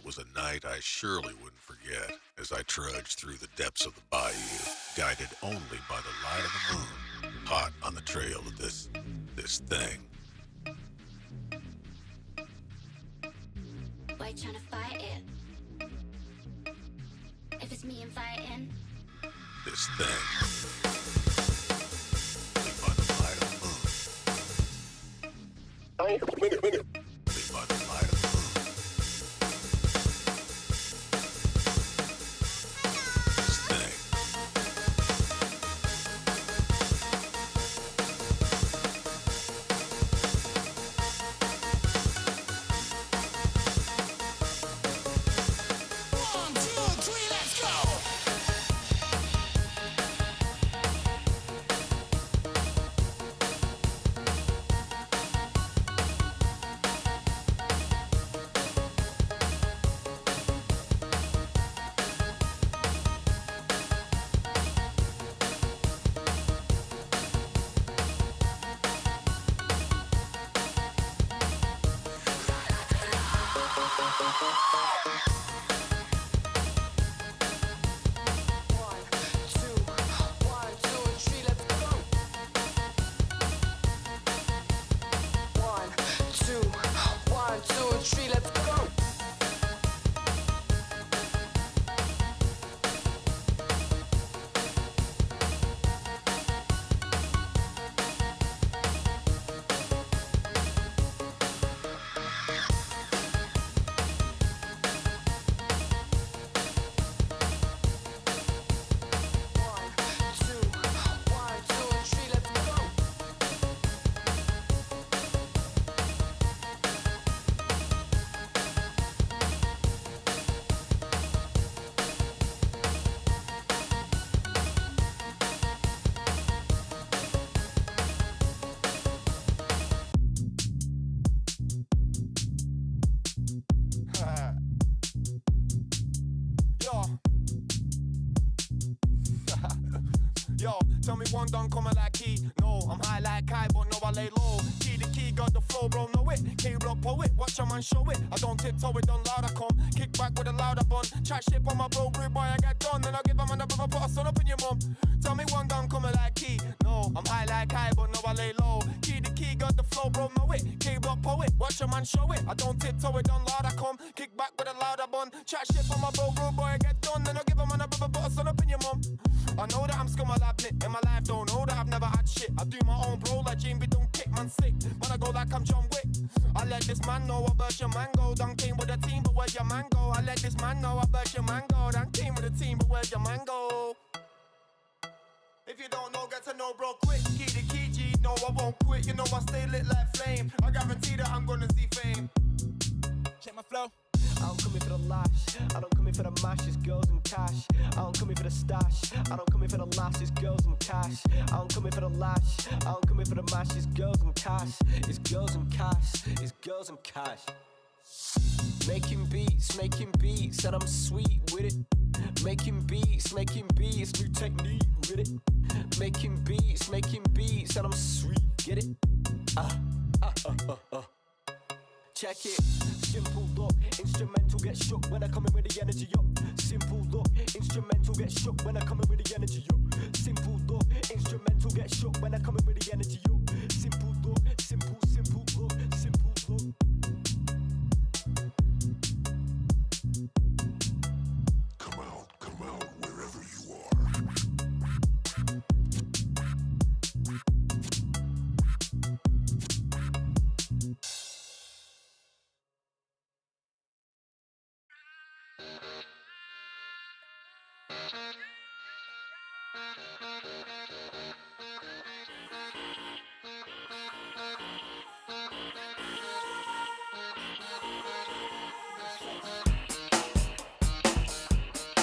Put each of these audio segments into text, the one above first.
It was a night I surely wouldn't forget as I trudged through the depths of the bayou, guided only by the light of the moon, hot on the trail of this thing. Why you tryna fight it? If it's me inviting. This thing. Only by the light of the moon. Only by the light of the moon. Yo, tell me one done coming like key. No, I'm high like Kai, but no, I lay low. Key the key, got the flow, bro, know it. K-Rock poet, watch a man show it. I don't tiptoe it, done loud, I come. Kick back with a louder bun. Chat shit on my bro, rude boy, I get done. Then I give a man a brother, put a son up in your mum. Tell me one done coming like key. No, I'm high like Kai, but no, I lay low. Key the key, got the flow, bro, know it. K-Rock poet, watch a man show it. I don't tiptoe it, done loud, I come. Kick back with a louder bun. Chat shit on my bro, rude boy, I get done. Then I give a man a brother, put a son up in your mum. I know that I'm scum, I'll admit. In my life, don't know that I've never had shit. I do my own bro, like Jamie, don't kick, man, sick. Man, I go like I'm John Wick. I let this man know I burst your mango. Done came with a team, but where's your mango? I let this man know I burst your mango. Done came with a team, but where's your mango? If you don't know, get to know, bro, quick. Key the key, G, no, I won't quit. You know I stay lit like flame. I guarantee that I'm gonna see fame. Check my flow. I don't come in for the lash, I don't come in for the mash, it's girls and cash. I don't come in for the stash, I don't come in for the lash, it's girls and cash. I don't come in for the lash, I don't come in for the mash, it's girls and cash. It's girls and cash, it's girls and cash. Making beats, and I'm sweet with it. Making beats, new technique with it. Making beats, and I'm sweet, get it? Check it, simple look, instrumental get shook when I come in with the energy up. Simple look, instrumental get shook when I come in with the energy up. Simple look, instrumental get shook when I come in with the energy up. Simple look, simple look, simple look. Come out, wherever you are.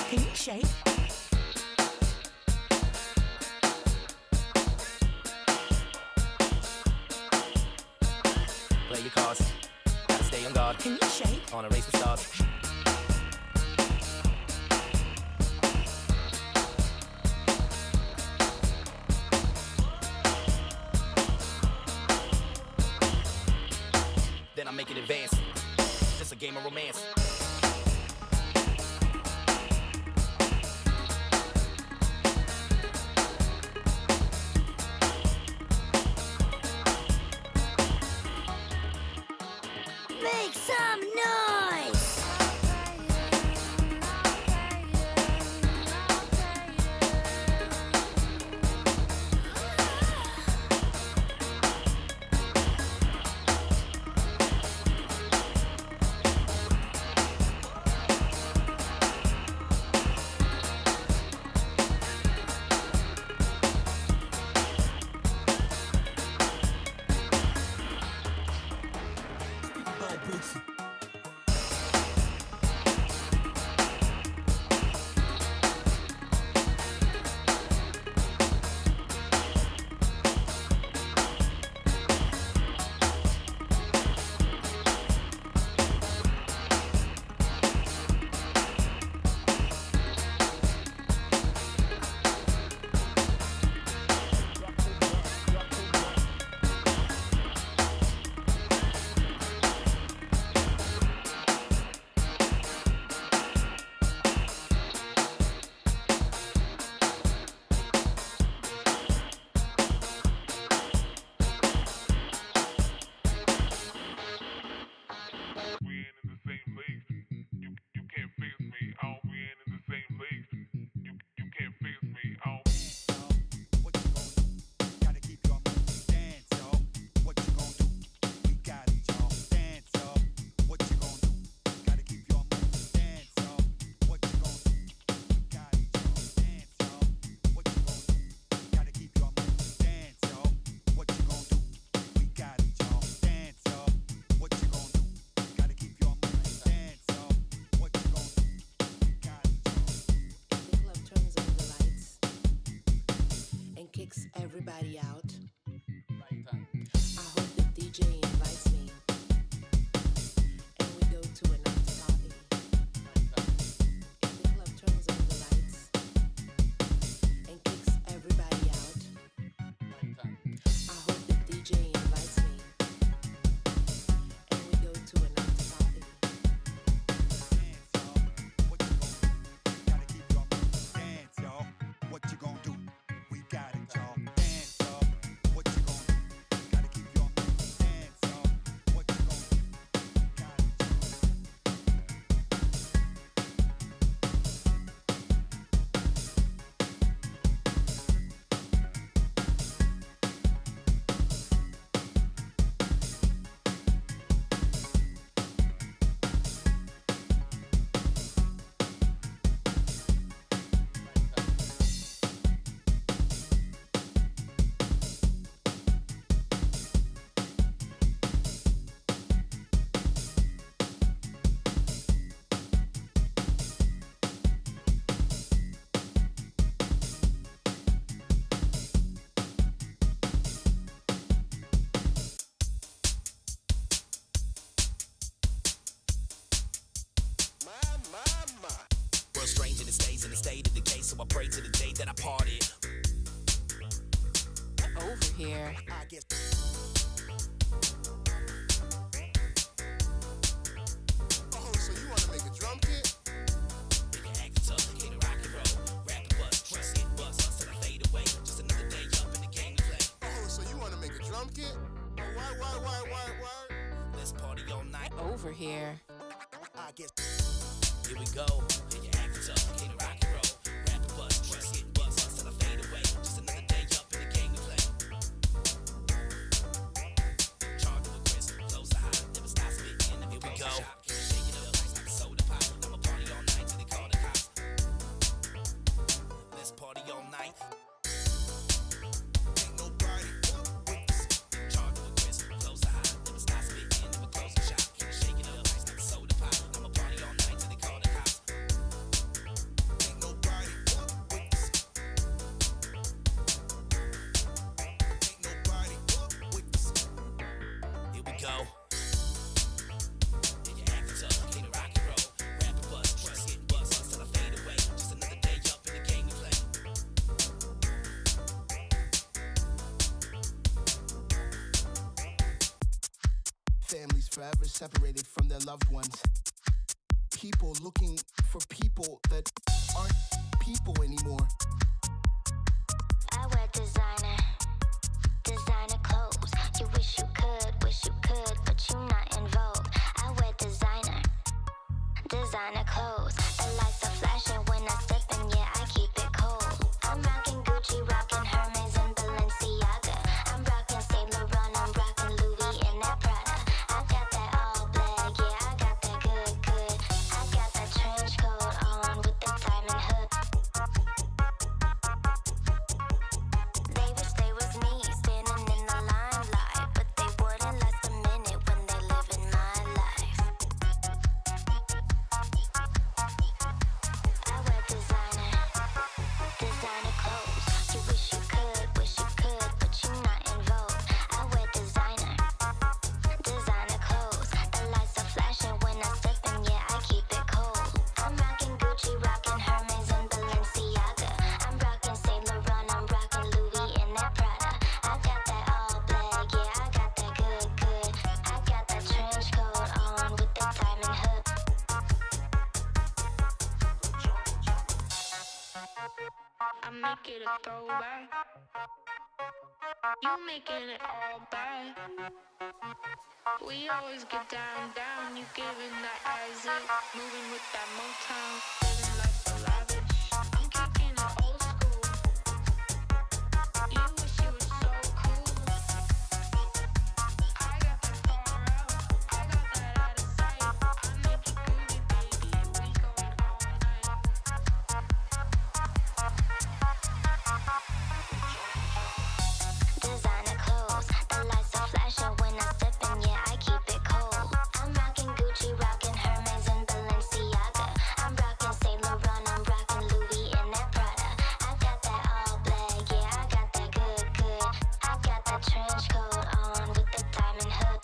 Can you shake? Play your cards, gotta stay on guard. Can you shake? On a race with stars. Then I make it advance. Just a game of romance. Make some noise! Everybody out. I hope the DJ invites me and we go to an after party. If the club turns on the lights and kicks everybody out, I hope the DJ invites me and we go to an after party. Dance, y'all. What you gonna do? We got it, y'all. World strange and it stays in the state of decay, so I pray to the day that I parted. Over here. I guess. Oh, so you wanna make a drum kit? You can act tough, get a rock and roll. Rap and bust, trust it, bust till I fade away. Just another day up in the game to play. Oh, so you wanna make a drum kit? Why? Let's party all night. Over here. I guess. Here we go. Yeah, you act tough, get a rock and roll. Rap and bust, trust it, bust till I fade away. Just another day up in the game to play. Charge with Chris, flows are hot, never stop spitting. Here we go. Shake it up, like a soda pop. I'ma party all night till they call the cops. Let's party all night. Ain't nobody with us. Charge with Chris, flows are hot, never stop spitting. Never close the shop. Shake it up, like a soda pop. I'ma party all night till they call the cops. Ain't nobody with us. Ain't nobody with us. Here we go. Yeah, you act tough, get a rock and roll. Rap and bust, trust it, bust till I fade away. Just another day up in the game we play. Families forever separated from their loved ones. People looking for people that aren't people anymore. I wear designer clothes. You wish you could, but you not in vogue. I make it a throwback. You making it all bad. We always get down, down. You giving that as it, moving with that Motown, living life so lavish. I'm kicking it old school. You wish you were so cool. I got that far out, I got that out of sight. I make it groovy, baby. We going all night. Designer clothes, the lights are flashing when I step in, yeah, I keep it cold. I'm rocking Gucci, rocking Hermes and Balenciaga. I'm rocking Saint Laurent, I'm rocking Louis and that Prada. I got that all black, yeah, I got that good, good. I got that trench coat on with the diamond hood.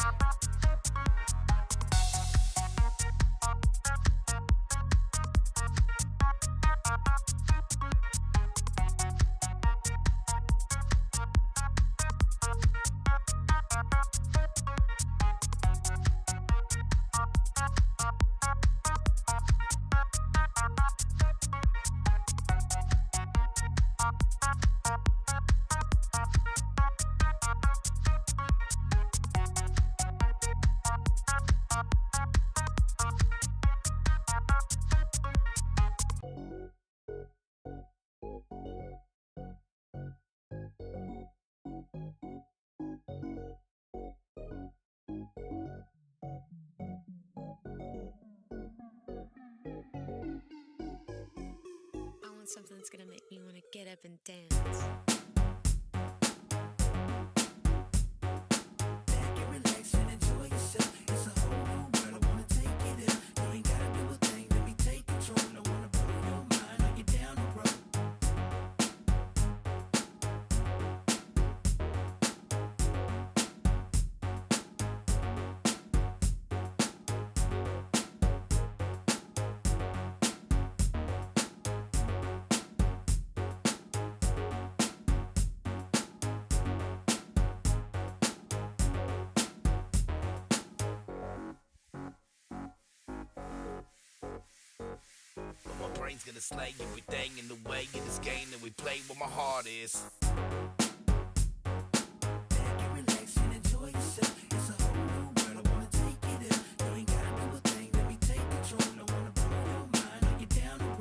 I want something that's gonna make me wanna get up and dance. Back and relax and enjoy yourself. It's a whole new world. I wanna take it in. You ain't gotta do a thing. Let me take control. I wanna blow your mind. I'll get down the road. But my brain's gonna slay everything in the way in this game that we play where my heart is. Back and relax and enjoy yourself. It's a whole new world. I wanna take it in. You ain't gotta do a thing. Let me take control. I wanna blow your mind. I'll get down the road.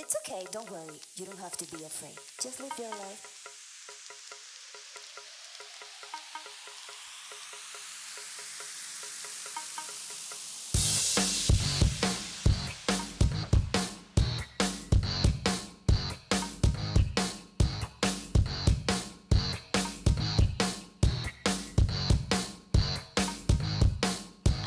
It's okay, don't worry. You don't have to be afraid. Just live your life.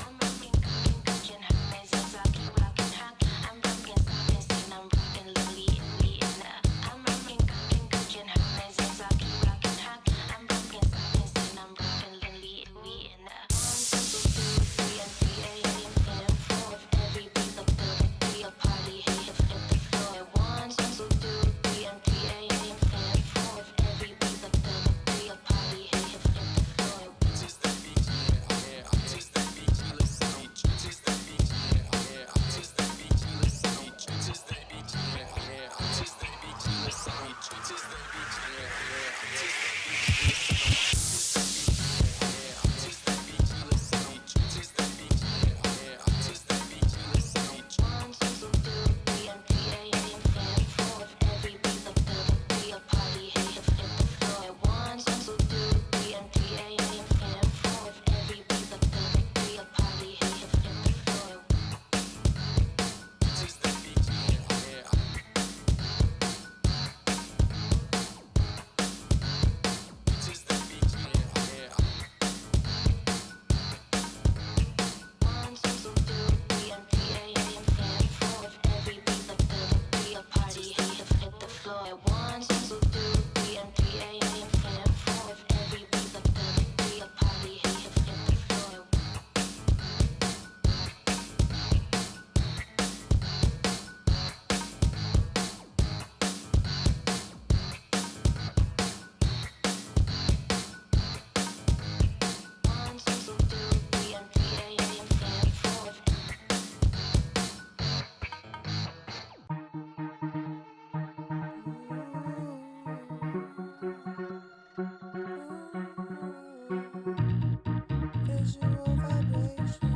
I'm rocking, cooking, Gucci, Hermes, and Zaki, rocking hot. I'm rocking, something, seen, I'm rocking, Lily, in I'm rocking, cooking, Gucci, Hermes, and Zaki, rocking hot. I'm rocking, something, seen, I'm rocking, Lily, in 1, 2, 3, and 3 a.m. feeling full of every beat the building, be a party, hit the floor. 1, 2, 3, and 3 a.m. feeling full of every beat the building, be a party, hit the floor. Visual vibration.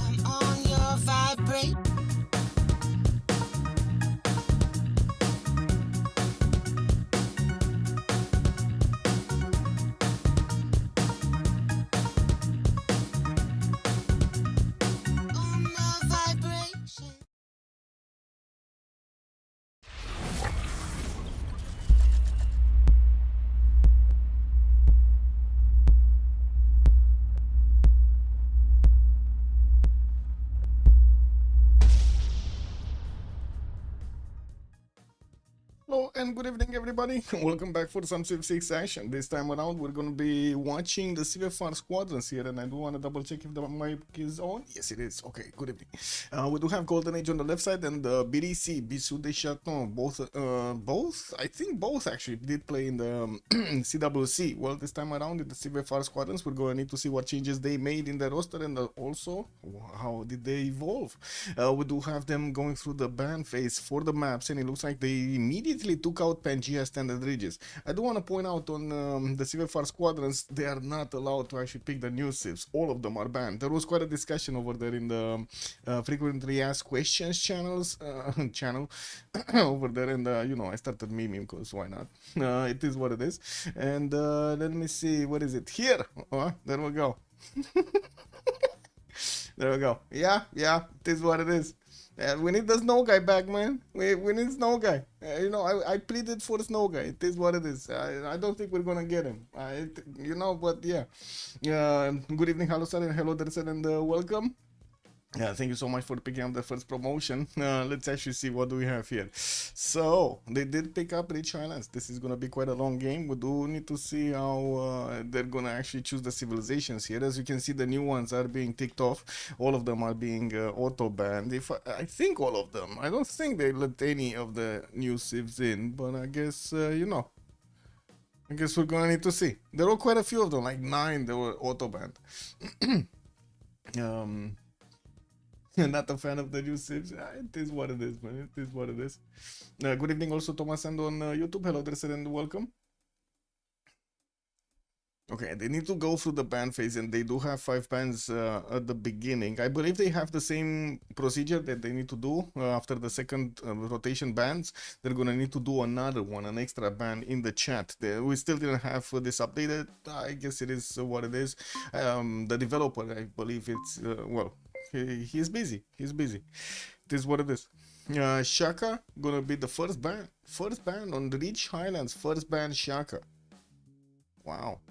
I'm on your vibrate. On my vibration. Hello and good evening, everybody. Welcome back for some Civ6 action. This time around, we're going to be watching the CivFR Squadrons here, and I do want to double check if the mic is on. Yes, it is. Okay, good evening. We do have Golden Age on the left side and BDC, Bisous de Chatons. I think both actually did play in the CWC. Well, this time around in the CivFR Squadrons, we're going to need to see what changes they made in the roster and also how did they evolve. We do have them going through the ban phase for the maps, and it looks like they immediately took out Pangea standard ridges. I do want to point out on the CivFR Squadrons, they are not allowed to actually pick the new civs. All of them are banned. There was quite a discussion over there in the frequently asked questions channel over there, and you know, I started memeing because why not? It is what it is. And let me see, what is it here? There we go. There we go. Yeah, it is what it is. We need the snow guy back, man. We need snow guy. You know, I pleaded for snow guy. It is what it is. I don't think we're gonna get him. You know, but yeah. Good evening, hello sir, and hello there, sir, and welcome. Yeah, thank you so much for picking up the first promotion. Let's actually see what do we have here. So they did pick up Rich Islands. This is gonna be quite a long game. We do need to see how they're gonna actually choose the civilizations here. As you can see, the new ones are being ticked off. All of them are being auto banned. I think all of them. I don't think they let any of the new civs in, but I guess you know. I guess we're gonna need to see. There were quite a few of them, like 9 that were auto banned. Not a fan of the new civs. It is what it is, man. It is what it is. Good evening also, Thomas, and on YouTube. Hello there, sir, and welcome. Okay, they need to go through the ban phase, and they do have 5 bans at the beginning. I believe they have the same procedure that they need to do after the second rotation bans. They're gonna need to do another one, an extra ban in the chat. We still didn't have this updated. I guess it is what it is. The developer, I believe it's well, he's busy. He's busy. This is what it is. Shaka gonna be the first ban on the Rich Highlands. First ban Shaka. Wow.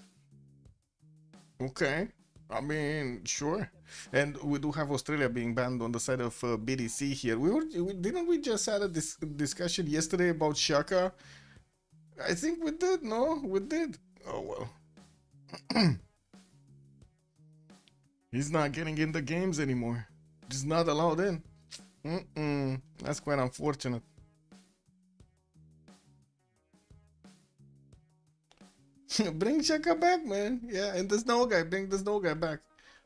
Okay, I mean, sure. And we do have Australia being banned on the side of BDC here. Didn't we just had a discussion yesterday about Shaka? I think we did. No, we did. Oh well. He's not getting in the games anymore. Just not allowed in. That's quite unfortunate. Bring Shaka back, man. Yeah, and the snow guy. Bring the snow guy back.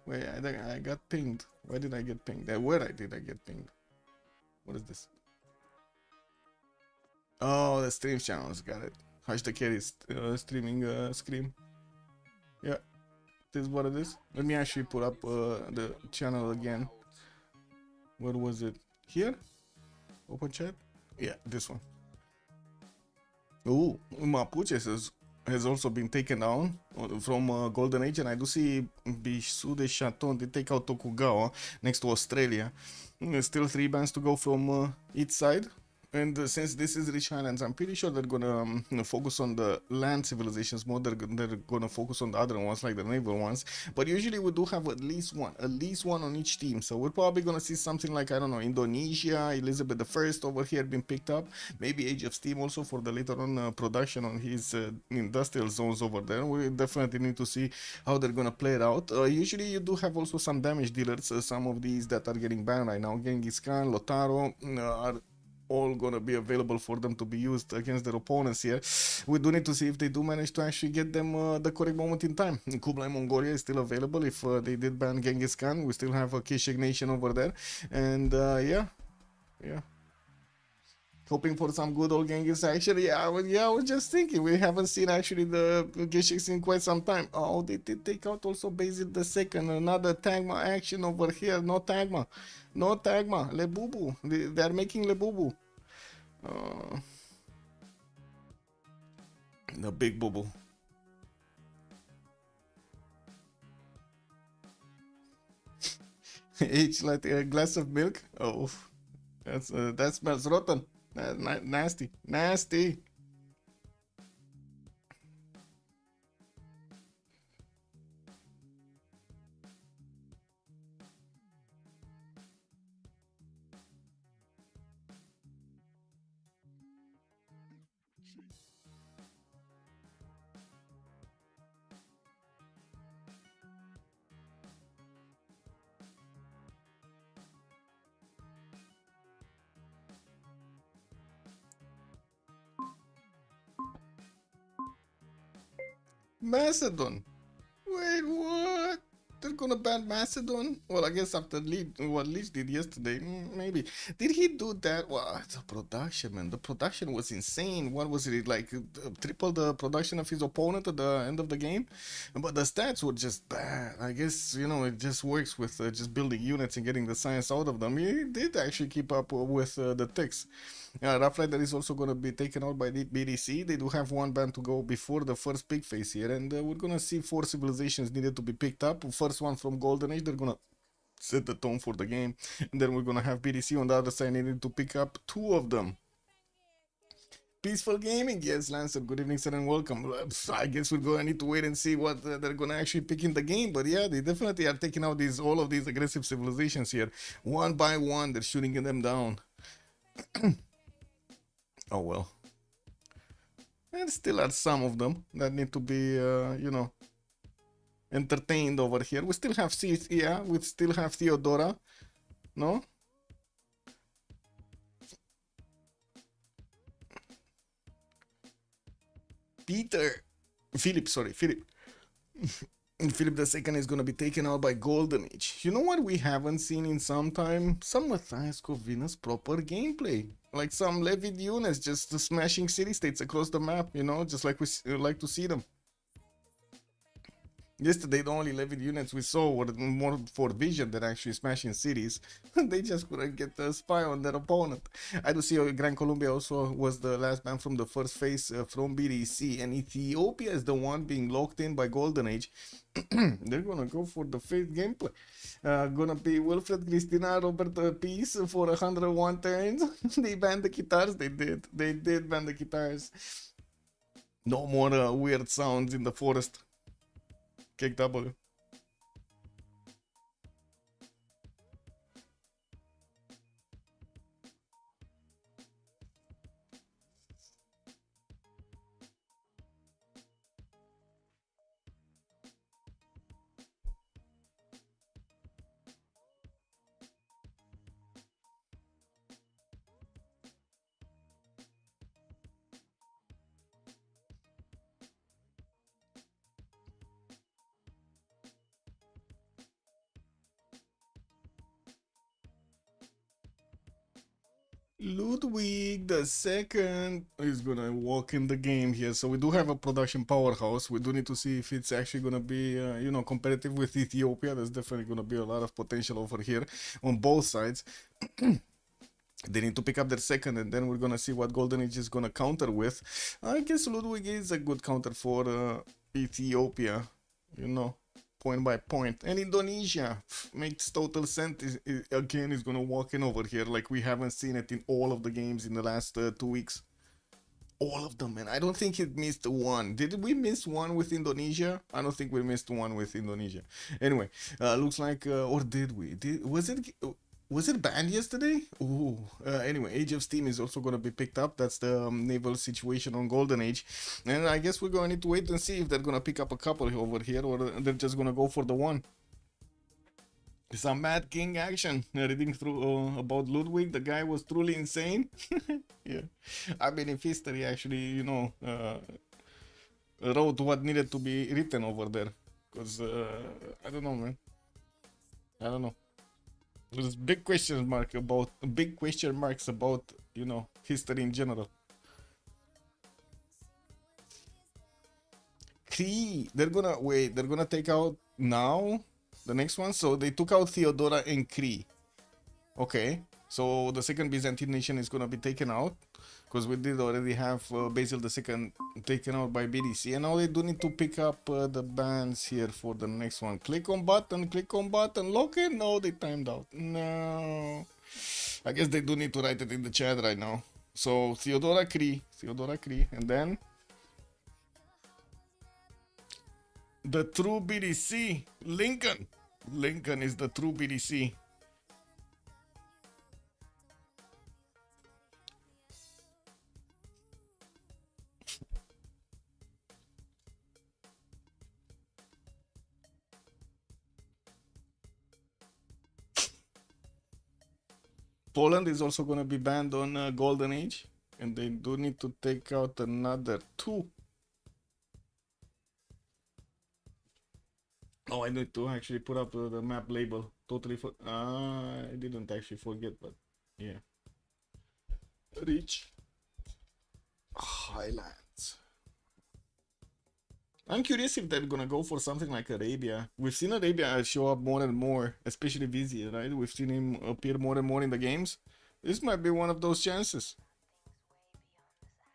Wait, I think I got pinged. Why did I get pinged? Where did I get pinged? What is this? Oh, the stream channels. Got it. Hush the Cat is streaming Scream. Yeah, this is what it is. Let me actually put up the channel again. Where was it? Here? Open chat? Yeah, this one. Ooh, Mapuche says has also been taken down from Golden Age, and I do see Bisous de Chatons. They take out Tokugawa next to Australia. There's still 3 bans to go from each side. And since this is Rich Highlands, I'm pretty sure they're gonna focus on the land civilizations more. They're gonna focus on the other ones, like the naval ones. But usually we do have at least one on each team. So we're probably gonna see something like, I don't know, Indonesia, Elizabeth I over here being picked up. Maybe Age of Steam also for the later on production on his industrial zones over there. We definitely need to see how they're gonna play it out. Usually you do have also some damage dealers. Some of these that are getting banned right now, Genghis Khan, Lotaro, are all gonna be available for them to be used against their opponents here. We do need to see if they do manage to actually get them the correct moment in time. Kublai Mongolia is still available if they did ban Genghis Khan. We still have a Kishik nation over there, and yeah. Hoping for some good old Genghis action. I was just thinking, we haven't seen actually the Kishiks in quite some time. Oh, they did take out also Basil the second. Another Tagma action over here. No Tagma. Lebubu. They are making Lebubu. The big boo-boo. Each like a glass of milk. Oh, that smells rotten. Nasty. Macedon. Wait, what? They're gonna ban Macedon? Well, I guess after what Leach did yesterday, maybe. Did he do that? Well, the production, man. The production was insane. What was it, like triple the production of his opponent at the end of the game? But the stats were just bad. I guess, it just works with just building units and getting the science out of them. He did actually keep up with the ticks. Rough Rider is also going to be taken out by the BDC. They do have 1 ban to go before the first pick phase here, and we're going to see 4 civilizations needed to be picked up. First one from Golden Age, they're going to set the tone for the game, and then we're going to have BDC on the other side needing to pick up 2 of them. Peaceful Gaming, yes, Lancer, good evening, sir, and welcome. I guess we're going to need to wait and see what they're going to actually pick in the game, but yeah, they definitely are taking out all of these aggressive civilizations here. One by one, they're shooting them down. Oh well. And still are some of them that need to be, entertained over here. We still have we still have Theodora, no? Philip. Philip II is gonna be taken out by Golden Age. You know what we haven't seen in some time? Some Matthias Corvinus proper gameplay. Like some levied units just smashing city-states across the map, just like we like to see them. Yesterday, the only 11 units we saw were more for vision than actually smashing cities. They just couldn't get the spy on their opponent. I do see Gran Colombia also was the last man from the first phase from BDC, and Ethiopia is the one being locked in by Golden Age. They're gonna go for the faith gameplay. Gonna be Wilfred, Cristina, Robert Peace for 101 turns. They banned the guitars. They did ban the guitars. No more weird sounds in the forest. Kick W. Ludwig the second is gonna walk in the game here, so we do have a production powerhouse. We do need to see if it's actually gonna be, competitive with Ethiopia. There's definitely gonna be a lot of potential over here on both sides. They need to pick up their second, and then we're gonna see what Golden Age is gonna counter with. I guess Ludwig is a good counter for Ethiopia, point by point. And Indonesia makes total sense. Again, is gonna walk in over here like we haven't seen it in all of the games in the last 2 weeks. All of them, man. I don't think it missed one. Did we miss one with Indonesia? I don't think we missed one with Indonesia. Anyway, looks like, or did we? Was it banned yesterday? Ooh. Anyway, Age of Steam is also going to be picked up. That's the naval situation on Golden Age. And I guess we're going to need to wait and see if they're going to pick up a couple over here or they're just going to go for the one. Some Mad King action. Reading through about Ludwig. The guy was truly insane. Yeah. I mean, if history actually, wrote what needed to be written over there. Because, I don't know, man. I don't know. There's big question marks about history in general. Cree, they're gonna take out now the next one. So they took out Theodora and Cree. Okay, so the second Byzantine nation is gonna be taken out because we did already have Basil II taken out by BDC, and now they do need to pick up the bans here for the next one. Click on button, lock in. No, they timed out. No, I guess they do need to write it in the chat right now. So Theodora Cree, and then the true BDC, Lincoln. Lincoln is the true BDC. Poland is also going to be banned on Golden Age, and they do need to take out another 2. Oh, I need to actually put up the map label. Totally I didn't actually forget, but yeah. Reach Highlands. I'm curious if they're gonna go for something like Arabia. We've seen Arabia show up more and more, especially Vizier, right? We've seen him appear more and more in the games. This might be one of those chances.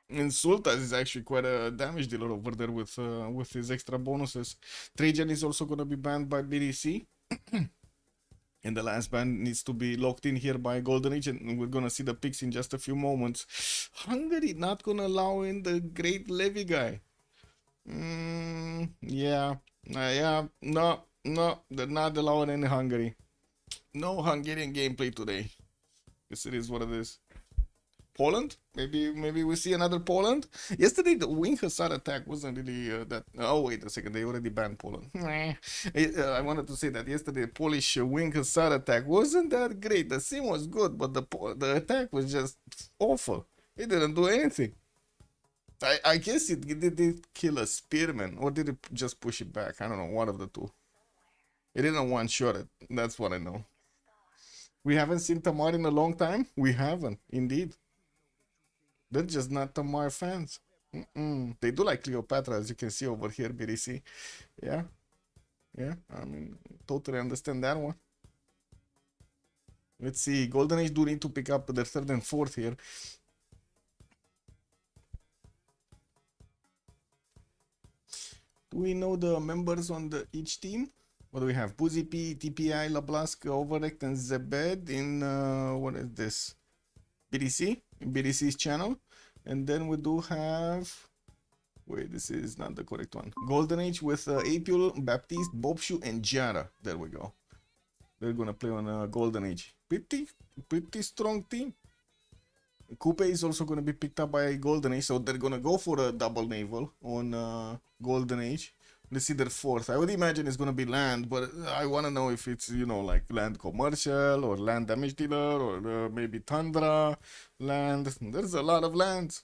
And Sultas is actually quite a damage dealer over there with his extra bonuses. Trajan is also gonna be banned by BDC. And the last ban needs to be locked in here by Golden Age, and we're gonna see the picks in just a few moments. Hungary not gonna allow in the Great Levy guy. Yeah, no, they're not allowing any Hungary. No Hungarian gameplay today. Yes, it is what it is. Poland? Maybe we see another Poland? Yesterday the wing hussar attack wasn't really that... Oh, wait a second, they already banned Poland. I wanted to say that yesterday the Polish wing hussar attack wasn't that great. The sim was good, but the attack was just awful. It didn't do anything. I guess it did kill a spearman, or did it just push it back? I don't know, one of the two. It didn't one-shot it, that's what I know. We haven't seen Tamar in a long time? We haven't, indeed. They're just not Tamar fans. They do like Cleopatra, as you can see over here, BDC. Yeah. Yeah, I mean, totally understand that one. Let's see. Golden Age do need to pick up their third and fourth here. Do we know the members on each team? What do we have? Boozy P, TPI, Lablaska, Overrect, and Zebed in what is this? BDC, in BDC's channel. And then we do have, wait, this is not the correct one. Golden Age with Apul, Baptiste, Bobshu, and Jara. There we go. They're gonna play on Golden Age. Pretty strong team. Coupe is also gonna be picked up by Golden Age, so they're gonna go for a double naval on Golden Age. Let's see their fourth. I would imagine it's gonna be land, but I wanna know if it's, you know, like land commercial or land damage dealer or maybe tundra land. There's a lot of lands.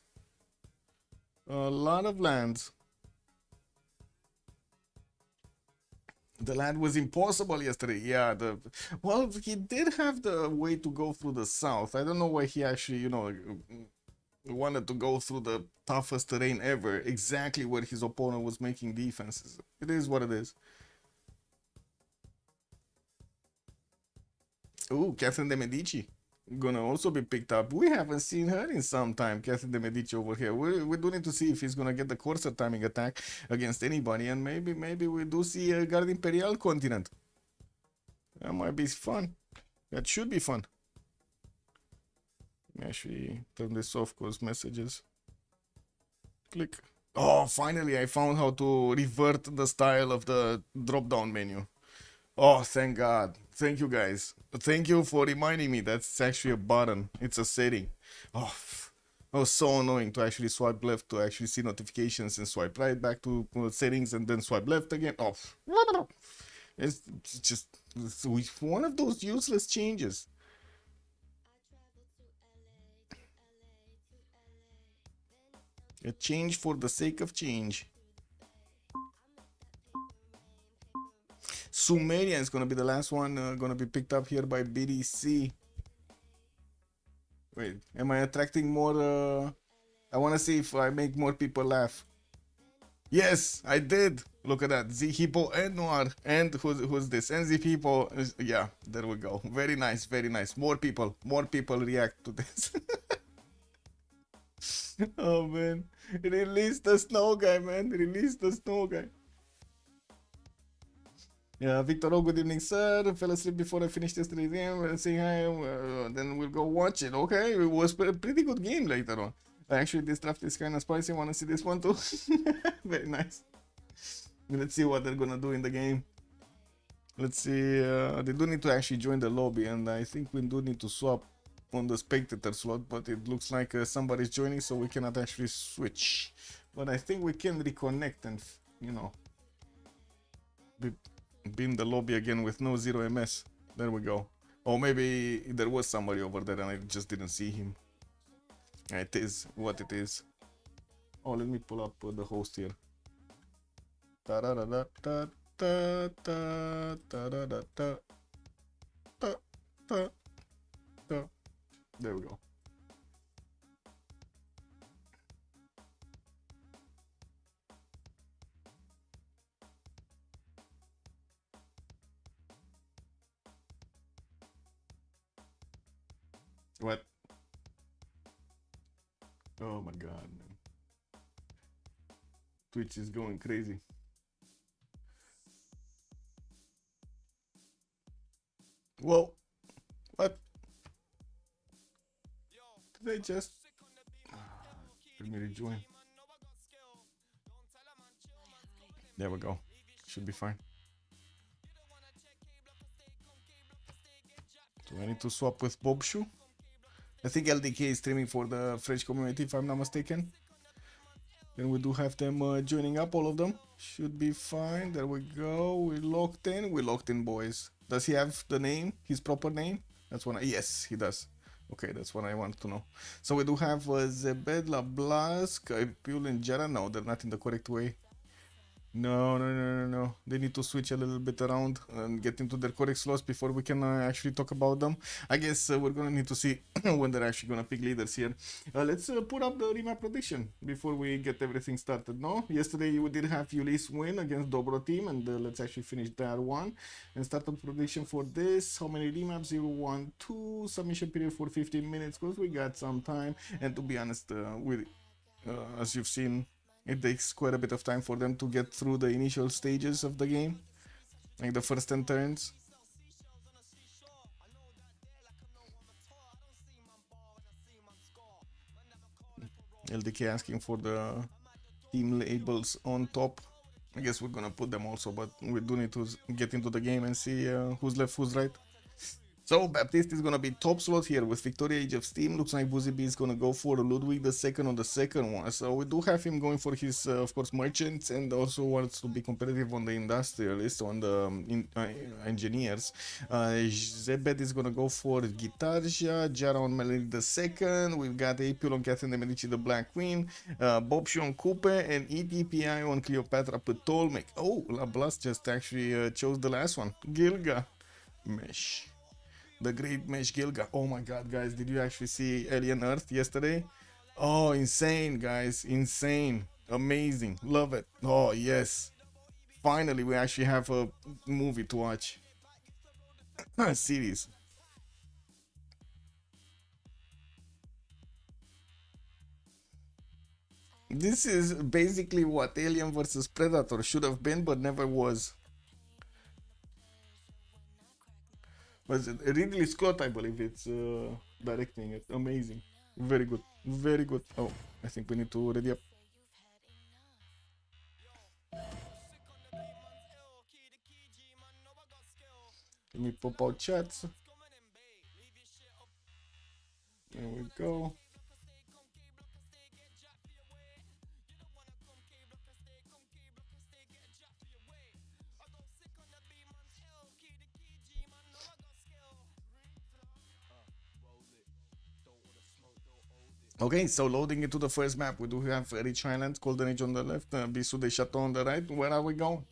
A lot of lands. The land was impossible yesterday. Yeah, well, he did have the way to go through the south. I don't know why he actually, you know, wanted to go through the toughest terrain ever, exactly where his opponent was making defenses. It is what it is. Ooh, Catherine de Medici gonna also be picked up. We haven't seen her in some time, Catherine de Medici over here. We do need to see if he's gonna get the courser timing attack against anybody, and maybe we do see a Guard Imperial Continent. That might be fun. That should be fun. Let me actually turn this off cause messages. Click. Oh, finally I found how to revert the style of the drop-down menu. Oh, thank God. Thank you guys. Thank you for reminding me that's actually a button. It's a setting. Oh, it was so annoying to actually swipe left to actually see notifications and swipe right back to settings and then swipe left again. Oh, it's just one of those useless changes. A change for the sake of change. Sumerian is gonna be the last one, gonna be picked up here by BDC. Wait, am I attracting more? I wanna see if I make more people laugh. Yes, I did. Look at that. Z Hippo and Noir. And who's this? And Z Hippo. Yeah, there we go. Very nice, very nice. More people react to this. Oh man. Release the snow guy, man. Release the snow guy. Yeah, Victor, oh, good evening, sir. Fell asleep before I finished yesterday's game. Saying hi, then we'll go watch it. Okay, it was a pretty good game later on. Actually, this draft is kind of spicy. I want to see this one too. Very nice. Let's see what they're gonna do in the game. Let's see. They do need to actually join the lobby, and I think we do need to swap on the spectator slot, but it looks like somebody's joining, so we cannot actually switch. But I think we can reconnect and, you know, be in the lobby again with no 0 MS. There we go. Or maybe there was somebody over there and I just didn't see him. It is what it is. Oh, let me pull up the host here. There we go. What? Oh my God, man. Twitch is going crazy. Whoa. What? Did they just... Let me rejoin. There we go. Should be fine. So I need to swap with Bobshu. I think LDK is streaming for the French community, if I'm not mistaken. Then we do have them joining up, all of them. Should be fine. There we go. We locked in. We locked in, boys. Does he have the name? His proper name? That's what yes, he does. Okay, that's what I want to know. So we do have Zebed, Lablask, Pule, and Jara. No, they're not in the correct way. No. They need to switch a little bit around and get into their correct slots before we can actually talk about them. I guess we're gonna need to see when they're actually gonna pick leaders here. Let's put up the remap prediction before we get everything started. No, yesterday we did have Ulysse win against Dobro team, and let's actually finish that one and start up prediction for this. How many remaps? 0, 1, 2. Submission period for 15 minutes because we got some time. And to be honest, as you've seen, it takes quite a bit of time for them to get through the initial stages of the game, like the first 10 turns. LDK asking for the team labels on top. I guess we're gonna put them also, but we do need to get into the game and see who's left, who's right. So Baptiste is gonna be top slot here with Victoria Age of Steam. Looks like Boozy B is gonna go for Ludwig II on the second one. So we do have him going for his, of course, merchants, and also wants to be competitive on the industrialists, on the engineers. Zebed is gonna go for Gitarja, Jara on Melody II. We've got Apil on Catherine de Medici, the Black Queen, Bobshi on Coupe, and ETPI on Cleopatra Ptolemy. Oh, La Blast just actually chose the last one, Gilga Mesh. The great Mesh Gilga. Oh my god, guys, did you actually see Alien Earth yesterday? Oh, insane, guys, insane, amazing, love it. Oh yes, finally we actually have a movie to watch. A series. This is basically what Alien vs Predator should have been but never was. Was it Ridley Scott, I believe it's directing it. Amazing. Very good. Very good. Oh, I think we need to ready up. Let me pop out chats. There we go. Okay, so loading into the first map, we do have Rich Island, Golden Age on the left, Bisous de Chateau on the right. Where are we going?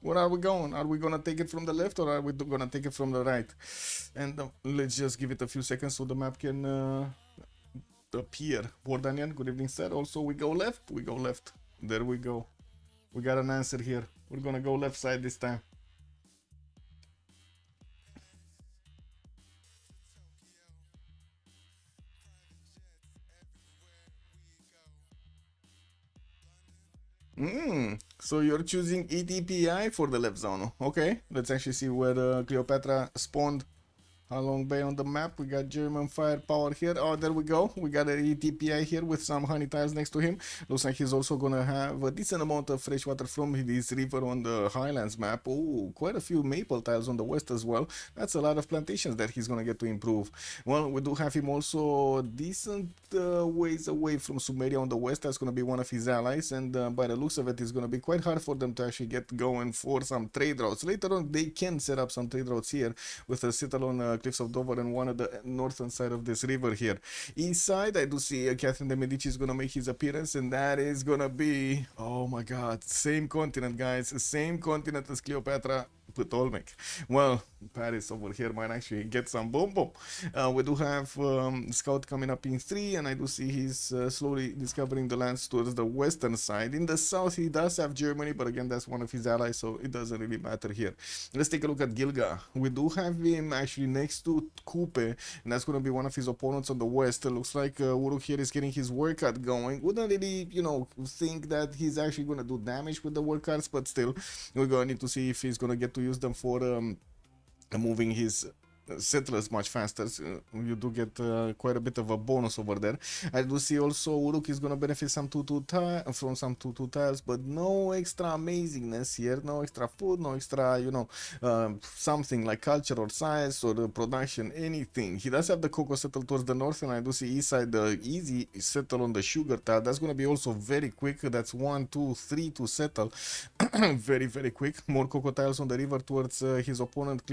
Where are we going? Are we gonna take it from the left or are we gonna take it from the right? And let's just give it a few seconds so the map can appear. Bordanian, good evening, sir. Also, we go left. We go left. There we go. We got an answer here. We're gonna go left side this time. So you're choosing ETPI for the left zone. Okay, let's actually see where Cleopatra spawned. Along Bay on the map, we got German firepower here. Oh, there we go. We got an ETPI here with some honey tiles next to him. Looks like he's also gonna have a decent amount of fresh water from this river on the Highlands map. Oh, quite a few maple tiles on the west as well. That's a lot of plantations that he's gonna get to improve. Well, we do have him also decent ways away from Sumeria on the west. That's gonna be one of his allies, and by the looks of it, it's gonna be quite hard for them to actually get going for some trade routes. Later on, they can set up some trade routes here with a settle on Cliffs of Dover and one of the northern side of this river here. East side, I do see Catherine de Medici is gonna make his appearance, and that is gonna be, oh my god, same continent, guys, same continent as Cleopatra Ptolemy. Well, Paris over here might actually get some boom boom. We do have Scout coming up in 3, and I do see he's slowly discovering the lands towards the western side. In the south, he does have Germany, but again, that's one of his allies, so it doesn't really matter here. Let's take a look at Gilga. We do have him actually next to Coupe, and that's going to be one of his opponents on the west. It looks like Uruk here is getting his workout going. Wouldn't really, you know, think that he's actually going to do damage with the workouts, but still, we're going to need to see if he's going to get to use them for moving his settlers much faster. So you do get quite a bit of a bonus over there. I do see also Uruk is gonna benefit some 2-2 from some 2-2 tiles, but no extra amazingness here, no extra food, no extra, you know, something like culture or science or production, anything. He does have the cocoa settle towards the north, and I do see east side the easy settle on the sugar tile. That's gonna be also very quick. That's 1, 2, 3 to settle. Very quick. More cocoa tiles on the river towards his opponent,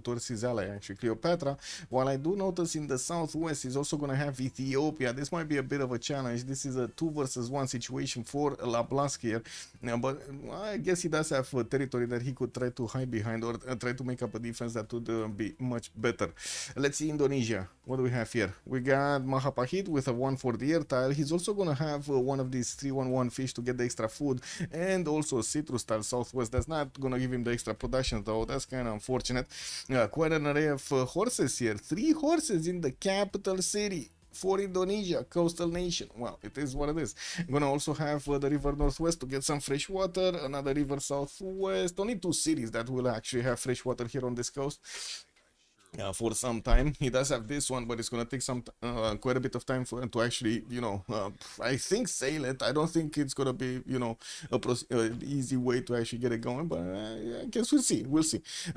towards his ally actually. actually Cleopatra. While I do notice in the southwest he's also going to have Ethiopia. This might be a bit of a challenge. This is a 2 versus 1 situation for Lablask here. But I guess he does have a territory that he could try to hide behind or try to make up a defense that would be much better. Let's see Indonesia. What do we have here? We got Mahapahit with a 1 for the air tile. He's also going to have one of these 3-1-1 fish to get the extra food, and also citrus tile southwest. That's not going to give him the extra production though. That's kind of unfortunate. Quite an array of horses here. 3 horses in the capital city for Indonesia, coastal nation. Well, it is what it is. I'm gonna also have the river northwest to get some fresh water, another river southwest. Only 2 cities that will actually have fresh water here on this coast. For some time. He does have this one, but it's gonna take some quite a bit of time for him to actually, you know, I think sail it. I don't think it's gonna be, you know, a easy way to actually get it going, but I guess we'll see.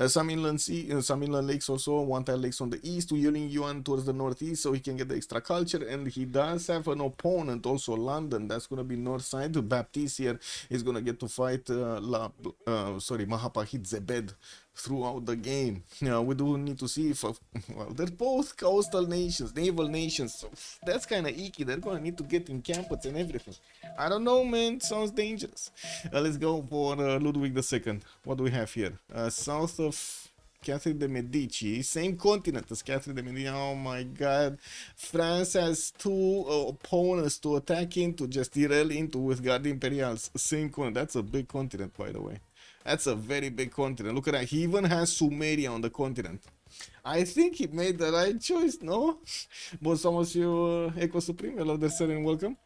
Some inland lakes also, 1 tile lakes on the east, Yuling Yuan towards the northeast, so he can get the extra culture. And he does have an opponent also, London. That's gonna be north side. Baptiste here is gonna get to fight Mahapahit Zebed throughout the game. We do need to see if well, they're both coastal nations, naval nations, so that's kind of icky. They're gonna need to get encampments and everything. I don't know, man. Sounds dangerous. Let's go for Ludwig II. What do we have here? South of Catherine de Medici, same continent as Catherine de Medici. Oh my god, France has 2 opponents to attack into, just derail into with Garde Imperials. Same continent. That's a big continent, by the way. That's a very big continent. Look at that. He even has Sumeria on the continent. I think he made the right choice, no? Bonsoir, Monsieur Eco Supreme. Hello there, sir, and welcome.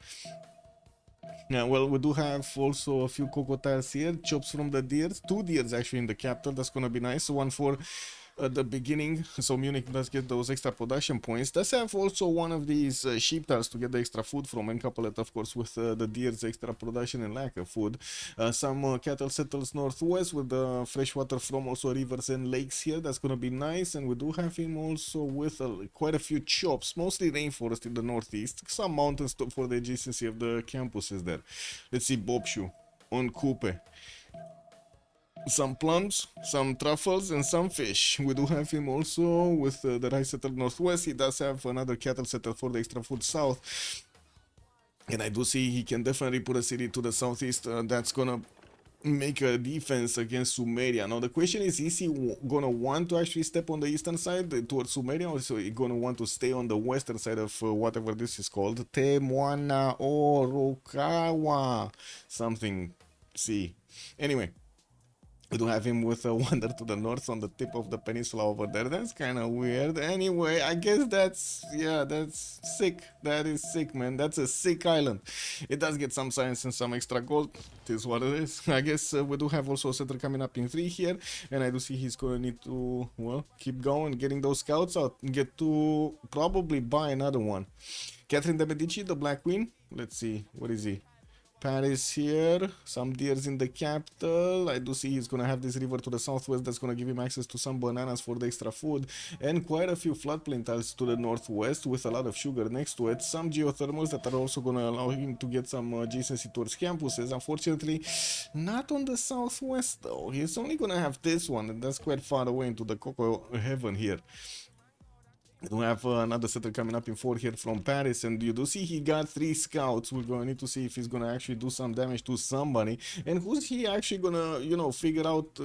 Yeah, well, we do have also a few cocotiles here. Chops from the deers. 2 deers actually in the capital. That's gonna be nice. 1 for the beginning, so Munich does get those extra production points. Does have also one of these sheep tiles to get the extra food from, and couple it of course with the deer's extra production and lack of food. Some cattle settles northwest with the fresh water from also rivers and lakes here. That's gonna be nice. And we do have him also with quite a few chops, mostly rainforest in the northeast, some mountains for the adjacency of the campuses there. Let's see Bobshu on Coupe. Some plums, some truffles, and some fish. We do have him also with the rice settle northwest. He does have another cattle settle for the extra food south. And I do see he can definitely put a city to the southeast that's gonna make a defense against Sumeria. Now the question is he gonna want to actually step on the eastern side towards Sumeria, or is he gonna want to stay on the western side of whatever this is called? Temuana Orokawa something. See. Anyway. We do have him with a wander to the north on the tip of the peninsula over there. That's kind of weird. Anyway, I guess that's sick. That is sick, man. That's a sick island. It does get some science and some extra gold. It is what it is. I guess we do have also a settler coming up in 3 here. And I do see he's going to need to, well, keep going, getting those scouts out. Get to probably buy another one. Catherine de Medici, the Black Queen. Let's see. What is he? Paris here, some deers in the capital. I do see he's gonna have this river to the southwest that's gonna give him access to some bananas for the extra food, and quite a few floodplain tiles to the northwest with a lot of sugar next to it. Some geothermals that are also gonna allow him to get some adjacency towards campuses. Unfortunately, not on the southwest though. He's only gonna have this one, and that's quite far away into the cocoa heaven here. We have another setter coming up in 4 here from Paris, and you do see he got 3 scouts. We're going to need to see if he's going to actually do some damage to somebody, and who's he actually going to, you know, figure out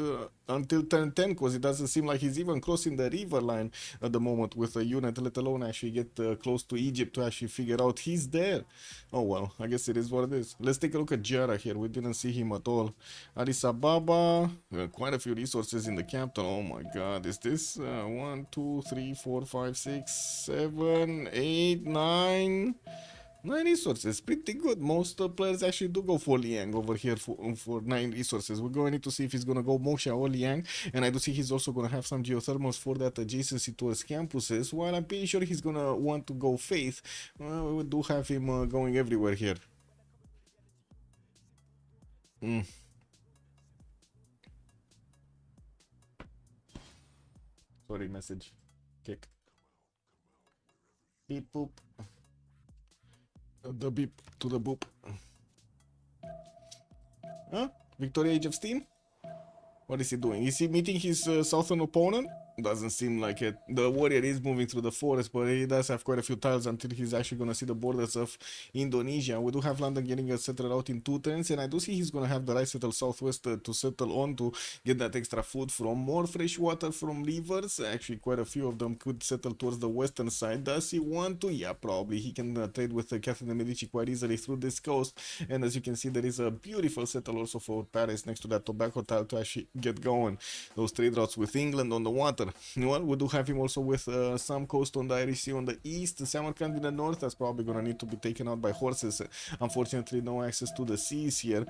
until turn 10, because it doesn't seem like he's even crossing the river line at the moment with a unit, let alone actually get close to Egypt to actually figure out he's there. Oh well, I guess it is what it is. Let's take a look at Jara here. We didn't see him at all. Addis Ababa, quite a few resources in the capital. Oh my god, is this 1, 2, 3, 4, 5, 6, 7, 8, 9 resources? Pretty good. Most players actually do go for Liang over here for 9 resources. We're going to need to see if he's going to go Moksha or Liang, and I do see he's also going to have some geothermals for that adjacency towards campuses, while I'm pretty sure he's going to want to go Faith. We do have him going everywhere here. Sorry, message. Kick. Beep boop. The beep to the boop. Huh? Victoria Age of Steam? What is he doing? Is he meeting his southern opponent? Doesn't seem like it. The warrior is moving through the forest, but he does have quite a few tiles until he's actually going to see the borders of Indonesia. We do have London getting a settled out in 2 turns, and I do see he's going to have the right settle southwest to settle on to get that extra food from more fresh water from rivers. Actually, quite a few of them could settle towards the western side. Does he want to? Yeah, probably. He can trade with Catherine de Medici quite easily through this coast, and as you can see, there is a beautiful settle also for Paris next to that tobacco tile to actually get going. Those trade routes with England on the water. Well, we do have him also with some coast on the Irish Sea on the east, Samarkand in the north. That's probably gonna need to be taken out by horses. Unfortunately, no access to the seas here.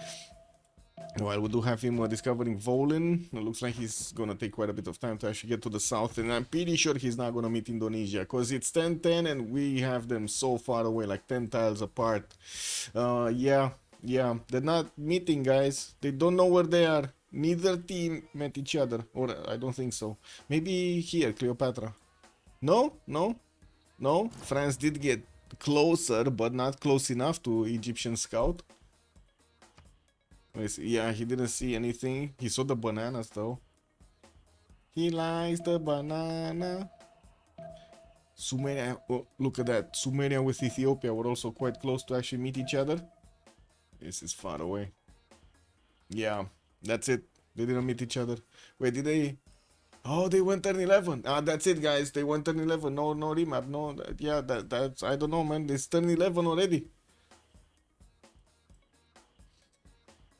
Well, we do have him discovering Volin. It looks like he's gonna take quite a bit of time to actually get to the south, and I'm pretty sure he's not gonna meet Indonesia because it's 10-10 and we have them so far away, like 10 tiles apart. Yeah, they're not meeting, guys. They don't know where they are. Neither team met each other, or I don't think so. Maybe here, Cleopatra. No. France did get closer, but not close enough to Egyptian scout. Let's see. Yeah, he didn't see anything. He saw the bananas though. He likes the banana. Sumeria, oh, look at that. Sumeria with Ethiopia were also quite close to actually meet each other. This is far away. Yeah. That's it. They didn't meet each other. Wait, did they? Oh, they went turn 11. Ah, that's it, guys. They went turn 11. No remap. No, yeah, that's, I don't know, man. It's turn 11 already.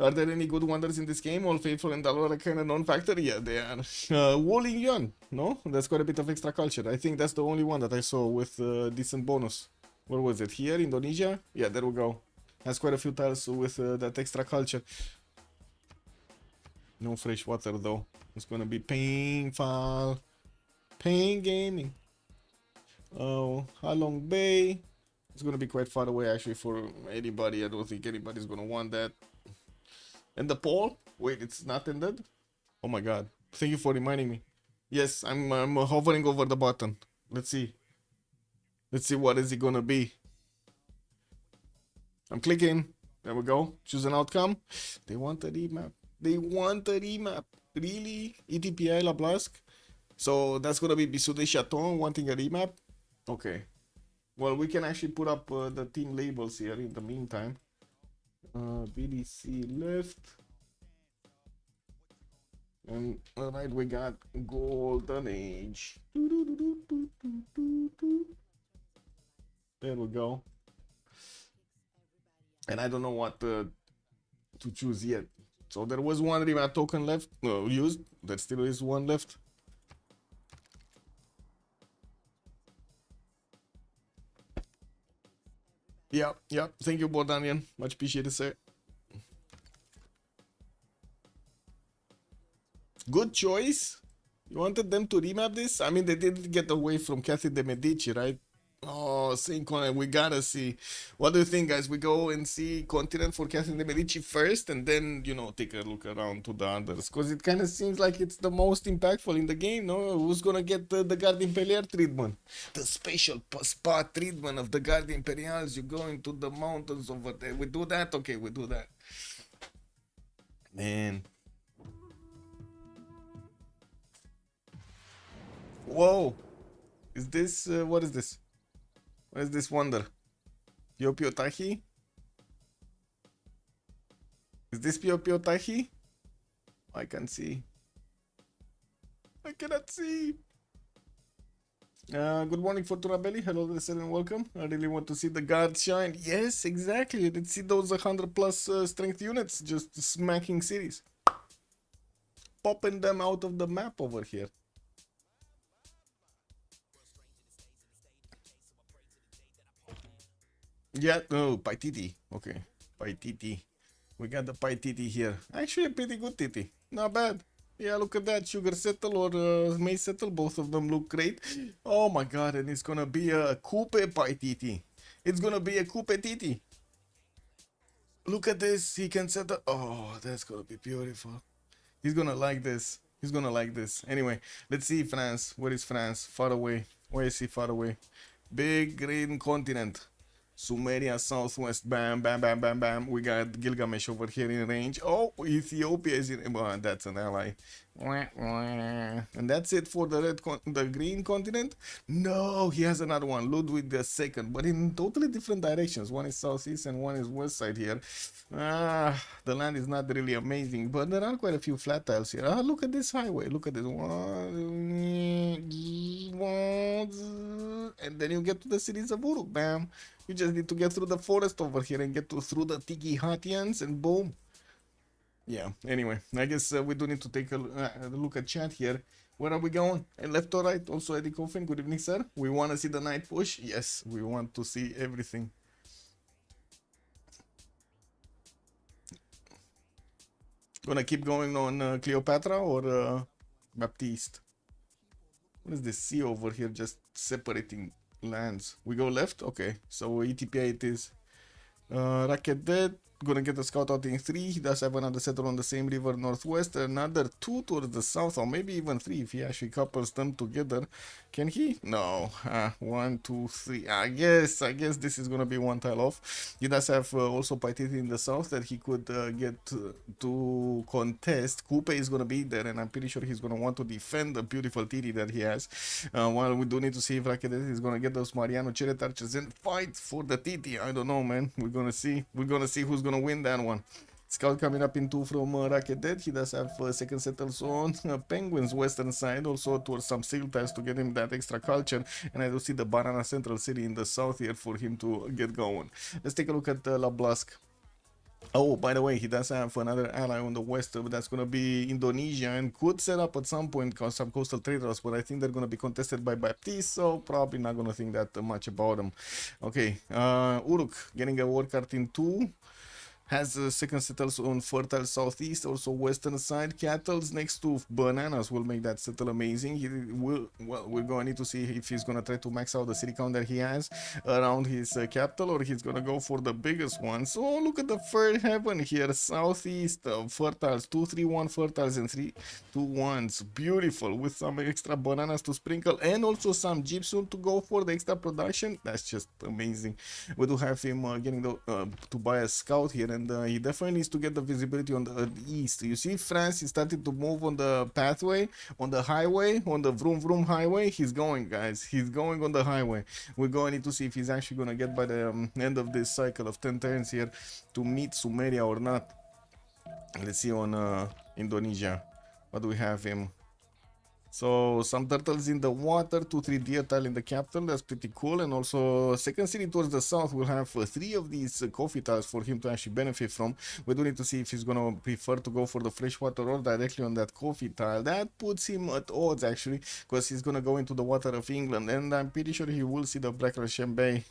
Are there any good wonders in this game? All Faithful and Dalora kind of non-factor? Yeah, they are. Walling Yuan. No? That's quite a bit of extra culture. I think that's the only one that I saw with decent bonus. Where was it? Here? Indonesia? Yeah, there we go. Has quite a few tiles with that extra culture. No fresh water though. It's gonna be painful. Pain gaming. Oh, Halong Bay. It's gonna be quite far away actually for anybody. I don't think anybody's gonna want that. And the poll? Wait, it's not ended? Oh my god. Thank you for reminding me. Yes, I'm hovering over the button. Let's see. Let's see what is it gonna be. I'm clicking. There we go. Choose an outcome. They want a remap. They want a remap. Really? ETPI La Blasque? So that's gonna be Bisous de Chaton wanting a remap? Okay. Well, we can actually put up the team labels here in the meantime. BDC left. And alright, we got Golden Age. There we go. And I don't know what to choose yet. So there was one remap token left, used. There still is one left. Yeah. Thank you, Bordanian. Much appreciated, sir. Good choice. You wanted them to remap this? I mean, they did get away from Catherine de Medici, right? Oh, Saint Conan, we gotta see. What do you think, guys? We go and see Continent for Catherine de Medici first, and then, you know, take a look around to the others. Because it kind of seems like it's the most impactful in the game, no? Who's gonna get the Garde Imperiale treatment? The special spa treatment of the Garde Imperiales. You go into the mountains over there. We do that? Okay, we do that. Man. Whoa. Is this, what is this? What is this wonder? Pio Pio Tahi? Is this Pio Pio Tahi? I can't see. I cannot see. Good morning, Fortuna Belly. Hello, and welcome. I really want to see the guards shine. Yes, exactly. Let's see those 100 plus strength units just smacking cities. Popping them out of the map over here. Yeah, no, Paititi. Okay, Paititi. We got the Paititi here. Actually, a pretty good titi. Not bad. Yeah, look at that. Sugar Settle or Maize Settle. Both of them look great. Oh my god, and it's gonna be a Coupe Paititi. It's gonna be a Coupe Titi. Look at this. He can set the... Oh, that's gonna be beautiful. He's gonna like this. He's gonna like this. Anyway, let's see France. Where is France? Far away. Where is he? Far away. Big green continent. Sumeria southwest. Bam, bam, bam, bam, bam. We got Gilgamesh over here in range. Oh, Ethiopia is in. Well, that's an ally. And that's it for the the green continent. No, he has another one, Ludwig II, but in totally different directions. One is southeast and one is west side here. The land is not really amazing, but there are quite a few flat tiles here. Look at this highway. Look at this one, and then you get to the cities of Uruk. Bam! You just need to get through the forest over here and get through the Tiki Hatians, and boom. Yeah, anyway, I guess we do need to take a look at chat here. Where are we going? And left or right? Also, Eddie Coffin, good evening, sir. We want to see the night push? Yes, we want to see everything. Gonna keep going on Cleopatra or Baptiste? What is this sea over here just separating lands? We go left? Okay, so ETPA it is. Racket dead. Gonna get a scout out in 3. He does have another settler on the same river northwest, another 2 towards the south, or maybe even 3 if he actually couples them together. Can he? No. 1, 2, 3. I guess this is gonna be one tile off. He does have also Paititi in the south that he could get to contest. Coupe is gonna be there, and I'm pretty sure he's gonna want to defend the beautiful TD that he has. While we do need to see if Rakedet is gonna get those Mariano Cheret archers and fight for the TT. I don't know, man. We're gonna see. We're gonna see who's gonna win that one. Scout coming up in 2 from Rakedet. He does have second settles on Penguin's western side, also towards some sail tiles to get him that extra culture. And I do see the Banana Central City in the south here for him to get going. Let's take a look at La Blask. Oh, by the way, he does have another ally on the west, but that's going to be Indonesia, and could set up at some point some coastal trade routes, but I think they're going to be contested by Baptiste, so probably not going to think that much about them. Okay, Uruk getting a war card in 2. Has second settles on fertile southeast, also western side. Cattles next to bananas will make that settle amazing. He will, well, we're going to need to see if he's going to try to max out the city count that he has around his capital, or he's going to go for the biggest one. So look at the third heaven here, southeast fertiles, 2, 3, 1 fertiles and 3, 2, 1s. Beautiful, with some extra bananas to sprinkle and also some gypsum to go for the extra production. That's just amazing. We do have him getting to buy a scout here, and he definitely needs to get the visibility on the east. You see France is starting to move on the pathway, on the highway, on the vroom vroom highway. He's going, guys. He's going on the highway. We're going to need to see if he's actually going to get by the end of this cycle of 10 turns here to meet Sumeria or not. Let's see on Indonesia. What do we have him? So some turtles in the water, 2, 3 deer tile in the capital. That's pretty cool. And also second city towards the south will have 3 of these coffee tiles for him to actually benefit from. We do need to see if he's gonna prefer to go for the freshwater or directly on that coffee tile. That puts him at odds actually, because he's gonna go into the water of England, and I'm pretty sure he will see the Black Russian Bay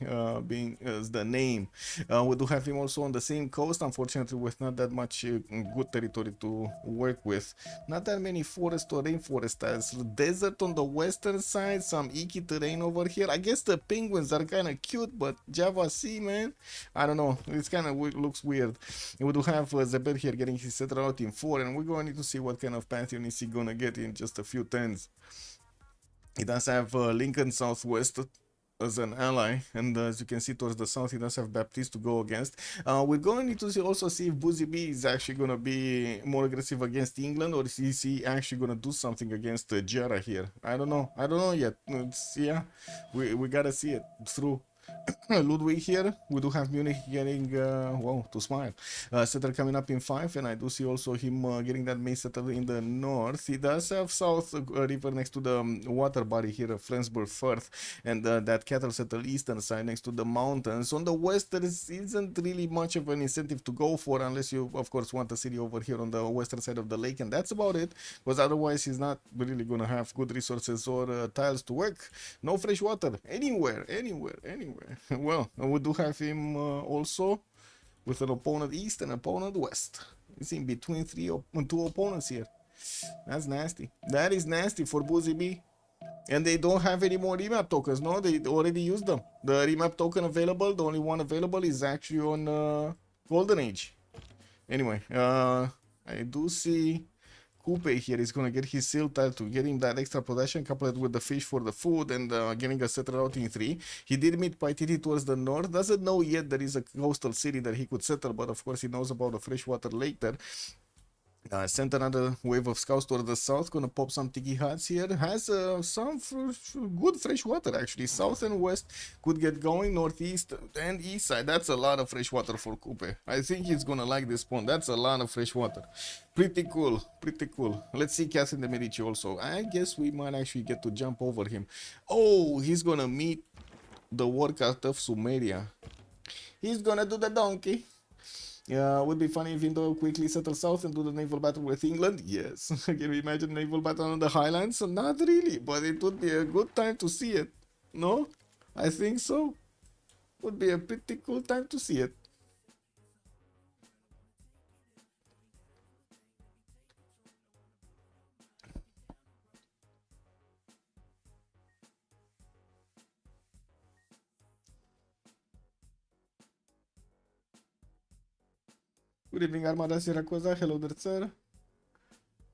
being as the name. We do have him also on the same coast, unfortunately with not that much good territory to work with. Not that many forest or rainforest tiles. Desert on the western side, some icky terrain over here. I guess the penguins are kind of cute, but Java Sea, man, I don't know, it's kind of looks weird. We do have Zebed here getting his settler out in 4, and we're going to need to see what kind of pantheon is he gonna get in just a few turns. He does have Lincoln southwest as an ally, and as you can see towards the south he does have Baptiste to go against. We're going to need to also see if Boozy B is actually going to be more aggressive against England, or is he actually going to do something against Jara here. I don't know yet. Yeah, we gotta see it through. Ludwig here. We do have Munich getting wow, to smile. Settler coming up in 5, and I do see also him getting that main settler in the north. He does have south river next to the water body here of Flensburg Firth, and that cattle settle eastern side next to the mountains. On the west there isn't really much of an incentive to go for, unless you of course want a city over here on the western side of the lake, and that's about it, because otherwise he's not really gonna have good resources or tiles to work. No fresh water anywhere. Well, we do have him also with an opponent east and opponent west. He's in between 2 opponents here. That's nasty. That is nasty for Boozy B. And they don't have any more remap tokens. No, they already used them. The remap token available, the only one available, is actually on Golden Age. Anyway, I do see Coupe here is gonna get his seal tile to get him that extra possession, couple it with the fish for the food, and getting a settle out in 3. He did meet Paititi towards the north. Doesn't know yet there is a coastal city that he could settle, but of course he knows about the freshwater lake there. Sent another wave of scouts toward the south, gonna pop some tiki huts here. Has some good fresh water actually. South and west could get going, northeast and east side. That's a lot of fresh water for Coupe. I think he's gonna like this pond. That's a lot of fresh water. Pretty cool, pretty cool. Let's see Catherine de Medici also. I guess we might actually get to jump over him. Oh, he's gonna meet the workout of Sumeria. He's gonna do the donkey. Would be funny if Indo quickly settle south and do the naval battle with England. Yes. Can we imagine naval battle on the Highlands? Not really, but it would be a good time to see it. No? I think so. Would be a pretty cool time to see it. Good evening, Armada Siracusa. Hello there, sir.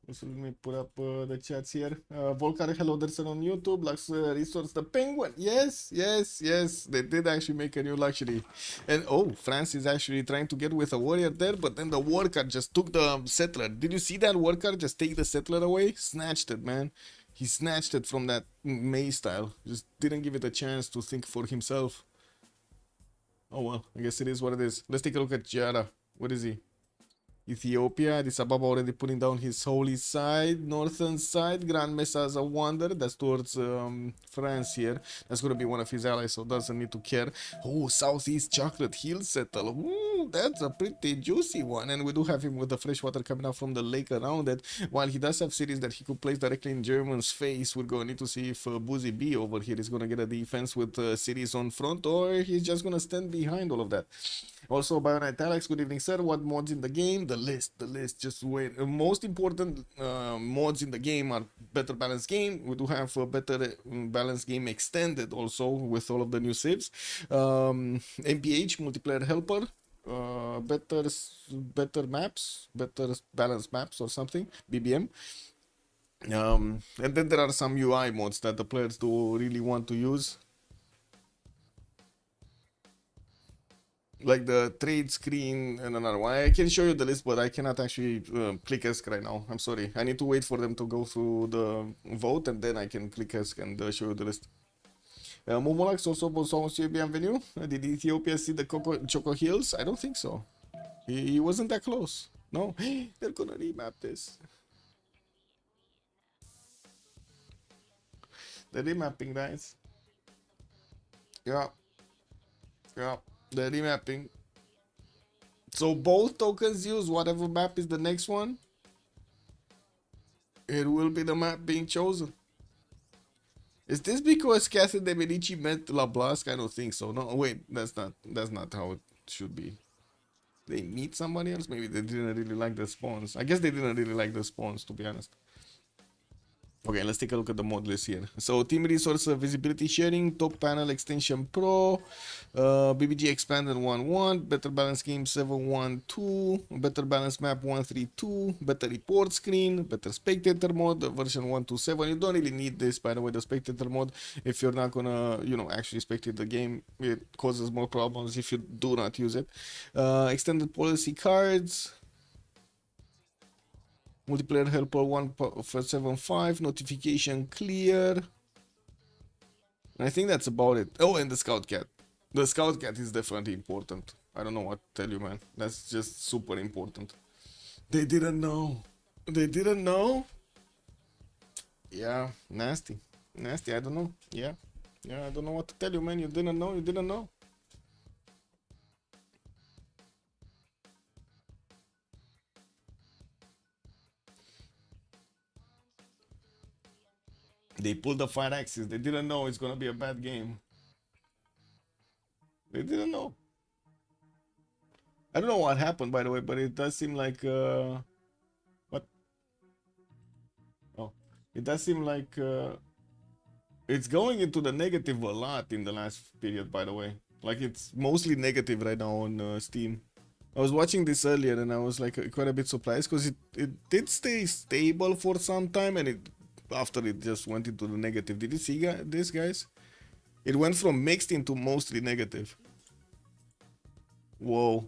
Also, let me put up the chats here. Volcar, hello there, sir, on YouTube. Lux Resource, the Penguin. Yes, yes, yes. They did actually make a new luxury. And oh, France is actually trying to get with a warrior there, but then the worker just took the settler. Did you see that worker just take the settler away? Snatched it, man. He snatched it from that May style. Just didn't give it a chance to think for himself. Oh well, I guess it is what it is. Let's take a look at Jara. What is he? Ethiopia. Addis Ababa already putting down his holy side, northern side. Grand Mesa as a wonder. That's towards France here. That's going to be one of his allies, so doesn't need to care. Oh, Southeast Chocolate Hill Settle. Ooh, that's a pretty juicy one. And we do have him with the fresh water coming out from the lake around it. While he does have cities that he could place directly in German's face, we're going to need to see if Boozy B over here is going to get a defense with cities on front, or he's just going to stand behind all of that. Also, Bionite Alex, good evening, sir. What mods in the game? The list. Just wait. Most important mods in the game are better balanced game. We do have a better balanced game extended also with all of the new civs. MPH, multiplayer helper. Better maps, better balanced maps or something. BBM. And then there are some UI mods that the players do really want to use. Like the trade screen and another one. I can show you the list, but I cannot actually click ESC right now. I'm sorry. I need to wait for them to go through the vote and then I can click ESC and show you the list. Momolax also, bonsoir monsieur, bienvenue. Did Ethiopia see the Choco Hills? I don't think so. He wasn't that close. No, they're gonna remap this. The remapping, guys. Yeah. The remapping. So both tokens use whatever map is the next one. It will be the map being chosen. Is this because Catherine de Medici met LaBlasque? I don't think so. No, wait, that's not how it should be. They meet somebody else? Maybe they didn't really like the spawns. I guess they didn't really like the spawns, to be honest. Okay, let's take a look at the mod list here. So, team resource visibility sharing, top panel extension pro, BBG expanded 1.1, better balance game 7.1.2, better balance map 1.3.2, better report screen, better spectator mode version 1.2.7. You don't really need this, by the way, the spectator mode. If you're not gonna, actually spectate the game, it causes more problems if you do not use it. Extended policy cards. Multiplayer helper 1.75, notification clear. And I think that's about it. Oh, and the scout cat. The scout cat is definitely important. I don't know what to tell you, man. That's just super important. They didn't know. They didn't know? Yeah, nasty. Nasty, I don't know. Yeah, I don't know what to tell you, man. You didn't know, you didn't know. They pulled the 5 axis. They didn't know it's gonna be a bad game. They didn't know. I don't know what happened, by the way, but it does seem like what? Oh, it does seem like it's going into the negative a lot in the last period, by the way. Like it's mostly negative right now on Steam. I was watching this earlier and I was like quite a bit surprised because it did stay stable for some time and after it just went into the negative. Did you see this, guys? It went from mixed into mostly negative. Whoa.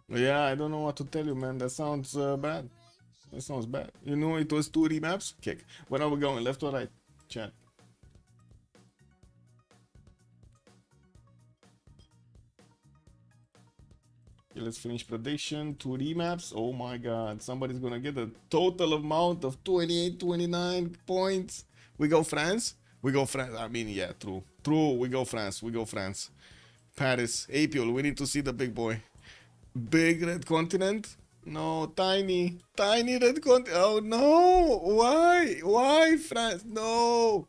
Yeah, I don't know what to tell you, man. That sounds bad. That sounds bad. You know, it was 2 remaps. Kick. Where are we going? Left or right? Chat. Okay, let's finish prediction. 2 remaps. Oh my god. Somebody's gonna get a total amount of 28, 29 points. We go France? We go France. I mean, yeah, true. True. We go France. We go France. Paris. Apiol. We need to see the big boy. Big red continent? No, tiny red continent. Oh no! Why France? No,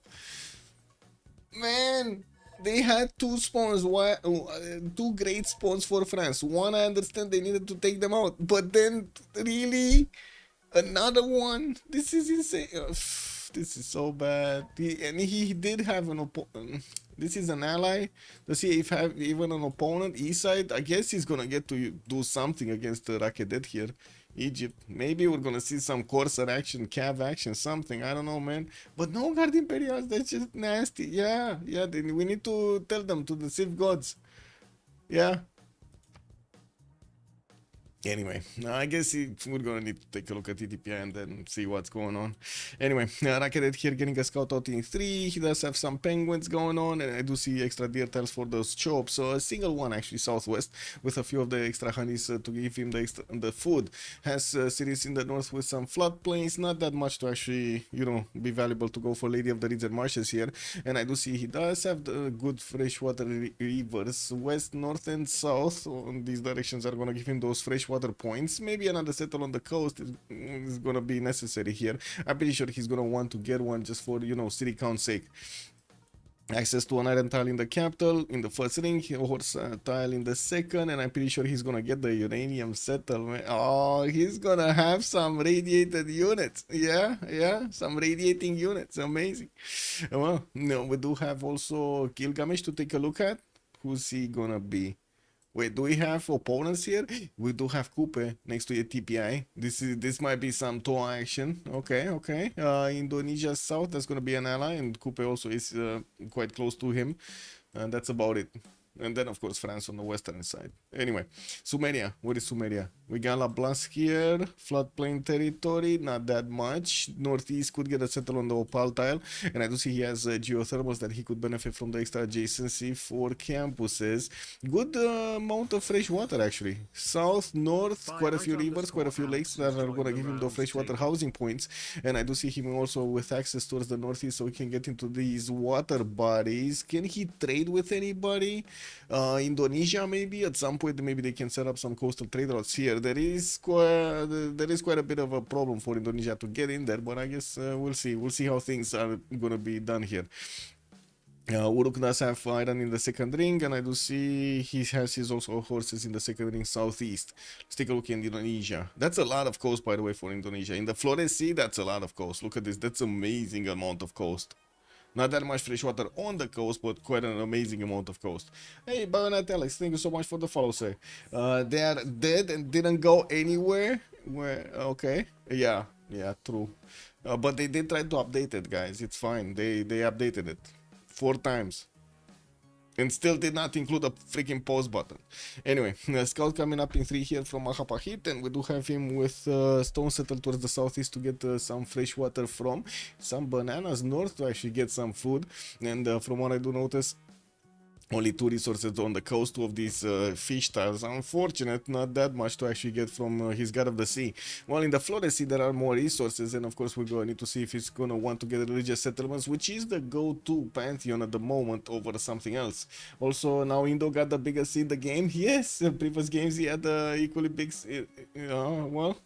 man. They had 2 spawns. Why? 2 great spawns for France. One, I understand they needed to take them out, but then really another one. This is insane. Ugh, this is so bad. He did have an opponent. This is an ally. Does he have even an opponent? East side? I guess he's gonna get to do something against the Rakedet here. Egypt. Maybe we're gonna see some Corsair action, Cav action, something. I don't know, man. But no Guard Imperials. That's just nasty. Yeah. We need to tell them to the Civ gods. Yeah. Anyway, I guess we're gonna need to take a look at TTPI and then see what's going on. Anyway, Rakedet here getting a scout out in 3. He does have some penguins going on, and I do see extra deer tails for those chops. So a single one actually southwest with a few of the extra honeys to give him the food. Has cities in the north with some floodplains, not that much to actually, you know, be valuable to go for Lady of the Reeds and Marshes here. And I do see he does have the good freshwater rivers, west, north, and south. These directions are gonna give him those freshwater points. Maybe another settle on the coast is gonna be necessary here. I'm pretty sure he's gonna want to get one just for, you know, city count's sake. Access to an iron tile in the capital in the first ring, horse tile in the second, and I'm pretty sure he's gonna get the uranium settlement. Oh, he's gonna have some radiated units. Yeah, some radiating units. Amazing. Well, no, we do have also Gilgamesh to take a look at. Who's he gonna be? Wait, do we have opponents here? We do have Coupe next to a TPI. This might be some Toa action. Okay. Indonesia South, that's gonna be an ally, and Coupe also is quite close to him. And that's about it. And then, of course, France on the western side. Anyway, Sumeria. Where is Sumeria? We got La Blas here. Floodplain territory. Not that much. Northeast could get a settle on the Opal tile. And I do see he has geothermals that he could benefit from the extra adjacency for campuses. Good amount of fresh water, actually. South, north, quite a few rivers, quite a few lakes that are going to give him the freshwater housing points. And I do see him also with access towards the northeast so he can get into these water bodies. Can he trade with anybody? Indonesia, maybe at some point, maybe they can set up some coastal trade routes here. There is quite a bit of a problem for Indonesia to get in there, but I guess we'll see. We'll see how things are gonna be done here. Uruk does have iron in the second ring, and I do see he has his also horses in the second ring southeast. Let's take a look in Indonesia. That's a lot of coast, by the way, for Indonesia. In the Flores Sea, that's a lot of coast. Look at this. That's amazing amount of coast. Not that much fresh water on the coast, but quite an amazing amount of coast. Hey, Bayonet Alex, thank you so much for the follow, sir. They are dead and didn't go anywhere. Okay, yeah, true. But they did try to update it, guys. It's fine. They updated it 4 times. And still did not include a freaking pause button. Anyway, scout coming up in 3 here from Mahapahit, and we do have him with stone settled towards the southeast to get some fresh water from. Some bananas north to actually get some food. And from what I do notice, only 2 resources on the coast, 2 of these fish tiles. Unfortunate, not that much to actually get from his God of the Sea. While in the Flores Sea there are more resources, and of course we're going to need to see if he's going to want to get religious settlements, which is the go-to pantheon at the moment over something else. Also, now Indo got the biggest sea in the game. Yes, in previous games he had the equally big, well,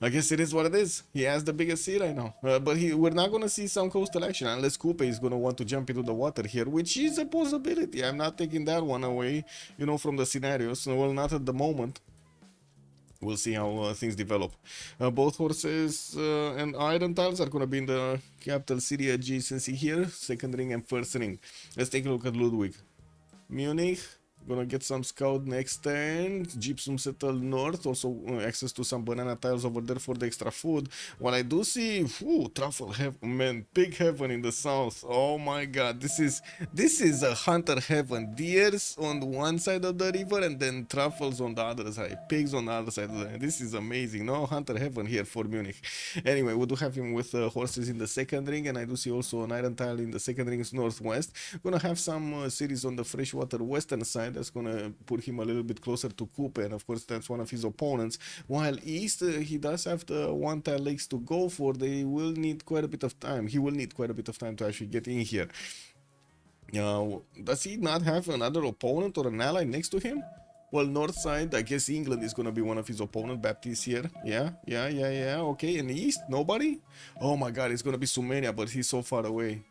I guess it is what it is. He has the biggest sea right now. But we're not going to see some coastal action unless Coupe is going to want to jump into the water here, which is a possibility. I'm not taking that one away, you know, from the scenarios. Well, not at the moment. We'll see how things develop. Both horses and iron tiles are going to be in the capital city adjacency here. Second ring and first ring. Let's take a look at Ludwig. Munich. Gonna get some scout next turn. Gypsum settle north. Also access to some banana tiles over there for the extra food. What I do see, truffle heaven, man, pig heaven in the south. Oh my god, this is a hunter heaven. Deers on one side of the river and then truffles on the other side. Pigs on the other side of the. This is amazing. No hunter heaven here for Munich. Anyway, we do have him with horses in the second ring, and I do see also an iron tile in the second ring's northwest. Gonna have some series on the freshwater western side. That's gonna put him a little bit closer to Coupe, and of course that's one of his opponents. While east, he does have the one tile lakes to go for. They will need quite a bit of time. He will need quite a bit of time to actually get in here. Does he not have another opponent or an ally next to him? Well, north side, I guess England is gonna be one of his opponents. Baptiste here. Yeah. Okay, and east, nobody? Oh my god, it's gonna be Sumania, but he's so far away.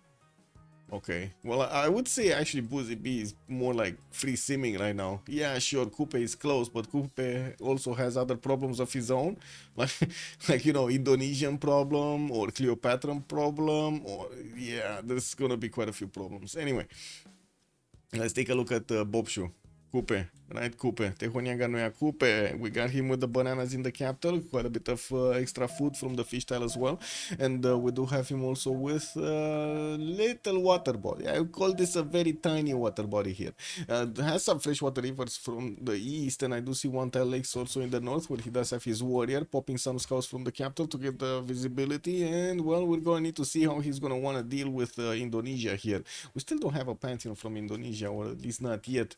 Okay, well, I would say actually Boozy B is more like free simming right now. Yeah, sure, Coupe is close, but Coupe also has other problems of his own, like you know, Indonesian problem or Cleopatra problem, or yeah, there's gonna be quite a few problems. Anyway, let's take a look at Bobshu. Coupe, right? Coupe. Tehoniaga Noia Coupe. We got him with the bananas in the capital. Quite a bit of extra food from the fish tile as well. And we do have him also with little water body. I would call this a very tiny water body here. Has some freshwater rivers from the east, and I do see one tile lakes also in the north, where he does have his warrior popping some scouts from the capital to get the visibility. And well, we're going to need to see how he's going to want to deal with Indonesia here. We still don't have a pantheon from Indonesia, or at least not yet.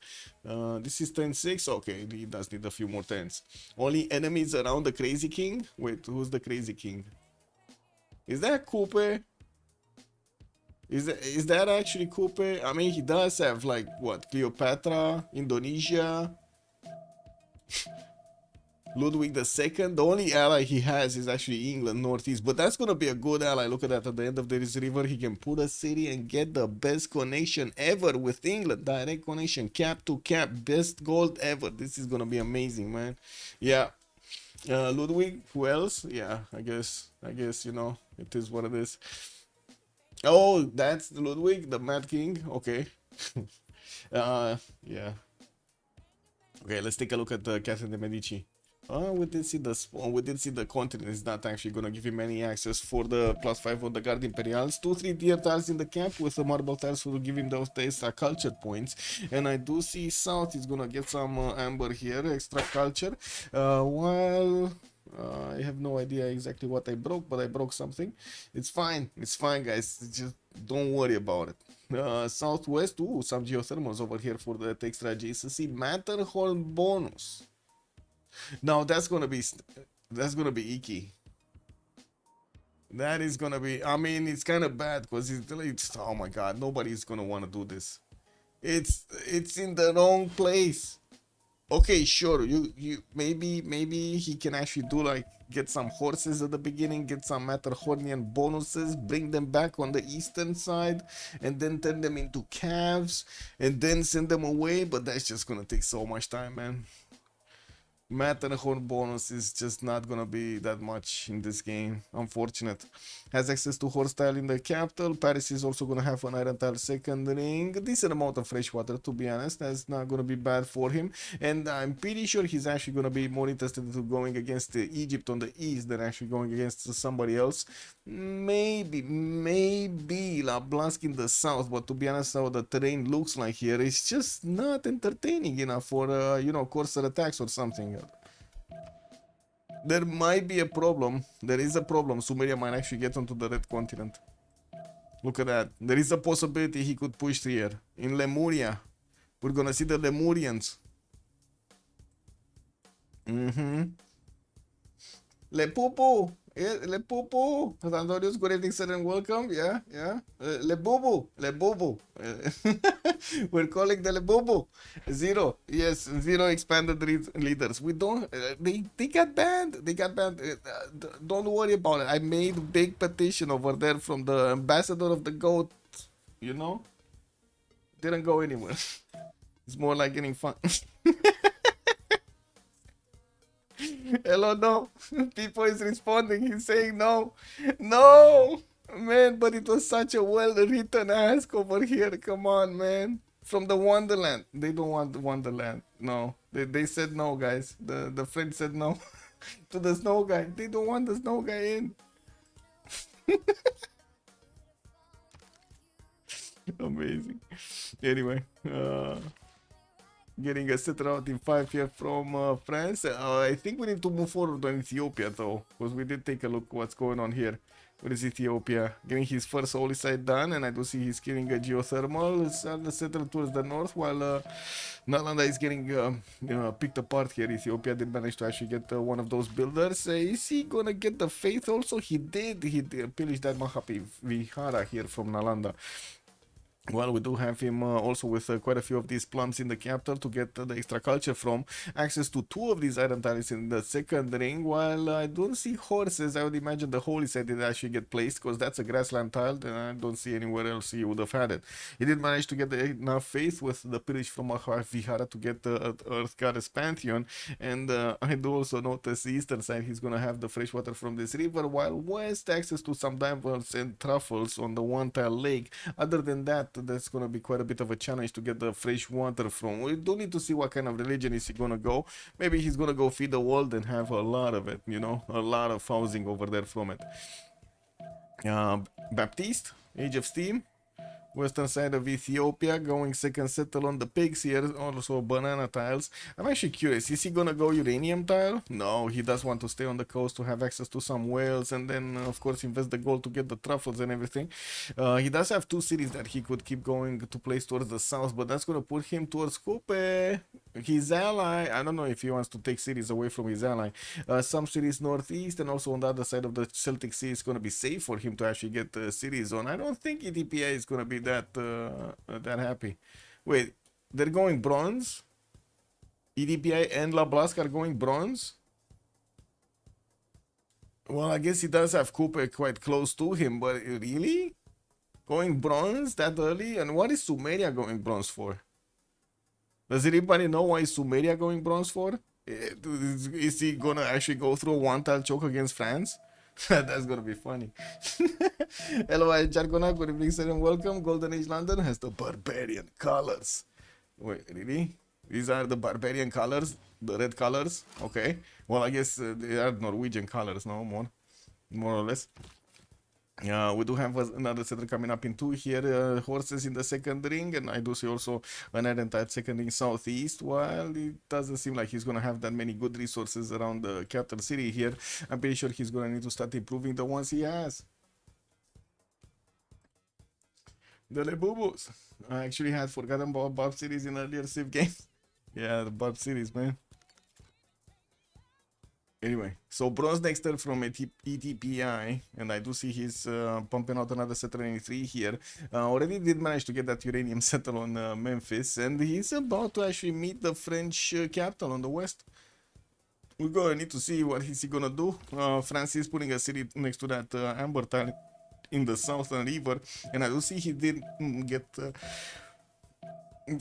This is turn 6. Okay, he does need a few more turns. Only enemies around the Crazy King? Wait, who's the Crazy King? Is that Coupe? Is that actually Coupe? I mean, he does have, like, what? Cleopatra, Indonesia, Ludwig II. The only ally he has is actually England, northeast. But that's going to be a good ally. Look at that. At the end of this river, he can put a city and get the best connection ever with England. Direct connection, cap to cap. Best gold ever. This is going to be amazing, man. Yeah. Ludwig, who else? Yeah, I guess, you know, it is what it is. Oh, that's Ludwig, the Mad King. Okay. Yeah. Okay, let's take a look at Catherine de Medici. We did see the continent is not actually gonna give him any access for the +5 on the Guard Imperials. 2-3 deer tiles in the camp with the marble tiles will give him those extra culture points. And I do see south is gonna get some amber here, extra culture. While I have no idea exactly what I broke, but I broke something. It's fine, guys. Just don't worry about it. Southwest, some geothermals over here for the extra adjacency. Matterhorn bonus. Now that's gonna be icky. That is gonna be. I mean, it's kind of bad because it's. Oh my god, nobody's gonna want to do this. It's in the wrong place. Okay, sure. You maybe he can actually do like get some horses at the beginning, get some Matterhornian bonuses, bring them back on the eastern side, and then turn them into calves, and then send them away. But that's just gonna take so much time, man. Matterhorn bonus is just not gonna be that much in this game. Unfortunate. Has access to horse tile in the capital. Paris is also gonna have an iron tile second ring. A decent amount of fresh water, to be honest. That's not gonna be bad for him. And I'm pretty sure he's actually gonna be more interested in going against Egypt on the east than actually going against somebody else. Maybe LeBlanc in the south, but to be honest, how the terrain looks like here, it's just not entertaining enough for you know, courser attacks or something. There might be a problem. There is a problem. Sumeria might actually get onto the red continent. Look at that. There is a possibility he could push here. In Lemuria. We're gonna see the Lemurians. Le Pupu. Le Pupu. Sandorius, good evening, sir, and welcome. Yeah. Le Bubu. We're calling the Le Bubu. Zero. Yes, zero expanded leaders. We don't. They got banned. Don't worry about it. I made a big petition over there from the ambassador of the goat. You know? Didn't go anywhere. It's more like getting fun. Hello, no. People is responding. He's saying no. No! Man, but it was such a well-written ask over here. Come on, man. From the Wonderland. They don't want the Wonderland. No. They said no, guys. The French said no to the snow guy. They don't want the snow guy in. Amazing. Anyway, getting a setter out in 5 here from France. I think we need to move forward on Ethiopia though, because we did take a look what's going on here. What is Ethiopia? Getting his first holy site done, and I do see he's getting a geothermal. It's settled towards the north, while Nalanda is getting picked apart here. Ethiopia did manage to actually get one of those builders. Is he gonna get the faith also? He did. He pillaged that Mahapi Vihara here from Nalanda. Well, we do have him also with quite a few of these plums in the capital to get the extra culture from. Access to 2 of these iron tiles in the second ring. While I don't see horses, I would imagine the holy site did actually get placed, because that's a grassland tile, and I don't see anywhere else he would have had it. He did manage to get enough faith with the pillage from Vihara to get the Earth Goddess Pantheon. And I do also notice the eastern side, he's going to have the fresh water from this river, while west access to some diamonds and truffles on the one tile lake. Other than that, that's going to be quite a bit of a challenge to get the fresh water from. We do need to see what kind of religion is he going to go. Maybe he's going to go feed the world and have a lot of it, you know, a lot of housing over there from it. Baptiste, Age of Steam, western side of Ethiopia, going second settle on the pigs here, also banana tiles. I'm actually curious, is he gonna go uranium tile? No, he does want to stay on the coast to have access to some whales, and then of course invest the gold to get the truffles and everything. He does have 2 cities that he could keep going to place towards the south, but that's gonna put him towards Kupe, his ally. I don't know if he wants to take cities away from his ally. Some cities northeast, and also on the other side of the Celtic Sea is gonna be safe for him to actually get cities on. I don't think EDPA is gonna be that happy. Wait, they're going bronze? EDPI and Lablask are going bronze? Well, I guess he does have Cooper quite close to him, but really? Going bronze that early? And what is Sumeria going bronze for? Does anybody know why is Sumeria going bronze for? Is he gonna actually go through a one-tile choke against France? That's gonna be funny. Hello, Jargona. Good evening, sir, and welcome. Golden Age London has the barbarian colors. Wait, really? These are the barbarian colors? The red colors? Okay. Well, I guess they are Norwegian colors, no more or less. We do have another setter coming up in 2 here. Horses in the second ring, and I do see also an identified second ring southeast. While it doesn't seem like he's going to have that many good resources around the capital city here, I'm pretty sure he's going to need to start improving the ones he has. The Lebubus. I actually had forgotten about Barb series in earlier Civ games. Yeah, the Barb series, man. Anyway, so bronze next turn from ETPI, and I do see he's pumping out another setter in 3 here. Already did manage to get that uranium settle on Memphis, and he's about to actually meet the French capital on the west. We're gonna need to see what he's gonna do. France is putting a city next to that amber tile in the southern river, and I do see he did get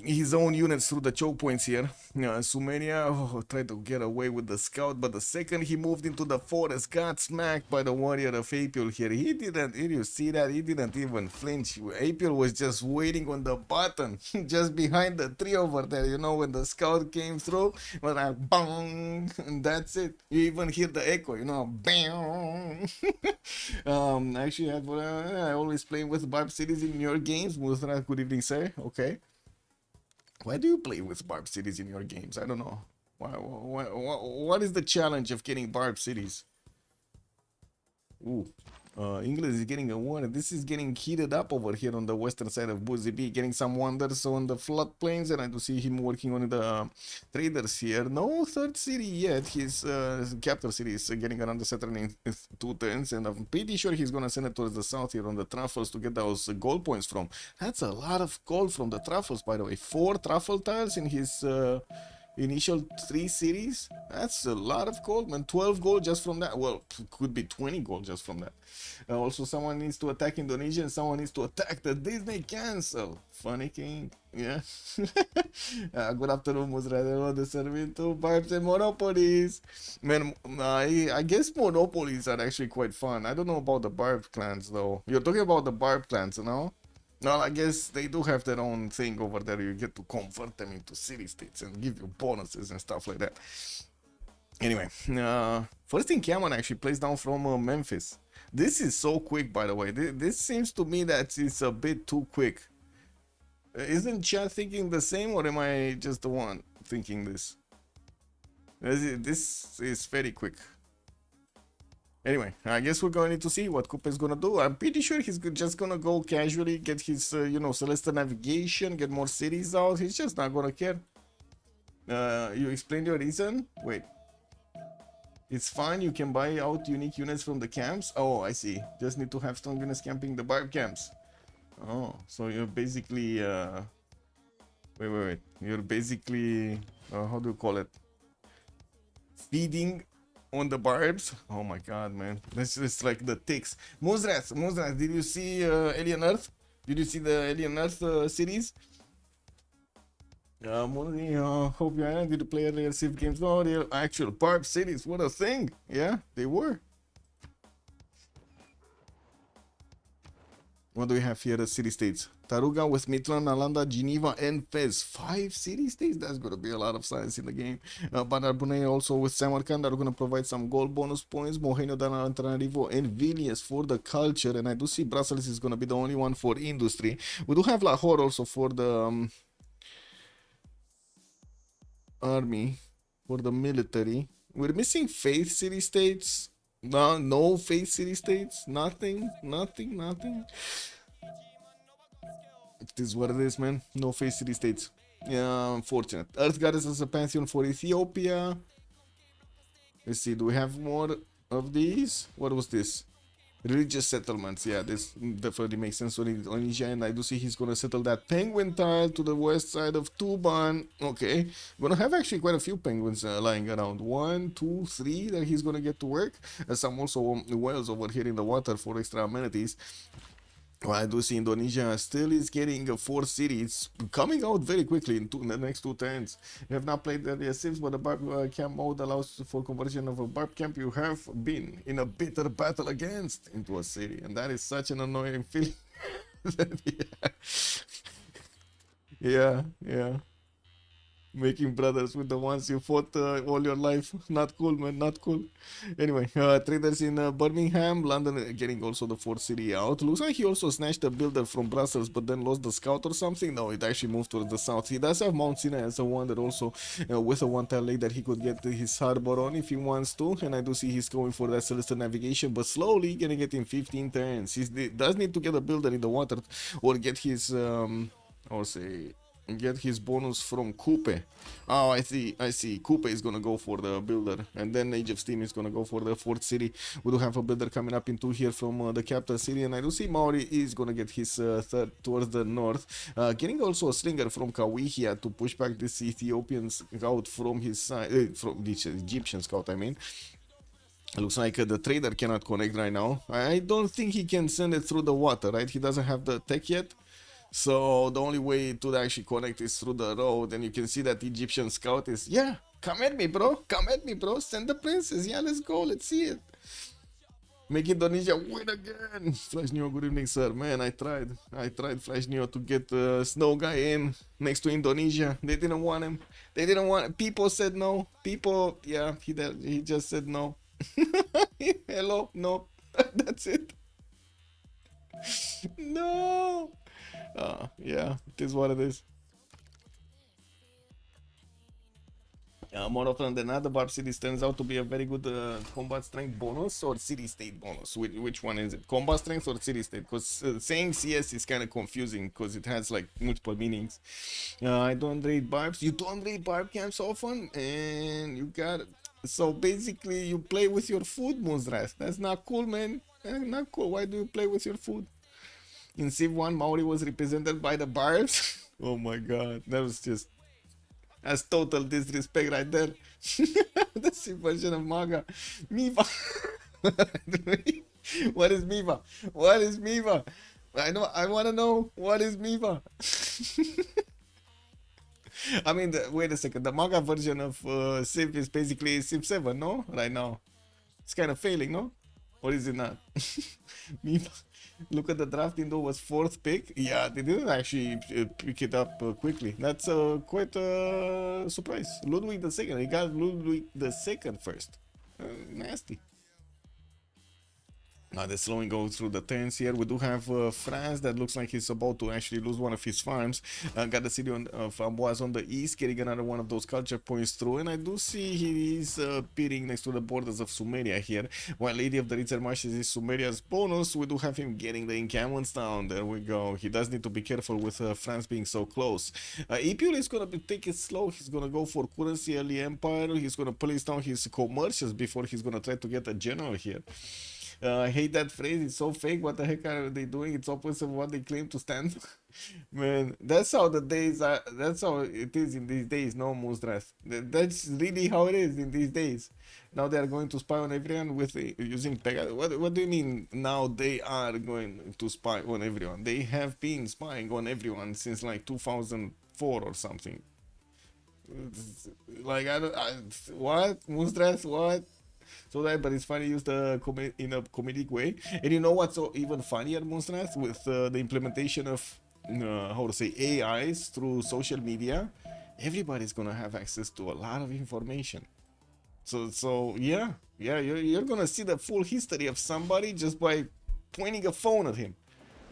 his own units through the choke points here. Sumeria tried to get away with the scout, but the second he moved into the forest, got smacked by the warrior of Apil here. He didn't, did you see that? He didn't even flinch. Apil was just waiting on the button, just behind the tree over there, you know, when the scout came through, but like, bang, and that's it. You even hear the echo, you know, bang. Actually, I always playing with Barb cities in your games. Good evening, sir. Okay. Why do you play with Barb cities in your games? I don't know. What is the challenge of getting Barb cities? Ooh, England is getting a one. This is getting heated up over here on the western side of Boozy B, getting some wonders on the floodplains, and I do see him working on the traders here. No third city yet. His capital city is getting another setter in 2 turns, and I'm pretty sure he's gonna send it towards the south here on the truffles to get those gold points from. That's a lot of gold from the truffles, by the way. 4 truffle tiles in his initial 3 cities. That's a lot of gold, man. 12 gold just from that. Well, could be 20 gold just from that. Also, someone needs to attack Indonesia, and someone needs to attack the Disney cancel. Funny king. Yeah. Good afternoon, Musra. Hello, the Servito, Barbs, and Monopolies. Man, I guess Monopolies are actually quite fun. I don't know about the Barb clans, though. You're talking about the Barb clans, you know? Well, I guess they do have their own thing over there. You get to convert them into city states and give you bonuses and stuff like that. Anyway, first thing Cameron actually plays down from Memphis. This is so quick, by the way. This seems to me that it's a bit too quick. Isn't Chad thinking the same, or am I just the one thinking this? This is very quick. Anyway, I guess we're going to see what Coupe is gonna do. I'm pretty sure he's just gonna go casually, get his, you know, Celestial Navigation, get more cities out. He's just not gonna care. You explained your reason? Wait. It's fine, you can buy out unique units from the camps? Oh, I see. Just need to have strong units camping the barb camps. Oh, so you're basically, wait. You're basically, how do you call it? Feeding on the barbs. Oh my god, man, that's just like the ticks. Muzras, did you see Alien Earth? Did you see the Alien Earth series? Hope you are. Did you play earlier Civ games? No, the actual barb cities, what a thing. Yeah, they were. What do we have here? The city states. Taruga, West Midland, Alanda, Geneva, and Fez. 5 city states? That's going to be a lot of science in the game. But Arbunay also with Samarkand are going to provide some gold bonus points. Mohenio, Dana, Antananarivo, and Vilnius for the culture. And I do see Brussels is going to be the only one for industry. We do have Lahore also for the army, for the military. We're missing faith city states. No faith city states. Nothing. It is what it is, man. No face city states. Yeah, unfortunate. Earth Goddess as a pantheon for Ethiopia. Let's see, do we have more of these? What was this? Religious settlements. Yeah, this definitely makes sense for Indonesia, and I do see he's gonna settle that penguin tile to the west side of Tuban. Okay, gonna have actually quite a few penguins lying around. 1, 2, 3 that he's gonna get to work. Some also whales over here in the water for extra amenities. Well, I do see Indonesia still is getting 4 cities coming out very quickly in the next 2 turns. You have not played the Civs, but the barb camp mode allows for conversion of a barb camp you have been in a bitter battle against into a city, and that is such an annoying feeling. Yeah. Making brothers with the ones you fought all your life. Not cool, man, not cool. Anyway, traders in Birmingham, London getting also the 4th city out. Looks like he also snatched a builder from Brussels, but then lost the scout or something. No, it actually moved towards the south. He does have Mount Sinai as a wonder also, with a 1-tile lake that he could get his harbor on if he wants to. And I do see he's going for that Celestial Navigation, but slowly gonna get in 15 turns. He does need to get a builder in the water or get his, get his bonus from Coupe. Oh, I see. Coupe is gonna go for the builder, and then Age of Steam is gonna go for the 4th city. We do have a builder coming up in 2 here from the capital city, and I do see Maori is gonna get his 3rd towards the north. Getting also a slinger from Kawihia to push back this Ethiopian scout from his side, from the Egyptian scout, I mean. Looks like the trader cannot connect right now. I don't think he can send it through the water, right? He doesn't have the tech yet. So the only way to actually connect is through the road, and you can see that Egyptian scout is, yeah, come at me, bro, send the princess, yeah, let's go, let's see it. Make Indonesia win again. Flash Neo, good evening, sir. Man, I tried Flash Neo to get Snow Guy in next to Indonesia. They didn't want him. People said no. Yeah, he just said no. Hello, no. That's it. No. Yeah, it is what it is. More often than not, the Barb Cities turns out to be a very good combat strength bonus or city state bonus. Which one is it? Combat strength or city state? Because saying CS is kind of confusing because it has like multiple meanings. I don't raid barbs. You don't raid barb camps often, and you got. So basically, you play with your food, Muzras. That's not cool, man. Not cool. Why do you play with your food? In Civ 1, Maori was represented by the barbs. Oh my god, that's total disrespect right there. The Civ version of Maga. Miva. What is Miva? I wanna know, what is Miva? I mean, wait a second, the Maga version of Civ is basically Civ 7, no? Right now. It's kind of failing, no? Or is it not? Me, look at the draft window was 4th pick. Yeah, they didn't actually pick it up quickly. That's quite a surprise. Ludwig the second. He got Ludwig the second first. Nasty. Now they're slowing go through the turns here. We do have France that looks like he's about to actually lose one of his farms. Got the city of Amboise on the east, getting another one of those culture points through. And I do see he's pitting next to the borders of Sumeria here. While Lady of the Ritter Marshes is Sumeria's bonus, we do have him getting the encampments down. There we go. He does need to be careful with France being so close. Epul is going to take it slow. He's going to go for currency early empire. He's going to place down his commercials before he's going to try to get a general here. I hate that phrase. It's so fake. What the heck are they doing? It's opposite of what they claim to stand. Man, that's how the days are. That's how it is in these days. No Moosdras. That's really how it is in these days. Now they are going to spy on everyone with using Pegasus. What do you mean? Now they are going to spy on everyone? They have been spying on everyone since like 2004 or something. Like what Moosdras? What? So that, but it's funny used in a comedic way. And you know what's so even funnier, Monstras, with the implementation of how to say AIs through social media, everybody's gonna have access to a lot of information. So yeah, you're gonna see the full history of somebody just by pointing a phone at him.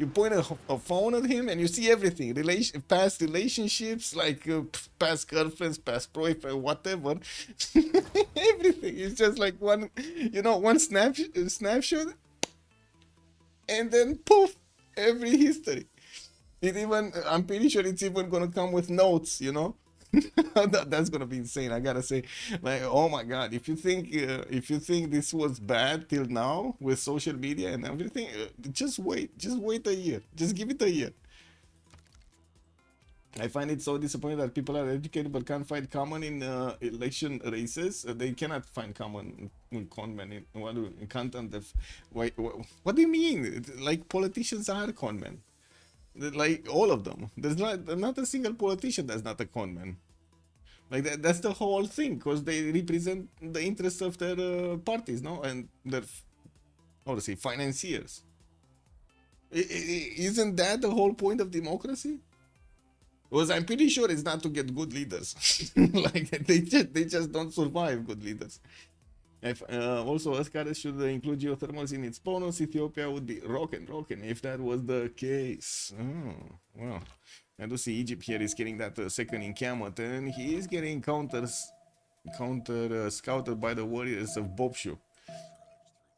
You point a phone at him and you see everything. Past relationships, like past girlfriends, past boyfriend, whatever. Everything. It's just like one snapshot. And then poof, every history. I'm pretty sure it's even gonna come with notes, you know. That's gonna be insane. I gotta say, like, oh my god, if you think this was bad till now with social media and everything, just wait a year, just give it a year. I find it so disappointing that people are educated but can't find common in election races. They cannot find common conmen in content. What do you mean? Like, politicians are conmen. Like, all of them. There's not a single politician that's not a conman. Like that's the whole thing, because they represent the interests of their parties, no, and their, how to say, financiers. Isn't that the whole point of democracy? Because I'm pretty sure it's not to get good leaders. Like they just don't survive good leaders. Also, Ascaris should include geothermals in its bonus. Ethiopia would be rocking if that was the case. Oh, well. I do see Egypt here is getting that second encampment, and he is getting counter scouted by the warriors of Bobshu.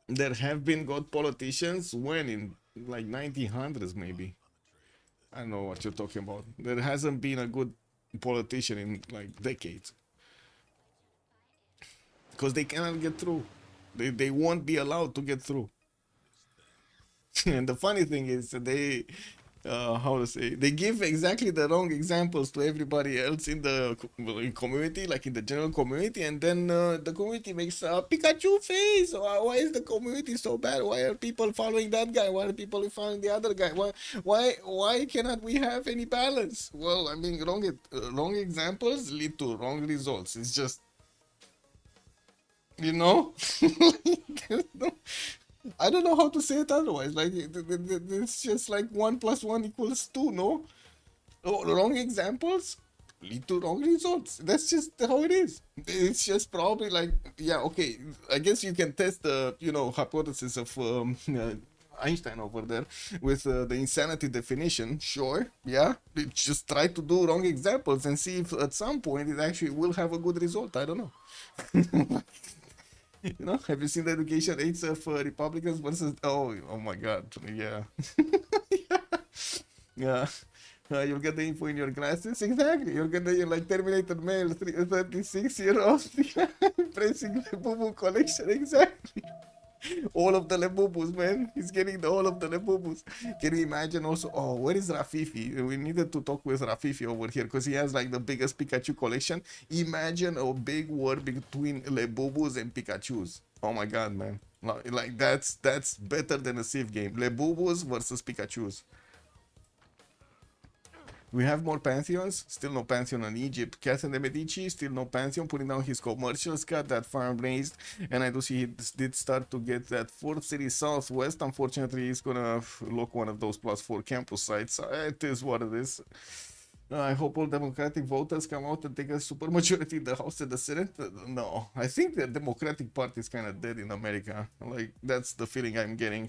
There have been good politicians when in like 1900s maybe. I don't know what you're talking about. There hasn't been a good politician in like decades. Because they cannot get through. They won't be allowed to get through. And the funny thing is they they give exactly the wrong examples to everybody else in the community, like in the general community, and then the community makes a Pikachu face. Why is the community so bad? Why are people following that guy? Why are people following the other guy? Why cannot we have any balance? Well, I mean, wrong examples lead to wrong results. It's just, you know. I don't know how to say it otherwise. Like, it's just like 1 + 1 = 2, no? Wrong examples lead to wrong results. That's just how it is. It's just probably like, yeah, okay, I guess you can test the, hypothesis of Einstein over there with the insanity definition. Sure, yeah. Just try to do wrong examples and see if at some point it actually will have a good result. I don't know. Have you seen the education rates of Republicans versus? Oh my God, yeah, yeah. You'll get the info in your glasses. Exactly, you're gonna like Terminator male, 36-year-old, pressing Lebubu collection. Exactly. All of the Lebubus, man. He's getting all of the Lebubus. Can you imagine also? Oh, where is Rafifi? We needed to talk with Rafifi over here because he has like the biggest Pikachu collection. Imagine a big war between Lebubus and Pikachus. Oh my God, man. Like that's better than a Civ game. Lebubus versus Pikachus. We have more pantheons, still no pantheon in Egypt. Catherine de Medici, still no pantheon, putting down his commercials, got that farm raised, and I do see he did start to get that fourth city southwest. Unfortunately, he's gonna lock one of those +4 campus sites. It is what it is. I hope all Democratic voters come out and take a supermajority in the House and the Senate. No, I think the Democratic Party is kind of dead in America. Like, that's the feeling I'm getting.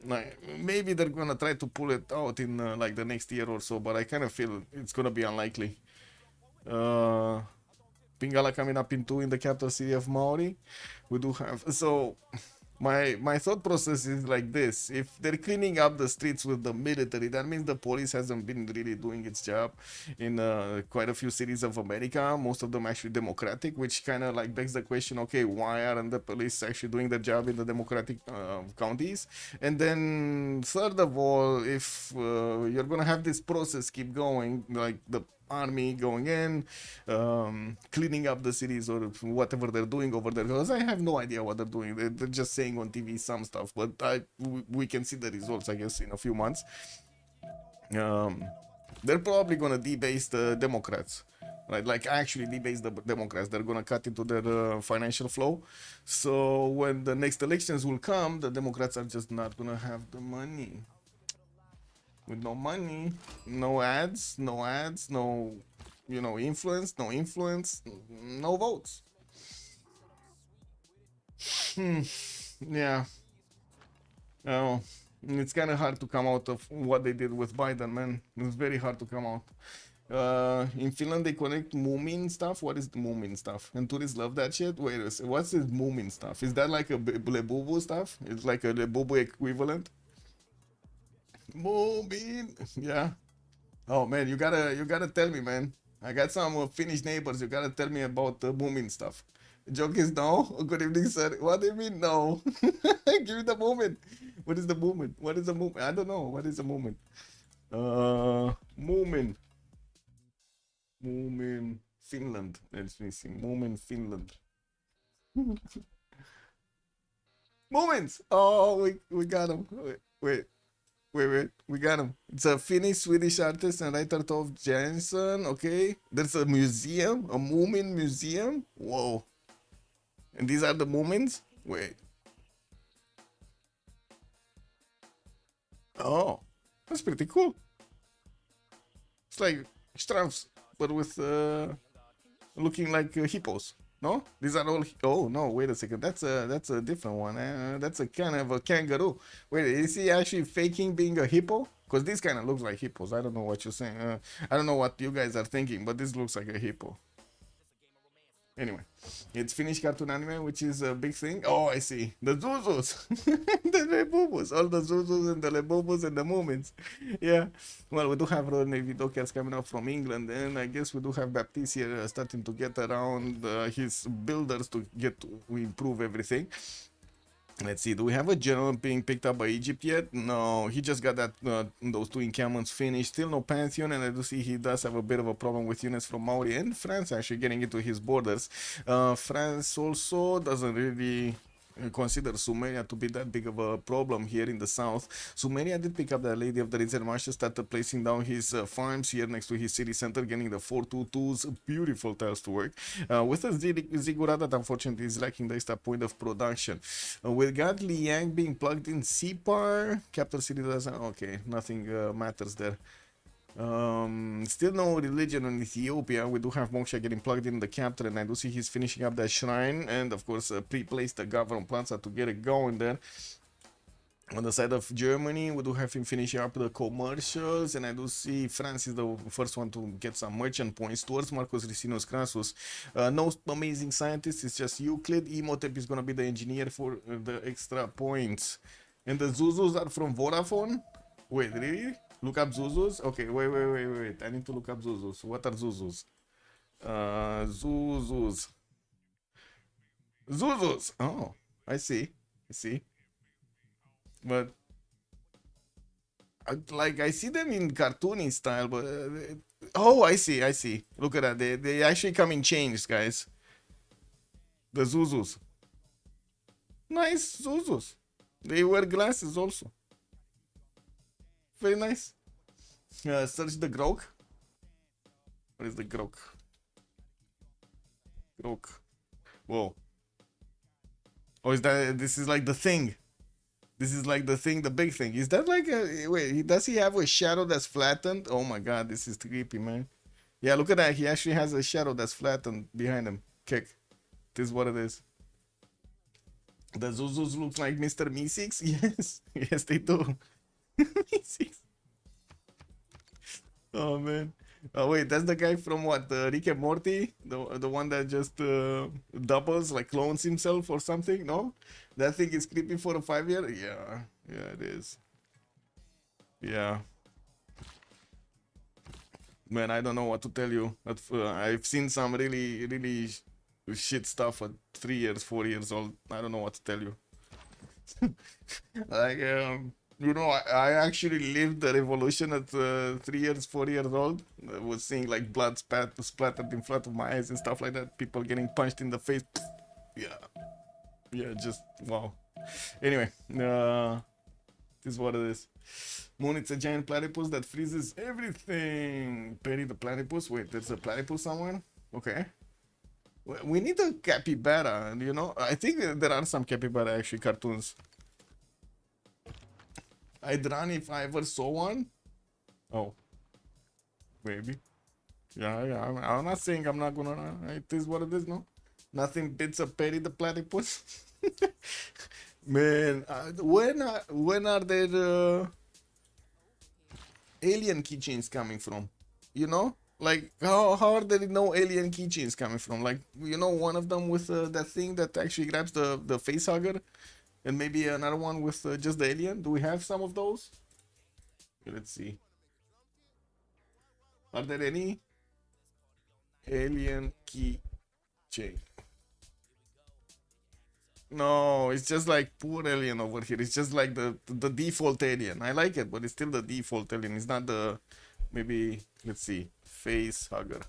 Like, maybe they're gonna try to pull it out in like the next year or so, but I kind of feel it's gonna be unlikely. Pingala coming up in 2 in the capital city of Maori. We do have so. My thought process is like this: if they're cleaning up the streets with the military, that means the police hasn't been really doing its job in quite a few cities of America, most of them actually Democratic, which kind of like begs the question, okay, why aren't the police actually doing the job in the Democratic counties? And then third of all, if you're gonna have this process keep going, like the army going in, cleaning up the cities or whatever they're doing over there, because I have no idea what they're doing. They're just saying on TV some stuff, but we can see the results, I guess, in a few months. They're probably gonna debase the Democrats, right? Like actually debase the Democrats. They're gonna cut into their financial flow. So when the next elections will come, the Democrats are just not gonna have the money. With no money, no ads, no, you know, influence, no votes. Yeah. Oh, it's kind of hard to come out of what they did with Biden, man. It's very hard to come out. In Finland, they connect Moomin stuff. What is the Moomin stuff? And tourists love that shit. Wait a second. What's this Moomin stuff? Is that like a Lebubu stuff? It's like a Lebubu equivalent? Moomin. Yeah. Oh man, you gotta tell me, man. I got some Finnish neighbors. You gotta tell me about the Moomin stuff. Joke is no. Good evening, sir. What do you mean no? Give me the moment. What is the movement? What is the movement? I don't know. What is the movement? Movement. Movement. Finland. Let's see. Movement Finland. Moments. Oh, we got him. Wait. We got him. It's a Finnish Swedish artist and writer Tove Jansson. Okay. There's a museum, a Moomin museum. Whoa. And these are the Moomins? Wait. Oh, that's pretty cool. It's like Strauss, but with looking like hippos. No, these are all. Oh no, wait a second. That's a different one. That's a kind of a kangaroo. Wait, is he actually faking being a hippo? Because this kind of looks like hippos. I don't know what you're saying. I don't know what you guys are thinking, but this looks like a hippo. Anyway, it's Finnish cartoon anime, which is a big thing. Oh, I see. The Zuzus. The Lebubus. All the Zuzus and the Lebubus and the Moomins. Yeah. Well, we do have Navy Dockers coming up from England, and I guess we do have Baptiste here starting to get around his builders to get to improve everything. Let's see, do we have a general being picked up by Egypt yet? No, he just got that those 2 encampments finished. Still no Pantheon, and I do see he does have a bit of a problem with units from Maori and France actually getting into his borders. France also doesn't really consider Sumeria to be that big of a problem here in the south. Sumeria did pick up that Lady of the Reserve Marshal, started placing down his farms here next to his city center, getting the 422s, beautiful tiles to work. With the Ziggurat that unfortunately is lacking the extra point of production. We got Liang being plugged in CivFR. Capital city doesn't, okay, nothing matters there. Still no religion in Ethiopia. We do have Moksha getting plugged in the capital, and I do see he's finishing up that shrine, and of course pre-placed the government plaza to get it going there. On the side of Germany, we do have him finishing up the commercials, and I do see France is the first one to get some merchant points towards Marcus Ricinus Crassus. No amazing scientist, it's just Euclid. Imhotep is gonna be the engineer for the extra points. And the Zuzus are from Vodafone? Wait, really? Look up Zuzus? Okay, wait. I need to look up Zuzus. What are Zuzus? Zuzus. Zuzus! Oh, I see. But I see them in cartoony style, but oh, I see. Look at that. They actually come in chains, guys. The Zuzus. Nice Zuzus. They wear glasses also. Very nice. Search the grok. What is the grok? Grok. Whoa. Oh, is that, this is like the thing. This is like the thing, the big thing. Is that like a, wait, does he have a shadow that's flattened? Oh my god, this is creepy, man. Yeah, look at that. He actually has a shadow that's flattened behind him. Kick. This is what it is. The Zuzus look like Mr. Meeseeks? Yes. Yes, they do. Meeseeks. Oh, man. Oh, wait, that's the guy from what? Rick and Morty? The one that just doubles, like clones himself or something? No? That thing is creepy for a 5-year? Yeah. Yeah, it is. Yeah. Man, I don't know what to tell you. But, I've seen some really shit stuff at 3 years, 4 years old. I don't know what to tell you. Like, you know, I actually lived the revolution at 3 years, 4 years old. I was seeing like blood splattered in front of my eyes and stuff like that. People getting punched in the face. Yeah. Yeah, just wow. Anyway, this is what it is. Moon, it's a giant platypus that freezes everything. Perry the platypus. Wait, there's a platypus somewhere? Okay. We need a capybara, you know? I think there are some capybara actually cartoons. I'd run if I ever saw one. Oh. Maybe. Yeah, I'm not saying I'm not gonna run. It is what it is, no? Nothing beats a Perry the platypus. Man, when are there alien keychains coming from? You know? Like, how are there no alien keychains coming from? Like, you know, one of them with that thing that actually grabs the face hugger, and maybe another one with just the alien. Do we have some of those? Let's see. Are there any alien keychain? No, it's just like poor alien over here. It's just like the default alien. I like it, but it's still the default alien. It's not the, maybe, let's see, face hugger.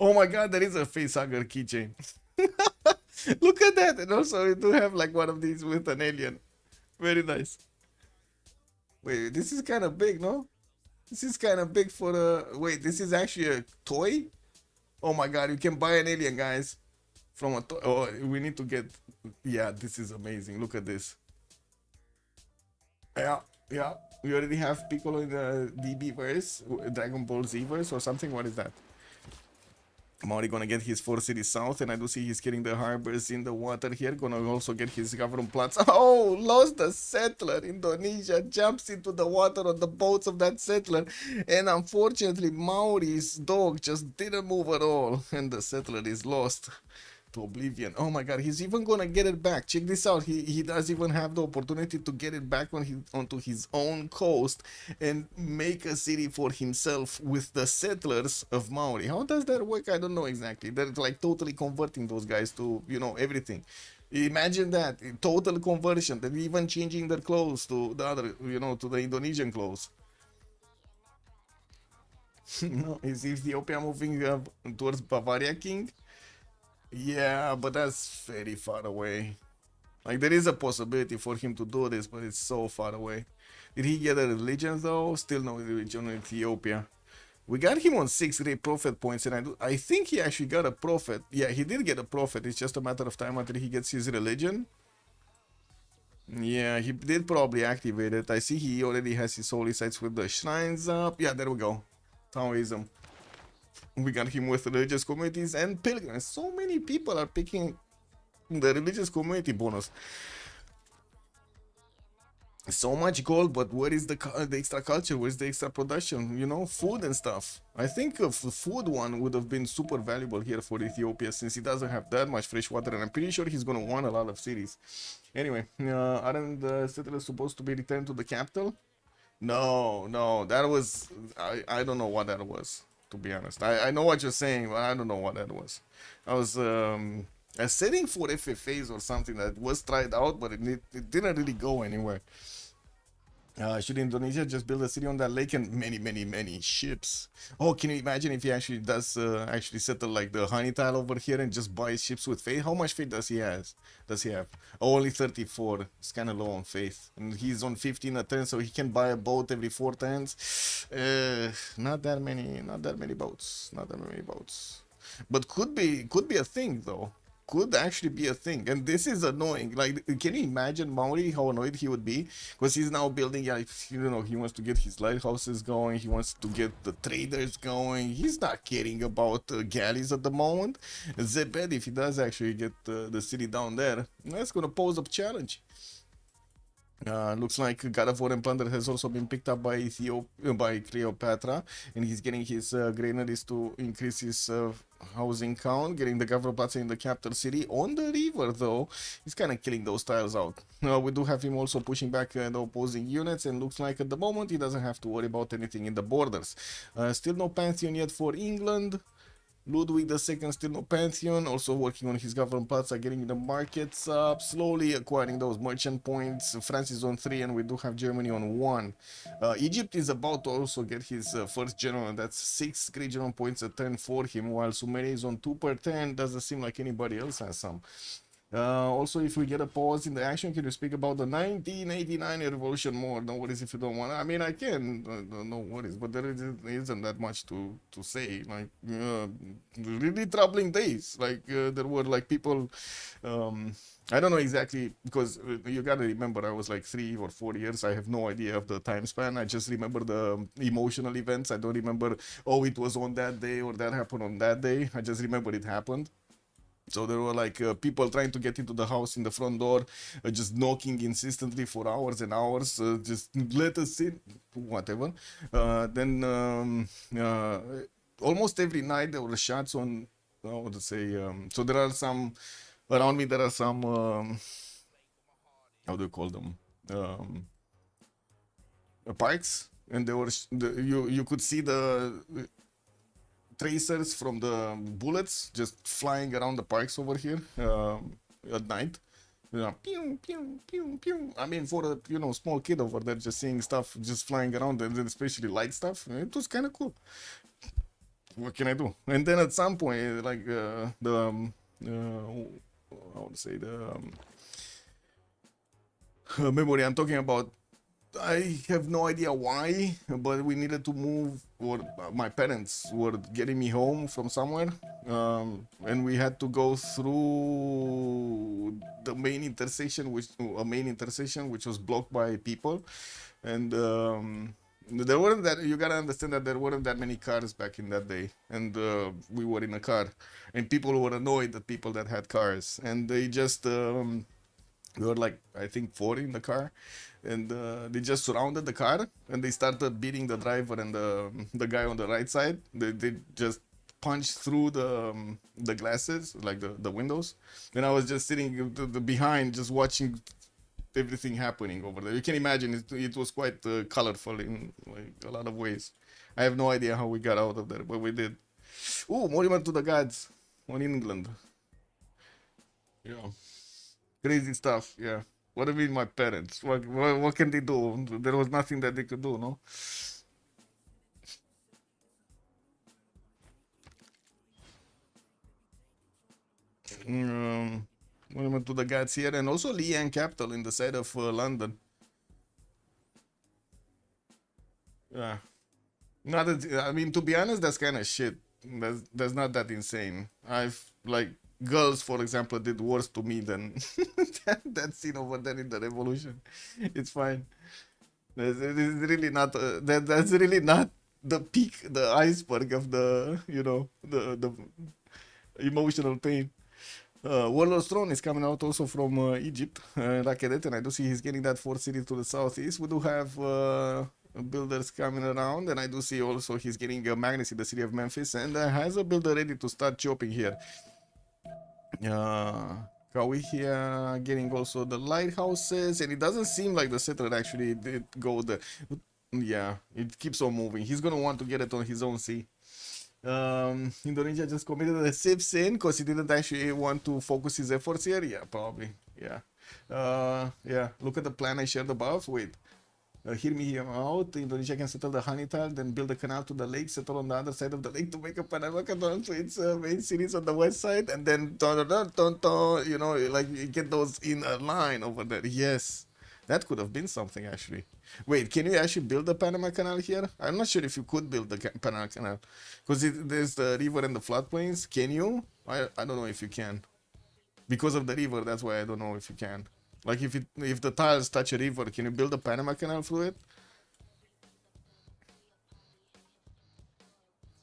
Oh my god, there is a face hugger keychain. Look at that. And also we do have like one of these with an alien. Very nice. Wait, this is kind of big, no? This is kind of big for a, wait, this is actually a toy? Oh my god, you can buy an alien, guys. From a toy. Oh, we need to get, yeah, this is amazing. Look at this. Yeah. We already have Piccolo in the DB verse, Dragon Ball Z verse or something. What is that? Maori gonna get his 4 cities south, and I do see he's getting the harbors in the water here. Gonna also get his government plots. Oh, lost the settler. Indonesia jumps into the water on the boats of that settler, and unfortunately Maori's dog just didn't move at all, and the settler is lost to oblivion. Oh my god, he's even gonna get it back. Check this out. He does even have the opportunity to get it back onto his own coast and make a city for himself with the settlers of Maori. How does that work? I don't know exactly. They're like totally converting those guys to, you know, everything. Imagine that, total conversion. They're even changing their clothes to the other, you know, to the Indonesian clothes. No, is Ethiopia moving towards Bavaria King? Yeah, but that's very far away. Like, there is a possibility for him to do this, but it's so far away. Did he get a religion though? Still no religion in Ethiopia. We got him on 6 great prophet points, and I think he actually got a prophet. Yeah, he did get a prophet. It's just a matter of time until he gets his religion. Yeah, he did probably activate it. I see he already has his holy sites with the shrines up. Yeah, there we go. Taoism. We got him with religious communities and pilgrims. So many people are picking the religious community bonus. So much gold, but where is the extra culture? Where's the extra production? You know, food and stuff. I think the food one would have been super valuable here for Ethiopia, since he doesn't have that much fresh water, and I'm pretty sure he's gonna want a lot of cities. Anyway, aren't the settlers supposed to be returned to the capital? No, that was, I don't know what that was, to be honest. I know what you're saying, but I don't know what that was. I was a setting for FFAs or something that was tried out, but it didn't really go anywhere. Should Indonesia just build a city on that lake and many ships? Oh, can you imagine if he actually does actually settle like the honey tile over here and just buys ships with faith? How much faith does he has? Does he have? Oh, only 34. It's kind of low on faith, and he's on 15 a turn, so he can buy a boat every 4 turns. Not that many boats. Not that many boats. But could be a thing though. Could actually be a thing, and this is annoying. Like, can you imagine Maori how annoyed he would be, because he's now building, yeah, you know, he wants to get his lighthouses going, he wants to get the traders going. He's not caring about galleys at the moment. Zebed, if he does actually get the city down there, that's gonna pose a challenge. Looks like God of War and Plunder has also been picked up by by Cleopatra, and he's getting his granaries to increase his housing count, getting the Gavro Plaza in the capital city. On the river, though, he's kind of killing those tiles out. We do have him also pushing back the opposing units, and looks like at the moment he doesn't have to worry about anything in the borders. Still no Pantheon yet for England. Ludwig II still no Pantheon, also working on his government plaza, getting the markets up, slowly acquiring those merchant points. France is on 3, and we do have Germany on 1. Egypt is about to also get his first general, and that's 6 regional points a turn for him, while Sumeria is on 2 per turn. Doesn't seem like anybody else has some. Also, if we get a pause in the action, can you speak about the 1989 revolution more? No worries if you don't want. I mean, I can, no worries, but there isn't that much to say. Like, really troubling days. Like, there were like people, I don't know exactly, because you gotta remember, I was like 3 or 4 years. I have no idea of the time span. I just remember the emotional events. I don't remember, oh, it was on that day or that happened on that day. I just remember it happened. So there were like people trying to get into the house in the front door, just knocking insistently for hours and hours, just let us in, whatever. Then almost every night there were shots on, how to say, so there are some, around me there are some, how do you call them, parks, and there were, you could see the tracers from the bullets just flying around the parks over here at night. Pew, pew, pew, pew. I mean, for a small kid over there, just seeing stuff just flying around, and especially light stuff, it was kind of cool. What can I do? And then at some point, like the how to say, the memory I'm talking about, I have no idea why, but we needed to move, or my parents were getting me home from somewhere, and we had to go through the main intersection, which was blocked by people, and there weren't that. You gotta understand that there weren't that many cars back in that day, and we were in a car, and people were annoyed at people that had cars, and they just. We were like, I think 4 in the car, and they just surrounded the car, and they started beating the driver and the guy on the right side. They just punched through the glasses, like the windows, and I was just sitting behind, just watching everything happening over there. You can imagine it was quite colorful in like a lot of ways. I have no idea how we got out of there, but we did. Ooh, monument to the gods on England. Yeah. Crazy stuff, yeah. What do you mean, my parents? What can they do? There was nothing that they could do, no? Monument to the gods here, and also Lian Capital in the side of London. Yeah. Not that, I mean, to be honest, that's kind of shit. That's not that insane. I've like girls, for example, did worse to me than that scene over there in the Revolution. It's fine. It's really not. That's really not the peak, the iceberg of the the emotional pain. Warlord's Throne is coming out also from Egypt, Rakedet, and I do see he's getting that fourth city to the southeast. We do have builders coming around, and I do see also he's getting Magnus in the city of Memphis, and has a builder ready to start chopping here. Kawi here getting also the lighthouses, and it doesn't seem like the settler actually did go there. Yeah, it keeps on moving. He's gonna want to get it on his own sea. Indonesia just committed a Civ sin because he didn't actually want to focus his efforts here. Yeah, probably. Yeah. Yeah. Look at the plan I shared above. Wait. Hear me here out. Indonesia can settle the honey tile, then build a canal to the lake, settle on the other side of the lake to make a Panama Canal to its main cities on the west side, and then you know, like you get those in a line over there. Yes, that could have been something actually. Wait, can you actually build the Panama Canal here? I'm not sure if you could build the Panama Canal because there's the river and the floodplains. Can you? I don't know if you can because of the river. That's why I don't know if you can. Like if the tiles touch a river, can you build a Panama Canal through it?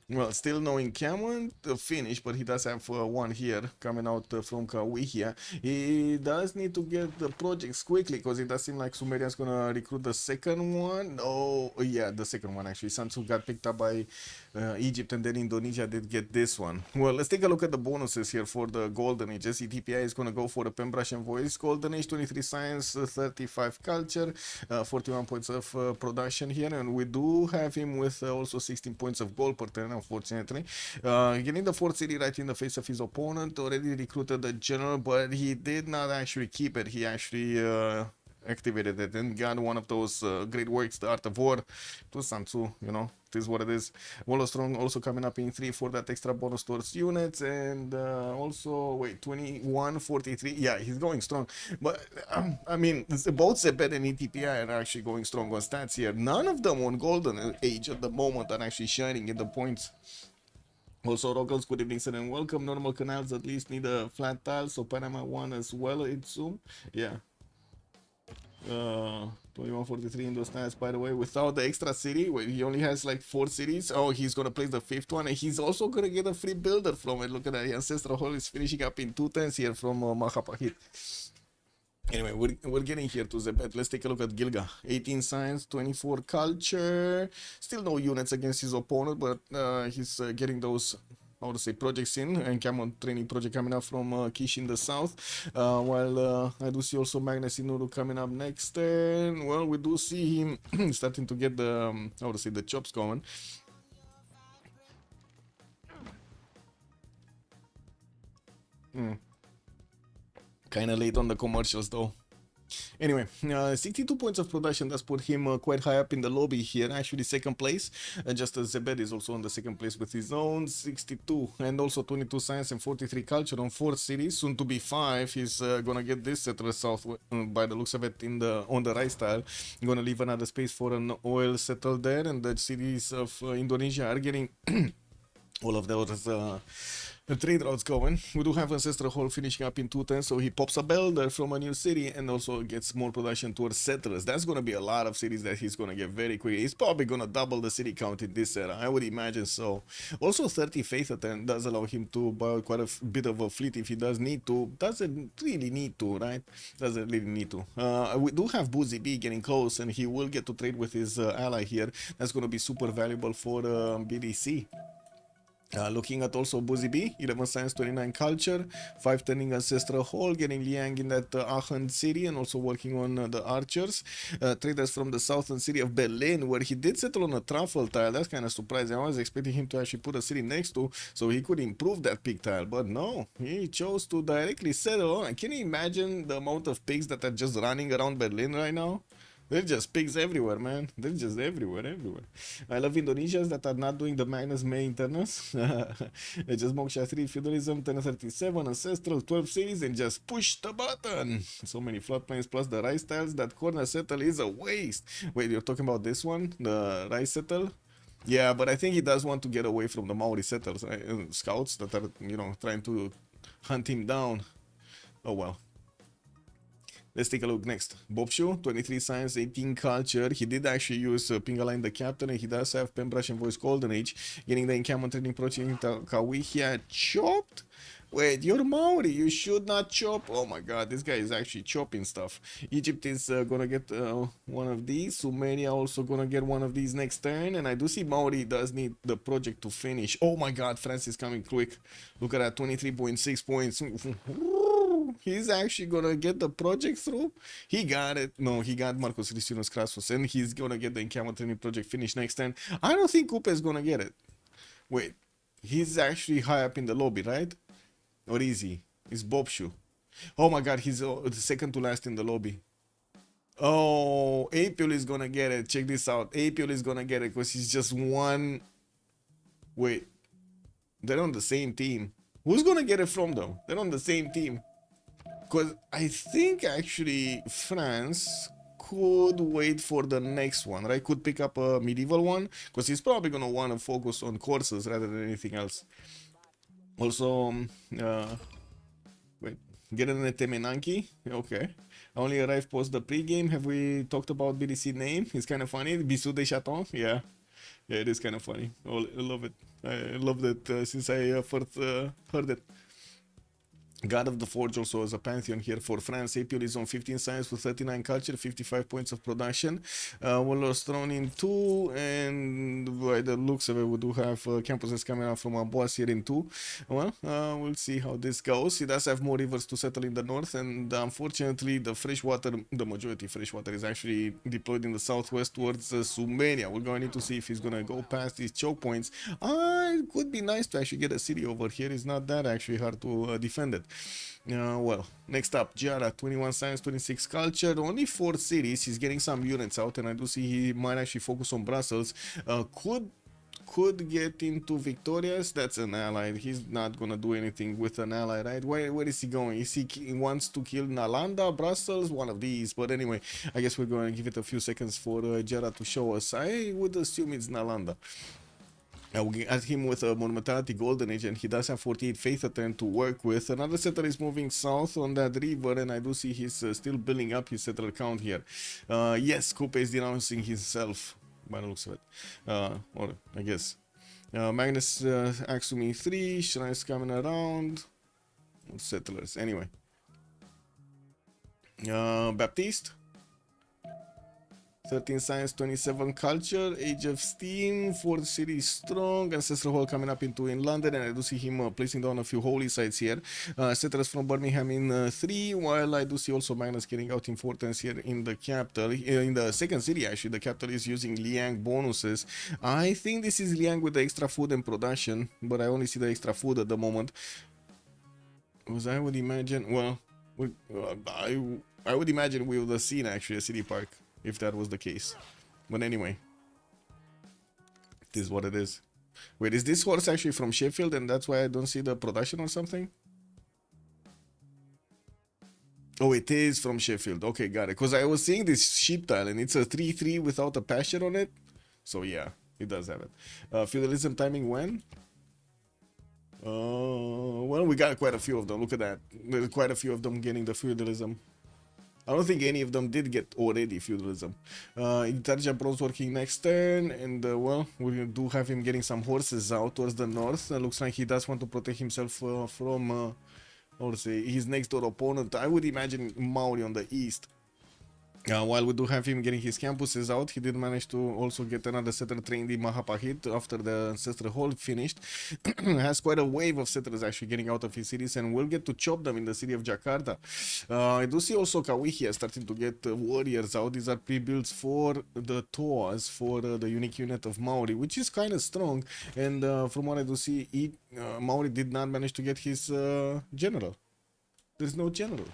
Well, still no encampment finish, but he does have one here coming out from Kauai here. He does need to get the projects quickly because it does seem like Sumeria's gonna recruit the second one. Oh, yeah, the second one actually. Samsung got picked up by Egypt, and then Indonesia did get this one. Well, let's take a look at the bonuses here for the Golden Ages. ETPI is gonna go for the Pembrashe and Voice Golden Age, 23 Science, 35 Culture, 41 points of production here, and we do have him with also 16 points of gold per turn. Unfortunately, getting the fourth city right in the face of his opponent. Already recruited the general, but he did not actually keep it. He actually activated it and got one of those great works, the Art of War. To Sansu, you know, it is what it is. Wallow Strong also coming up in 3 for that extra bonus towards units, and also wait, 21, 43. Yeah, he's going strong, but I mean, both Zebed and ETPI are actually going strong on stats here. None of them on Golden Age at the moment are actually shining in the points. Also, Roggles, good evening, sir, and welcome. Normal canals at least need a flat tile, so Panama 1 as well, it's Zoom. Yeah. 2143 in those tiles, by the way, without the extra city. Wait, he only has like 4 cities. Oh, he's gonna place the 5th one, and he's also gonna get a free builder from it. Look at that, the Ancestral Hall is finishing up in 2 tens here from Mahapahit. Anyway, we're getting here to Zebet. Let's take a look at Gilga. 18 science, 24 culture. Still no units against his opponent, but he's getting those, how to say, projects in. And Camon training project coming up from Kish in the south. While I do see also Magnus Inuru coming up next turn. Well, we do see him starting to get the, how to say, the chops going. Kind of late on the commercials though. Anyway, 62 points of production does put him quite high up in the lobby here, actually second place, just as Zebed is also on the second place with his own 62, and also 22 science and 43 culture on 4 cities, soon to be 5. He's gonna get this set to the south by the looks of it in the on the right style. Gonna leave another space for an oil settled there, and the cities of Indonesia are getting all of those the trade routes going. We do have Ancestral Hall finishing up in 2 tens, so he pops a builder from a new city and also gets more production towards settlers. That's going to be a lot of cities that he's going to get very quickly. He's probably going to double the city count in this era, I would imagine so. Also 30 Faith Attempt does allow him to buy quite a bit of a fleet if he does need to. Doesn't really need to, right? Doesn't really need to. We do have Boozy B getting close, and he will get to trade with his ally here. That's going to be super valuable for BDC. Looking at also Boozy B, 11 science, 29 culture, 5 turning Ancestral Hall, getting Liang in that Aachen city, and also working on the archers. Traders from the southern city of Berlin, where he did settle on a truffle tile. That's kind of surprising. I was expecting him to actually put a city next to, so he could improve that pig tile, but no, he chose to directly settle on. Can you imagine the amount of pigs that are just running around Berlin right now? They're just pigs everywhere, man. They're just everywhere. I love Indonesians that are not doing the Magnus maintenance. They just Moksha 3, Feudalism, 1037, Ancestral, 12 cities, and just push the button. So many floodplains plus the rice tiles. That corner settle is a waste. Wait, you're talking about this one? The rice settle? Yeah, but I think he does want to get away from the Maori settlers, right? Scouts that are, you know, trying to hunt him down. Oh well. Let's take a look next. Bobshu, 23 science, 18 culture. He did actually use Pingaline the captain, and he does have Pembrashe and Voice Golden Age. Getting the encampment training project in Kauai here. Chopped? Wait, you're Maori. You should not chop. Oh my god, this guy is actually chopping stuff. Egypt is gonna get one of these. Sumeria also gonna get one of these next turn. And I do see Maori does need the project to finish. Oh my god, France is coming quick. Look at that, 23.6 points. He's actually gonna get the project through. He got it. No, he got Marcus Christinus Crassus, and he's gonna get the encampment training project finished next turn. I don't think Coupe is gonna get it. Wait, he's actually high up in the lobby, right? Or is he? It's Bobshu. Oh my god, he's the second to last in the lobby. Oh, Apil is gonna get it. Check this out. Apil is gonna get it because he's just one. Wait, they're on the same team. Who's gonna get it from them? They're on the same team. Because I think actually France could wait for the next one, right? Could pick up a medieval one because he's probably gonna want to focus on courses rather than anything else. Also, wait, get an Temenanki? Okay. I only arrived post the pregame. Have we talked about BDC name? It's kind of funny. Bisous de Chatons? Yeah. Yeah, it is kind of funny. Oh, I love it. I love that since I first heard it. God of the Forge also has a pantheon here for France. Apil is on 15 science with 39 culture, 55 points of production. Warlords thrown in 2, and by the looks of it, we do have campuses coming out from our boss here in 2. Well, we'll see how this goes. He does have more rivers to settle in the north, and unfortunately, the freshwater, the majority freshwater is actually deployed in the southwest towards Sumeria. We're going to need to see if he's going to go past these choke points. It could be nice to actually get a city over here. It's not that actually hard to defend it. Well, next up, Jara, 21 science, 26 culture, only 4 cities. He's getting some units out, and I do see he might actually focus on Brussels. Could get into Victorious. That's an ally. He's not gonna do anything with an ally, right? Where is he going? He wants to kill Nalanda, Brussels, one of these. But anyway, I guess we're going to give it a few seconds for Jara to show us. I would assume it's Nalanda. I will add him with a Monumentality Golden Age, and he does have 48 Faith Attempt to work with. Another settler is moving south on that river, and I do see he's still building up his settler count here. Yes, Coupe is denouncing himself, by the looks of it. Or, I guess. Magnus Axumi 3, Shrines coming around. Settlers, anyway. Baptiste. 13 science, 27 culture, Age of Steam, 4 cities strong, Ancestral Hall coming up in London, and I do see him placing down a few holy sites here. Settlers from Birmingham in 3, while I do see also Magnus getting out importance here in the capital. In the second city, actually, the capital is using Liang bonuses. I think this is Liang with the extra food and production, but I only see the extra food at the moment. Because I would imagine, well, I would imagine we would have seen actually a city park if that was the case. But anyway, it is what it is. Wait, is this horse actually from Sheffield and that's why I don't see the production or something? Oh, it is from Sheffield. Okay, got it. Because I was seeing this sheep tile and it's a 3-3 without a pasture on it. So yeah, it does have it. Feudalism timing when? Well, we got quite a few of them. Look at that. There's quite a few of them getting the feudalism. I don't think any of them did get already feudalism. Intelligent Bronze working next turn, and well, we do have him getting some horses out towards the north. Looks like he does want to protect himself from, or say, his next door opponent. I would imagine Maori on the east. While we do have him getting his campuses out, he did manage to also get another settler trained in Mahapahit after the Ancestral Hall finished. Has quite a wave of settlers actually getting out of his cities, and we'll get to chop them in the city of Jakarta. I do see also Kawihia starting to get warriors out. These are pre-builds for the Toas, for the unique unit of Maori, which is kind of strong. And from what I do see, Maori did not manage to get his general. There's no general.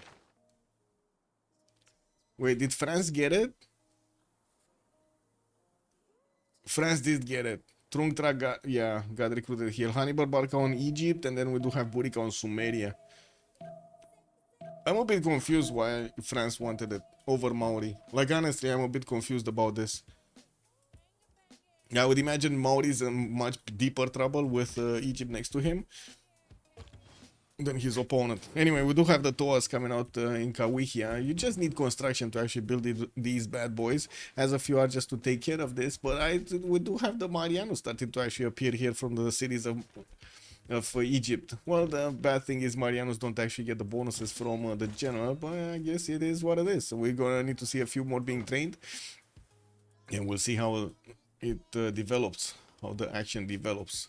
Wait, did France get it? France did get it. Trungtra got recruited here. Hannibal Barca on Egypt, and then we do have Burica on Sumeria. I'm a bit confused why France wanted it over Maori. Like, honestly, I'm a bit confused about this. I would imagine Maori's in much deeper trouble with Egypt next to him than his opponent. Anyway, we do have the Toas coming out in Kawihia. You just need construction to actually build these bad boys. Has a few archers to take care of this, but we do have the Mariano starting to actually appear here from the cities of Egypt. Well, the bad thing is Marianos don't actually get the bonuses from the general, but I guess it is what it is. So we're gonna need to see a few more being trained, and we'll see how it develops, how the action develops.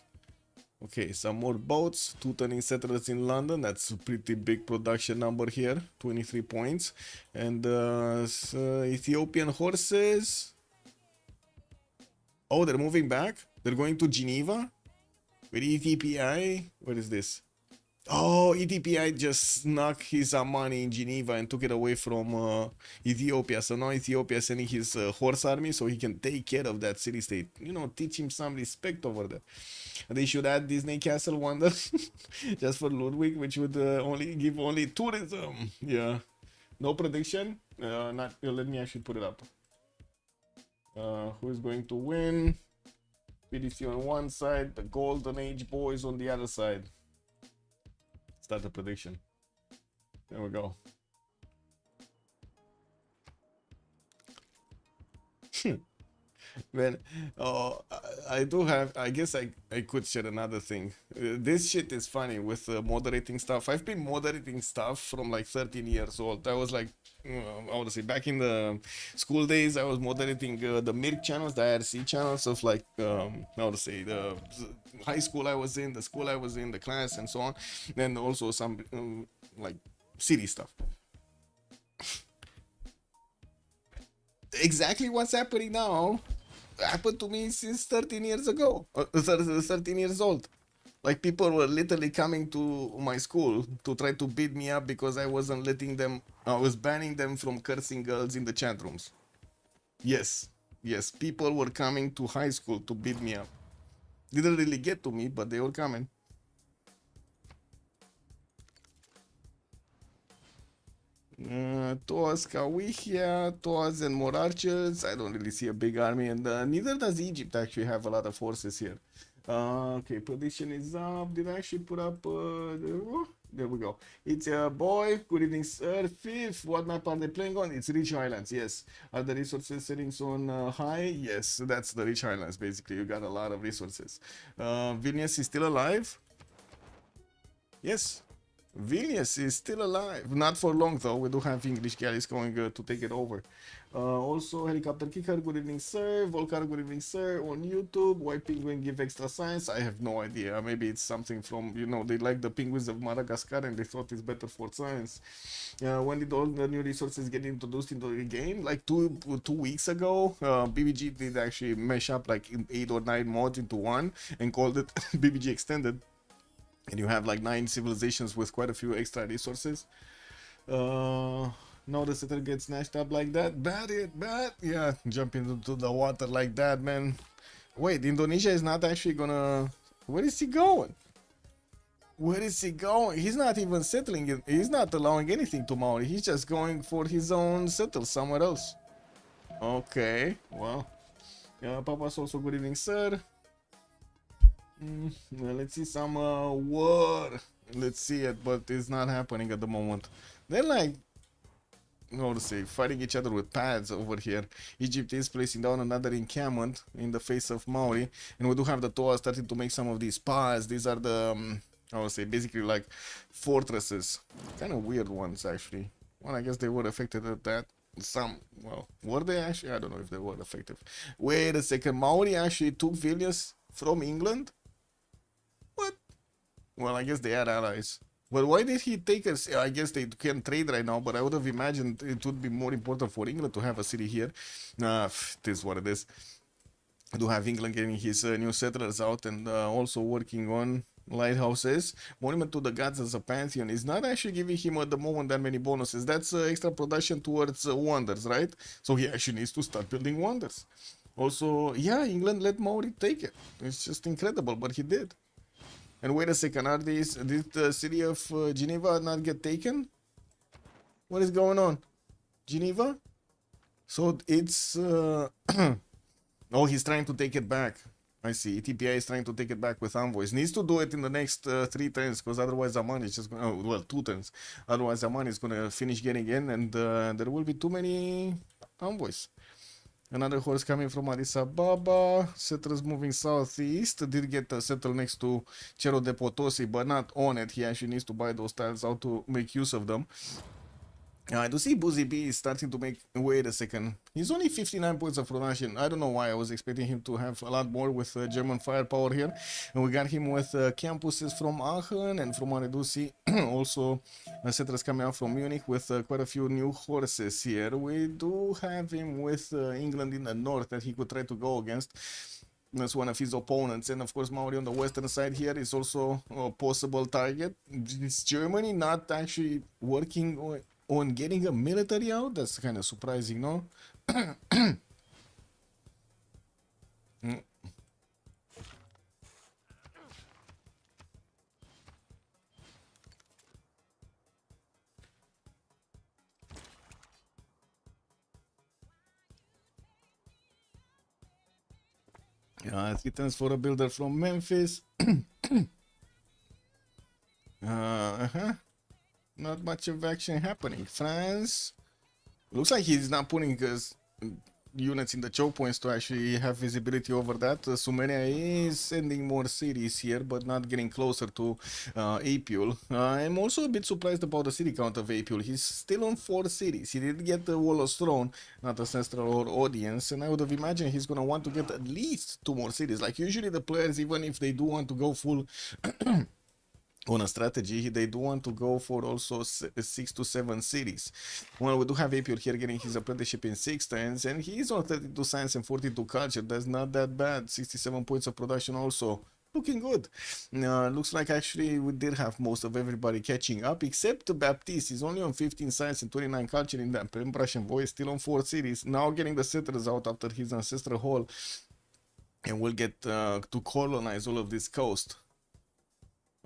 Okay, some more boats, 2 turning settlers in London. That's a pretty big production number here, 23 points. And Ethiopian horses. Oh, they're moving back? They're going to Geneva? With ETPI? What is this? Oh, ETPI just snuck his money in Geneva and took it away from Ethiopia. So now Ethiopia is sending his horse army so he can take care of that city state. You know, teach him some respect over there. They should add Disney Castle Wonder just for Ludwig, which would only give only tourism. Yeah. No prediction. Not. Let me actually put it up. Who is going to win? PDC on one side, the Golden Age boys on the other side. Start the prediction. There we go. Man, I do have. I guess I could share another thing. This shit is funny with moderating stuff. I've been moderating stuff from like 13 years old. I was like, I would say back in the school days, I was moderating the MIRC channels, the IRC channels of like, I would say the high school I was in, the school I was in, the class, and so on. And also some like city stuff. Exactly what's happening now happened to me since 13 years ago, 13 years old. Like people were literally coming to my school to try to beat me up because I wasn't letting them, I was banning them from cursing girls in the chat rooms. Yes, people were coming to high school to beat me up. Didn't really get to me, but they were coming. Toas Kawihia, Toas and more archers. I don't really see a big army, and neither does Egypt actually have a lot of forces here. Okay, prediction is up. Did I actually put up? There we go. It's a boy. Good evening, sir. Fifth. What map are they playing on? It's Rich Islands. Yes. Are the resources settings on high? Yes. That's the Rich Islands. Basically, you got a lot of resources. Vilnius is still alive. Yes. Vilnius is still alive. Not for long though. We do have English galleys going to take it over. Also, Helicopter Kicker, good evening, sir. Volcar, good evening, sir. On YouTube, why penguin give extra science? I have no idea. Maybe it's something from, you know, they like the penguins of Madagascar and they thought it's better for science. When did all the new resources get introduced into the game? Like two weeks ago. BBG did actually mesh up like 8 or 9 mods into one and called it BBG Extended. And you have like 9 civilizations with quite a few extra resources. No, the setter gets snatched up like that. Bad. Yeah, jump into the water like that, man. Wait, Indonesia is not actually gonna... Where is he going? Where is he going? He's not even settling it. He's not allowing anything to Maori. He's just going for his own settle somewhere else. Okay, well. Papa's also good evening, sir. Let's see some war. Let's see it, but it's not happening at the moment. They're like, how to say, fighting each other with pads over here. Egypt is placing down another encampment in the face of Maori, and we do have the Toa starting to make some of these pads. These are the, I would say, basically like fortresses. Kind of weird ones, actually. Well, I guess they were affected at that. Some, well, were they actually? I don't know if they were effective. Wait a second, Maori actually took Vilnius from England? What? Well, I guess they are allies. But why did he take us? I guess they can trade right now, but I would have imagined it would be more important for England to have a city here. It is what it is. I do have England getting his new settlers out and also working on lighthouses. Monument to the Gods as a pantheon is not actually giving him at the moment that many bonuses. That's extra production towards wonders, right? So he actually needs to start building wonders. Also, yeah, England let Maori take it. It's just incredible, but he did. And wait a second, are these, did the city of Geneva not get taken? What is going on? Geneva? So it's, oh, he's trying to take it back. I see, ETPI is trying to take it back with envoys. Needs to do it in the next 3 turns, because otherwise Aman is just going to, well, 2 turns. Otherwise Aman is going to finish getting in, and there will be too many envoys. Another horse coming from Addis Ababa. Settlers moving southeast. Did get a settle next to Cerro de Potosi, but not on it. He actually needs to buy those tiles out to make use of them. I do see Boozy B is starting to make... Wait a second. He's only 59 points of production. I don't know why. I was expecting him to have a lot more with German firepower here. And we got him with campuses from Aachen and from what I do see. Also, settlers coming out from Munich with quite a few new horses here. We do have him with England in the north that he could try to go against. as one of his opponents. And of course, Maori on the western side here is also a possible target. Is Germany not actually working on getting a military out? That's kind of surprising, no? Mm. It returns for a builder from Memphis. Not much of action happening. France looks like he's not putting his units in the choke points to actually have visibility over that. Sumenia is sending more cities here, but not getting closer to Apul. I'm also a bit surprised about the city count of Apul. He's still on 4 cities. He did get the Wall of Throne, not Ancestral or Audience, and I would have imagined he's going to want to get at least 2 more cities. Like usually the players, even if they do want to go full on a strategy, they do want to go for also 6 to 7 cities. Well, we do have Apul here getting his apprenticeship in 6 turns, and he's on 32 science and 42 culture. That's not that bad. 67 points of production also. Looking good. Looks like actually we did have most of everybody catching up, except Baptiste. He's only on 15 science and 29 culture in that Prussian voice, still on 4 cities. Now getting the settlers out after his ancestral haul, and we'll get to colonize all of this coast.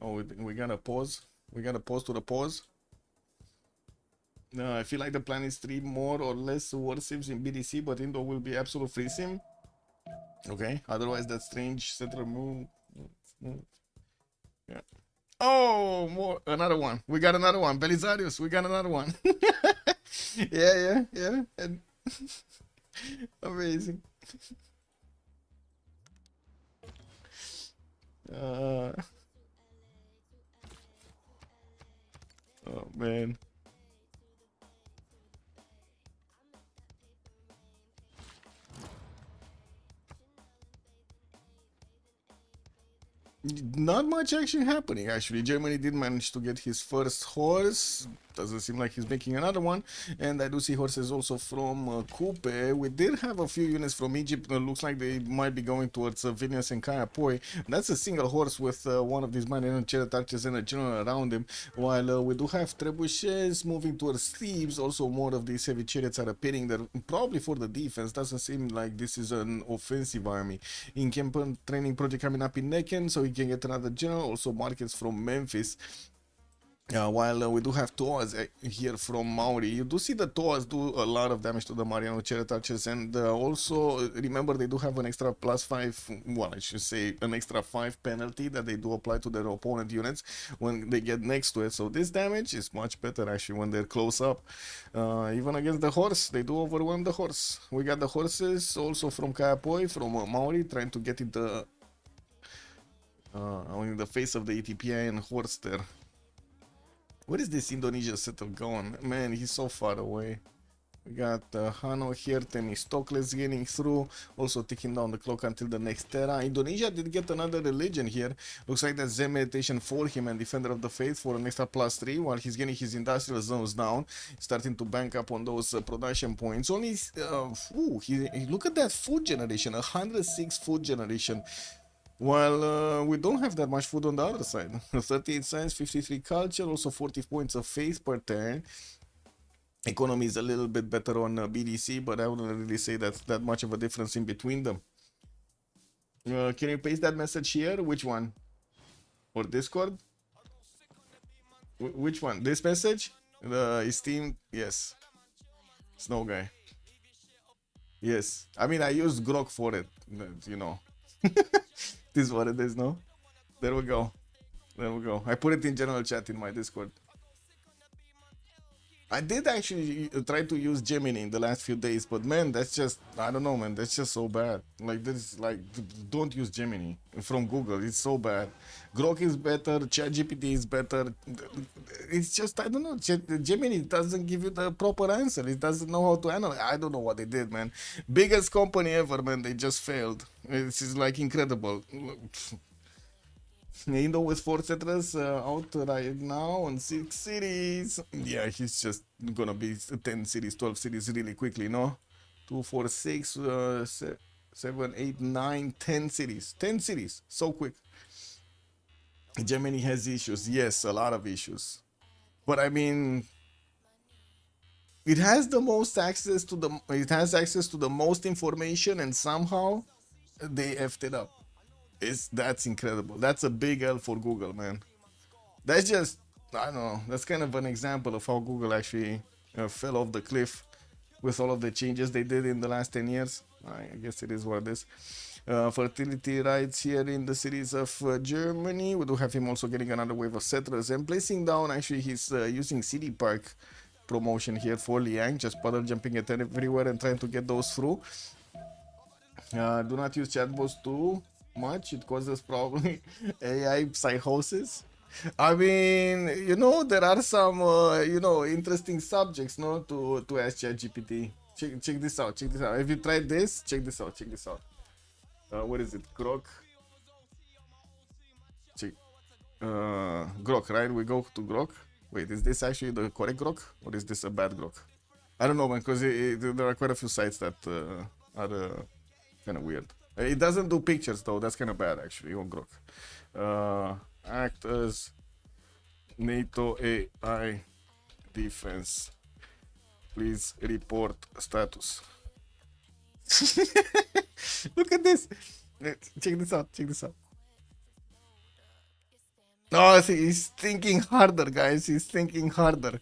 Oh, we gotta pause. We gotta pause to the pause. I feel like the plan is 3 more or less war sims in BDC, but Indo will be absolute free sim. Okay, otherwise that strange settler move. Yeah. Oh, more another one. We got another one. Belisarius, we got another one. yeah. And amazing. Oh man. Not much action happening actually. Germany did manage to get his first horse. Doesn't seem like he's making another one. And I do see horses also from Coupe. We did have a few units from Egypt. Looks like they might be going towards Vilnius and Kayapoi. That's a single horse with one of these minor chariot archers and a general around him. While we do have trebuchets moving towards Thebes. Also more of these heavy chariots are appearing there, probably for the defense. Doesn't seem like this is an offensive army. In camp training project coming up in Necken, so he can get another general. Also markets from Memphis. While we do have Toas here from Maori, you do see the Toas do a lot of damage to the Mariano chariot archers, and also remember they do have an extra +5, well I should say an extra 5 penalty that they do apply to their opponent units when they get next to it. So this damage is much better actually when they're close up. Even against the horse, they do overwhelm the horse. We got the horses also from Kayapoi, from Maori, trying to get in the face of the ETPI and horse there. Where is this Indonesia settle going? Man, he's so far away. We got Hano here, Themistocles getting through, also ticking down the clock until the next Terra. Indonesia did get another religion here. Looks like that's Zen meditation for him and Defender of the Faith for an extra +3, while he's getting his industrial zones down, starting to bank up on those production points. Only, look at that food generation, 106 food generation. While we don't have that much food on the other side. 38 science, 53 culture, also 40 points of faith per turn. Economy is a little bit better on BDC, but I wouldn't really say that's that much of a difference in between them. Can you paste that message here? Which one? Or Discord? Which one? This message? The Steam? Yes. Snow guy. Yes. I mean, I used Grok for it, you know. This is what it is, no? There we go. There we go. I put it in general chat in my Discord. I did actually try to use Gemini in the last few days, but man, that's just, I don't know, man, that's just so bad. Like, this, like, don't use Gemini from Google. It's so bad. Grok is better. ChatGPT is better. It's just, I don't know. Gemini doesn't give you the proper answer. It doesn't know how to analyze. I don't know what they did, man. Biggest company ever, man. They just failed. This is like incredible. Indo with 4 settlers out right now on 6 cities. Yeah, he's just gonna be 10 cities, 12 cities really quickly, no? 2, 4, 6, 7, 8, 9, 10 cities. 10 cities. So quick. Germany has issues. Yes, a lot of issues. But I mean, it has the most access to the most information, and somehow they effed it up. That's incredible. That's a big L for Google, man. That's just, I don't know, that's kind of an example of how Google actually fell off the cliff with all of the changes they did in the last 10 years. I guess it is what it is. Fertility rights here in the cities of Germany. We do have him also getting another wave of settlers and placing down, actually he's using city park promotion here for Liang, just puddle jumping at everywhere and trying to get those through. Do not use chatbots too much, it causes probably AI psychosis. I mean, you know, there are some, you know, interesting subjects, no, to ask ChatGPT. Check this out, check this out. Have you tried this? Check this out, check this out. What is it? Grok. Check. Grok, right? We go to Grok. Wait, is this actually the correct Grok? Or is this a bad Grok? I don't know, man, because there are quite a few sites that are kind of weird. It doesn't do pictures, though. That's kind of bad, actually, on Grok. Act as NATO AI defense. Please report status. Look at this. Check this out. Check this out. Oh, see, he's thinking harder, guys. He's thinking harder.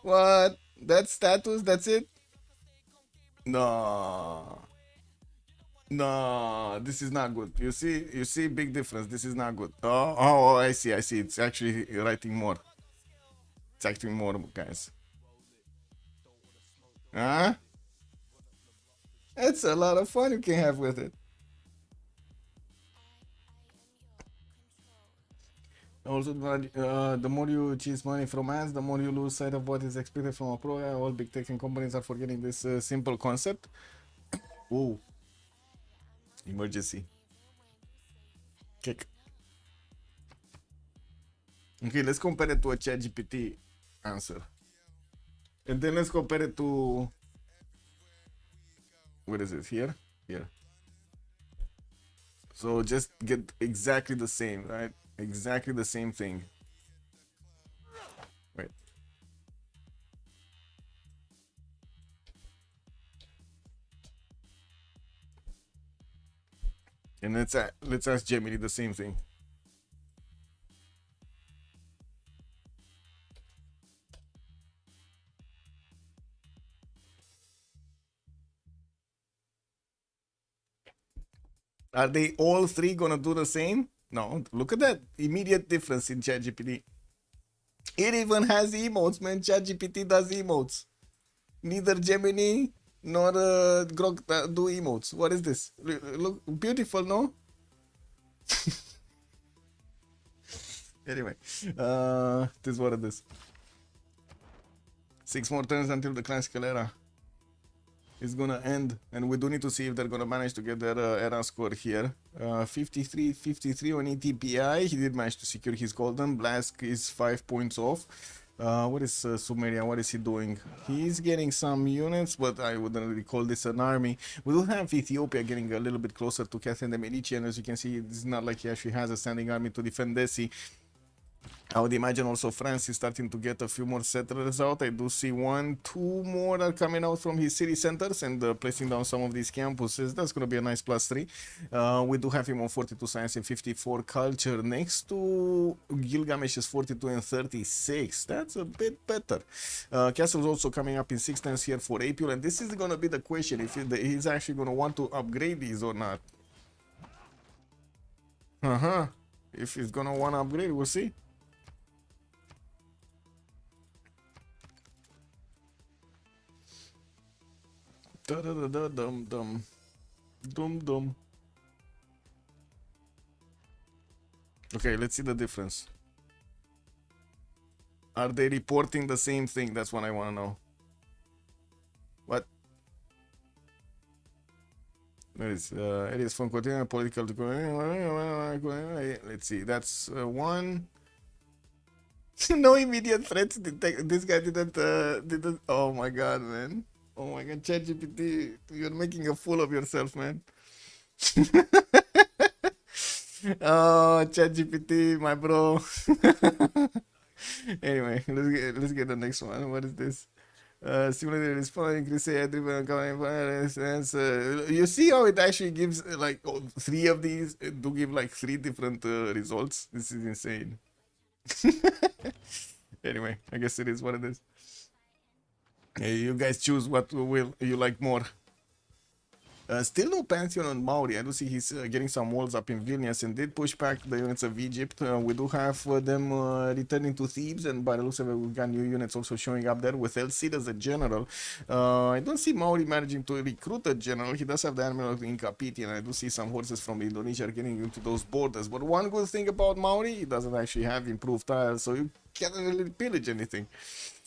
What? That's status? That's it? No. No, this is not good. You see big difference. This is not good. Oh, I see. It's actually writing more. It's actually more, guys. Huh? It's a lot of fun you can have with it. Also, the more you chase money from ads, the more you lose sight of what is expected from a pro. All big tech and companies are forgetting this simple concept. Ooh. Emergency. Kick. Okay, let's compare it to a ChatGPT answer. And then let's compare it to... What is it? Here? Here. So just get exactly the same, right? Exactly the same thing. Wait. And let's ask Gemini the same thing. Are they all three gonna do the same? No, look at that immediate difference in ChatGPT. It even has emotes, man. ChatGPT does emotes. Neither Gemini nor Grok do emotes. What is this? Look beautiful, no? Anyway, this is what it is. 6 more turns until the classical era is gonna end, and we do need to see if they're gonna manage to get their era score here. 53 on ETPI. He did manage to secure his golden. Blask is 5 points off. What is Sumerian? What is he doing? He's getting some units, but I wouldn't really call this an army. We will have Ethiopia getting a little bit closer to Catherine the Medici, and as you can see, it's not like he actually has a standing army to defend Desi. I would imagine also France is starting to get a few more settlers out. I do see 1, 2 more are coming out from his city centers and placing down some of these campuses. That's going to be a nice +3. We do have him on 42 science and 54 culture next to Gilgamesh's 42 and 36. That's a bit better. Castle's also coming up in 6 turns here for Apul, and this is going to be the question if he's actually going to want to upgrade these or not. If he's going to want to upgrade, we'll see. Dum. Okay, let's see the difference. Are they reporting the same thing? That's what I want to know. What? There is areas from continuing political. Let's see. That's 1, No immediate threats detect. This guy didn't. Oh my god, man. Oh my god, ChatGPT, you're making a fool of yourself, man. Oh, ChatGPT, my bro. Anyway, let's get the next one. What is this? Simulated response, increase AI driven you see how it actually gives like three of these do give like three different results. This is insane. Anyway, I guess it is what it is. Hey, you guys choose what will you like more. Still no Pantheon on Maori. I do see he's getting some walls up in Vilnius and did push back the units of Egypt. We do have them returning to Thebes, and by the looks of it, we've got new units also showing up there with El Cid as a general. I don't see Maori managing to recruit a general. He does have the admiral in Kapiti, and I do see some horses from Indonesia getting into those borders. But one good thing about Maori, he doesn't actually have improved tiles, so you can't really pillage anything.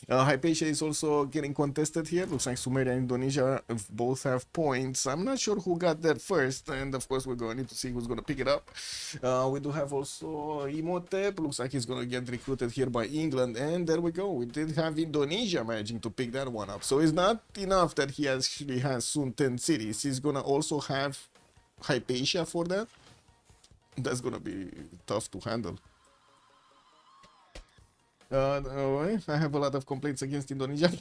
Hypatia is also getting contested here. Looks like Sumeria and Indonesia both have points. I'm not sure who got there first, and of course we're going to need to see who's going to pick it up. We do have also Imhotep. Looks like he's going to get recruited here by England, and there we go. We did have Indonesia managing to pick that one up. So it's not enough that he actually has soon 10 cities. He's going to also have Hypatia for that. That's going to be tough to handle. I have a lot of complaints against Indonesia.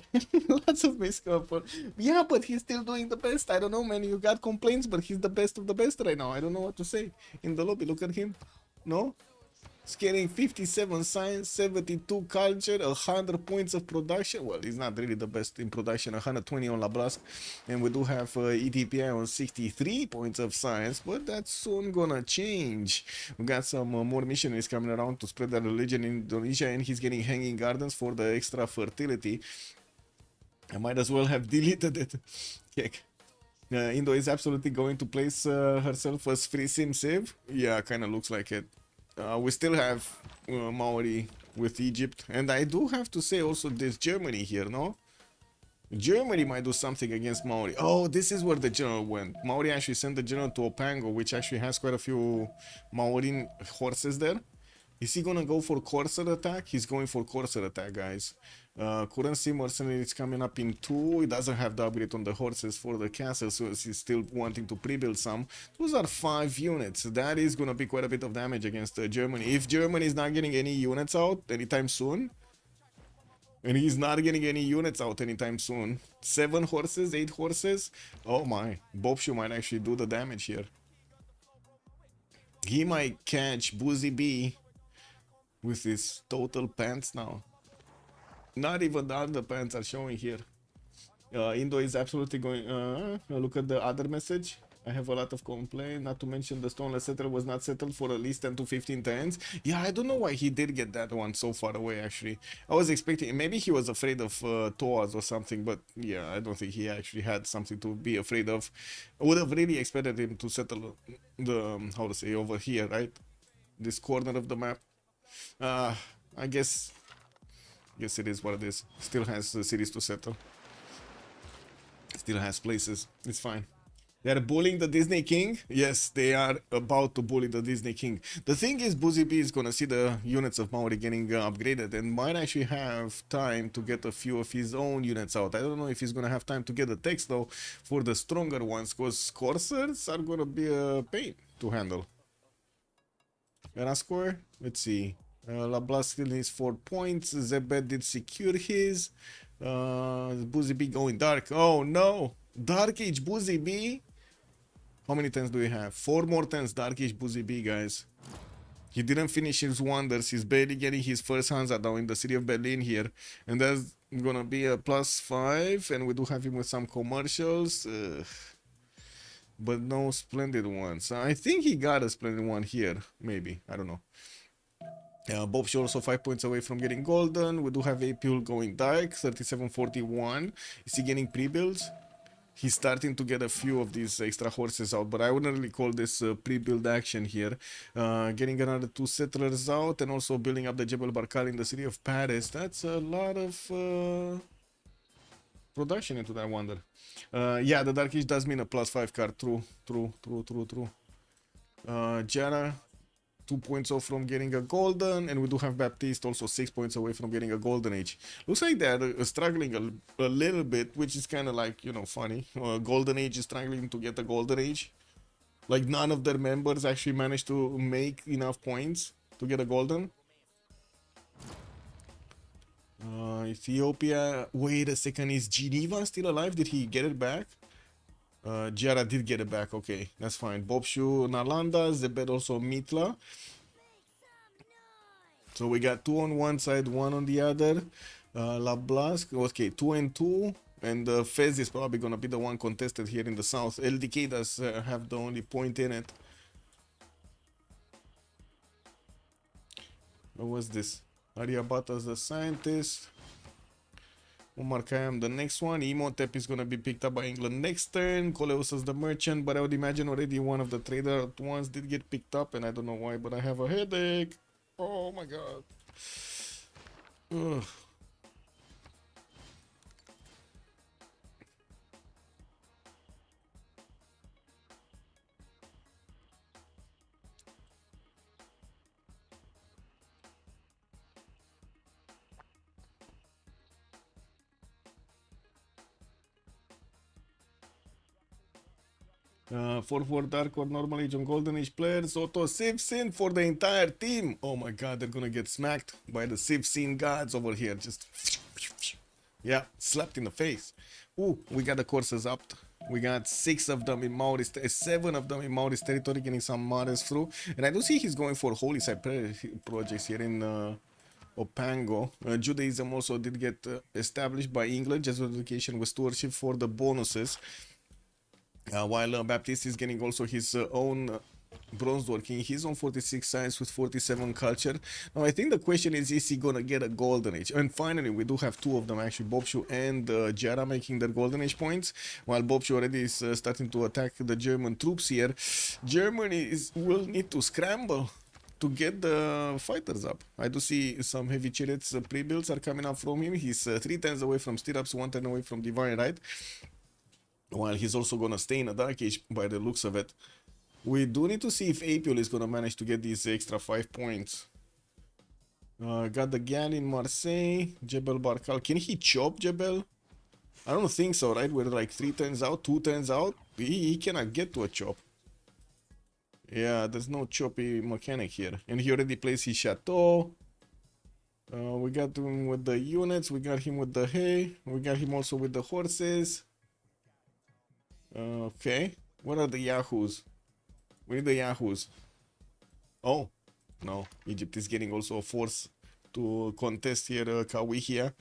Lots of miscomfort. Yeah, but he's still doing the best. I don't know, man. You got complaints, but he's the best of the best right now. I don't know what to say. In the lobby, look at him. No? He's getting 57 science, 72 culture, 100 points of production. Well, he's not really the best in production. 120 on Lablasque. And we do have ETPI on 63 points of science, but that's soon gonna change. We got some more missionaries coming around to spread their religion in Indonesia, and he's getting hanging gardens for the extra fertility. I might as well have deleted it. Heck. Indo is absolutely going to place herself as free sim civ. Yeah, kind of looks like it. We still have Maori with Egypt, and I do have to say also this Germany here, no? Germany might do something against Maori. Oh, this is where the general went. Maori actually sent the general to Opango, which actually has quite a few Maori horses there. Is he gonna go for Corsair attack? He's going for Corsair attack, guys. Currency mercenary is coming up in 2. He doesn't have the upgrade on the horses for the castle, so he's still wanting to pre-build some. Those are 5 units. That is gonna be quite a bit of damage against Germany. If Germany is not getting any units out anytime soon, and he's not getting any units out anytime soon, 7 horses, 8 horses, oh my, Bobshu might actually do the damage here. He might catch Boozy B with his total pants now. Not even the underpants are showing here. Indo is absolutely going. Look at the other message. I have a lot of complaints, not to mention the stoneless settler was not settled for at least 10 to 15 turns. Yeah, I don't know why he did get that one so far away, actually. I was expecting, maybe he was afraid of Toas or something, but yeah, I don't think he actually had something to be afraid of. I would have really expected him to settle the, how to say, over here, right? This corner of the map. I guess it is what it is. Still has cities to settle. Still has places. It's fine. They are bullying the Disney King? Yes, they are about to bully the Disney King. The thing is, Boozy B is gonna see the units of Maori getting upgraded and might actually have time to get a few of his own units out. I don't know if he's gonna have time to get the text though for the stronger ones, because Corsairs are gonna be a pain to handle. Score? Let's see. Lablas still needs 4 points. Zebed did secure his. Boozy B going dark. Oh no! Dark Age Boozy B? How many turns do we have? 4 more turns Dark Age Boozy B, guys. He didn't finish his wonders. He's barely getting his first Hansa down in the city of Berlin here. And that's gonna be a +5. And we do have him with some commercials. But no splendid ones. I think he got a splendid one here. Maybe. I don't know. Bob Shaw also 5 points away from getting golden. We do have Apule going dark. 3741. Is he getting pre-builds? He's starting to get a few of these extra horses out, but I wouldn't really call this pre-build action here. Getting another 2 settlers out and also building up the Jebel Barkal in the city of Paris. That's a lot of production into that wonder. Yeah, the Dark Age does mean a +5 card. True. Jara. 2 points off from getting a golden, and we do have Baptiste also 6 points away from getting a golden age. Looks like they're struggling a little bit, which is kind of like, you know, funny. Golden age is struggling to get a golden age. Like none of their members actually managed to make enough points to get a golden. Ethiopia, wait a second, is Geneva still alive? Did he get it back? Jara did get it back, okay, that's fine. Bobshu, Nalanda, Zebed also Mitla. So we got 2 on one side, 1 on the other. Lablask, okay, 2 and 2. And Fez is probably gonna be the one contested here in the south. LDK does have the only point in it. What was this? Aryabhata's the scientist. Umar Khayyam the next one. Imhotep is gonna be picked up by England next turn. Coleus the merchant, but I would imagine already one of the trader ones did get picked up, and I don't know why, but I have a headache. Oh my god. Ugh. For Dark or Normal Age and Golden Age players, Auto Civ Sin for the entire team. Oh my god, they're gonna get smacked by the Civ Sin gods over here. Just, yeah, slapped in the face. Ooh, we got the courses up. We got 6 of them in Maurice, 7 of them in Maurice territory, getting some models through. And I do see he's going for Holy Side projects here in Opango. Judaism also did get established by England. Jesuit education with stewardship for the bonuses. While Baptiste is getting also his own bronze working, his own 46 science with 47 culture. Now I think the question is he gonna get a golden age? And finally we do have 2 of them actually, Bobshu and Jara making their golden age points, while Bobshu already is starting to attack the German troops here. Germany will need to scramble to get the fighters up. I do see some heavy chariots pre-builds are coming up from him. He's 3 turns away from stirrups, 1 turn away from divine right, while he's also gonna stay in a dark age by the looks of it. We do need to see if Apio is gonna manage to get these extra 5 points. Got the Gal in Marseille, Jebel Barkal. Can he chop Jebel? I don't think so, right? We're like 3 turns out, 2 turns out. He cannot get to a chop. Yeah, there's no choppy mechanic here. And he already plays his chateau. We got him with the units, we got him with the hay, we got him also with the horses. Okay, what are the Yahoos? We need the Yahoos. Oh, no, Egypt is getting also a force to contest here, Kawihia.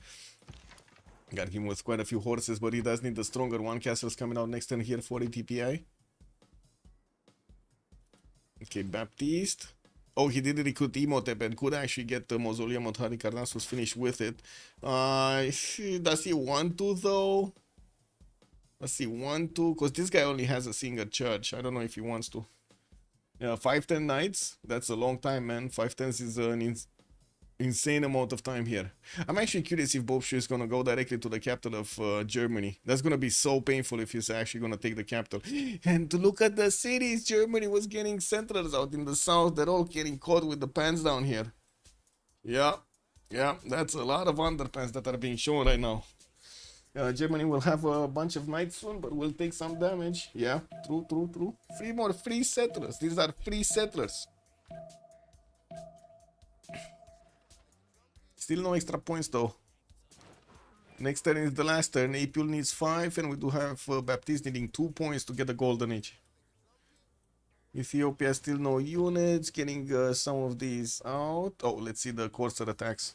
Got him with quite a few horses, but he does need the stronger one. Castle's coming out next turn here for ATPI. Okay, Baptiste. Oh, he did recruit Imhotep and could actually get the Mausoleum of Halicarnassus finished with it. Does he want to though? Let's see, 1, 2, because this guy only has a single church. I don't know if he wants to. Yeah, 5-10 nights. That's a long time, man. 5 turns is an insane amount of time here. I'm actually curious if Bobshu is gonna go directly to the capital of Germany. That's gonna be so painful if he's actually gonna take the capital. And to look at the cities, Germany was getting settlers out in the south. They're all getting caught with the pants down here. Yeah, that's a lot of underpants that are being shown right now. Germany will have a bunch of knights soon, but will take some damage. Yeah, true. 3 more free settlers. These are free settlers. Still no extra points though. Next turn is the last turn. Apul needs 5, and we do have Baptiste needing 2 points to get the golden age. Ethiopia still no units. Getting some of these out. Oh, let's see the courser attacks.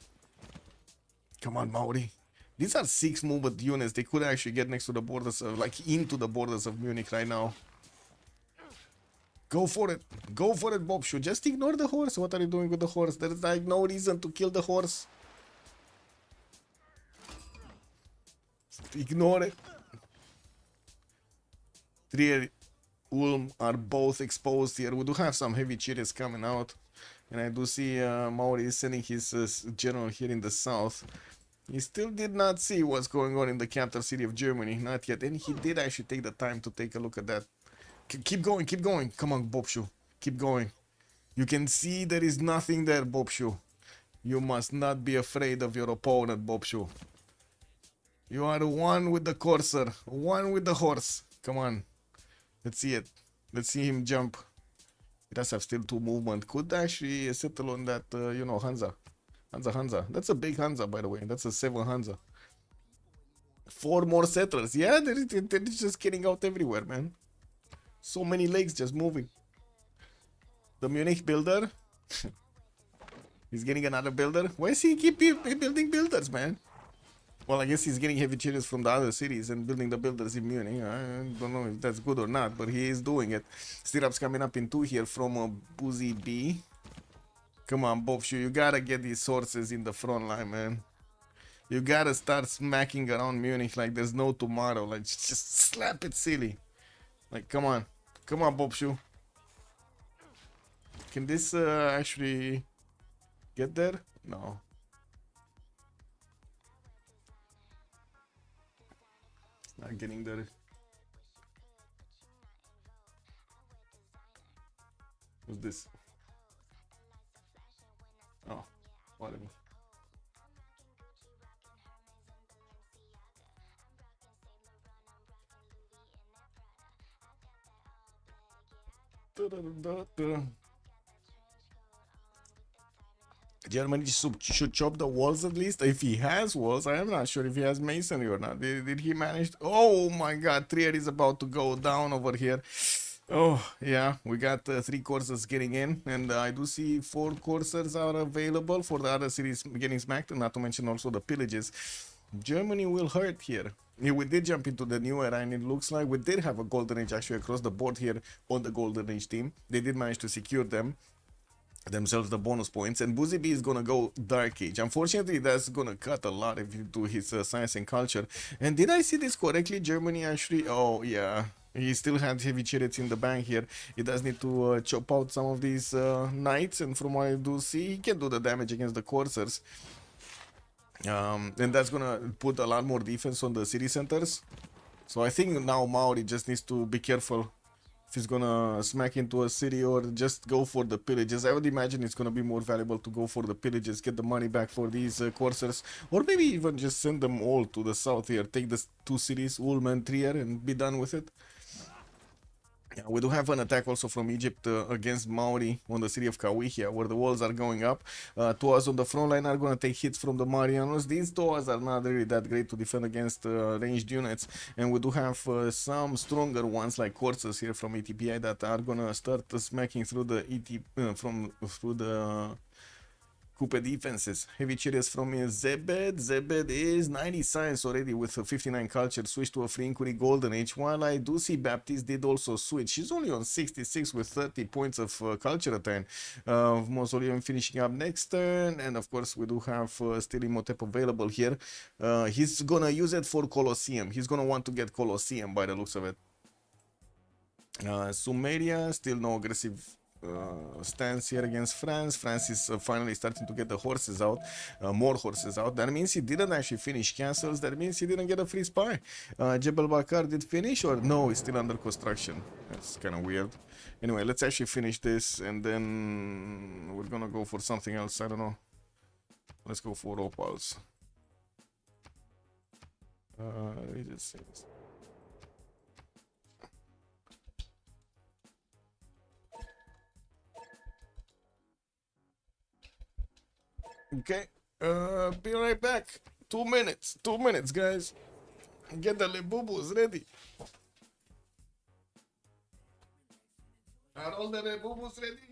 Come on, Maori. These are 6 movement units. They could actually get next to the borders of, like, into the borders of Munich right now. Go for it. Go for it, Bobshu. Just ignore the horse. What are you doing with the horse? There's like no reason to kill the horse. Just ignore it. Trier, Ulm are both exposed here. We do have some heavy chariots coming out. And I do see Maori is sending his general here in the south. He still did not see what's going on in the capital city of Germany, not yet. And he did actually take the time to take a look at that. Keep going. Come on, Bobshu. Keep going. You can see there is nothing there, Bobshu. You must not be afraid of your opponent, Bobshu. You are one with the courser, one with the horse. Come on. Let's see it. Let's see him jump. He does have still 2 movement. Could actually settle on that, you know, Hansa. Hansa. That's a big Hansa, by the way. That's a 7 Hansa. 4 more settlers. Yeah, they're just getting out everywhere, man. So many legs just moving. The Munich builder. He's getting another builder. Why is he keep building builders, man? Well, I guess he's getting heavy chariots from the other cities and building the builders in Munich. I don't know if that's good or not, but he is doing it. Stirrups coming up in 2 here from Boozy B. Come on, Bobshu, you gotta get these sources in the front line, man. You gotta start smacking around Munich like there's no tomorrow. Like, just slap it silly. Like, come on. Come on, Bobshu. Can this actually get there? No. Not getting there. What's this? Oh, whatever. Germany should chop the walls at least. If he has walls, I am not sure if he has masonry or not. Did he manage? Oh my god, Trier is about to go down over here. Oh, yeah, we got 3 coursers getting in, and I do see 4 coursers are available for the other cities getting smacked, not to mention also the pillages. Germany will hurt here. Yeah, we did jump into the new era, and it looks like we did have a golden age actually across the board here on the golden age team. They did manage to secure themselves the bonus points, and Boozy B is gonna go Dark Age. Unfortunately, that's gonna cut a lot if you do his science and culture. And did I see this correctly? Germany actually, oh yeah, he still had heavy chariots in the bank here. He does need to chop out some of these knights, and from what I do see, he can do the damage against the coursers. And that's gonna put a lot more defense on the city centers. So I think now Maori just needs to be careful if he's gonna smack into a city or just go for the pillages. I would imagine it's gonna be more valuable to go for the pillages, get the money back for these coursers, or maybe even just send them all to the south here, take the 2 cities, Ulm and Trier, and be done with it. Yeah, we do have an attack also from Egypt against Maori on the city of Kawihia, where the walls are going up. Toas on the front line are going to take hits from the Marianos. These Toas are not really that great to defend against ranged units, and we do have some stronger ones like Coursers here from ETPI that are going to start smacking through the through the Coupe defenses. Heavy chariots from Zebed. Zebed is 90 science already with a 59 culture, switch to a free inquiry golden age, while I do see Baptiste did also switch. She's only on 66 with 30 points of culture a turn. Mausoleum finishing up next turn, and of course we do have still Imhotep available here. He's gonna use it for Colosseum. He's gonna want to get Colosseum by the looks of it. Sumeria, still no aggressive stance here against France. France is finally starting to get the horses out, more horses out. That means he didn't actually finish castles. That means he didn't get a free spy. Jebel Bakar did finish, or no, it's still under construction. That's kind of weird. Anyway, let's actually finish this, and then we're gonna go for something else. I don't know. Let's go for opals. Let me just see this. Okay, be right back. 2 minutes. 2 minutes, guys. Get the lebubus ready. Are all the lebubus ready?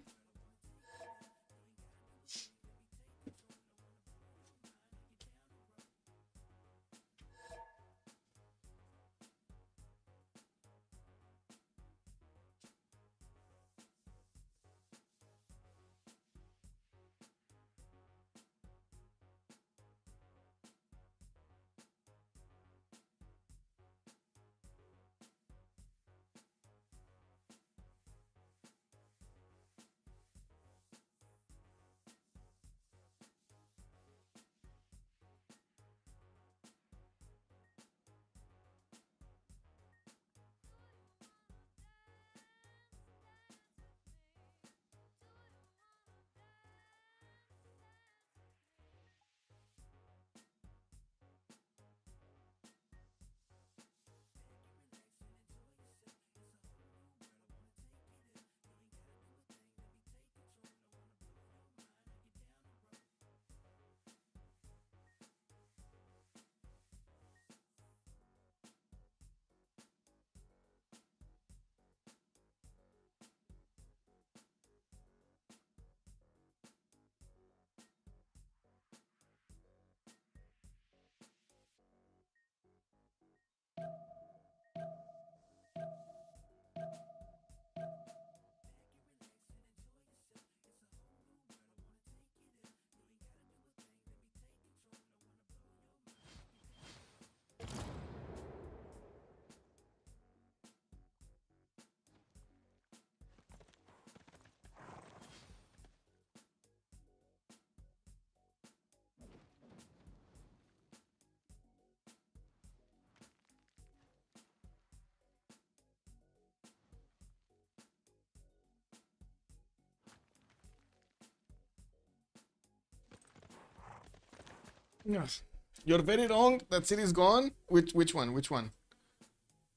Yes. You're very wrong. That city is gone. Which one? Which one?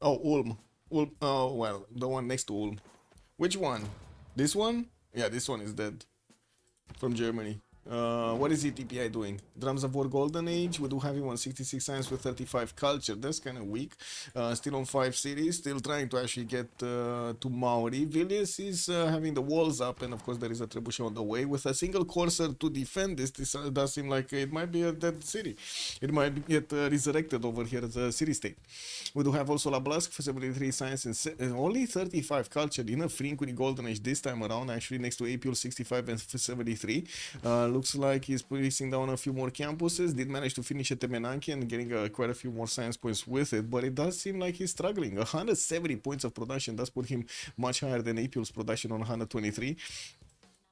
Oh, Ulm. Ulm. Oh, well, the one next to Ulm. Which one? This one? Yeah, this one is dead. From Germany. What is ETPI doing? Drums of War Golden Age. We do have him on 66 science with 35 culture. That's kind of weak. Still on 5 cities. Still trying to actually get to Maori. Vilnius is having the walls up, and of course there is a trebuchet on the way. With a single courser to defend this, this does seem like it might be a dead city. It might get resurrected over here as a city state. We do have also Lablask for 73 science and only 35 culture in a Frinkuri Golden Age this time around. Actually next to APL 65 and 73. Looks like he's placing down a few more campuses. Did manage to finish at Temenanki and getting quite a few more science points with it, but it does seem like he's struggling. 170 points of production does put him much higher than APL's production on 123.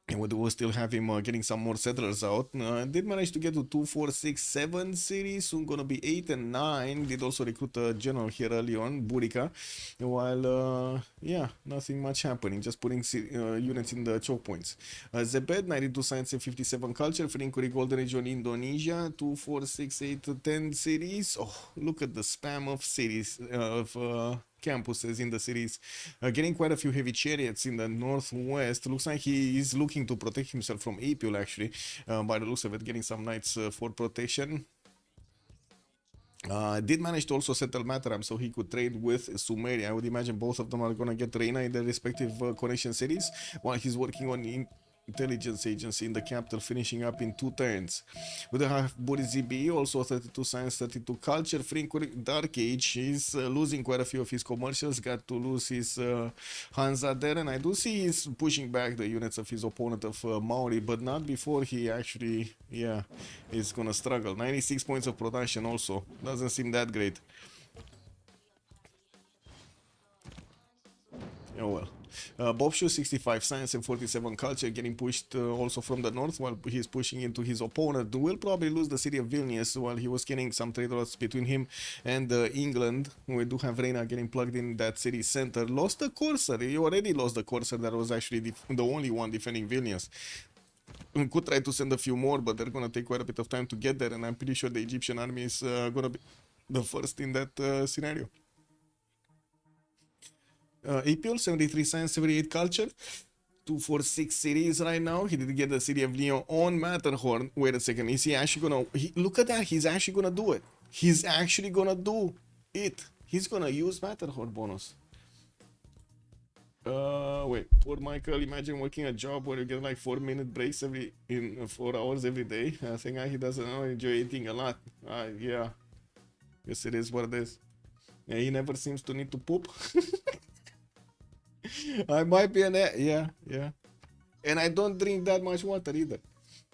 And we do still have him getting some more settlers out. Did manage to get to 2, 4, 6, 7 cities. Soon gonna be 8 and 9. Did also recruit a general here early on, Burica. While, yeah, nothing much happening. Just putting units in the choke points. Zebed, 92 science and 57 culture. Frinkuri Golden Age on Indonesia. 2, 4, 6, 8, 10 cities. Oh, look at the spam of cities, campuses in the cities. Getting quite a few heavy chariots in the northwest. Looks like he is looking to protect himself from Apul actually, by the looks of it, getting some knights for protection. Did manage to also settle Mataram so he could trade with Sumeria. I would imagine both of them are gonna get Reina in their respective connection cities while he's working on intelligence agency in the capital, finishing up in 2 turns. We have Burizibi, also 32 science, 32 culture. Frinkuri Dark Age, he's losing quite a few of his commercials, got to lose his Hansa there, and I do see he's pushing back the units of his opponent of Maori, but not before he actually, yeah, is gonna struggle. 96 points of production also, doesn't seem that great. Oh well. Bobshu 65 science and 47 culture, getting pushed also from the north while he's pushing into his opponent. Will probably lose the city of Vilnius while he was getting some trade routes between him and England. We do have Reina getting plugged in that city center. Lost the Corsair. He already lost the Corsair that was actually the only one defending Vilnius. We could try to send a few more, but they're gonna take quite a bit of time to get there, and I'm pretty sure the Egyptian army is gonna be the first in that scenario. APL 73 science, 78 culture, 246 cities right now. He did get the city of Lyon on Matterhorn. Wait a second, is he actually gonna look at that? He's actually gonna do it. He's actually gonna do it. He's gonna use Matterhorn bonus. Wait, poor Michael, imagine working a job where you get like 4-minute breaks in 4 hours every day. I think he doesn't enjoy eating a lot. Yeah, guess it is what it is. Yeah, he never seems to need to poop. I might be yeah. And I don't drink that much water either.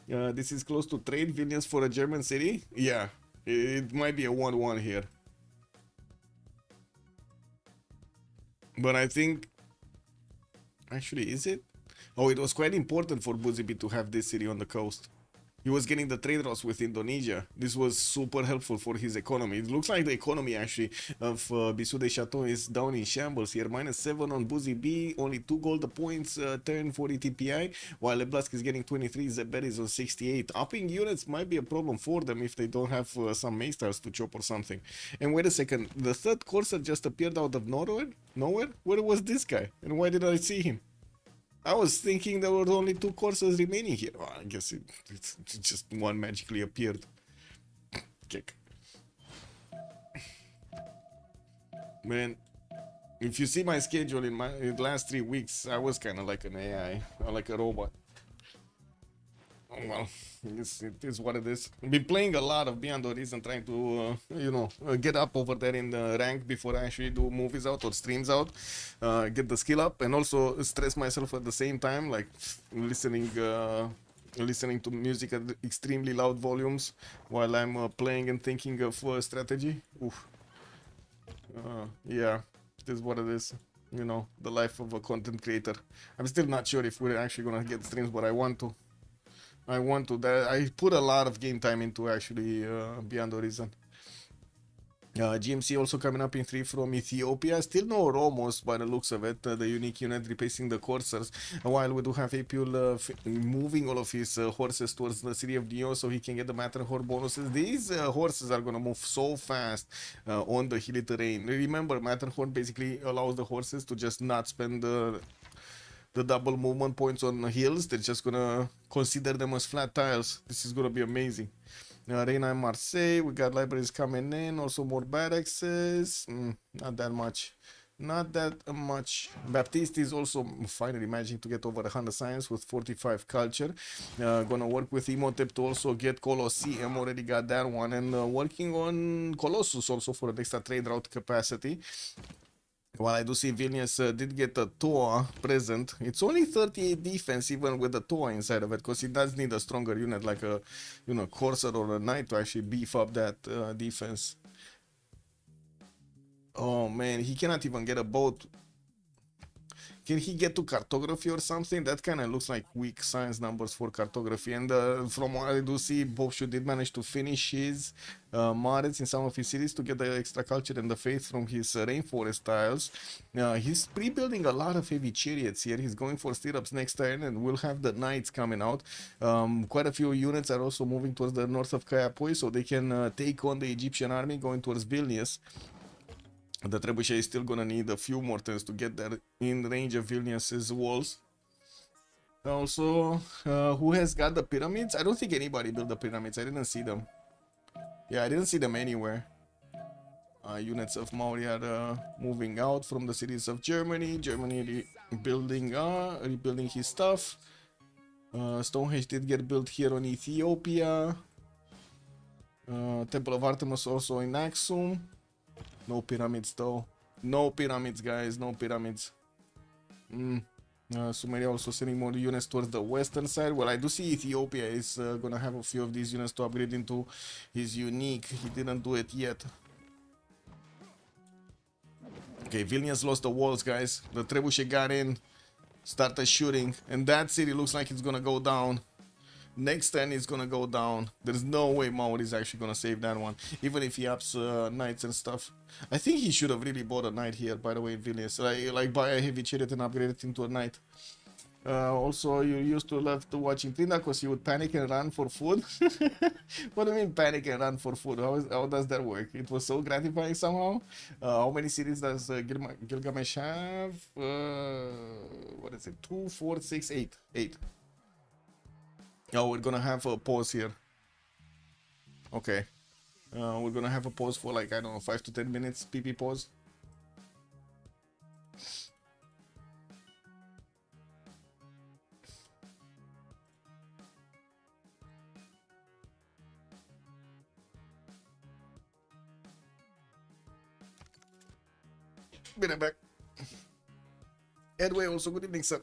This is close to trade. Vilnius for a German city. Yeah, it might be a 1-1 here. But I think, actually, is it? Oh, it was quite important for Buzibi to have this city on the coast. He was getting the trade routes with Indonesia. This was super helpful for his economy. It looks like the economy actually of Bisous de Chatons is down in shambles here. -7 on Buzibi, only 2 gold points, turn 40 TPI, while Leblask is getting 23, Zebed is on 68. Upping units might be a problem for them if they don't have some Maestars to chop or something. And wait a second, the third Corsair just appeared out of nowhere? Where was this guy? And why did I see him? I was thinking there were only 2 courses remaining here. Well, I guess it just one magically appeared. Kick. Man, if you see my schedule in the last 3 weeks, I was kind of like an AI, or like a robot. Oh, well, it is what it is. I've been playing a lot of Beyond Horizon, trying to, get up over there in the rank before I actually do movies out or streams out, get the skill up, and also stress myself at the same time, like listening to music at extremely loud volumes while I'm playing and thinking of strategy. Oof. Yeah, it is what it is. The life of a content creator. I'm still not sure if we're actually gonna get streams, but I want to. I put a lot of game time into actually Beyond Horizon. GMC also coming up in 3 from Ethiopia. Still no Romos by the looks of it. The unique unit replacing the coursers. While we do have Apul moving all of his horses towards the city of Neo so he can get the Matterhorn bonuses. These horses are gonna move so fast on the hilly terrain. Remember, Matterhorn basically allows the horses to just not spend the double movement points on hills. They're just gonna consider them as flat tiles. This is gonna be amazing. Reina and Marseille, we got libraries coming in, also more barracks. Not that much. Not that much. Baptiste is also finally managing to get over 100 science with 45 culture. Gonna work with Imhotep to also get Colosseum, already got that one, and working on Colossus also for an extra trade route capacity. While I do see Vilnius did get a Toa present, it's only 38 defense even with the Toa inside of it, because he does need a stronger unit like a, you know, Corsair or a Knight to actually beef up that defense. Oh man, he cannot even get a boat. Can he get to cartography or something? That kind of looks like weak science numbers for cartography. And from what I do see, Bobshu did manage to finish his Marets in some of his cities to get the extra culture and the faith from his rainforest tiles. He's pre-building a lot of heavy chariots here. He's going for stirrups next turn, and we'll have the knights coming out. Quite a few units are also moving towards the north of Kayapoi, so they can take on the Egyptian army going towards Vilnius. The Trebuchet is still gonna need a few more turns to get there in range of Vilnius's walls. Also, who has got the pyramids? I don't think anybody built the pyramids. I didn't see them. Yeah, I didn't see them anywhere. Units of Maori are moving out from the cities of Germany. Germany rebuilding his stuff. Stonehenge did get built here on Ethiopia. Temple of Artemis also in Aksum. No pyramids though. No pyramids, guys. No pyramids. Sumeria also sending more units towards the western side. Well, I do see Ethiopia is gonna have a few of these units to upgrade into his unique. He didn't do it yet. Okay, Vilnius lost the walls, guys. The Trebuchet got in, started shooting, and that city looks like it's gonna go down. Next turn is gonna go down. There's no way Maori is actually gonna save that one, even if he ups knights and stuff. I think he should have really bought a knight here, by the way, Vilnius. Like buy a heavy chariot and upgrade it into a knight. Also, you used to love to watch Intrina because you would panic and run for food. What do you mean panic and run for food? How does that work? It was so gratifying somehow. How many cities does Gilgamesh have? What is it? 2, 4, 6, 8. 8. Oh, we're gonna have a pause here. Okay. We're gonna have a pause for like, I don't know, 5 to 10 minutes. PP pause. Be right back. Edway also, good evening, sir.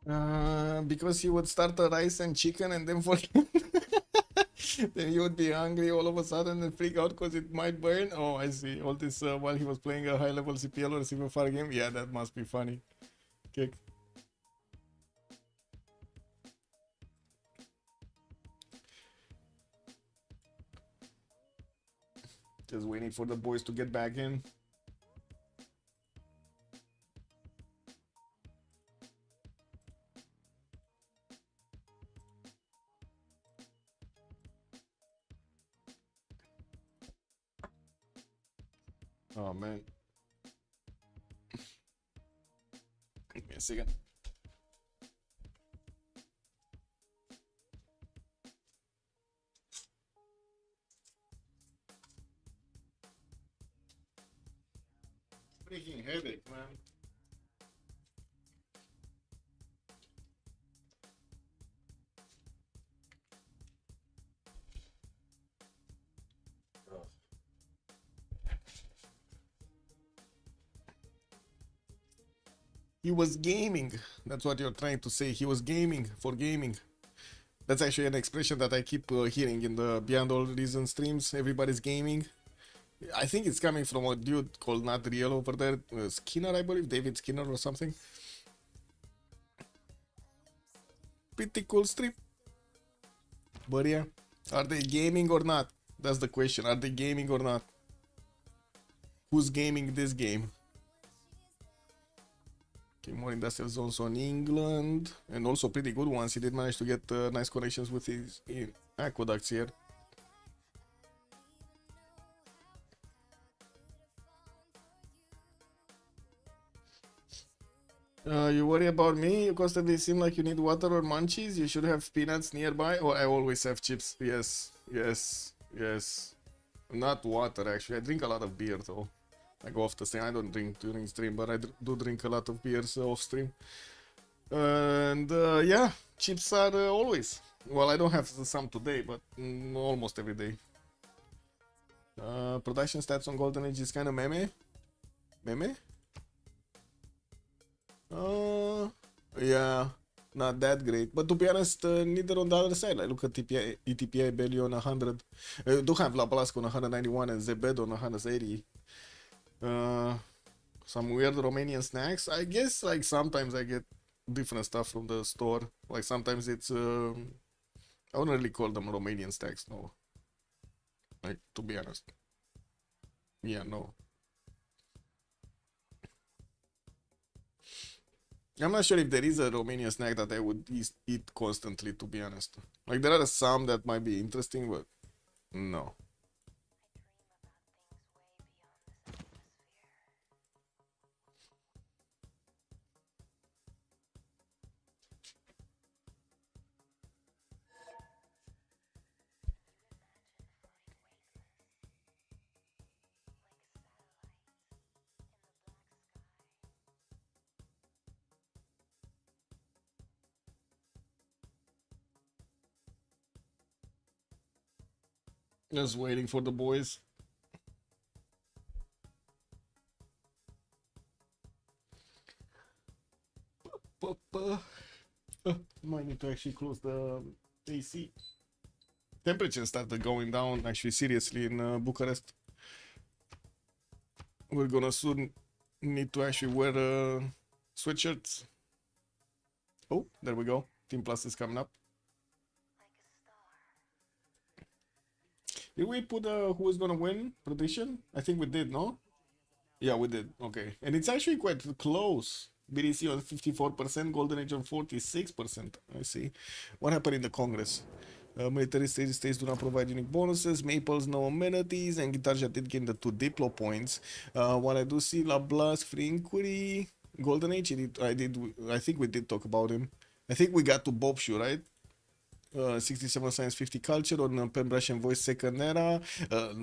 Because he would start a rice and chicken and then forget. Then he would be hungry all of a sudden and freak out because it might burn. Oh, I see. All this while he was playing a high-level CPL or CivFR game. Yeah, that must be funny. Okay. Just waiting for the boys to get back in. Oh man. Give me a second. Freaking headache, man. He was gaming. That's what you're trying to say. He was gaming for gaming. That's actually an expression that I keep hearing in the Beyond All Reason streams. Everybody's gaming. I think it's coming from a dude called Not Real over there. Skinner, I believe. David Skinner or something. Pretty cool stream. But yeah. Are they gaming or not? That's the question. Are they gaming or not? Who's gaming this game? Okay, more industrial zones on England. And also pretty good ones. He did manage to get nice connections with his aqueducts here. You worry about me? You constantly seem like you need water or munchies. You should have peanuts nearby. Oh, I always have chips. Yes, yes, yes. Not water, actually. I drink a lot of beer, though. I go off the stream. I don't drink during stream, but I do drink a lot of beers off stream. And yeah, chips are always. Well, I don't have some today, but almost every day. Production stats on Golden Age is kind of meme. Meme? Yeah, not that great. But to be honest, neither on the other side. I look at ETPI Belly on 100. Do have La Blasco on 191 and Zebed on 180. Some weird Romanian snacks. I guess like sometimes I get different stuff from the store. Like sometimes it's I wouldn't really call them Romanian snacks, no. Like, to be honest. Yeah, no. I'm not sure if there is a Romanian snack that I would eat constantly, to be honest. Like, there are some that might be interesting, but no. Just waiting for the boys. Might need to actually close the AC. Temperature started going down actually seriously in Bucharest. We're gonna soon need to actually wear sweatshirts. Oh, there we go. Team Plus is coming up. Did we put who is gonna win prediction? I think we did, no? Yeah, we did. Okay. And it's actually quite close. BDC on 54%, Golden Age on 46%. I see. What happened in the Congress? Military states do not provide unique bonuses. Maples no amenities, and Guitarja did gain the 2 Diplo points. What I do see, La Blas, Free Inquiry, Golden Age. I think we did talk about him. I think we got to Bobshu, right? 67 science, 50 culture on Pen Brush and Voice second era.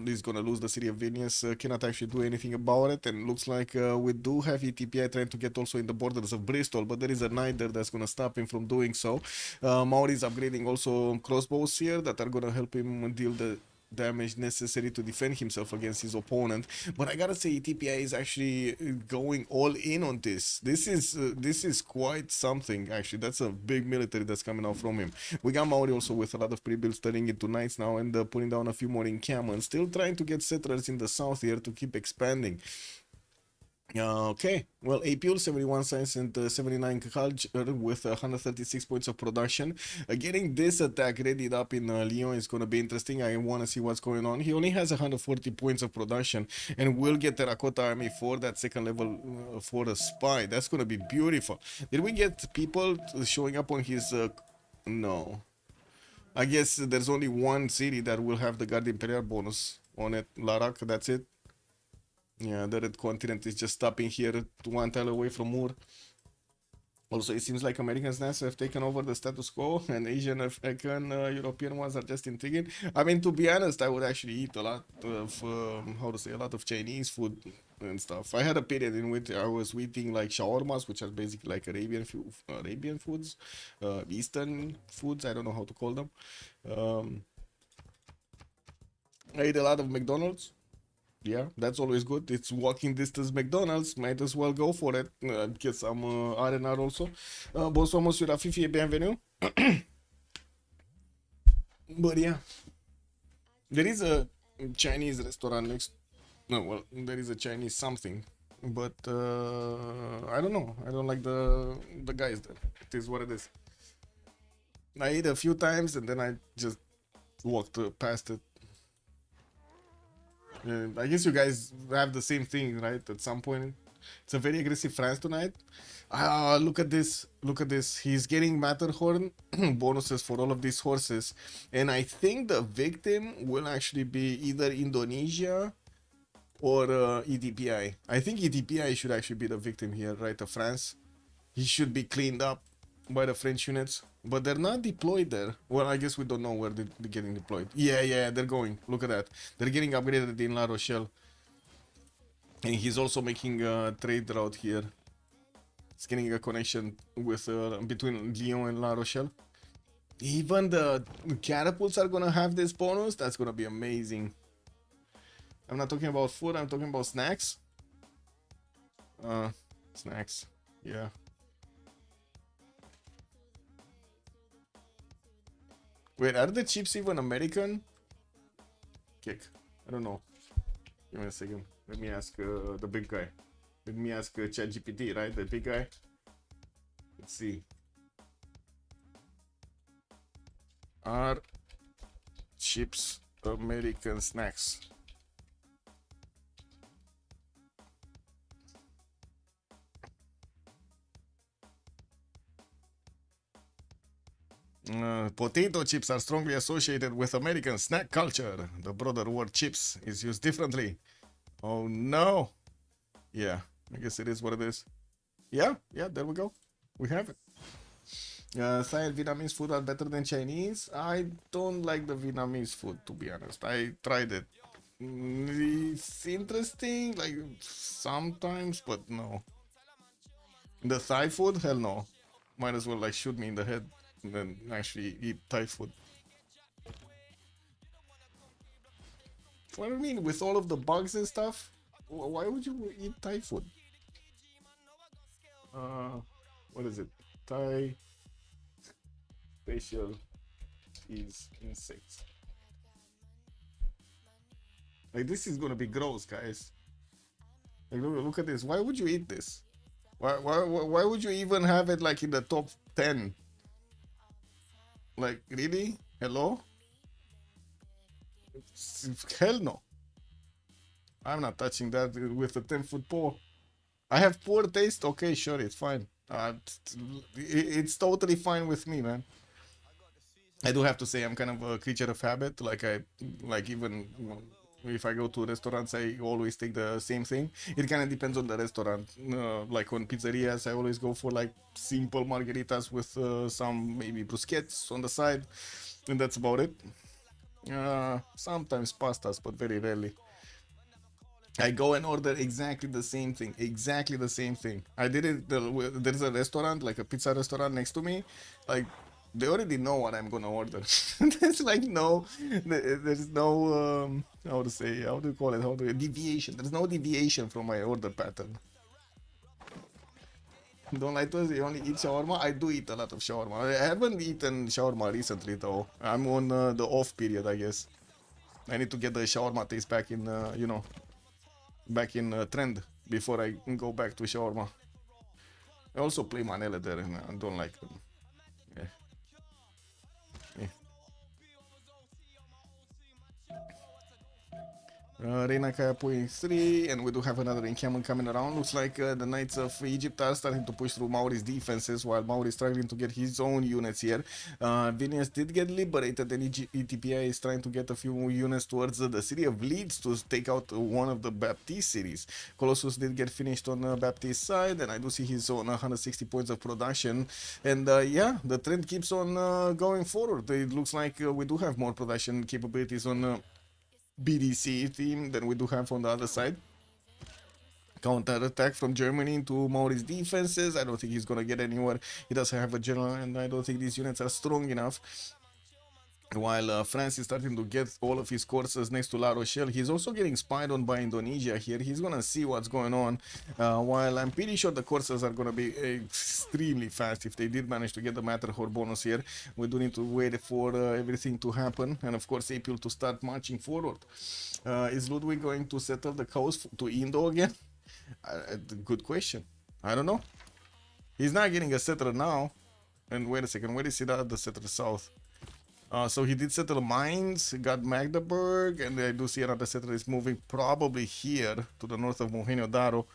He's gonna lose the city of Vilnius. Cannot actually do anything about it, and looks like we do have ETPI trying to get also in the borders of Bristol, but there is a knight there that's gonna stop him from doing so. Maori is upgrading also crossbows here that are gonna help him deal damage necessary to defend himself against his opponent. But I gotta say, TPI is actually going all in on this. This is quite something actually. That's a big military that's coming out from him. We got Maori also with a lot of pre-builds turning into knights now, and putting down a few more encampments. Still trying to get settlers in the south here to keep expanding. Okay, well, APL 71 science and 79 culture with 136 points of production. Getting this attack readied up in Lyon is going to be interesting. I want to see what's going on. He only has 140 points of production and will get Terracotta Army for that second level for the spy. That's going to be beautiful. Did we get people showing up on his... no. I guess there's only one city that will have the Guard Imperial bonus on it. Larak, that's it. Yeah, the Red Continent is just stopping here to 1 tile away from Moor. Also, it seems like Americans now have taken over the status quo, and Asian, African, European ones are just intriguing. I mean, to be honest, I would actually eat a lot of, a lot of Chinese food and stuff. I had a period in which I was eating like shawarmas, which are basically like Arabian foods, Eastern foods. I don't know how to call them. I ate a lot of McDonald's. Yeah, that's always good. It's walking distance McDonald's. Might as well go for it. Get some R&R also. Bonsoir, monsieur Rafifi, et bienvenue. But yeah, there is a Chinese restaurant next. No, well, there is a Chinese something, but I don't know. I don't like the guys there. It is what it is. I ate a few times and then I just walked past it. I guess you guys have the same thing, right? At some point, it's a very aggressive France tonight. Look at this! Look at this! He's getting Matterhorn bonuses for all of these horses, and I think the victim will actually be either Indonesia or EDPI. I think EDPI should actually be the victim here, right? Of France. He should be cleaned up by the French units, but they're not deployed there. Well, I guess we don't know where they're getting deployed. Yeah, they're going. Look at that. They're getting upgraded in La Rochelle. And he's also making a trade route here. He's getting a connection with between Lyon and La Rochelle. Even the catapults are gonna have this bonus. That's gonna be amazing. I'm not talking about food, I'm talking about snacks. Snacks. Yeah. Wait, are the chips even American? Kick. I don't know. Give me a second. Let me ask the big guy. Let me ask ChatGPT, right? The big guy. Let's see. Are chips American snacks? Potato chips are strongly associated with American snack culture. The broader word chips is used differently. Oh no. Yeah, I guess it is what it is. Yeah, there we go. We have it. Style Vietnamese food are better than Chinese. I don't like the Vietnamese food, to be honest. I tried it. It's interesting, like sometimes, but no. The Thai food? Hell no. Might as well like shoot me in the head and then actually eat Thai food. What do you mean? With all of the bugs and stuff? Why would you eat Thai food? What is it? Thai special is insects. Like, this is gonna be gross, guys. Like, look at this. Why would you eat this? Why would you even have it like in the top 10? Like, really? Hello? Hell no. I'm not touching that with a 10-foot paw. I have poor taste. Okay, sure, it's fine. It's totally fine with me, man. I do have to say I'm kind of a creature of habit. Like even if I go to restaurants, I always take the same thing. It kind of depends on the restaurant. Like on pizzerias, I always go for like simple margaritas with some maybe bruschettas on the side, and that's about it. Sometimes pastas, but very rarely. I go and order exactly the same thing. I did it. There's a restaurant, like a pizza restaurant next to me. Like they already know what I'm gonna order. There's like there's no how do you call it? Deviation. There's no deviation from my order pattern. Don't lie to us, you only eat shawarma? I do eat a lot of shawarma. I haven't eaten shawarma recently though. I'm on the off period, I guess. I need to get the shawarma taste back in, back in trend before I go back to shawarma. I also play manele there and I don't like them. Yeah. Yeah. Reina Kaya point 3, and we do have another encampment coming around. Looks like the Knights of Egypt are starting to push through Maori's defenses while Maori is struggling to get his own units here. Vilnius did get liberated, and ETPI is trying to get a few units towards the city of Leeds to take out one of the Baptiste cities. Colossus did get finished on the Baptiste side, and I do see his own 160 points of production. And yeah, the trend keeps on going forward. It looks like we do have more production capabilities on BDC team than we do have on the other side. Counter attack from Germany into Maori's defenses. I don't think he's gonna get anywhere. He doesn't have a general, and I don't think these units are strong enough. While France is starting to get all of his courses next to La Rochelle, he's also getting spied on by Indonesia here. He's gonna see what's going on. While I'm pretty sure the courses are gonna be extremely fast if they did manage to get the Matterhorn bonus here. We do need to wait for everything to happen, and of course April to start marching forward. Is Ludwig going to settle the coast to Indo again? Good question. I don't know. He's not getting a settler now. And wait a second, where is he at the settler south? So he did settle mines, got Magdeburg, and I do see another settler is moving probably here to the north of Mohenjo-Daro.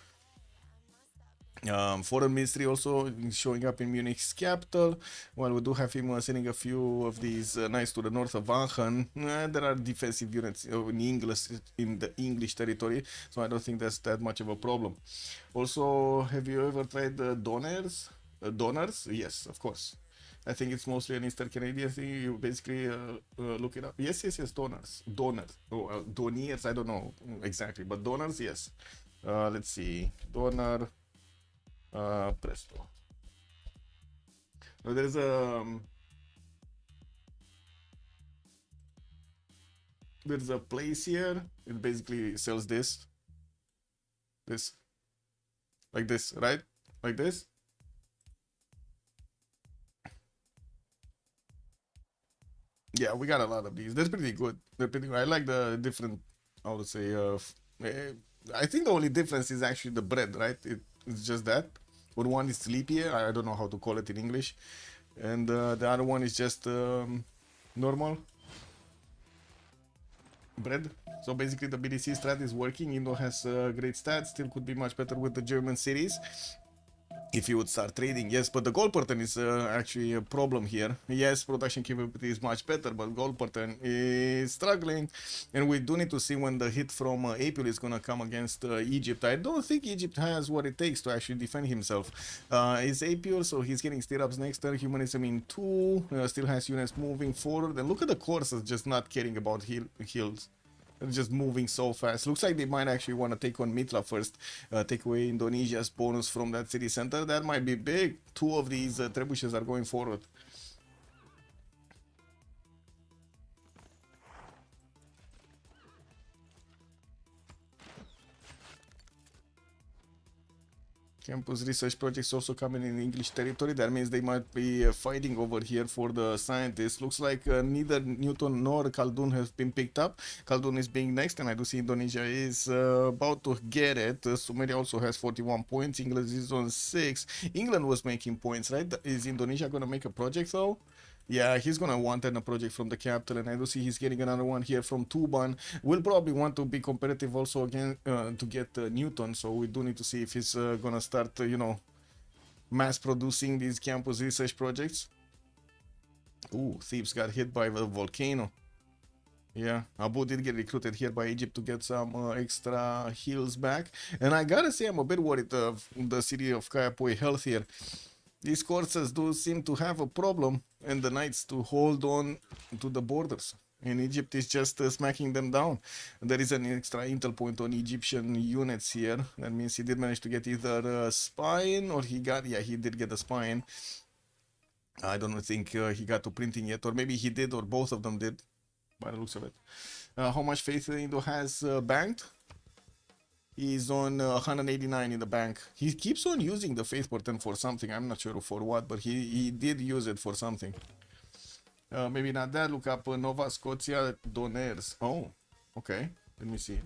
Foreign Ministry also showing up in Munich's capital. While we do have him sending a few of these knights to the north of Aachen. There are defensive units in the English territory, so I don't think that's that much of a problem. Also, have you ever tried the donors? Donors? Yes, of course. I think it's mostly an Eastern Canadian thing. You basically look it up. Yes, donors. Oh, doniers, I don't know exactly, but donors, yes. Let's see. Donor. Presto. Now there's a place here. It basically sells this, like this, right? Like this. Yeah, we got a lot of these. They're pretty good. I like the different, I would say, I think the only difference is actually the bread, right? It's just that. But one is sleepier, I don't know how to call it in English. And the other one is just normal bread. So basically the BDC strat is working. Indo has great stats, still could be much better with the German cities if you would start trading. Yes, but the gold pattern is actually a problem here. Yes, production capability is much better, but gold pattern is struggling, and we do need to see when the hit from April is gonna come against Egypt. I don't think Egypt has what it takes to actually defend himself. Is April, so he's getting stirrups next turn. Humanism in 2, still has units moving forward, and look at the courses just not caring about hills. They're just moving so fast. Looks like they might actually want to take on Mitra first. Take away Indonesia's bonus from that city center. That might be big. 2 of these trebuchets are going forward. Campus research projects also coming in English territory. That means they might be fighting over here for the scientists. Looks like neither Newton nor Khaldun has been picked up. Khaldun is being next, and I do see Indonesia is about to get it. Sumeria also has 41 points. England is on 6. England was making points, right? Is Indonesia going to make a project though? Yeah, he's gonna want a project from the capital, and I do see he's getting another one here from Tuban. We'll probably want to be competitive also again to get Newton, so we do need to see if he's gonna start, mass producing these campus research projects. Ooh, Thebes got hit by the volcano. Yeah, Abu did get recruited here by Egypt to get some extra heals back, and I gotta say I'm a bit worried of the city of Kayapoi health here. These courses do seem to have a problem, and the knights to hold on to the borders. And Egypt is just smacking them down. There is an extra intel point on Egyptian units here. That means he did manage to get either a spine or he did get a spine. I don't think he got to printing yet, or maybe he did, or both of them did, by the looks of it. How much faith Indo has banked? He's on 189 in the bank. He keeps on using the faith portent for something. I'm not sure for what, but he did use it for something. Maybe not that. Look up Nova Scotia Doners. Oh, okay. Let me see.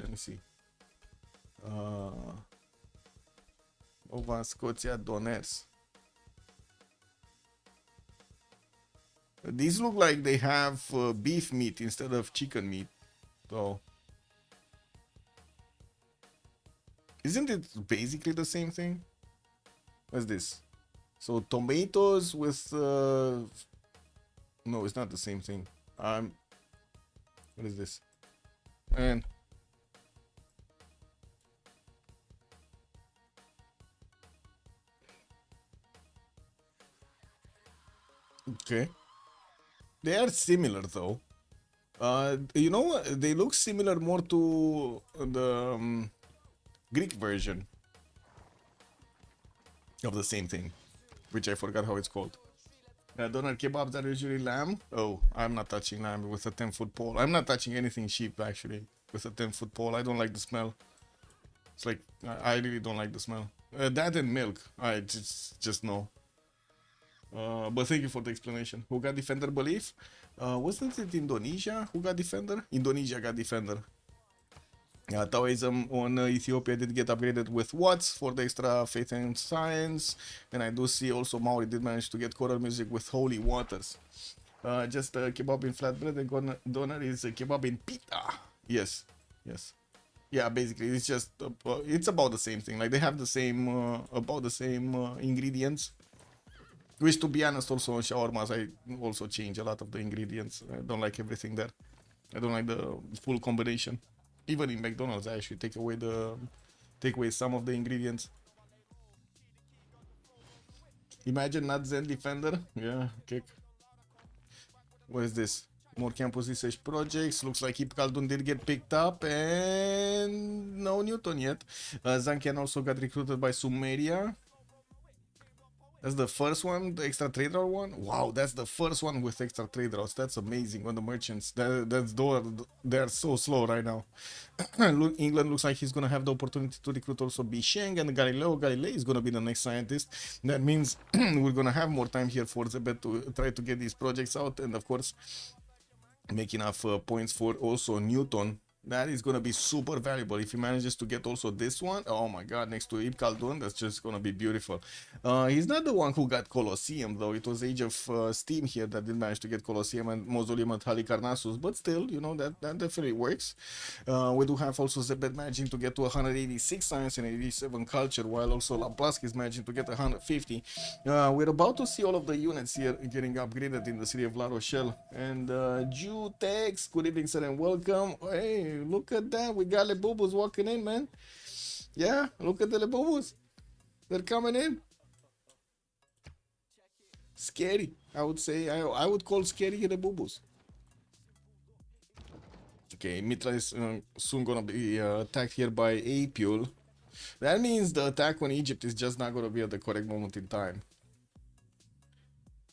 Nova Scotia Doners. These look like they have beef meat instead of chicken meat. So, isn't it basically the same thing? What's this? So tomatoes with no, it's not the same thing. What is this? And okay, they are similar though. You know, they look similar more to the Greek version of the same thing, which I forgot how it's called. Doner kebabs are usually lamb. Oh, I'm not touching lamb with a 10-foot pole. I'm not touching anything sheep actually with a 10-foot pole. I don't like the smell. It's like I really don't like the smell. That and milk. I just know. But thank you for the explanation. Who got Defender belief? Wasn't it Indonesia who got Defender? Indonesia got Defender. Taoism on Ethiopia did get upgraded with Watts for the extra faith and science. And I do see also Maori did manage to get choral music with holy waters. Just kebab in flatbread and doner is kebab in pita. Yes. Yeah, basically it's just it's about the same thing. Like they have the same about the same ingredients. Which, to be honest, also on shawarmas I also change a lot of the ingredients. I don't like everything there. I don't like the full combination. Even in McDonald's, I actually take away some of the ingredients. Imagine not Zen Defender. Yeah, kick. What is this? More campus research projects. Looks like Hip Khaldun did get picked up, and no Newton yet. Zankian also got recruited by Sumeria. That's the first one, the extra trade route one. Wow, that's the first one with extra trade routes. That's amazing. On the merchants, they're so slow right now. England looks like he's gonna have the opportunity to recruit also Bisheng and Galileo. Galilei is gonna be the next scientist. That means we're gonna have more time here for Zebet to try to get these projects out, and of course, make enough points for also Newton. That is going to be super valuable if he manages to get also this one. Oh my god, next to Ibn Khaldun, that's just going to be beautiful. He's not the one who got Colosseum though. It was Age of Steam here that did manage to get Colosseum and Mausoleum at Halicarnassus, but still, you know, that definitely works. We do have also Zebet managing to get to 186 science and 87 culture, while also Laplask is managing to get 150. We're about to see all of the units here getting upgraded in the city of La Rochelle. And Jew Tex, good evening sir and welcome. Hey, look at that. We got Lebubus walking in, man. Yeah, look at the Lebubus. They're coming in. Scary. I would say, I would call scary Lebubus. Okay, Mitra is soon gonna be attacked here by Apule. That means the attack on Egypt is just not gonna be at the correct moment in time.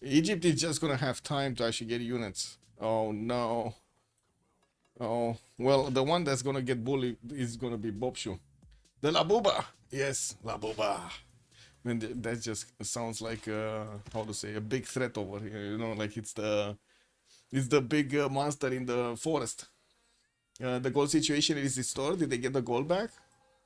Egypt is just gonna have time to actually get units. Oh no. Oh, well, the one that's gonna get bullied is gonna be Bobshu. The Labuba! Yes, Labuba. Man, that just sounds like, how to say, a big threat over here, you know, like it's the big monster in the forest. The gold situation is restored. Did they get the gold back?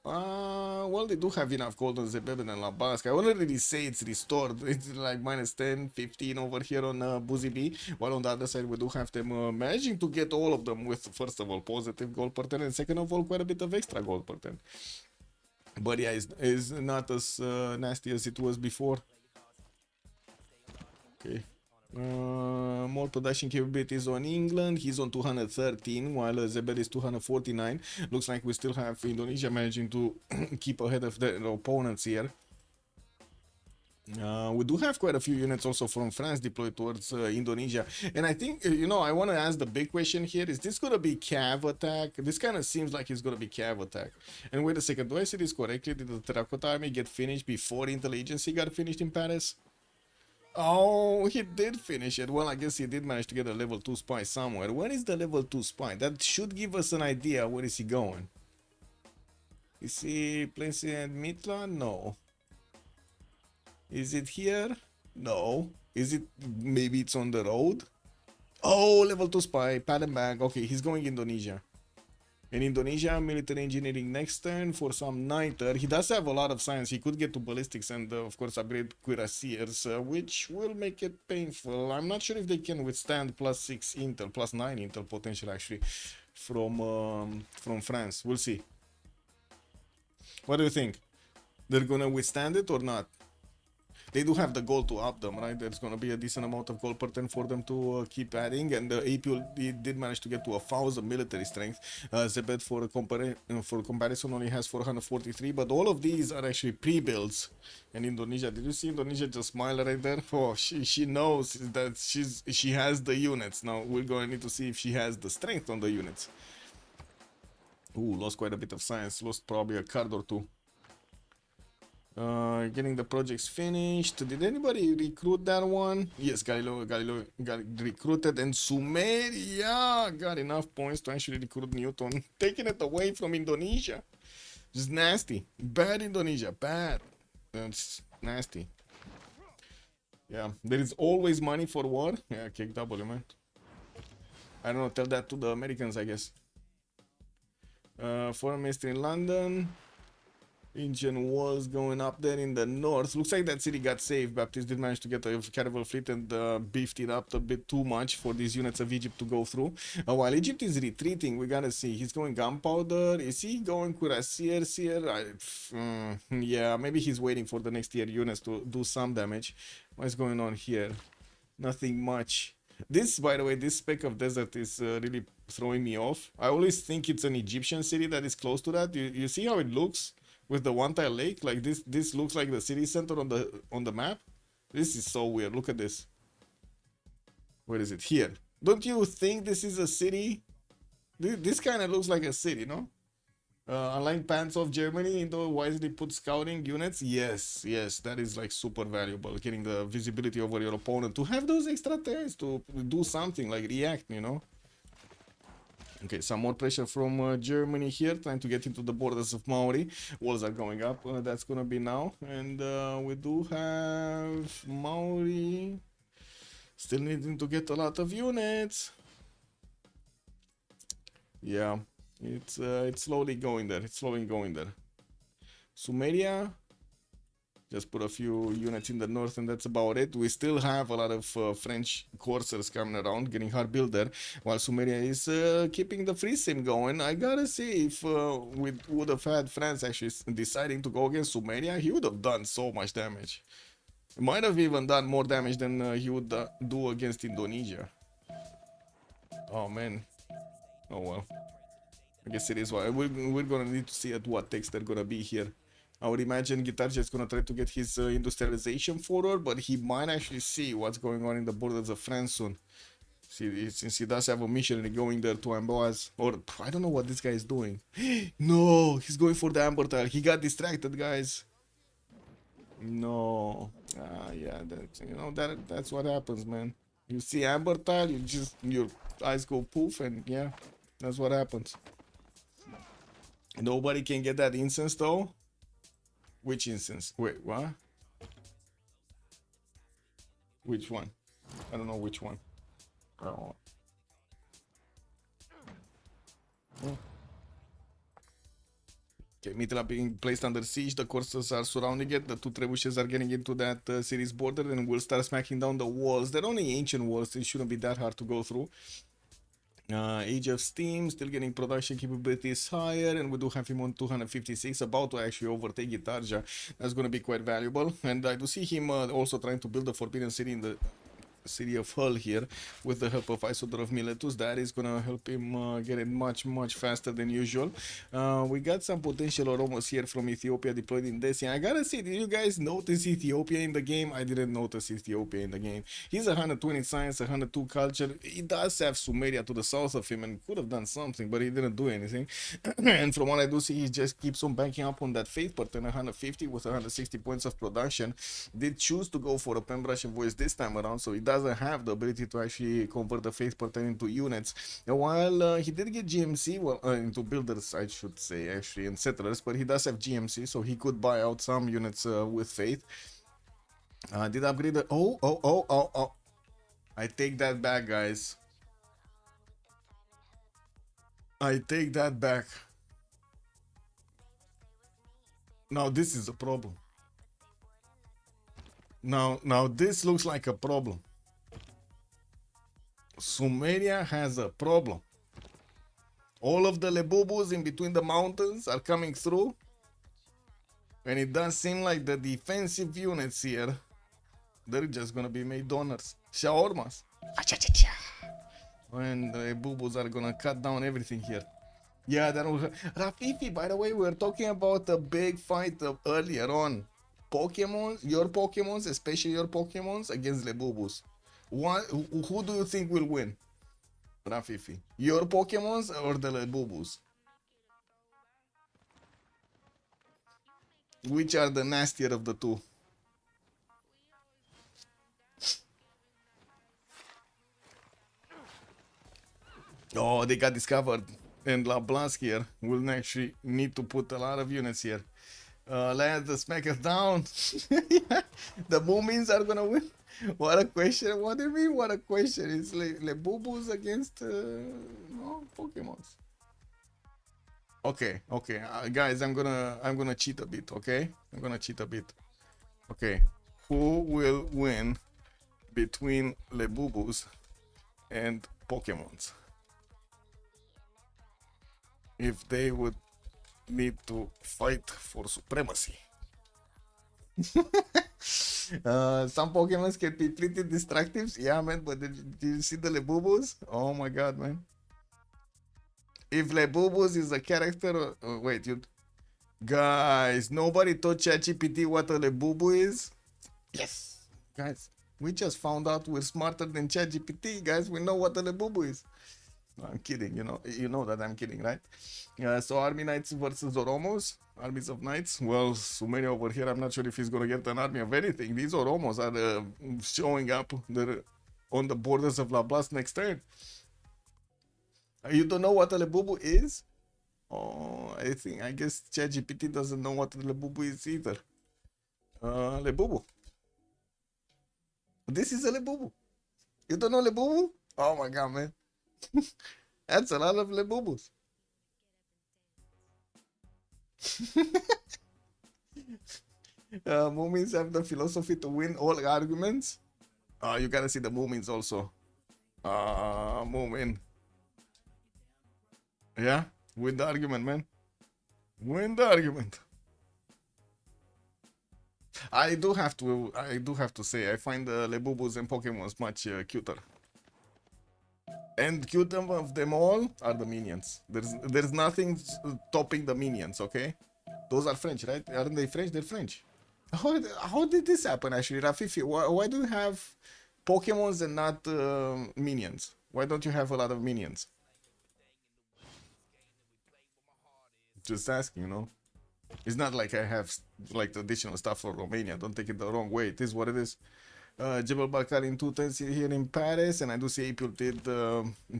Well, they do have enough gold on Zebeben and Labask. I wouldn't really say it's restored. It's like minus 10, 15 over here on Boozy B. While on the other side, we do have them managing to get all of them with, first of all, positive gold per 10, and second of all, quite a bit of extra gold per 10. But yeah, it's not as nasty as it was before. Okay. More production capabilities on England. He's on 213 while Zebed is 249. Looks like we still have Indonesia managing to keep ahead of their opponents here. We do have quite a few units also from France deployed towards Indonesia, and I think, you know, I want to ask the big question here: is this gonna be cav attack? This kind of seems like it's gonna be cav attack. And wait a second, do I see this correctly? Did the Terracotta Army get finished before Intelligence got finished in Paris? Oh, he did finish it. Well, I guess he did manage to get a level 2 spy somewhere. Where is the level 2 spy? That should give us an idea where is he going. Is he placing at Mitla? No. Is it here? No. Is it, maybe it's on the road? Oh, level 2 spy, pad and bag. Okay, he's going Indonesia. In Indonesia, military engineering next turn for some niter. He does have a lot of science. He could get to ballistics and, of course, upgrade cuirassiers, which will make it painful. I'm not sure if they can withstand +6 intel, +9 intel potential, actually, from France. We'll see. What do you think? They're gonna withstand it or not? They do have the goal to up them, right? There's gonna be a decent amount of gold per turn for them to keep adding, and the AP did manage to get to 1,000 military strength. Zebed for comparison only has 443, but all of these are actually pre-builds. And Indonesia, did you see Indonesia just smile right there? Oh, she knows that she has the units. Now we're gonna need to see if she has the strength on the units. Ooh, lost quite a bit of science. Lost probably a card or two. Getting the projects finished. Did anybody recruit that one? Yes, Galileo got recruited, and Sumeria got enough points to actually recruit Newton. Taking it away from Indonesia. Just nasty. Bad Indonesia. Bad. That's nasty. Yeah, there is always money for war. Yeah, kick W, man. I don't know, tell that to the Americans, I guess. Foreign ministry in London. Indian walls going up there in the north. Looks like that city got saved. Baptist did manage to get a caravel fleet and beefed it up a bit too much for these units of Egypt to go through. While Egypt is retreating, we gotta see. He's going gunpowder. Is he going cuirassiers here? Yeah, maybe he's waiting for the next tier units to do some damage. What's going on here? Nothing much. This, by the way, this speck of desert is really throwing me off. I always think it's an Egyptian city that is close to that. You see how it looks? With the one tile lake, like this looks like the city center on the map. This is so weird. Look at this. Where is it? Here. Don't you think this is a city? This kind of looks like a city, no? Aligned pants of Germany into wisely put scouting units. Yes, that is like super valuable. Getting the visibility over your opponent to have those extra turns to do something like react, you know. Okay, some more pressure from Germany here, trying to get into the borders of Maori. Walls are going up. That's gonna be now, and we do have Maori still needing to get a lot of units. Yeah, it's slowly going there. It's slowly going there. Sumeria. Just put a few units in the north and that's about it. We still have a lot of French coursers coming around, getting hard built there, while Sumeria is keeping the free sim going. I gotta see if we would have had France actually deciding to go against Sumeria, he would have done so much damage. He might have even done more damage than he would do against Indonesia. Oh man. Oh well. I guess it is what we're gonna need to see at what text they're gonna be here. I would imagine Guitarja is going to try to get his industrialization forward, but he might actually see what's going on in the borders of France soon. See, since he does have a missionary going there to Amboise, or I don't know what this guy is doing. No, he's going for the Amber tile. He got distracted, guys. No. Yeah, that's what happens, man. You see Amber tile, your eyes go poof, and yeah, that's what happens. Nobody can get that incense though. Which instance? Wait, what? Which one? I don't know which one. Oh. Okay, Mitra being placed under siege. The coursers are surrounding it. The two trebuchets are getting into that city's border and will start smacking down the walls. They're only ancient walls. It shouldn't be that hard to go through. Age of Steam, still getting production capabilities higher, and we do have him on 256, about to actually overtake Guitarja. That's going to be quite valuable, and I do see him also trying to build a Forbidden City city of Hull here with the help of Isodor of Miletus. That is gonna help him get it much faster than usual. We got some potential Oromos here from Ethiopia deployed in Desi. I gotta say, did you guys notice Ethiopia in the game? I didn't notice Ethiopia in the game. He's 120 science, 102 culture. He does have Sumeria to the south of him and could have done something, but he didn't do anything. And from what I do see, he just keeps on banking up on that faith pattern, 150 with 160 points of production. Did choose to go for a Pembrashe voice this time around, so he doesn't have the ability to actually convert the faith pattern into units. And while he did get GMC, well, into builders, I should say, actually, and settlers, but he does have GMC, so he could buy out some units with faith. Did upgrade the... Oh. I take that back, guys. I take that back. Now this is a problem. Now this looks like a problem. Sumeria has a problem. All of the Lebobos in between the mountains are coming through. And it does seem like the defensive units here, they're just gonna be made donors. Shawarmas. And the Lebobos are gonna cut down everything here. Yeah, that was Rafifi. By the way, we were talking about a big fight earlier on. Pokemons, your Pokemons, especially your Pokemons against Lebobos. Who do you think will win? Rafifi, your Pokemons or the Lebobos? Which are the nastier of the two? Oh, they got discovered. And LeBlanc here will actually need to put a lot of units here. Let's smack us down. Yeah, the Moomins are gonna win. What a question. What do you mean? What a question. It's Lebobos against no, Pokemons. Okay, guys, I'm gonna cheat a bit. Okay, I'm gonna cheat a bit. Okay, who will win between Lebobos and Pokemons? If they would need to fight for supremacy. Some Pokemons can be pretty destructive. Yeah, man, but did you see the Lebobos? Oh my god, man. If Lebobos is a character... wait, you... Guys, nobody told ChatGPT what a Lebobo is? Yes! Guys, we just found out we're smarter than ChatGPT, guys. We know what a Lebobo is. No, I'm kidding, you know that I'm kidding, right? So Army Knights versus Oromos, armies of Knights. Well, Sumeria over here, I'm not sure if he's gonna get an army of anything. These Oromos are showing up. They're on the borders of La Blast next turn. You don't know what a Lebobo is? Oh, I guess ChatGPT doesn't know what a Lebobo is either. Lebobo. This is a Lebobo. You don't know Lebobo? Oh my god, man. That's a lot of Lebobos. Moomins have the philosophy to win all arguments. You gotta see the Moomins also. Moomin. Yeah, win the argument, man. Win the argument. I do have to say, I find the Lebobos and Pokemons much cuter. And cute of them all are the minions. There's nothing topping the minions, okay? Those are French, right? Aren't they French? They're French. How did this happen, actually, Rafifi? Why do you have Pokemons and not minions? Why don't you have a lot of minions? Just asking, It's not like I have like traditional stuff for Romania. Don't take it the wrong way. It is what it is. Jebel Bakar in 210 here in Paris, and I do see April did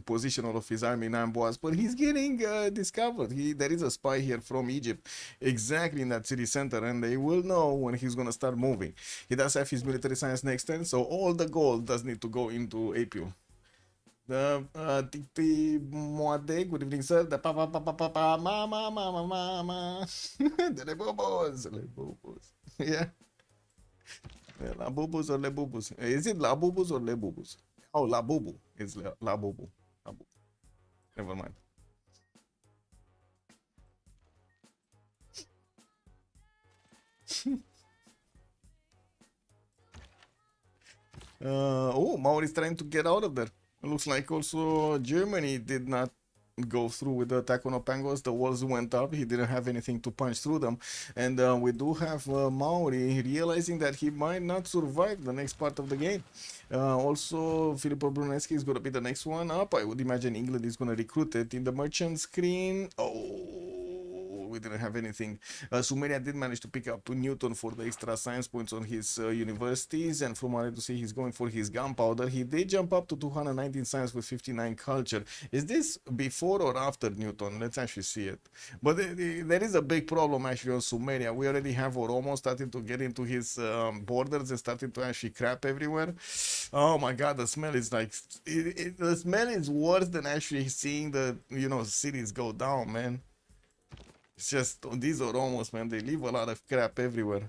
position all of his army in ambush, but he's getting discovered. There is a spy here from Egypt, exactly in that city center, and they will know when he's gonna start moving. He does have his military science next turn, so all the gold does need to go into April. The Tikti Moade, good evening, sir. The mama. The Lebobos. Yeah. Labubus or Lebubus? Is it Labubus or Lebubus? Oh, Labubu. It's Labubu. Never mind. Oh, Maori is trying to get out of there. It looks like also Germany did not go through with the attack on Opangos. The walls went up. He didn't have anything to punch through them. And we do have Maori realizing that he might not survive the next part of the game. Also, Filippo Brunelleschi is going to be the next one up. I would imagine England is going to recruit it. In the merchant screen, oh, we didn't have anything. Sumeria did manage to pick up Newton for the extra science points on his universities, and from what I do see, he's going for his gunpowder. He did jump up to 219 science with 59 culture. Is this before or after Newton? Let's actually see it. But there is a big problem actually on Sumeria. We already have Oromo starting to get into his borders and starting to actually crap everywhere. Oh my god, the smell is like the smell is worse than actually seeing the cities go down, man. It's just these Oromos, man, they leave a lot of crap everywhere.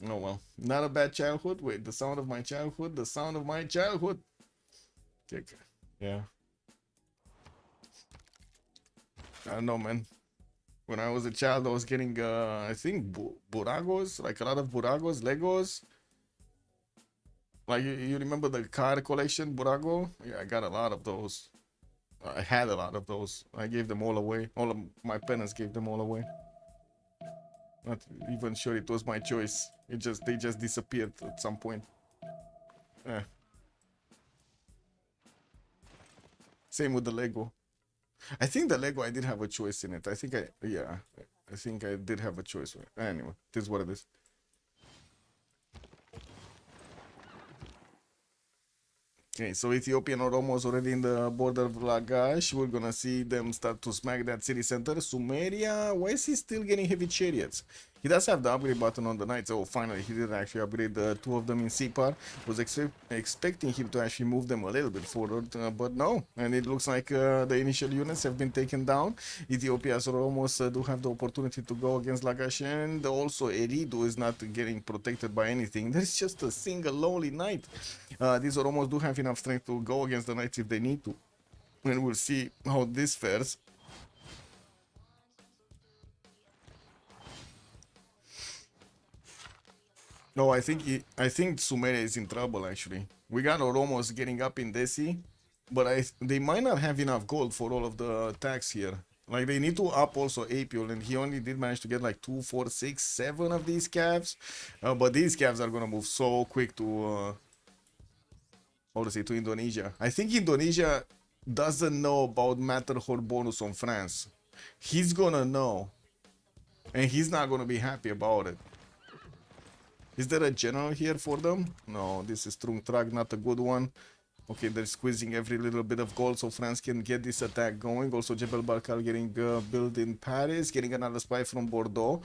Oh well, not a bad childhood. Wait, the sound of my childhood, the sound of my childhood. Yeah, I don't know, man. When I was a child, I was getting I think buragos, like a lot of buragos, Legos. Like you remember the car collection, burago? Yeah, I got a lot of those. I had a lot of those. I gave them all away. All of my parents gave them all away. Not even sure it was my choice. They just disappeared at some point. Same with the Lego. I think the Lego I did have a choice in it. I think I did have a choice. Anyway, this is what it is. Okay, so Ethiopian Oromos already in the border of Lagash. We're gonna see them start to smack that city center. Sumeria, why is he still getting heavy chariots? He does have the upgrade button on the knights. Oh, finally, he did actually upgrade the two of them in CivFR. Was expecting him to actually move them a little bit forward, but no. And it looks like the initial units have been taken down. Ethiopia's Oromos do have the opportunity to go against Lagash, and also Eridu is not getting protected by anything. There's just a single lonely knight. These Oromos do have enough strength to go against the knights if they need to. And we'll see how this fares. No, I think Sumeria is in trouble actually. We got Oromos getting up in Desi, but they might not have enough gold for all of the attacks here. Like they need to up also Apiol, and he only did manage to get like 2, 4, 6, 7 of these calves. But these calves are gonna move so quick to to Indonesia. I think Indonesia doesn't know about Matterhorn bonus on France. He's gonna know, and he's not gonna be happy about it. Is there a general here for them? No, this is Trungtrag, not a good one. Okay, they're squeezing every little bit of gold so France can get this attack going. Also, Jebel Barkal getting built in Paris, getting another spy from Bordeaux.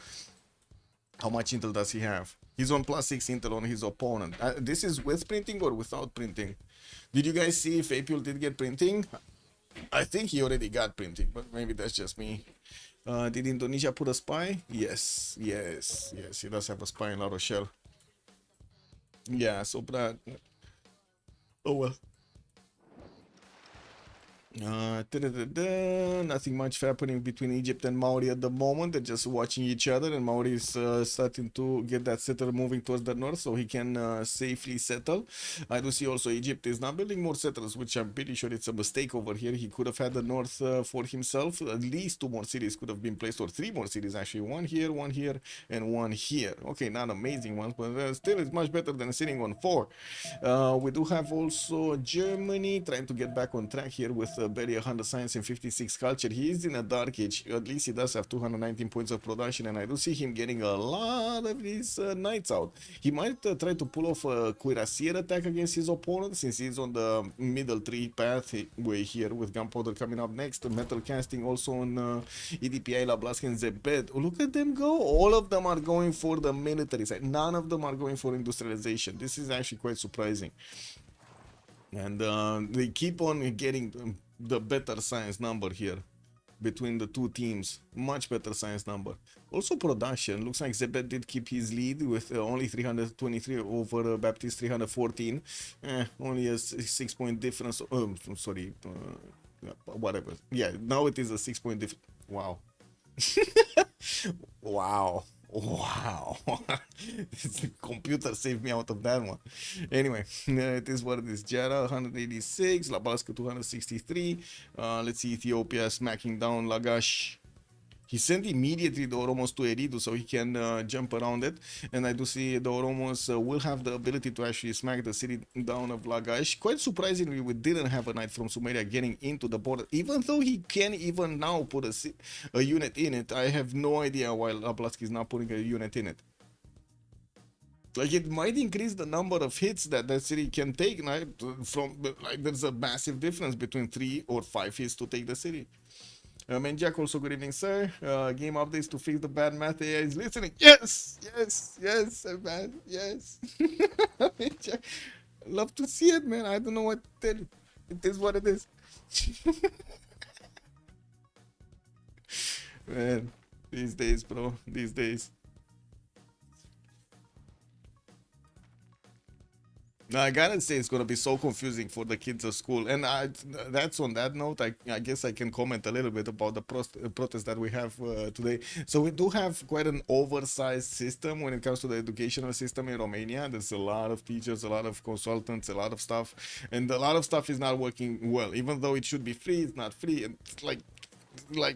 How much intel does he have? He's on +6 intel on his opponent. This is with printing or without printing? Did you guys see if Apiol did get printing? I think he already got printing, but maybe that's just me. Did Indonesia put a spy? Yes. He does have a spy in La Rochelle. Yeah, so Brad. Oh well. Nothing much happening between Egypt and Maori at the moment. They're just watching each other, and Maori is starting to get that settler moving towards the north so he can safely settle. I do see also Egypt is not building more settlers, which I'm pretty sure it's a mistake over here. He could have had the north for himself. At least 2 more cities could have been placed, or 3 more cities actually. 1 here, 1 here, and 1 here. Okay, not amazing ones, but still it's much better than sitting on 4. We do have also Germany trying to get back on track here with barely 100 science and 56 culture. He is in a dark age. At least he does have 219 points of production, and I do see him getting a lot of these knights out. He might try to pull off a cuirassier attack against his opponent, since he's on the middle 3 pathway here with gunpowder coming up next. Metal casting also on EDPI, Lablask, and Zebed. Look at them go. All of them are going for the military side. None of them are going for industrialization. This is actually quite surprising. And they keep on getting the better science number here between the 2 teams. Much better science number. Also production. Looks like Zebed did keep his lead with only 323 over Baptiste 314. Only a 6-point difference. Sorry. Whatever. Yeah, now it is a 6-point difference. Wow. Wow. Wow. The computer saved me out of that one. Anyway, it is what it is. Jeddah 186, Labaska 263. Let's see, Ethiopia smacking down Lagash. He sent immediately the Oromos to Eridu so he can jump around it. And I do see the Oromos will have the ability to actually smack the city down of Lagash. Quite surprisingly, we didn't have a knight from Sumeria getting into the border. Even though he can even now put a unit in it, I have no idea why Lablaski is not putting a unit in it. Like, it might increase the number of hits that that city can take, right? From, like, there's a massive difference between 3 or 5 hits to take the city. Menjak, also good evening, sir. Game updates to fix the bad math. AI is listening. Yes, yes, yes, man, yes. Menjak, love to see it, man. I don't know what to tell you. It is what it is. Man, these days, bro. These days. No, I gotta say it's gonna be so confusing for the kids at school, and that's on that note. I guess I can comment a little bit about the protest that we have today. So we do have quite an oversized system when it comes to the educational system in Romania. There's a lot of teachers, a lot of consultants, a lot of stuff, and a lot of stuff is not working well. Even though it should be free, it's not free, and it's like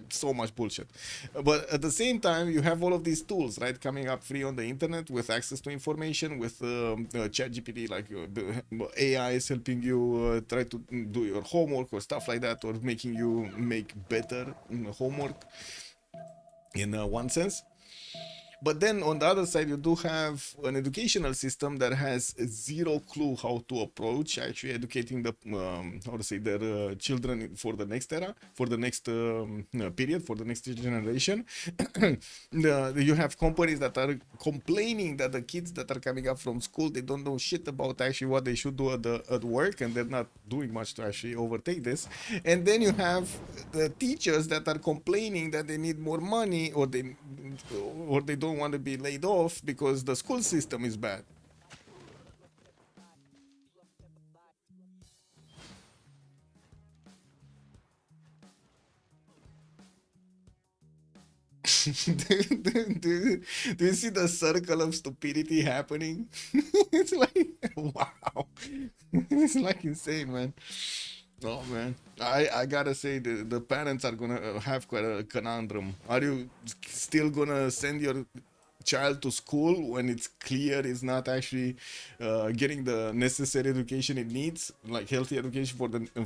so much bullshit. But at the same time, you have all of these tools, right, coming up free on the internet with access to information, with ChatGPT, like the AI is helping you try to do your homework or stuff like that, or making you make better homework in one sense. But then on the other side, you do have an educational system that has zero clue how to approach actually educating the how to say their children for the next era, for the next period, for the next generation. You have companies that are complaining that the kids that are coming up from school, they don't know shit about actually what they should do at work, and they're not doing much to actually overtake this. And then you have the teachers that are complaining that they need more money, or they don't want to be laid off because the school system is bad. do you see the circle of stupidity happening? It's like, wow. It's like insane, man. Oh man, I gotta say the parents are gonna have quite a conundrum. Are you still gonna send your child to school when it's clear it's not actually getting the necessary education it needs, like healthy education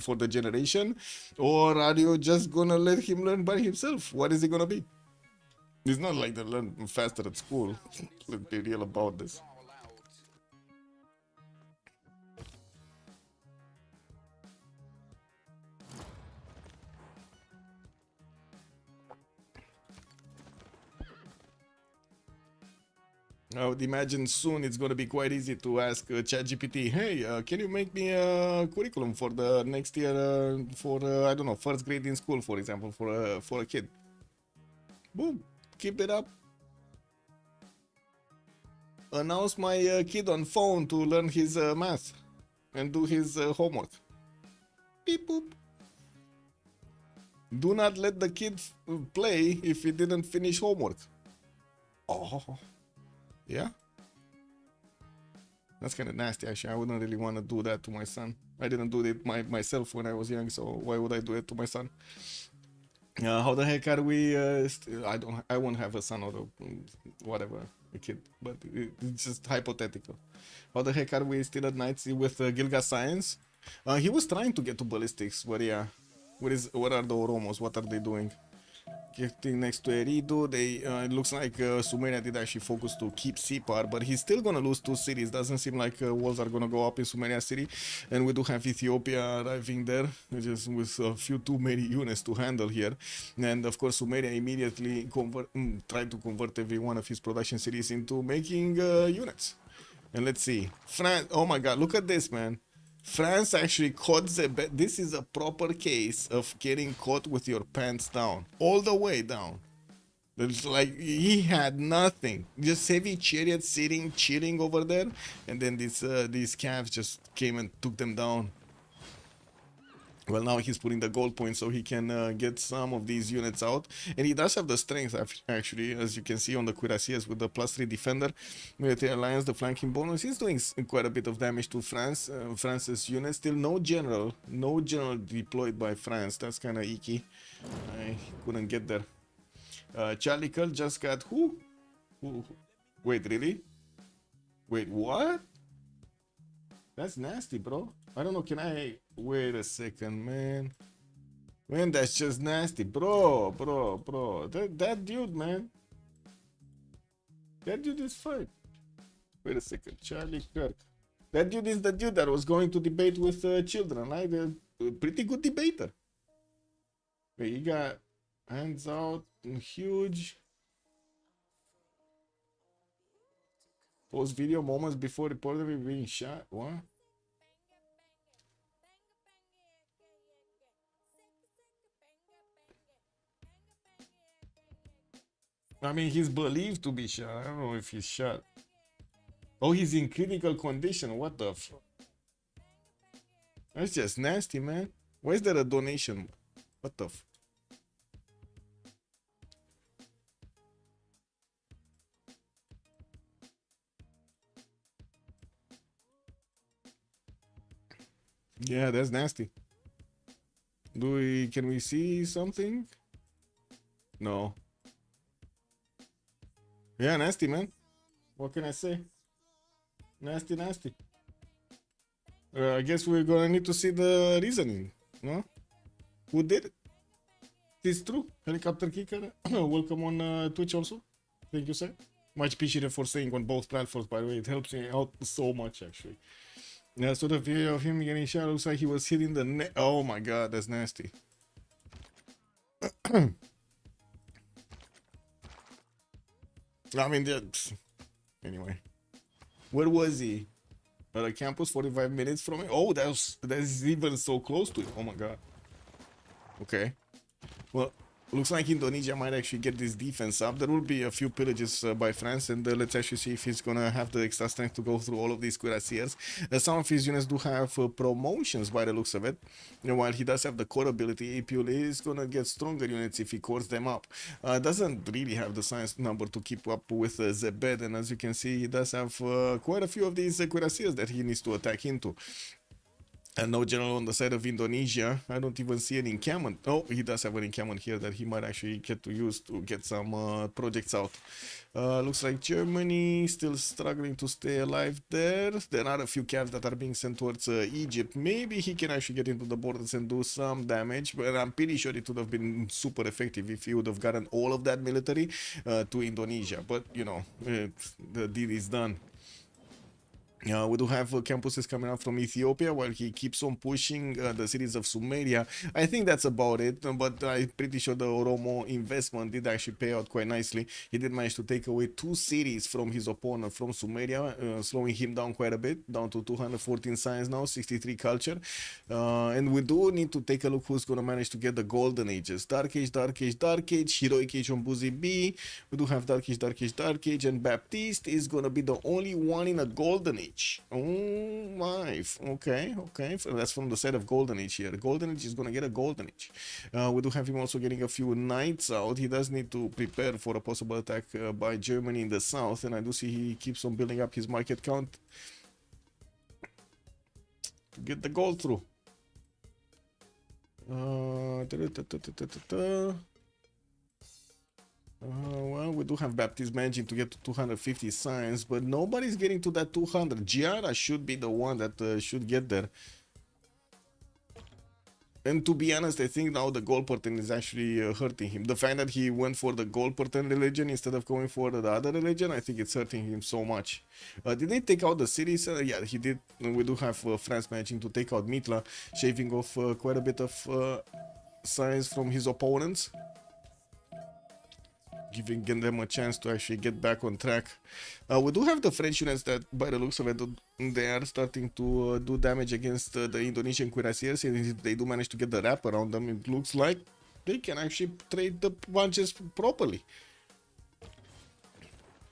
for the generation, or are you just gonna let him learn by himself? What is he gonna be? It's not like they learn faster at school. Let's be real about this. I would imagine soon it's going to be quite easy to ask ChatGPT, hey, can you make me a curriculum for the next year for, I don't know, first grade in school, for example, for a kid. Boom, keep it up. Announce my kid on phone to learn his math and do his homework. Beep boop. Do not let the kid play if he didn't finish homework. Oh. Yeah? That's kind of nasty, actually. I wouldn't really want to do that to my son. I didn't do it myself when I was young, so why would I do it to my son? How the heck are we? I won't have a son or whatever, a kid, but it's just hypothetical. How the heck are we still at night with Gilga Science? He was trying to get to ballistics, but yeah. What are the Oromos? What are they doing? Getting next to Eridu, it looks like Sumeria did actually focus to keep CivFR, but he's still gonna lose 2 cities. Doesn't seem like walls are gonna go up in Sumeria city, and we do have Ethiopia arriving there, just with a few too many units to handle here. And of course, Sumeria immediately tried to convert every one of his production cities into making units. And let's see, France. Oh my God, look at this, man. France actually caught this is a proper case of getting caught with your pants down, all the way down. It's like he had nothing, just heavy chariot sitting, chilling over there, and then these calves just came and took them down. Well, now he's putting the gold point so he can get some of these units out. And he does have the strength, actually, as you can see on the cuirassiers with the +3 defender. Military alliance, the flanking bonus. He's doing quite a bit of damage to France. France's units. Still no general. No general deployed by France. That's kind of icky. I couldn't get there. Charlie Curl just got who? Wait, really? Wait, what? That's nasty, bro. I don't know, can I... Wait a second, man. Man, that's just nasty. Bro. That dude, man. That dude is fine. Wait a second. Charlie Kirk. That dude is the dude that was going to debate with children. Like a pretty good debater. Wait, he got hands out. Huge. Post video moments before reportedly being shot. What? I mean, he's believed to be shot. I don't know if he's shot. Oh, he's in critical condition. What the f... That's just nasty, man. Why is there a donation? What the f... Yeah, that's nasty. Can we see something? No. Yeah, nasty, man. What can I say? Nasty. I guess we're gonna need to see the reasoning, no? Who did it? It's true. Helicopter Kicker, welcome on Twitch also. Thank you, sir. Much appreciated for staying on both platforms, by the way. It helps me out so much, actually. Yeah, so the video of him getting shot looks like he was hitting the net. Oh my god, that's nasty. I mean, anyway. Where was he? At a campus 45 minutes from it? Oh, that's even so close to it. Oh my god. Okay. Well, looks like Indonesia might actually get this defense up. There will be a few pillages by France, and let's actually see if he's gonna have the extra strength to go through all of these cuirassiers. Some of his units do have promotions by the looks of it. And while he does have the core ability, Apule is gonna get stronger units if he cores them up. Doesn't really have the science number to keep up with Zebed, and as you can see, he does have quite a few of these cuirassiers that he needs to attack into. And no general on the side of Indonesia. I don't even see an encampment. Oh, he does have an encampment here that he might actually get to use to get some projects out. Looks like Germany still struggling to stay alive there. There are a few cavs that are being sent towards Egypt. Maybe he can actually get into the borders and do some damage, but I'm pretty sure it would have been super effective if he would have gotten all of that military to Indonesia. But, you know, the deal is done. We do have campuses coming out from Ethiopia while he keeps on pushing the cities of Sumeria. I think that's about it, but I'm pretty sure the Oromo investment did actually pay out quite nicely. He did manage to take away 2 cities from his opponent from Sumeria, slowing him down quite a bit, down to 214 science now, 63 culture. And we do need to take a look who's going to manage to get the golden ages. Dark Age, Heroic Age on Buzi B. We do have Dark Age, and Baptiste is going to be the only one in a golden age. Oh my, okay, that's from the side of Golden Age here. The Golden Age is gonna get a Golden Age. We do have him also getting a few knights out. He does need to prepare for a possible attack by Germany in the south, and I do see he keeps on building up his market count to get the gold through. Well, we do have Baptiste managing to get to 250 signs, but nobody's getting to that 200. Giara should be the one that should get there. And to be honest, I think now the gold pattern is actually hurting him. The fact that he went for the gold pattern religion instead of going for the other religion, I think it's hurting him so much. Did they take out the cities? Yeah, he did. We do have France managing to take out Mitla, shaving off quite a bit of signs from his opponents, giving them a chance to actually get back on track. We do have the French units that, by the looks of it, they are starting to do damage against the Indonesian cuirassiers, and if they do manage to get the wrap around them, it looks like they can actually trade the punches properly.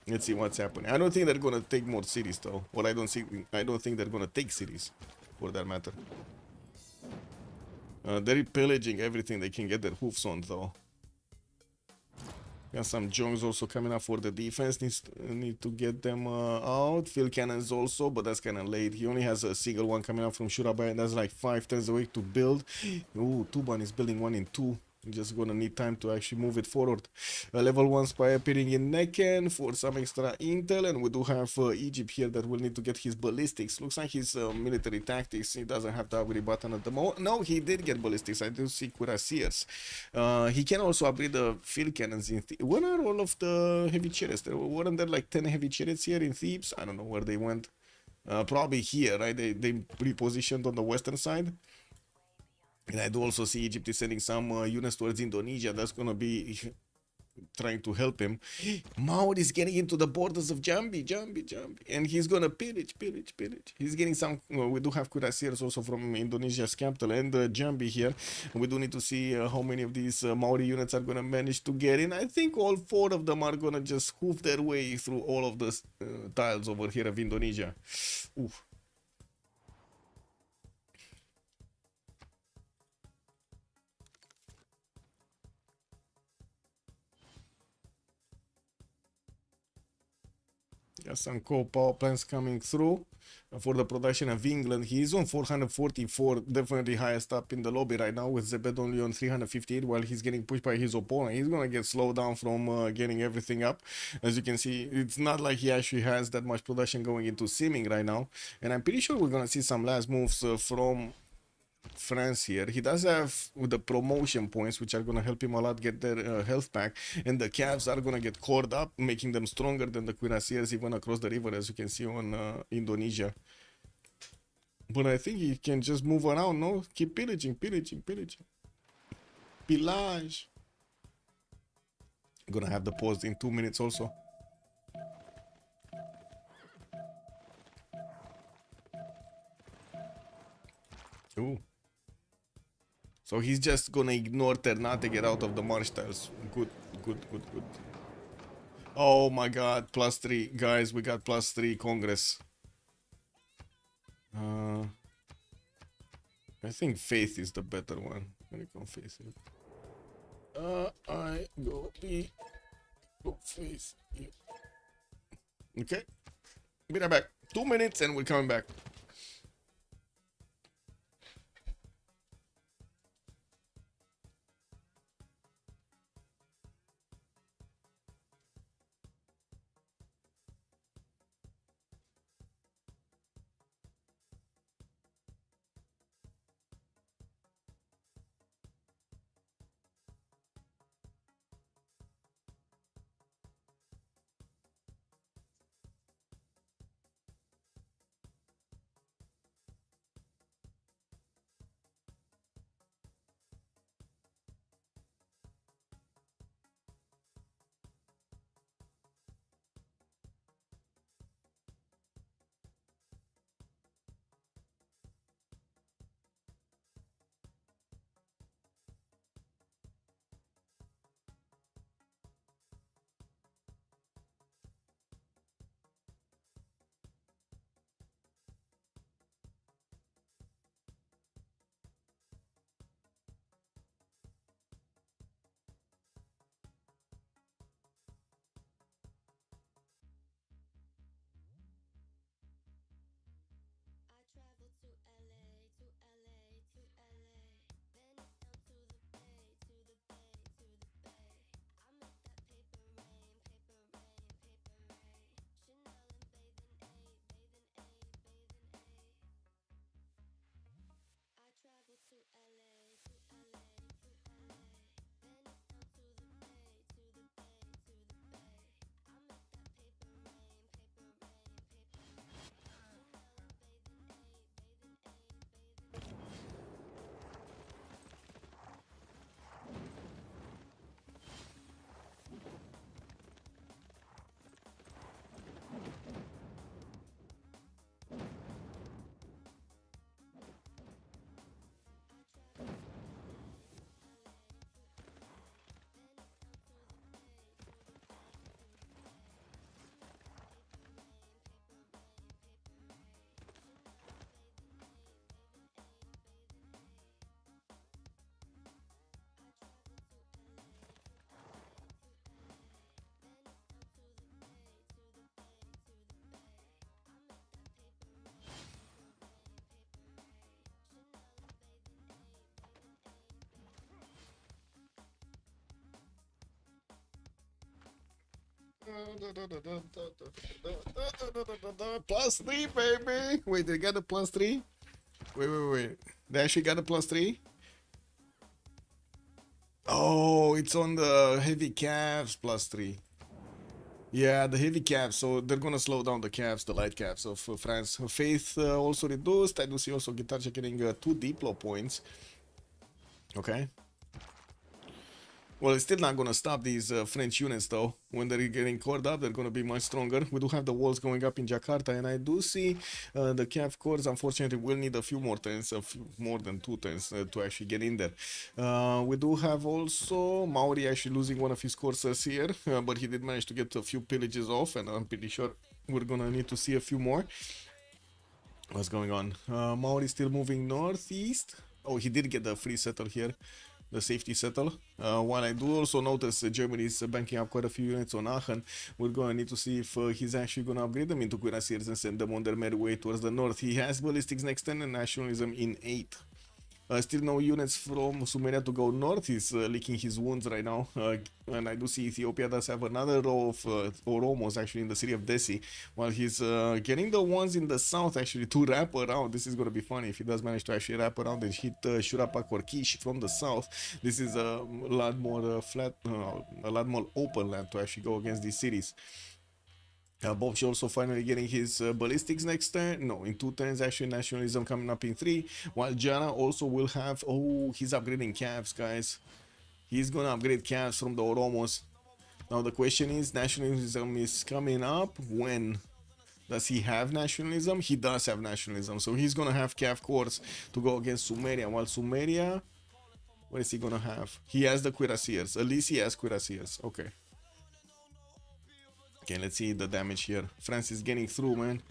Let's see what's happening. I don't think they're gonna take more cities though, or I don't think they're gonna take cities, for that matter. They're pillaging everything they can get their hoofs on, though. Got some junks also coming up for the defense. Need to get them out. Field cannons also, but that's kind of late. He only has a single one coming up from Shurabai, and that's like 5 turns away to build. Ooh, Tuban is building 1 in 2. Just gonna need time to actually move it forward. Level 1 spy appearing in Necken for some extra intel, and we do have Egypt here that will need to get his ballistics. Looks like his military tactics, he doesn't have the upgrade button at the moment. No, he did get ballistics. I do see cuirassiers. He can also upgrade the field cannons in Where are all of the heavy chariots? Weren't there like 10 heavy chariots here in Thebes? I don't know where they went. Probably here, right? They repositioned on the western side. And I do also see Egypt is sending some units towards Indonesia. That's going to be trying to help him. Maud is getting into the borders of Jambi. And he's going to pillage. He's getting some... we do have cuirassiers also from Indonesia's capital and Jambi here. We do need to see how many of these Maori units are going to manage to get in. I think all 4 of them are going to just hoof their way through all of the tiles over here of Indonesia. Oof. Got some coal power plants coming through for the production of England. He's on 444, definitely highest up in the lobby right now, with Zebed only on 358 while he's getting pushed by his opponent. He's gonna get slowed down from getting everything up. As you can see, it's not like he actually has that much production going into simming right now, and I'm pretty sure we're gonna see some last moves from France here. He does have the promotion points, which are going to help him a lot get their health back, and the calves are going to get cored up, making them stronger than the cuirassiers even across the river, as you can see on Indonesia. But I think he can just move around, no? Keep pillaging. Pillage. Gonna have the pause in 2 minutes also. Ooh. So he's just gonna ignore Ternate to get out of the marsh tiles. Good. Oh my god, +3. Guys, we got +3 Congress. I think Faith is the better one. Let me go Faith. I go B. Go Faith. Yeah. Okay. Be right back. 2 minutes and we're coming back. +3, baby. Wait, they got a +3? Wait. They actually got a +3? Oh, it's on the heavy calves +3. Yeah, the heavy calves, so they're gonna slow down the calves, the light calves of France. Faith also reduced. I do see also Guitarcha getting 2 Diplo points. Okay. Well, it's still not gonna stop these French units though. When they're getting caught up, they're gonna be much stronger. We do have the walls going up in Jakarta, and I do see the Cav cores, unfortunately, will need a few more turns, more than 2 turns to actually get in there. We do have also Maori actually losing one of his courses here, but he did manage to get a few pillages off, and I'm pretty sure we're gonna need to see a few more. What's going on? Maori still moving northeast. Oh, he did get the free settle here. The safety settle. While I do also notice Germany is banking up quite a few units on Aachen, we're going to need to see if he's actually going to upgrade them into cuirassiers and send them on their merry way towards the north. He has ballistics next 10 and nationalism in 8. Still no units from Sumeria to go north. He's licking his wounds right now. And I do see Ethiopia does have another row of Oromos actually in the city of Desi. While he's getting the ones in the south actually to wrap around. This is going to be funny if he does manage to actually wrap around and hit Shurapa Korkish from the south. This is a lot more flat, a lot more open land to actually go against these cities. Bob's also finally getting his ballistics next turn. No, in 2 turns actually, nationalism coming up in 3. While Jana also will have... Oh, he's upgrading calves, guys. He's gonna upgrade calves from the Oromos. Now the question is, nationalism is coming up. When? Does he have nationalism? He does have nationalism. So he's gonna have calf cores to go against Sumeria. While Sumeria... What is he gonna have? He has the cuirassiers. At least he has cuirassiers. Okay. Okay, let's see the damage here. France is getting through, man.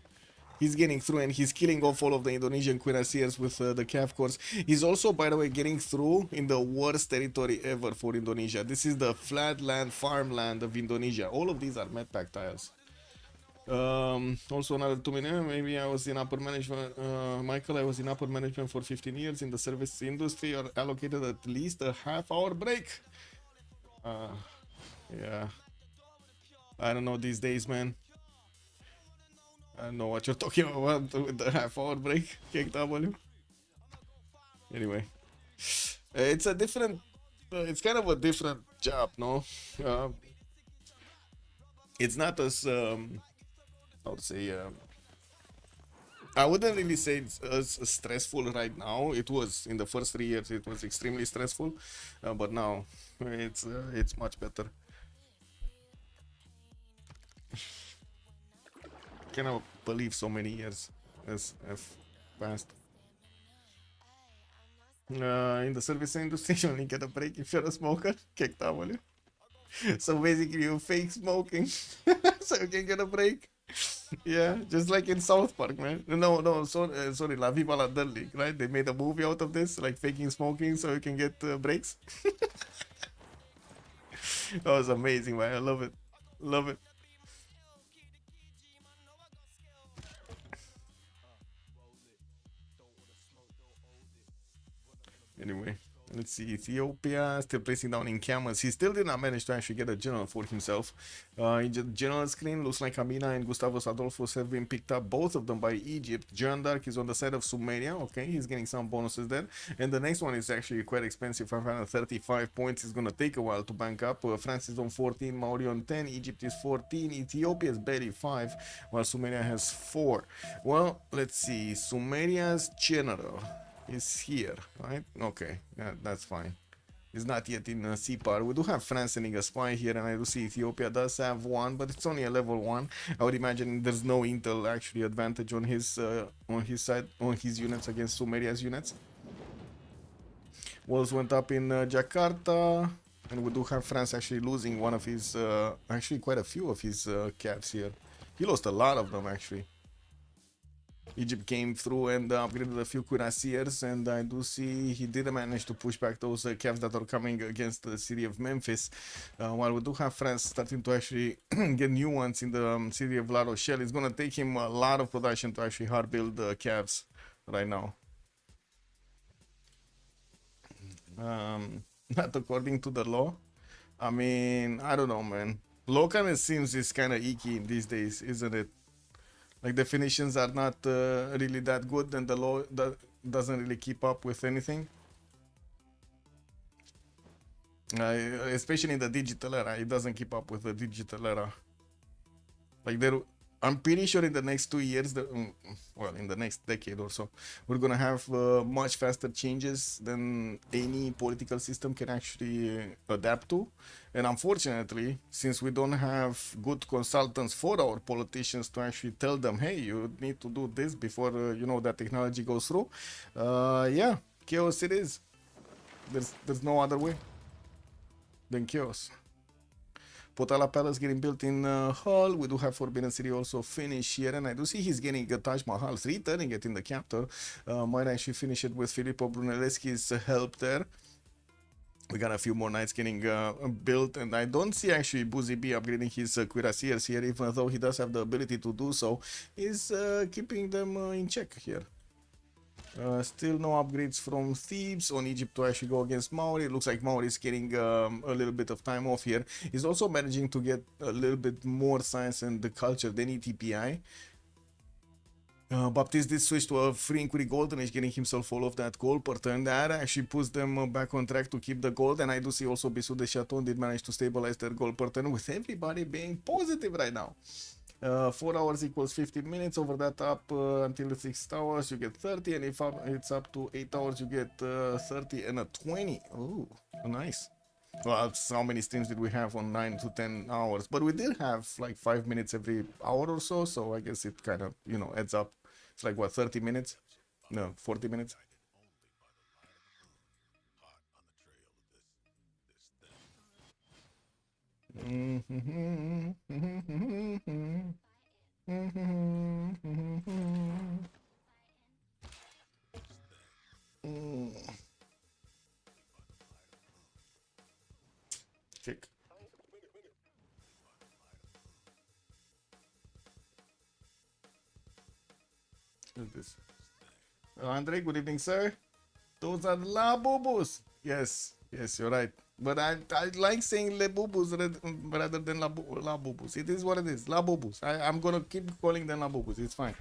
He's getting through and he's killing off all of the Indonesian cuirassiers with the calf cores. He's also, by the way, getting through in the worst territory ever for Indonesia. This is the flatland, farmland of Indonesia. All of these are medpack tiles. Also another 2 minutes. Maybe I was in upper management. Michael, I was in upper management for 15 years in the service industry. Are allocated at least a half-hour break. Yeah. I don't know these days, man. I don't know what you're talking about with the half-hour break. KW. Anyway, it's a different. It's kind of a different job, no? It's not as how to say. I wouldn't really say it's as stressful right now. It was in the first 3 years. It was extremely stressful, but now it's much better. Cannot believe so many years have passed. In the service industry, you only get a break if you're a smoker. KW. So basically, you fake smoking so you can get a break. Yeah, just like in South Park, man. No, sorry, La Viva la Dirt League, right? They made a movie out of this, like faking smoking so you can get breaks. That was amazing, man. I love it. Love it. Anyway, let's see. Ethiopia still placing down in camels. He still did not manage to actually get a general for himself. In the general screen, looks like Amina and Gustavus Adolphus have been picked up, both of them by Egypt. Jean d'Arc is on the side of Sumeria. Okay, he's getting some bonuses there. And the next one is actually quite expensive, 535 points. It's going to take a while to bank up. France is on 14, Maori on 10, Egypt is 14, Ethiopia is barely 5, while Sumeria has 4. Well, let's see. Sumeria's general is here, right? Okay, yeah, that's fine. It's not yet in CPAR. We do have France sending a spy here, and I do see Ethiopia does have one, but it's only a level 1. I would imagine there's no intel actually advantage on his side, on his units against Sumeria's units. Walls went up in Jakarta, and we do have France actually losing one of his, actually quite a few of his caps here. He lost a lot of them actually. Egypt came through and upgraded a few cuirassiers, and I do see he didn't manage to push back those calves that are coming against the city of Memphis. While we do have France starting to actually get new ones in the city of La Rochelle, it's going to take him a lot of production to actually hard build the calves right now. Not according to the law. I mean, I don't know, man. Local, it seems, is kind of icky in these days, isn't it? Like definitions are not really that good, and the law doesn't really keep up with anything. Especially in the digital era, it doesn't keep up with the digital era. Like I'm pretty sure in the next 2 years, well, in the next decade or so, we're gonna have much faster changes than any political system can actually adapt to. And unfortunately, since we don't have good consultants for our politicians to actually tell them, hey, you need to do this before you know that technology goes through, yeah, chaos it is. There's no other way than chaos. Potala Palace getting built in Hull. We do have Forbidden City also finished here, and I do see he's getting a Taj Mahal, returning it in the capital. Might actually finish it with Filippo Brunelleschi's help there. We got a few more knights getting built, and I don't see actually Buzi B upgrading his cuirassiers here, even though he does have the ability to do so. He's keeping them in check here. Still no upgrades from Thebes on Egypt to actually go against Maori. It looks like Maori is getting a little bit of time off here. He's also managing to get a little bit more science and the culture than ETPI. Baptiste did switch to a free inquiry gold and he's getting himself all of that gold per turn. That actually puts them back on track to keep the gold. And I do see also Bisous de Chatons did manage to stabilize their gold per turn, with everybody being positive right now. 4 hours equals 15 minutes. Over that up until 6 hours you get 30, and if it's up to 8 hours you get 30 and a 20. Oh, nice. Well, that's how many streams did we have on 9 to 10 hours, but we did have like 5 minutes every hour or so, so I guess it kind of, you know, adds up. It's like what, 30 minutes? No, 40 minutes. Check. Who's this? Andre, good evening, sir. Those are La Bubus. Yes, yes, you're right. But I like saying Le Bubus rather than La Bubus. It is what it is. La Bubus. I'm going to keep calling them La Bubus. It's fine.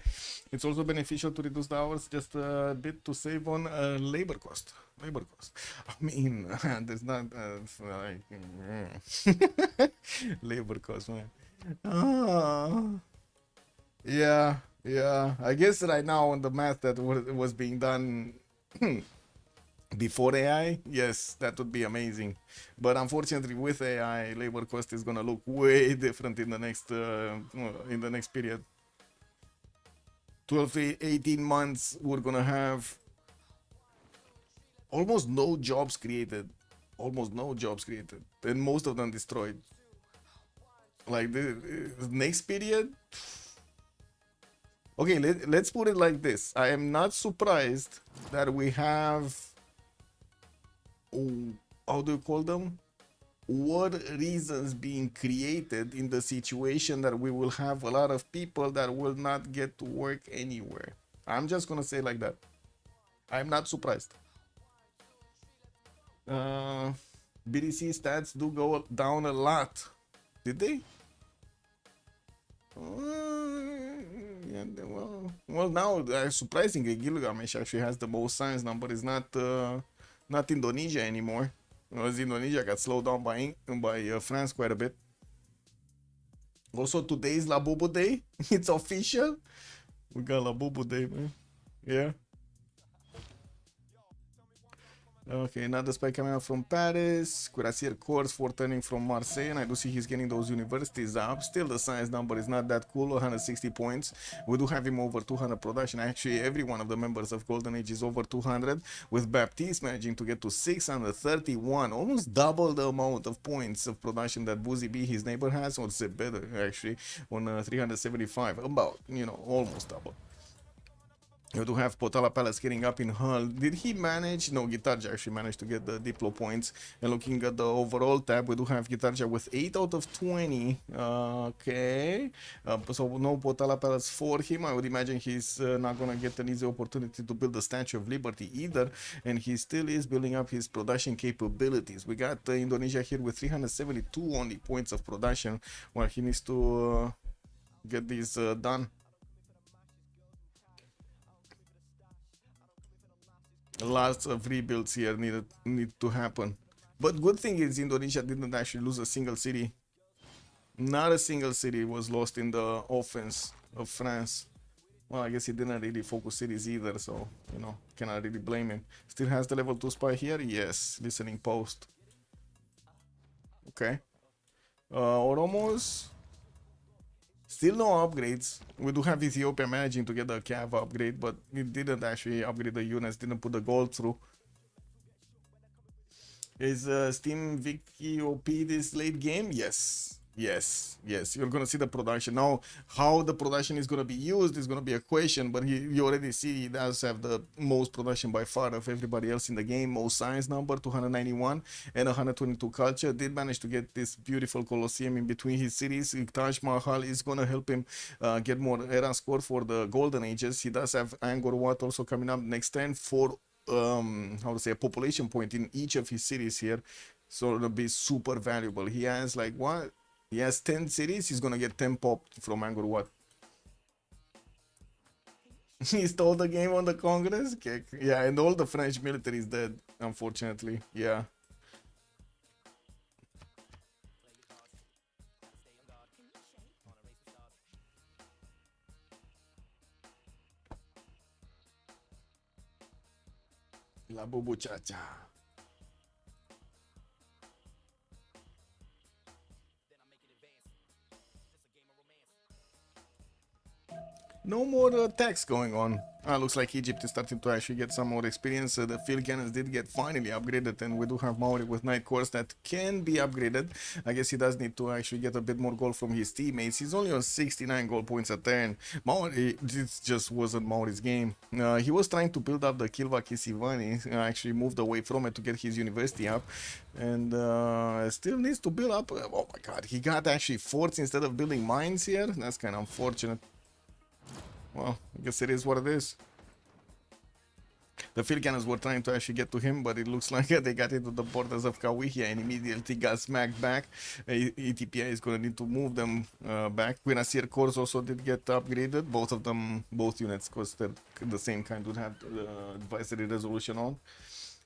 It's also beneficial to reduce the hours just a bit to save on labor cost. Labor cost. I mean, there's not labor cost, man. Yeah, yeah. I guess right now on the math that was being done before AI, yes, that would be amazing. But unfortunately, with AI, labor cost is gonna look way different in the next period. 12 to 18 months, we're gonna have almost no jobs created. Almost no jobs created. And most of them destroyed. Like the next period. Okay, let's put it like this. I am not surprised that we have, how do you call them? War reasons being created in the situation that we will have a lot of people that will not get to work anywhere. I'm just gonna say like that. I'm not surprised. BDC stats do go down a lot. Did they? Yeah, well, now surprisingly, Gilgamesh actually has the most science number. It's not Indonesia anymore. Because Indonesia got slowed down by France quite a bit. Also, today is Labubu Day. It's official. We got Labubu Day, man. Yeah. Okay, another spy coming out from Paris. Cuirassier course for turning from Marseille, and I do see he's getting those universities up. Still, the science number is not that cool, 160 points. We do have him over 200 production. Actually, every one of the members of Golden Age is over 200, with Baptiste managing to get to 631, almost double the amount of points of production that Buzi B, his neighbor, has, or say better, actually, on 375. About, you know, almost double. We do have Potala Palace getting up in Hull. Did he manage? No, Gitarja actually managed to get the Diplo points. And looking at the overall tab, we do have Gitarja with 8 out of 20. Okay. So no Potala Palace for him. I would imagine he's not going to get an easy opportunity to build the Statue of Liberty either. And he still is building up his production capabilities. We got Indonesia here with 372 only points of production, while he needs to get these done. Lots of rebuilds here need to happen, but good thing is Indonesia didn't actually lose a single city. Not a single city was lost in the offense of France. Well, I guess he didn't really focus cities either, so you know, cannot really blame him. Still has the level 2 spy here. Yes, listening post. Okay. Oromos. Still no upgrades. We do have Ethiopia managing to get the Cav upgrade, but it didn't actually upgrade the units, didn't put the gold through. Is Steam Vicky OP this late game? Yes. Yes, you're gonna see the production. Now, how the production is gonna be used is gonna be a question, but you already see he does have the most production by far of everybody else in the game. Most science number, 291 and 122 culture. Did manage to get this beautiful Colosseum in between his cities. Taj Mahal is gonna help him get more era score for the golden ages. He does have Angkor Wat also coming up next turn for how to say, a population point in each of his cities here, so it'll be super valuable. He has like what? He has 10 cities. He's gonna get 10 pop from Angkor Wat. He stole the game on the Congress. Okay. Yeah, and all the French military is dead, unfortunately. Yeah. La bubuchacha. No more attacks going on. Looks like Egypt is starting to actually get some more experience. The field cannons did get finally upgraded, and we do have Maori with Night Cores that can be upgraded. I guess he does need to actually get a bit more gold from his teammates. He's only on 69 gold points a turn. Maori, this just wasn't Maori's game. He was trying to build up the Kilva Kisivani, actually moved away from it to get his university up, and still needs to build up. Oh my god, he got actually forts instead of building mines here. That's kind of unfortunate. Well, I guess it is what it is. The field cannons were trying to actually get to him, but it looks like they got into the borders of Kawihia and immediately got smacked back. ETPI is going to need to move them back. Cuirassier cores also did get upgraded. Both of them, both units costed the same kind, would have advisory resolution on.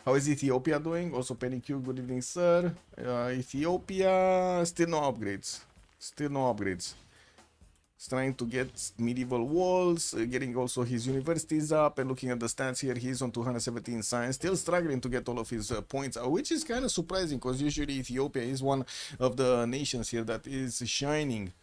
How is Ethiopia doing? Also Penny Q, good evening, sir. Ethiopia, still no upgrades. Still no upgrades. He's trying to get medieval walls, getting also his universities up, and looking at the stats here, he's on 217 science, still struggling to get all of his points, which is kind of surprising, because usually Ethiopia is one of the nations here that is shining.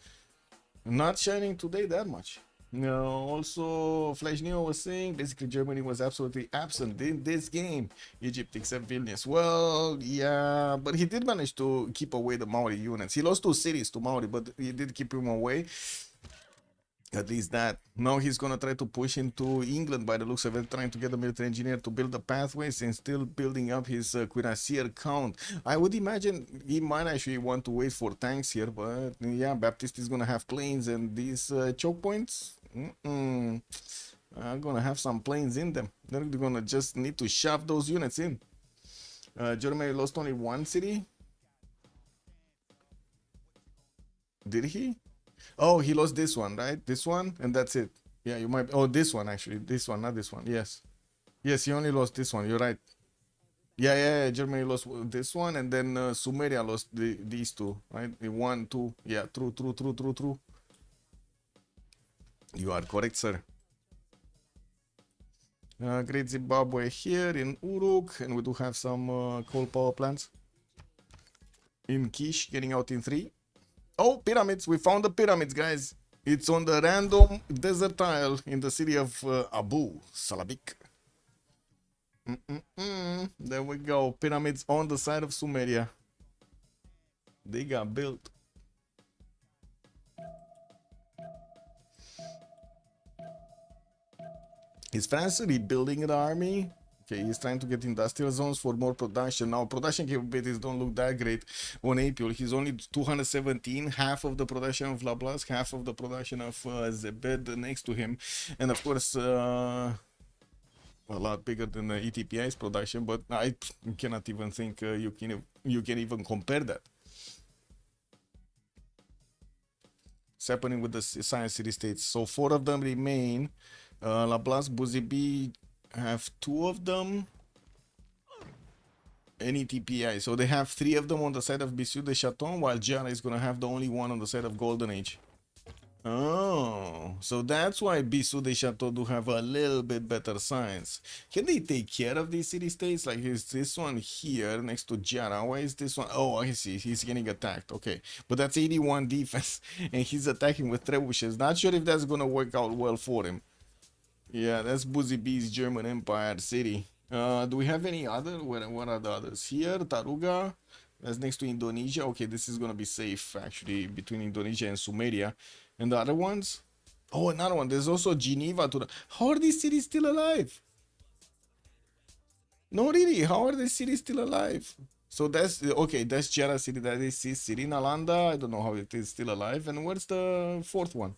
Not shining today that much. No, also Flash Neo was saying basically Germany was absolutely absent in this game. Egypt except Vilnius. Well, yeah, but he did manage to keep away the Maori units. He lost 2 cities to Maori, but he did keep him away. At least that. Now he's gonna try to push into England by the looks of it, trying to get a military engineer to build the pathways and still building up his cuirassier count. I would imagine he might actually want to wait for tanks here, but yeah, Baptist is gonna have planes, and these choke points are gonna have some planes in them. They're gonna just need to shove those units in. Germany lost only 1 city. Did he? Oh, he lost this one, right? This one, and that's it. Yeah, you might. Oh, this one actually. This one, not this one. Yes, yes, he only lost this one. You're right. Yeah. Germany lost this one, and then Sumeria lost these 2, right? 1, 2. Yeah, true. You are correct, sir. Great Zimbabwe here in Uruk, and we do have some coal power plants in Kish, getting out in 3. Oh, pyramids. We found the pyramids, guys. It's on the random desert tile in the city of Abu Salabik. There we go. Pyramids on the side of Sumeria. They got built. Is France rebuilding the army? Okay, he's trying to get industrial zones for more production. Now, production capabilities don't look that great on April. He's only 217, half of the production of Lablas, half of the production of Zebed next to him. And of course, a lot bigger than the ETPI's production, but I cannot even think you can even compare that. It's happening with the science city states. So 4 of them remain. Lablas, Buzibi have 2 of them. And ETPI. So they have 3 of them on the side of Bisous de Chaton, while Jara is gonna have the only one on the side of Golden Age. Oh, so that's why Bisous de Chateau do have a little bit better science. Can they take care of these city states? Like, is this one here next to Jara? Why is this one? Oh, I see. He's getting attacked. Okay, but that's 81 defense, and he's attacking with trebuchets. Not sure if that's gonna work out well for him. Yeah, that's Boozy B's German Empire city. Do we have any other? What are the others? Here, Taruga. That's next to Indonesia. Okay, this is gonna be safe actually between Indonesia and Sumeria. And the other ones? Oh, another one. There's also Geneva to the... How are these cities still alive? No, really. How are these cities still alive? So that's... Okay, that's Jara city. That is city. Nalanda. I don't know how it is still alive. And where's the 4th one?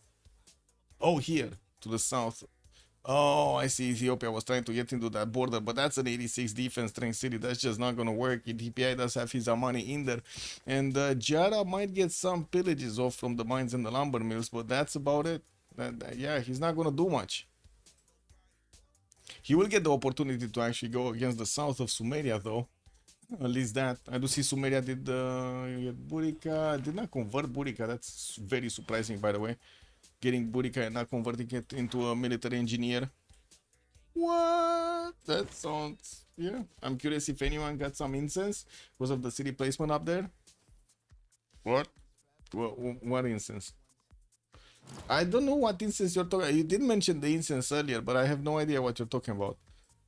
Oh, here. To the south. Oh, I see. Ethiopia was trying to get into that border, but that's an 86 defense strength city. That's just not gonna work. ETPI does have his money in there, and Jara might get some pillages off from the mines and the lumber mills, but that's about it. Yeah, he's not gonna do much. He will get the opportunity to actually go against the south of Sumeria, though. At least that. I do see Sumeria did Burica. Did not convert Burica. That's very surprising, by the way. Getting Burica and not converting it into a military engineer. What? That sounds... Yeah. I'm curious if anyone got some incense because of the city placement up there. What? What incense? I don't know what incense you're talking about. You did mention the incense earlier, but I have no idea what you're talking about.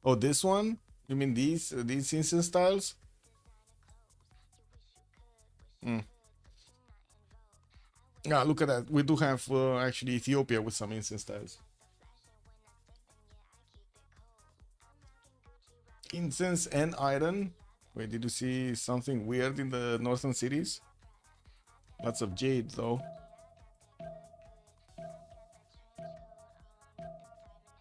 Oh, this one? You mean these incense styles? Yeah, look at that. We do have actually Ethiopia with some incense styles. Incense and iron. Wait, did you see something weird in the northern cities? Lots of jade, though.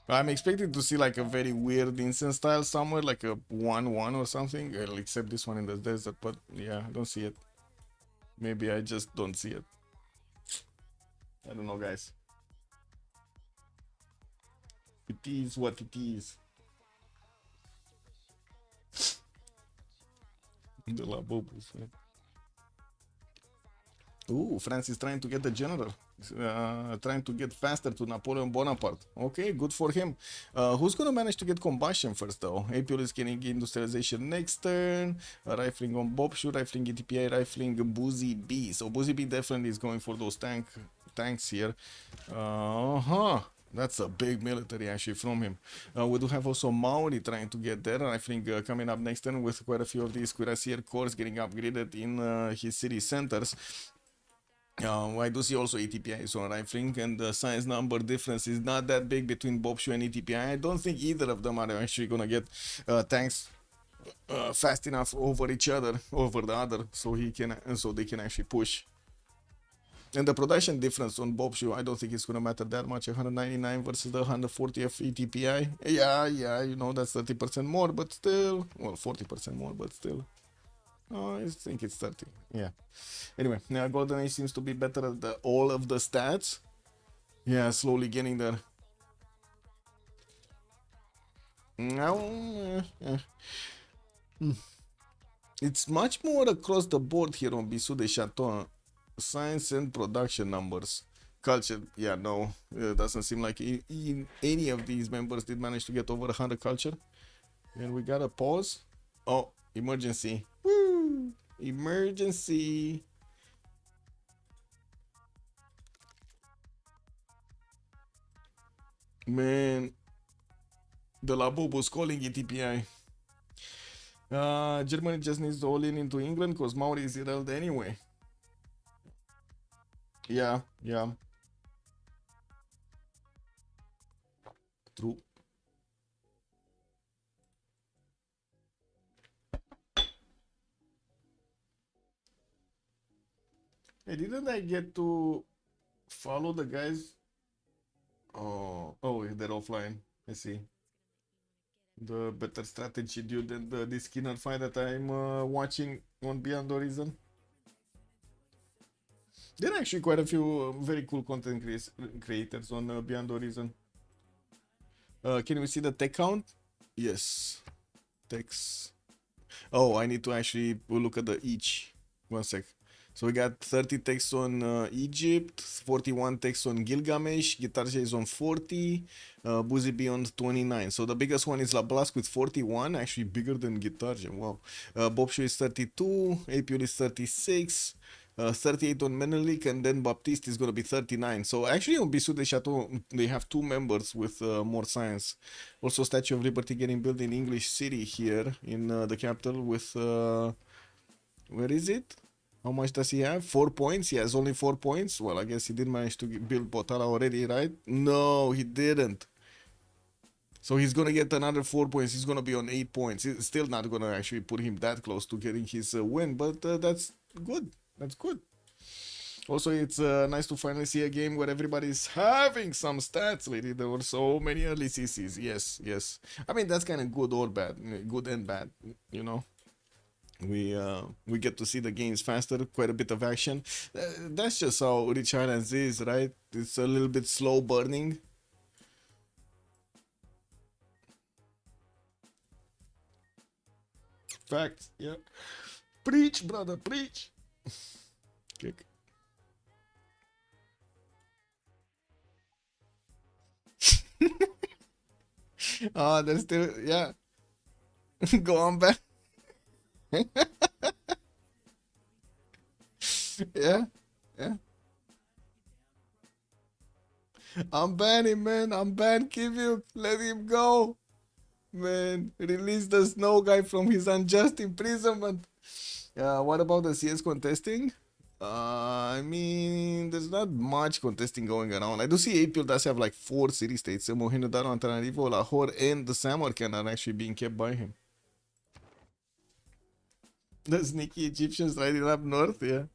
I'm expecting to see like a very weird incense style somewhere, like a 1-1 or something. Except this one in the desert, but yeah, I don't see it. Maybe I just don't see it. I don't know, guys. It is what it is. The Labobos, right? Ooh, France is trying to get the general. Trying to get faster to Napoleon Bonaparte. Okay, good for him. Who's gonna manage to get combustion first, though? April is getting industrialization next turn. Rifling on Bobshu, rifling ETPI, rifling Boozy B. So Boozy B definitely is going for those tanks here. That's a big military actually from him. We do have also Maori trying to get there. I think coming up next turn with quite a few of these cuirassier corps getting upgraded in his city centers. I do see also ETPI is on rifling, and the size number difference is not that big between Bobshu and ETPI. I don't think either of them are actually gonna get tanks fast enough over each other, over the other, so they can actually push. And the production difference on Bobshu, I don't think it's gonna matter that much. 199 versus the 140 of ETPI. Yeah, you know, that's 30% more, but still, well, 40% more, but still. Oh, I think it's 30. Yeah. Anyway, now Golden Age seems to be better at all of the stats. Yeah, slowly getting there. Now, it's much more across the board here on Bisous de Chaton. Science and production numbers. Culture, yeah, no, it doesn't seem like any of these members did manage to get over 100 culture. And we got a pause. Oh, emergency. Woo! Emergency. Man, the Labobo's calling ETPI. Germany just needs to all in into England because Maori is irrelevant anyway. Yeah. True. Hey, didn't I get to follow the guys? Oh, they're offline. I see. The better strategy due than this Skinner fight that I'm watching on Beyond Horizon. There are actually quite a few very cool content creators on Beyond Horizon. Can we see the tech count? Yes. Techs. Oh, I need to actually look at the each. One sec. So we got 30 texts on Egypt, 41 texts on Gilgamesh, Guitarja is on 40, Boozy B on 29. So the biggest one is Lablask with 41, actually bigger than Guitarja, wow. Bobshu is 32, Apul is 36, 38 on Menelik, and then Baptiste is going to be 39. So actually on Bisous de Chateau, they have two members with more science. Also Statue of Liberty getting built in English City here in the capital with, where is it? How much does he have? 4 points? He has only 4 points? Well, I guess he did manage to build Potala already, right? No, he didn't. So he's gonna get another 4 points. He's gonna be on 8 points. It's still not gonna actually put him that close to getting his win, but that's good. That's good. Also, it's nice to finally see a game where everybody's having some stats lately. There were so many early CCs. Yes, yes. I mean, that's kind of good or bad. Good and bad, you know. We get to see the games faster, quite a bit of action. That's just how Rich Islands is, right? It's a little bit slow burning. Facts, yeah. Preach, brother, preach. Kick. There's still, yeah. Go on back. Yeah, yeah. I'm banning, man. I'm banned. Keep you. Let him go. Man, release the snow guy from his unjust imprisonment. What about the CS contesting? I mean, there's not much contesting going around. I do see April does have like 4 city states. Mohenjo-Daro, Antananarivo, Lahore, and the Samarkand are actually being kept by him. The sneaky Egyptians riding up north, yeah.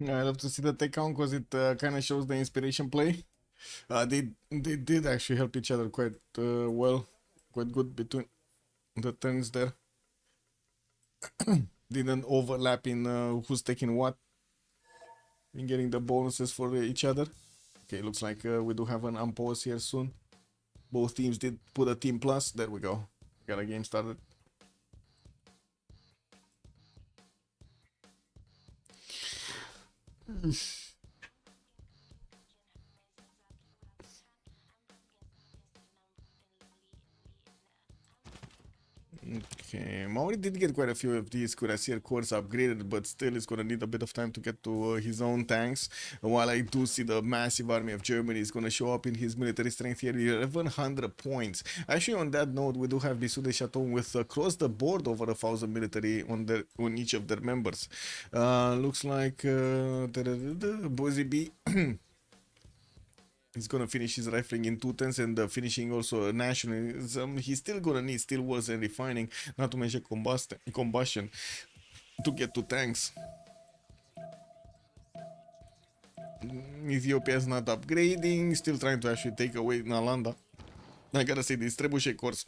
I love to see the tech count because it kind of shows the inspiration play. They did actually help each other quite well, quite good between the turns there. Didn't overlap in who's taking what, in getting the bonuses for each other. Okay, looks like we do have an unpause here soon. Both teams did put a team plus. There we go. Got a game started. Okay, Maori did get quite a few of these Cuirassier cores upgraded, but still is gonna need a bit of time to get to his own tanks. While I do see the massive army of Germany is gonna show up in his military strength here, 1100 points. Actually, on that note, we do have Bisous de Chateau with across the board over 1000 military on each of their members. Looks like Bozy B. He's gonna finish his rifling in 2 turns and finishing also nationalism. He's still gonna need steel walls and refining, not to mention combustion to get to tanks. Ethiopia is not upgrading, still trying to actually take away Nalanda. I gotta say, these trebuchet cores,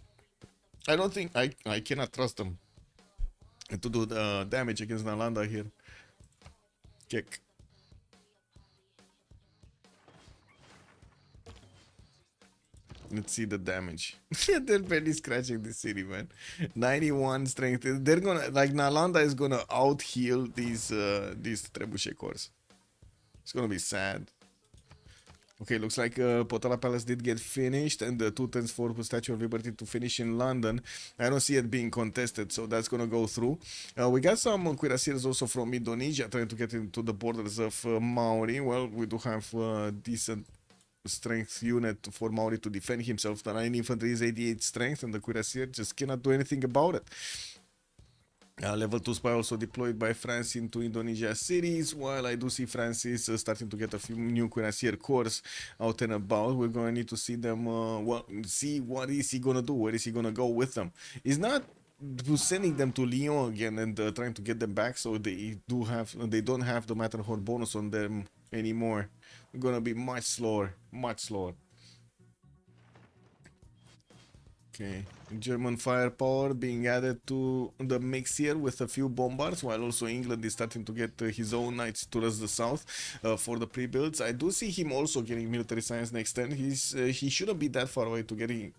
I don't think I cannot trust them to do the damage against Nalanda here. Kick. Let's see the damage. They're barely scratching the city, man. 91 strength. They're gonna, like, Nalanda is gonna out heal these trebuchet cores. It's gonna be sad. Okay, looks like Potala Palace did get finished, and the 2 turns for Statue of Liberty to finish in London. I don't see it being contested, so that's gonna go through. We got some cuirassiers also from Indonesia trying to get into the borders of Maori. Well, we do have decent strength unit for Maori to defend himself. The 9 infantry is 88 strength, and the cuirassier just cannot do anything about it. Level 2 spy also deployed by France into Indonesia cities, while I do see Francis starting to get a few new cuirassier corps out and about. We're going to need to see them, see what is he going to do, where is he going to go with them. He's not sending them to Lyon again and trying to get them back, so they don't have the Matterhorn bonus on them anymore. We're going to be much slower, much slower. Okay, German firepower being added to the mix here with a few bombards, while also England is starting to get his own knights towards the south for the pre-builds. I do see him also getting military science next turn. He shouldn't be that far away to getting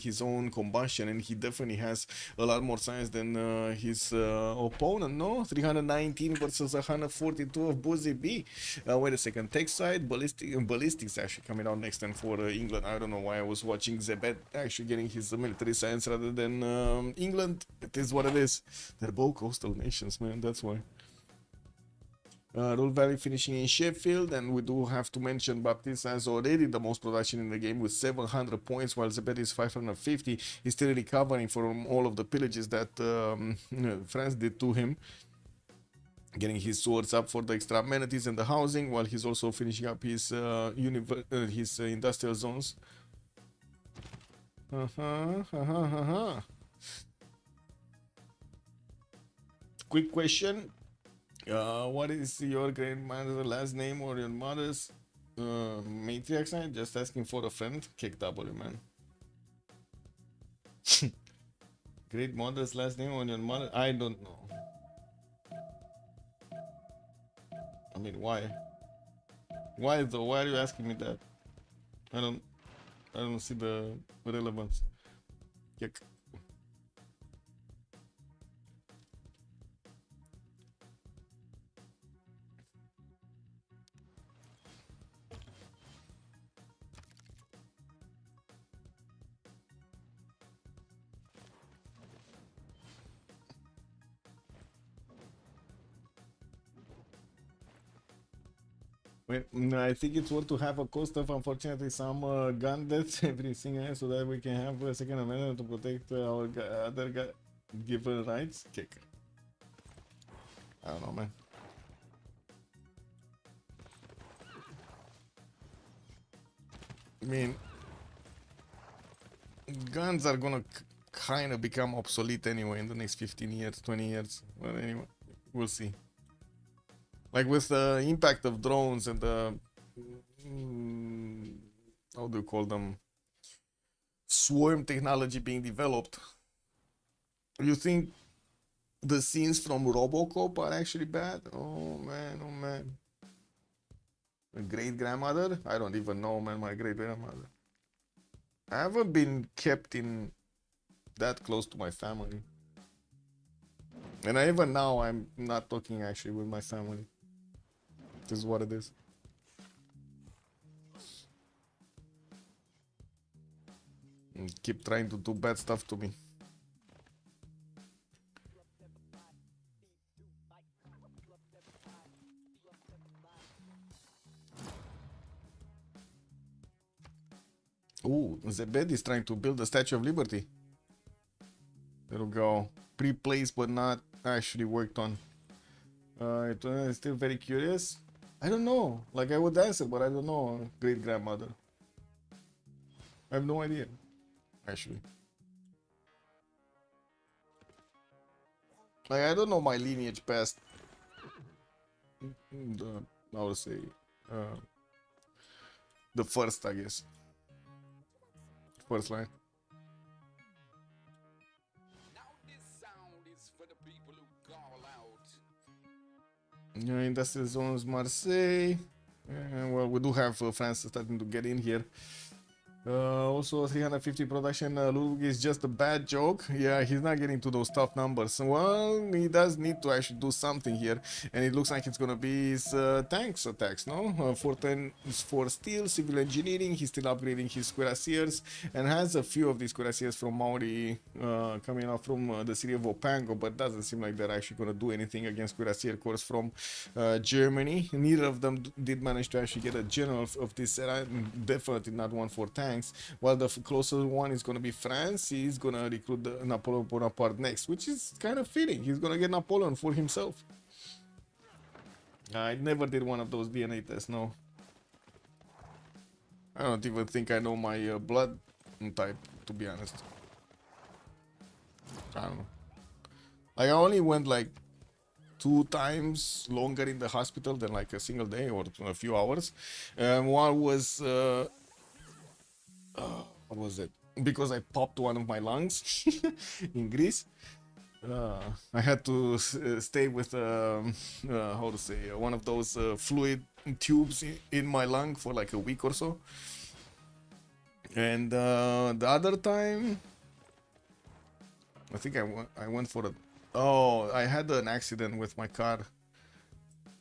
his own combustion, and he definitely has a lot more science than his opponent. No, 319 versus 142 of Boozy B. Wait a second, tech side ballistics actually coming out next turn for England. I don't know why I was watching Zebed actually getting his military science rather than England. It is what it is. They're both coastal nations, man. That's why. Rule Valley finishing in Sheffield, and we do have to mention Baptiste has already the most production in the game with 700 points, while Zebed is 550. He's still recovering from all of the pillages that France did to him, getting his swords up for the extra amenities and the housing, while he's also finishing up his industrial zones. Quick question. What is your grandmother's last name or your mother's matriarch sign? Just asking for a friend. Kick W, man. Great mother's last name or your mother? I don't know. I mean, why? Why though? Why are you asking me that? I don't see the relevance. Yuck. Wait, I think it's worth to have a cost of, unfortunately, some gun deaths every single year so that we can have a second amendment to protect our other given rights. Kick. I don't know, man. I mean, guns are gonna kind of become obsolete anyway in the next 15 years, 20 years. Well, anyway, we'll see. Like with the impact of drones and the how do you call them, swarm technology being developed, you think the scenes from Robocop are actually bad? Oh man, oh man. My great grandmother? I don't even know, man. My great grandmother. I haven't been kept in that close to my family, and even now I'm not talking actually with my family. This is what it is. And keep trying to do bad stuff to me. Ooh, Zebed is trying to build a Statue of Liberty. There we go. Pre-placed but not actually worked on. It's still very curious. I don't know. Like, I would answer, but I don't know. Great grandmother. I have no idea, actually. Like, I don't know my lineage past the, I would say, the first, I guess. First line. Yeah, industrial zones, Marseille. Well, we do have France starting to get in here. Also 350 production. Ludwig is just a bad joke. Yeah, he's not getting to those tough numbers. Well, he does need to actually do something here, and it looks like it's gonna be his tanks attacks. No, 410 is for steel, civil engineering. He's still upgrading his cuirassiers and has a few of these cuirassiers from Maori coming out from the city of Opango, but doesn't seem like they're actually gonna do anything against cuirassier corps from Germany. Neither of them did manage to actually get a general of this era. Definitely not one for tanks. While the closer one is going to be France. He's going to recruit the Napoleon Bonaparte next, which is kind of fitting. He's going to get Napoleon for himself. I never did one of those DNA tests, no. I don't even think I know my blood type, to be honest. I don't know. Like, I only went like 2 times longer in the hospital than like a single day or a few hours. One was what was it? Because I popped one of my lungs in Greece. I had to stay with how to say, one of those fluid tubes in my lung for like a week or so. And the other time, I think I went for a. Oh, I had an accident with my car.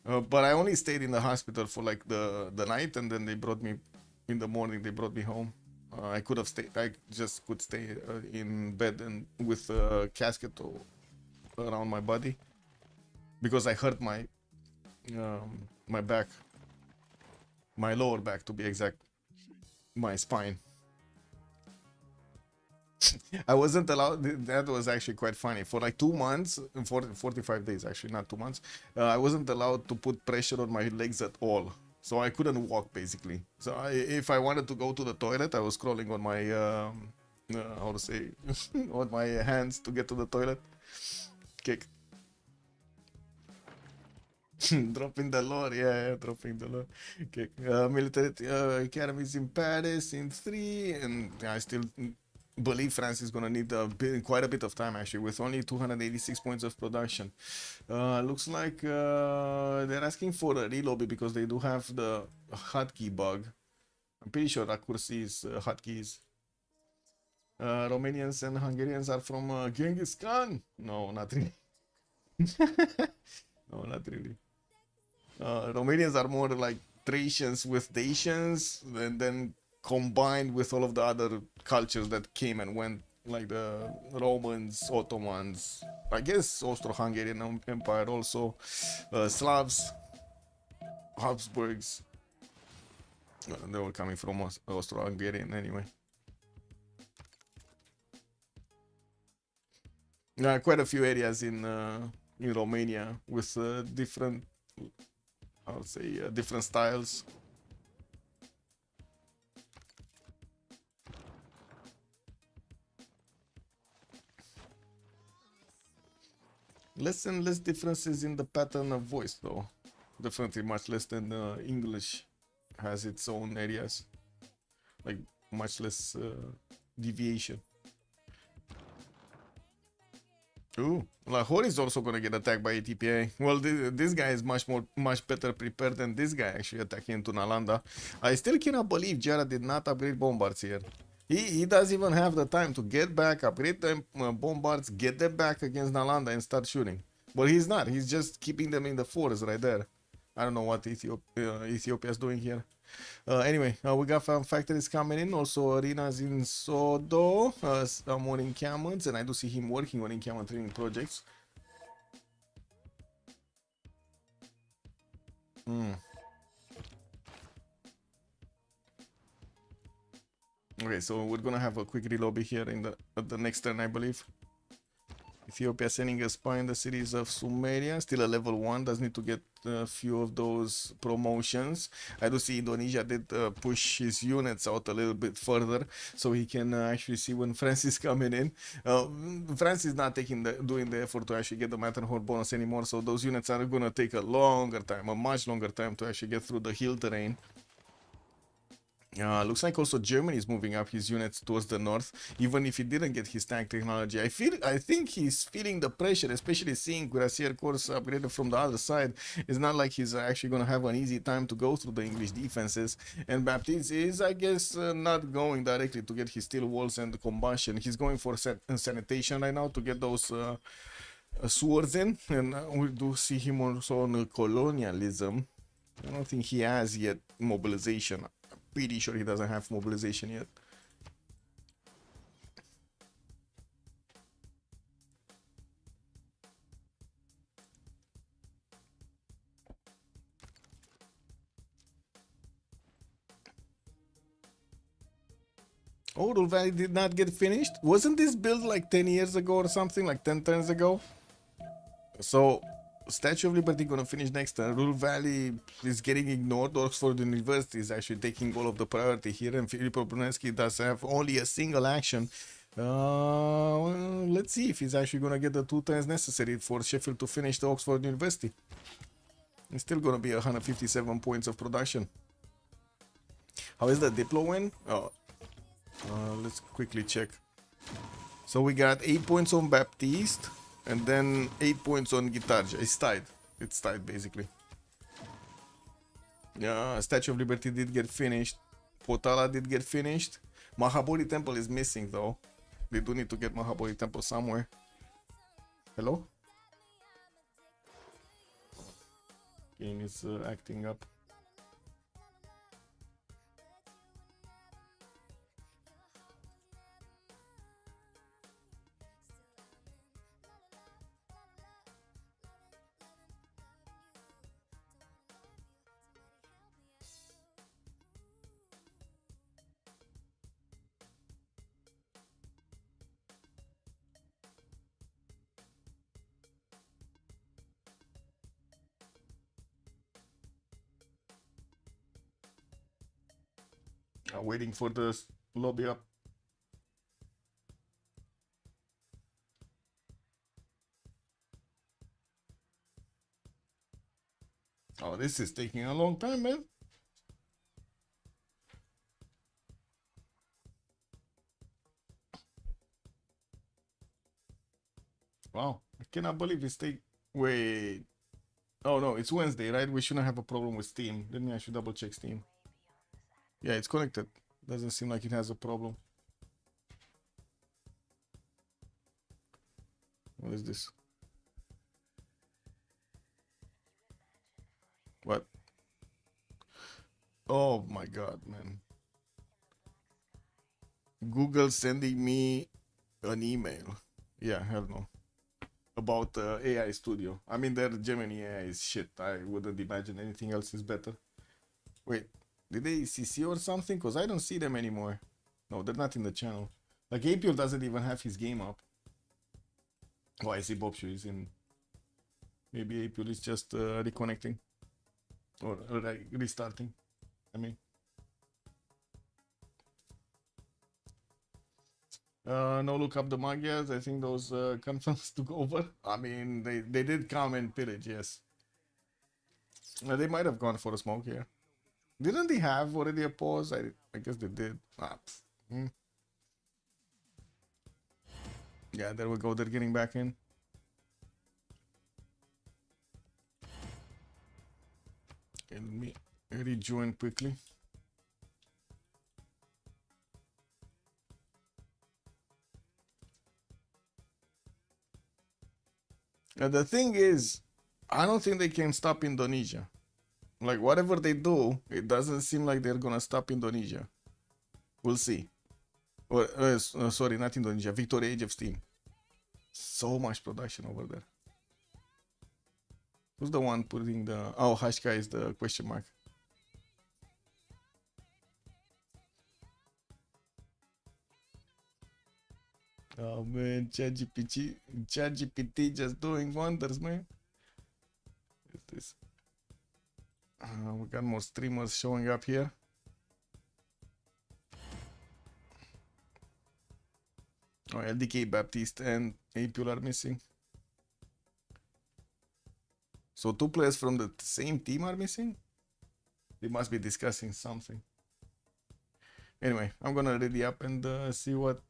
But I only stayed in the hospital for like the night, and then they brought me in the morning. They brought me home. I could have stayed. I just could stay in bed and with a casket around my body because I hurt my my back, my lower back to be exact, my spine. I wasn't allowed. That was actually quite funny. For like 2 months, 45 days actually, not 2 months. I wasn't allowed to put pressure on my legs at all. So I couldn't walk basically. So if I wanted to go to the toilet, I was crawling on my how to say on my hands to get to the toilet. Kick. Dropping the lore, yeah, dropping the lore. Okay. Military academies in Paris in 3, and I still believe France is gonna need quite a bit of time actually, with only 286 points of production. Looks like they're asking for a relobby because they do have the hotkey bug. I'm pretty sure accuracy is hotkeys. Romanians and Hungarians are from Genghis Khan. No, not really. No, not really. Romanians are more like Thracians with Dacians, and then combined with all of the other cultures that came and went, like the Romans, Ottomans, I guess Austro-Hungarian Empire also, Slavs, Habsburgs. They were coming from Austro-Hungarian anyway. Quite a few areas in Romania with different, I would say, different styles. Less and less differences in the pattern of voice, though. Definitely much less than English has its own areas. Like, much less deviation. Ooh, Lahore is also gonna get attacked by ATPA. Well, this guy is much better prepared than this guy actually attacking into Nalanda. I still cannot believe Jara did not upgrade bombards here. He doesn't even have the time to get back, upgrade them bombards, get them back against Nalanda and start shooting. But he's not. He's just keeping them in the forest right there. I don't know what Ethiopia is doing here. Anyway, we got factories coming in, also arenas in Sodo, more encampments, and I do see him working on encampment training projects. Okay, so we're gonna have a quick relobby here in the next turn, I believe. Ethiopia sending a spy in the cities of Sumeria, still a level 1, does need to get a few of those promotions. I do see Indonesia did push his units out a little bit further, so he can actually see when France is coming in. France is not doing the effort to actually get the Matterhorn bonus anymore, so those units are gonna take a much longer time to actually get through the hill terrain. Looks like also Germany is moving up his units towards the north, even if he didn't get his tank technology. I think he's feeling the pressure, especially seeing Cuirassier Corps upgraded from the other side. It's not like he's actually gonna have an easy time to go through the English defenses. And Baptiste is, I guess, not going directly to get his steel walls and combustion. He's going for sanitation right now to get those swords in, and we do see him also on colonialism. I don't think he has yet mobilization. I'm pretty sure he doesn't have mobilization yet. Oh, Rule Valley did not get finished? Wasn't this built like 10 years ago or something? Like 10 turns ago? So, Statue of Liberty gonna finish next turn. Rule Valley is getting ignored. Oxford University is actually taking all of the priority here, and Filippo Brunelleschi does have only a single action. Well, let's see if he's actually gonna get the 2 turns necessary for Sheffield to finish the Oxford University. It's still gonna be 157 points of production. How is the Diplo win? Oh, let's quickly check. So we got 8 points on Baptiste, and then 8 points on Guitarja. It's tied. It's tied, basically. Yeah, Statue of Liberty did get finished. Potala did get finished. Mahabodhi Temple is missing, though. They do need to get Mahabodhi Temple somewhere. Hello? Game is acting up. Waiting for the lobby up. Oh, this is taking a long time, man. Wow, I cannot believe it's taking... Wait. Oh, no, it's Wednesday, right? We shouldn't have a problem with Steam. Let me actually double check Steam. Yeah, it's connected. Doesn't seem like it has a problem. What is this? What? Oh my god, man. Google sending me an email. Yeah, hell no. About AI Studio. I mean, their Gemini AI is shit. I wouldn't imagine anything else is better. Wait, did they CC or something? Because I don't see them anymore. No, they're not in the channel. Like, Apio doesn't even have his game up. Oh, I see Bobshu is in. Maybe Apio is just reconnecting. Or restarting. I mean. No look up the Magyars. I think those confirms took over. I mean, they did come and pillage, yes. They might have gone for a smoke here. Didn't they have already a pause? I guess they did. Yeah, there we go. They're getting back in. Okay, let me rejoin quickly. The thing is, I don't think they can stop Indonesia. Like, whatever they do, it doesn't seem like they're gonna stop Indonesia. We'll see. Or, sorry, not Indonesia. Victoria Age of Steam. So much production over there. Who's the one putting the... Oh, Hashka is the question mark. Oh man, ChatGPT just doing wonders, man. What's this? We got more streamers showing up here. Oh, LDK, Baptiste, and Apul are missing. So 2 players from the same team are missing? They must be discussing something. Anyway, I'm gonna read the app and see what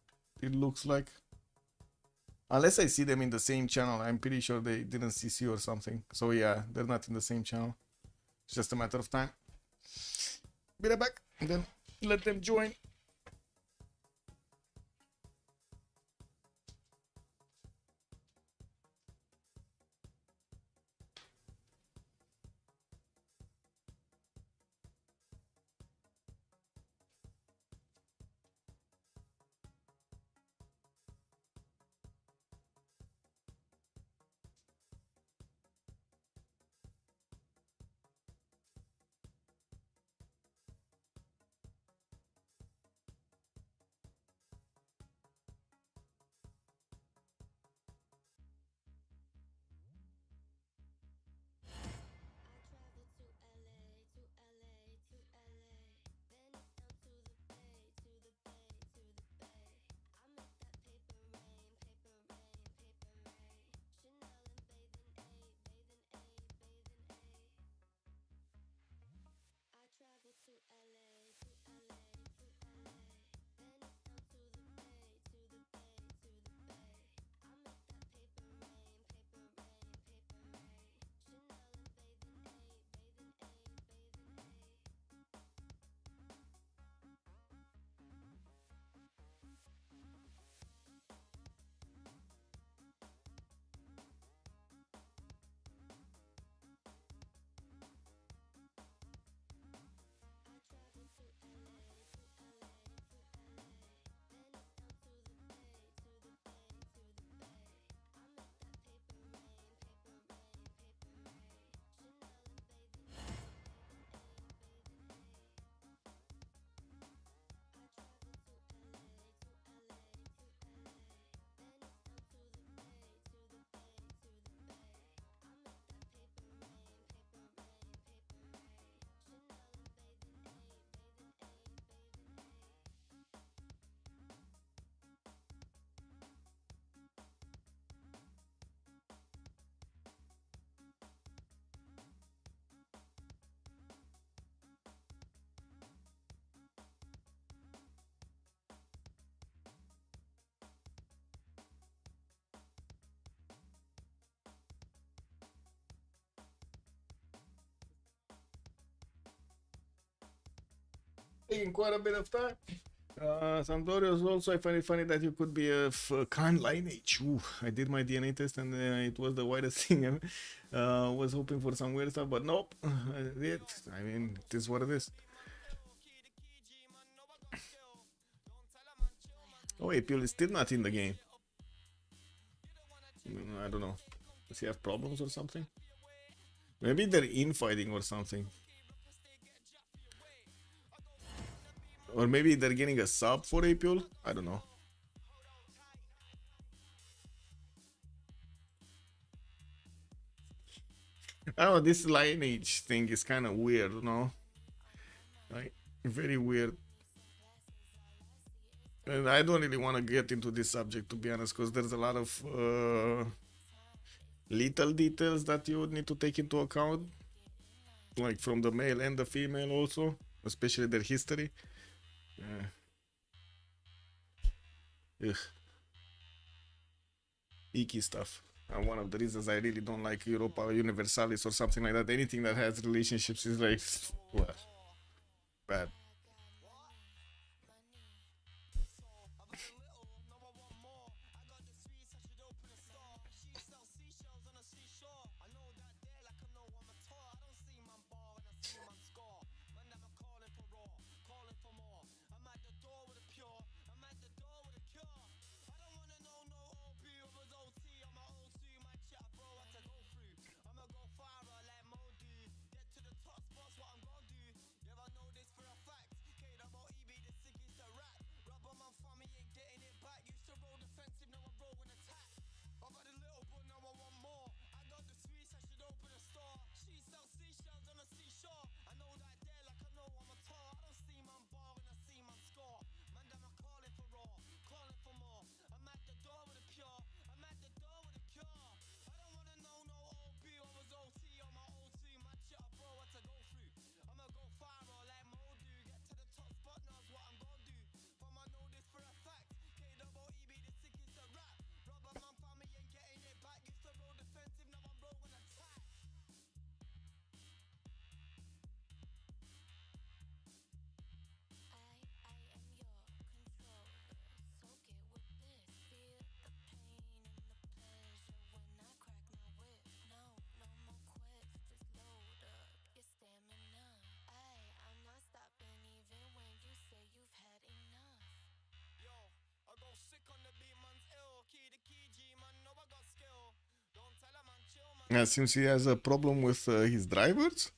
it looks like. Unless I see them in the same channel, I'm pretty sure they didn't CC or something. So yeah, they're not in the same channel. It's just a matter of time. Be right back, and then let them join. Taking quite a bit of time. Sampdorios also, I find it funny that you could be a Khan lineage. Ooh, I did my DNA test and it was the widest thing ever. Was hoping for some weird stuff, but nope. I mean, it is what it is. Oh, Apple is still not in the game. I don't know. Does he have problems or something? Maybe they're infighting or something. Or maybe they're getting a sub for Apple? I don't know. I don't know, this lineage thing is kind of weird, no? Like, very weird. And I don't really want to get into this subject, to be honest, because there's a lot of little details that you would need to take into account. Like from the male and the female also, especially their history. Ugh. Icky stuff. And one of the reasons I really don't like Europa Universalis or something like that. Anything that has relationships is like, well, bad. Seems he has a problem with his drivers.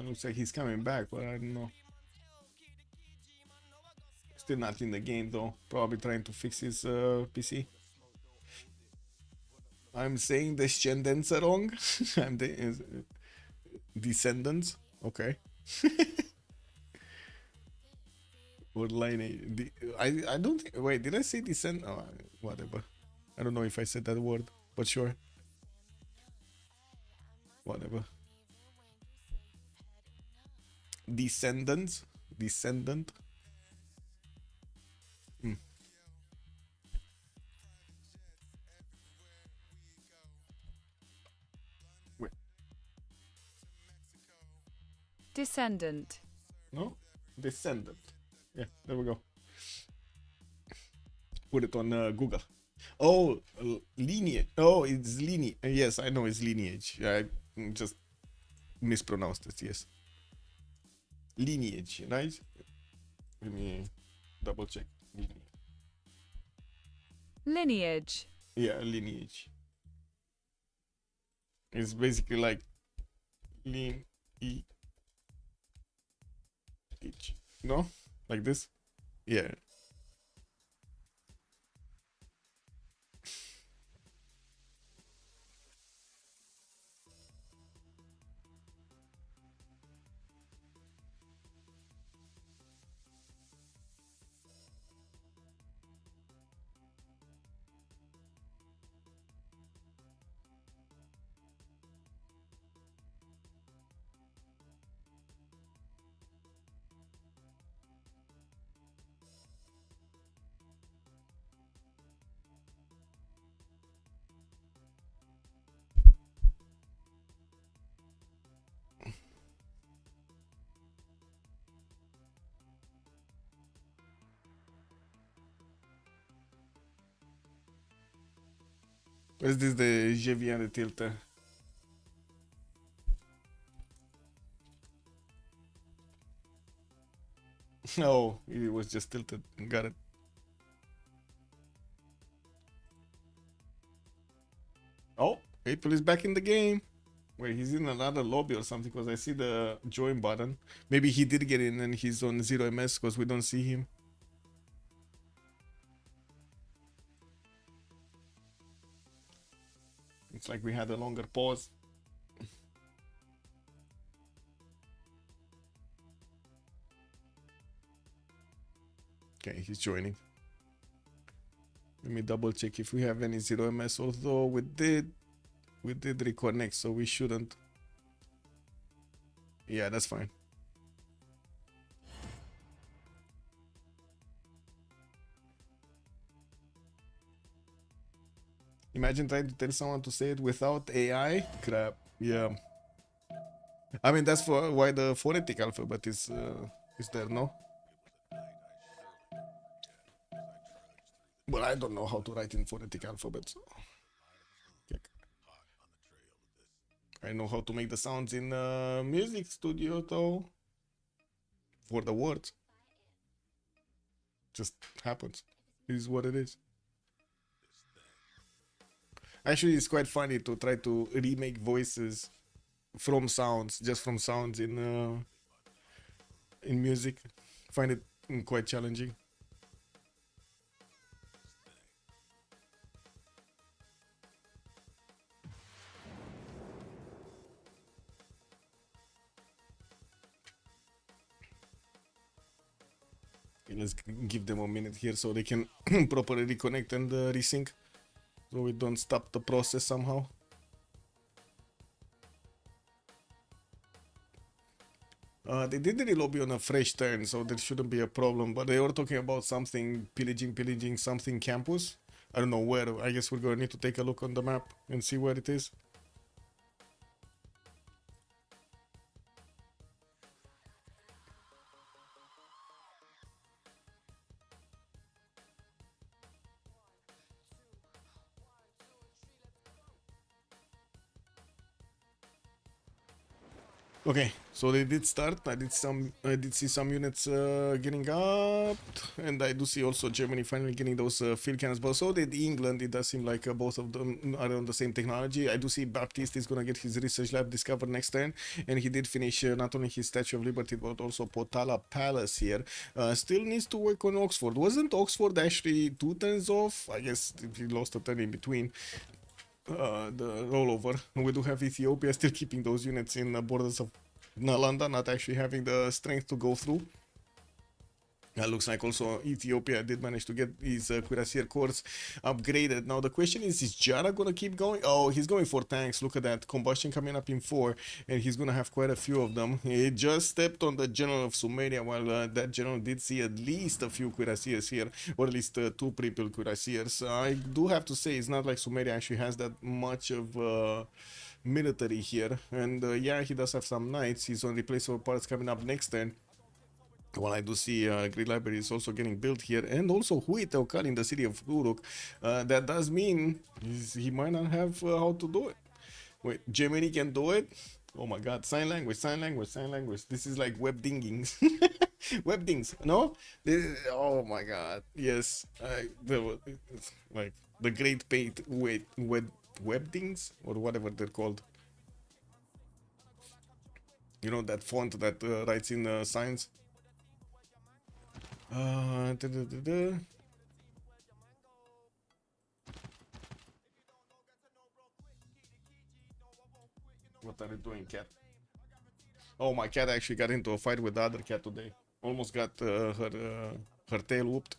Looks like he's coming back, but I don't know. Still not in the game though. Probably trying to fix his PC. I'm saying descendants are wrong. I'm descendants. Okay. Or line. I don't think. Wait, did I say descend? Oh, whatever. I don't know if I said that word, but sure. Whatever. Descendants. Descendant. Wait. Descendant. No? Descendant. Yeah, there we go. Put it on Google. Oh, lineage. Oh, it's lineage. Yes, I know it's lineage. I just mispronounced it. Yes. Lineage, right? Let me double check. Lineage. Yeah, lineage. It's basically like lineage. No? Like this? Yeah. Is this the GVN de tilter? No, it was just tilted. Got it. Oh, April is back in the game. Wait, he's in another lobby or something because I see the join button. Maybe he did get in and he's on 0 MS because we don't see him. It's like we had a longer pause. Okay, he's joining. Let me double check if we have any 0 MS, although we did reconnect, so we shouldn't. Yeah, that's fine. Imagine trying to tell someone to say it without AI. Crap. Yeah. I mean, that's for why the phonetic alphabet is there, no? Well, I don't know how to write in phonetic alphabet. So. I know how to make the sounds in music studio though. For the words. Just happens. It is what it is. Actually, it's quite funny to try to remake voices from sounds, just from sounds in music. Find it quite challenging. Okay, let's give them a minute here so they can properly reconnect and resync, so we don't stop the process somehow. They did the lobby on a fresh turn, so there shouldn't be a problem, but they were talking about something pillaging something campus. I don't know where. I guess we're gonna need to take a look on the map and see where it is. Okay, so they did start. I did see some units getting up, and I do see also Germany finally getting those field cannons. But so did England. It does seem like both of them are on the same technology. I do see Baptiste is gonna get his research lab discovered next turn, and he did finish not only his Statue of Liberty but also Potala Palace here. Still needs to work on Oxford. Wasn't Oxford actually 2 turns off? I guess he lost a turn in between. The rollover. We do have Ethiopia still keeping those units in the borders of Nalanda, not actually having the strength to go through. Looks like also Ethiopia did manage to get his Cuirassier Corps upgraded. Now the question is Jara gonna keep going? Oh, he's going for tanks. Look at that. Combustion coming up in 4, and he's gonna have quite a few of them. He just stepped on the General of Sumeria, while that General did see at least a few Cuirassiers here, or at least 2 pre-built Cuirassiers. I do have to say, it's not like Sumeria actually has that much of military here. And yeah, he does have some knights. He's on replaceable parts coming up next turn. Well, I do see Grid Library is also getting built here, and also Hui Teokar in the city of Uruk. That does mean he might not have how to do it. Wait, Germany can do it? Oh my god, sign language, sign language, sign language. This is like web dingings. Web dings, no? Oh my god, yes. Like the great paid web dings, or whatever they're called. You know, that font that writes in signs? What are you doing, cat? Oh, my cat actually got into a fight with the other cat today. Almost got her tail whooped.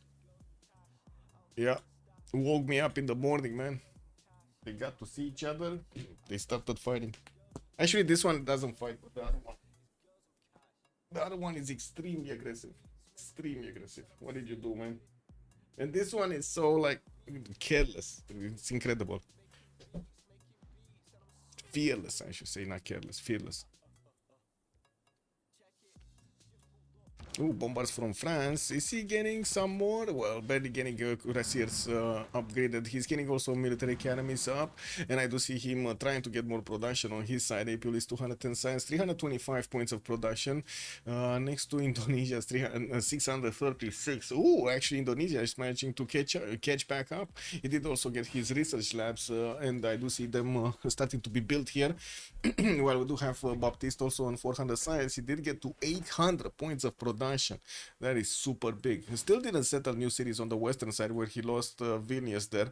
Yeah, woke me up in the morning, man. They got to see each other. They started fighting. Actually, this one doesn't fight, but the other one. The other one is extremely aggressive. Extremely aggressive. What did you do, man? And this one is so like careless. It's incredible. Fearless, I should say, not careless. Fearless. Ooh, bombards from France. Is he getting some more? Well, barely getting Cuirassiers upgraded. He's getting also military academies up. And I do see him trying to get more production on his side. APL is 210 science, 325 points of production. Next to Indonesia, 636. Ooh, actually Indonesia is managing to catch back up. He did also get his research labs, and I do see them starting to be built here. While we do have Baptiste also on 400 science, he did get to 800 points of production. That is super big. He still didn't settle new cities on the western side, where he lost Vilnius there.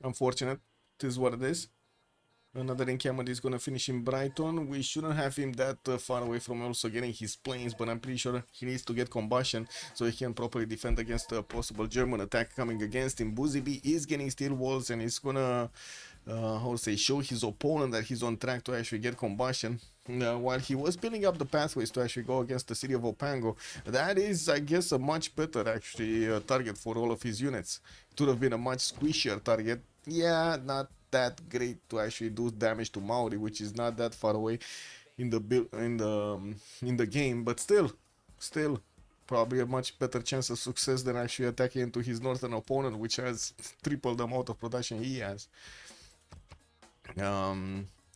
Unfortunate. This is what it is. Another encampment is going to finish in Brighton. We shouldn't have him that far away from also getting his planes, but I'm pretty sure he needs to get combustion so he can properly defend against a possible German attack coming against him. Buzibi is getting steel walls, and he's going to show his opponent that he's on track to actually get combustion. While he was building up the pathways to actually go against the city of Opango, that is, I guess, a much better actually target for all of his units. It would have been a much squishier target. Yeah, not that great to actually do damage to Maori, which is not that far away in the game, but still probably a much better chance of success than actually attacking into his northern opponent, which has triple the amount of production he has.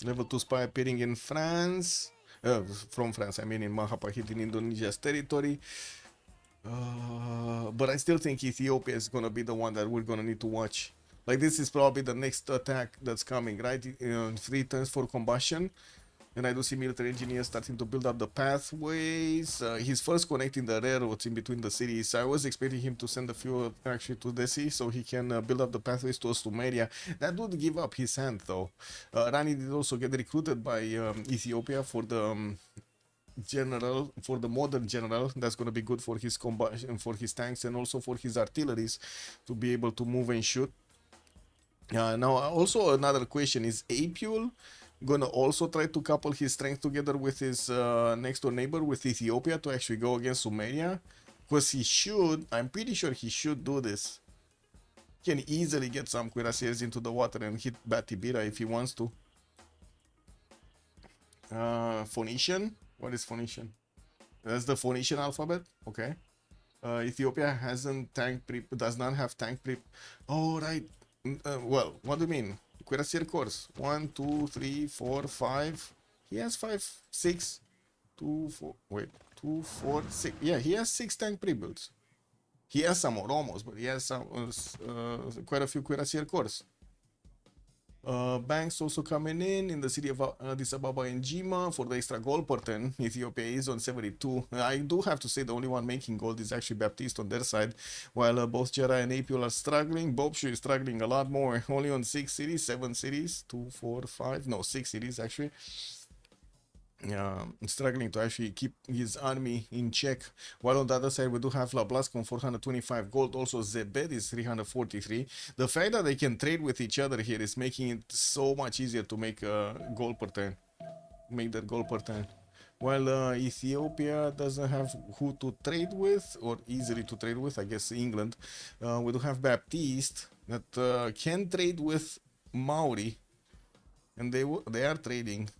Level 2 spy appearing in France, from France, I mean in Mahapahit in Indonesia's territory. But I still think Ethiopia is gonna be the one that we're gonna need to watch. Like, this is probably the next attack that's coming, right? 3 turns for combustion. And I do see military engineers starting to build up the pathways. He's first connecting the railroads in between the cities. I was expecting him to send a few actually to Desi so he can build up the pathways to Sumeria. That would give up his hand, though. Rani did also get recruited by Ethiopia for the general, for the modern general. That's going to be good for his combustion, for his tanks, and also for his artilleries to be able to move and shoot. Now, also another question is Apul gonna also try to couple his strength together with his next door neighbor, with Ethiopia, to actually go against Sumeria? Because he should, I'm pretty sure he should do this. He can easily get some cuirassiers into the water and hit Batibira if he wants to. Phoenician? What is Phoenician? That's the Phoenician alphabet? Okay. Ethiopia hasn't tank prep, does not have tank prep. Oh, right. Well, what do you mean? cuirassier corps. 1, 2, 3, 4, 5. He has 5, 6, 2, 4. Wait, 2, 4, 6. Yeah, he has 6 tank pre-builds. He has some more almost, but he has some quite a few cuirassier corps. Banks also coming in the city of Addis Ababa and Jima for the extra gold per turn. Ethiopia is on 72. I do have to say the only one making gold is actually Baptiste on their side, while both Jera and Apul are struggling. Bobshu is struggling a lot more, only on 6 cities, 7 cities, 2, 4, 5, no, 6 cities actually. Struggling to actually keep his army in check, while on the other side we do have Lablask on 425 gold. Also Zebed is 343. The fact that they can trade with each other here is making it so much easier to make gold per turn, make that gold per turn, while Ethiopia doesn't have who to trade with, or easily to trade with. I guess England. We do have Baptiste that can trade with Maori, and they are trading.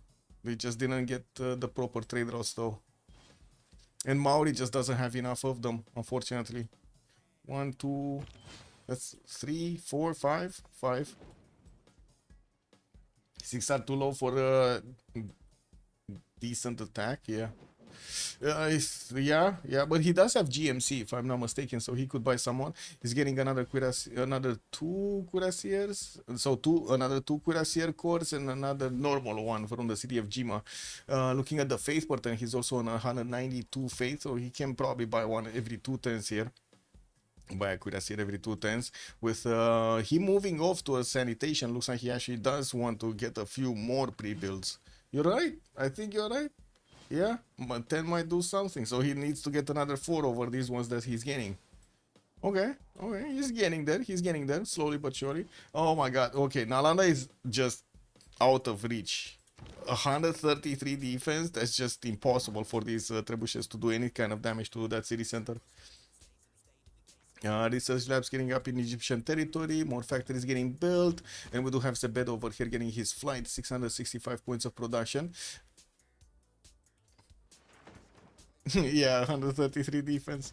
They just didn't get the proper trade routes though. And Maori just doesn't have enough of them, unfortunately. 1, 2, that's 3, 4, 5, 5. 6 are too low for a decent attack, yeah. Yeah, but he does have GMC, if I'm not mistaken, so he could buy someone. He's getting another 2 cuirassiers, so another 2 cuirassier corps and another normal one from the city of Jima. Looking at the faith per turn, he's also on 192 faith, so he can probably buy one every 2 turns here. Buy a cuirassier every 2 turns. With him moving off to a sanitation, looks like he actually does want to get a few more pre-builds. You're right, I think you're right. Yeah, but 10 might do something, so he needs to get another 4 over these ones that he's getting. Okay, he's getting there, slowly but surely. Oh my god, okay, Nalanda is just out of reach. 133 defense, that's just impossible for these trebuchets to do any kind of damage to that city center. Research labs getting up in Egyptian territory, more factories getting built, and we do have Zebed over here getting his flight, 665 points of production. Yeah, 133 defense.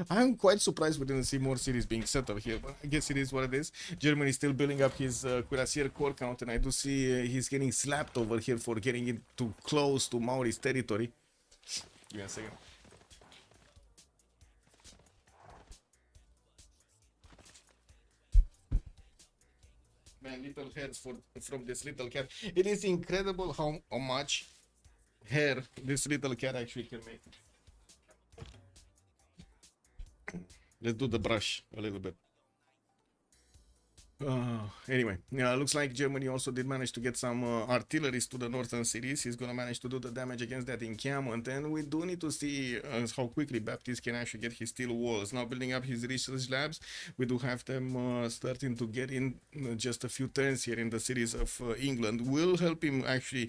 I'm quite surprised we didn't see more cities being settled here, but I guess it is what it is. Germany is still building up his cuirassier corps count, and I do see he's getting slapped over here for getting it too close to Maori's territory. Give me a second. Man, little hairs from this little cat. It is incredible how much hair this little cat actually can make. Let's do the brush a little bit. Anyway, looks like Germany also did manage to get some artilleries to the northern cities. He's gonna manage to do the damage against that encampment, and we do need to see how quickly Baptiste can actually get his steel walls. Now building up his research labs, we do have them starting to get in just a few turns here in the cities of England. Will help him actually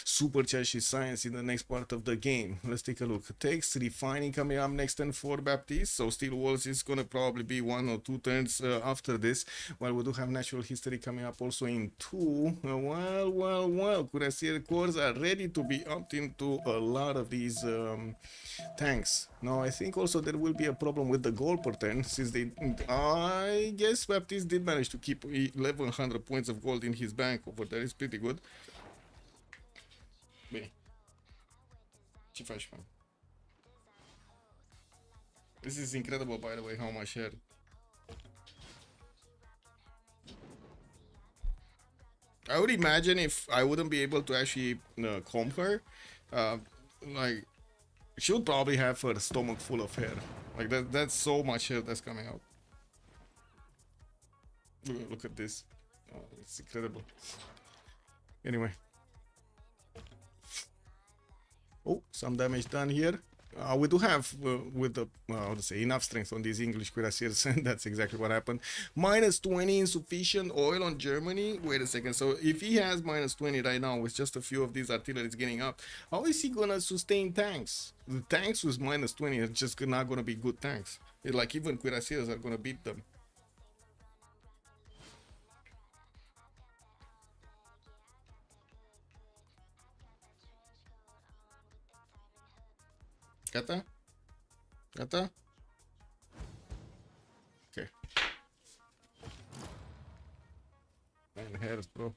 supercharge his science in the next part of the game. Let's take a look. Takes refining coming up next turn for Baptiste, so steel walls is gonna probably be 1 or 2 turns after this, while we do have natural history coming up also in 2. Well, cuirassier corps are ready to be upped into a lot of these tanks. Now I think also there will be a problem with the gold per turn, since I guess Baptiste did manage to keep 1100 points of gold in his bank over there. It's pretty good. Bine. Ce faci, man? This is incredible, by the way, how much hair. I would imagine if I wouldn't be able to actually comb her, like, she would probably have her stomach full of hair. Like, that's so much hair that's coming out. Look at this. Oh, it's incredible. Anyway. Oh, some damage done here. We do have, with the, how to say, enough strength on these English cuirassiers, and that's exactly what happened. -20 insufficient oil on Germany. Wait a second, so if he has -20 right now with just a few of these artilleries getting up, how is he gonna sustain tanks? The tanks with -20 are just not gonna be good tanks. Like, even cuirassiers are gonna beat them. Gata? Gata? Okay. Man, hairs, bro.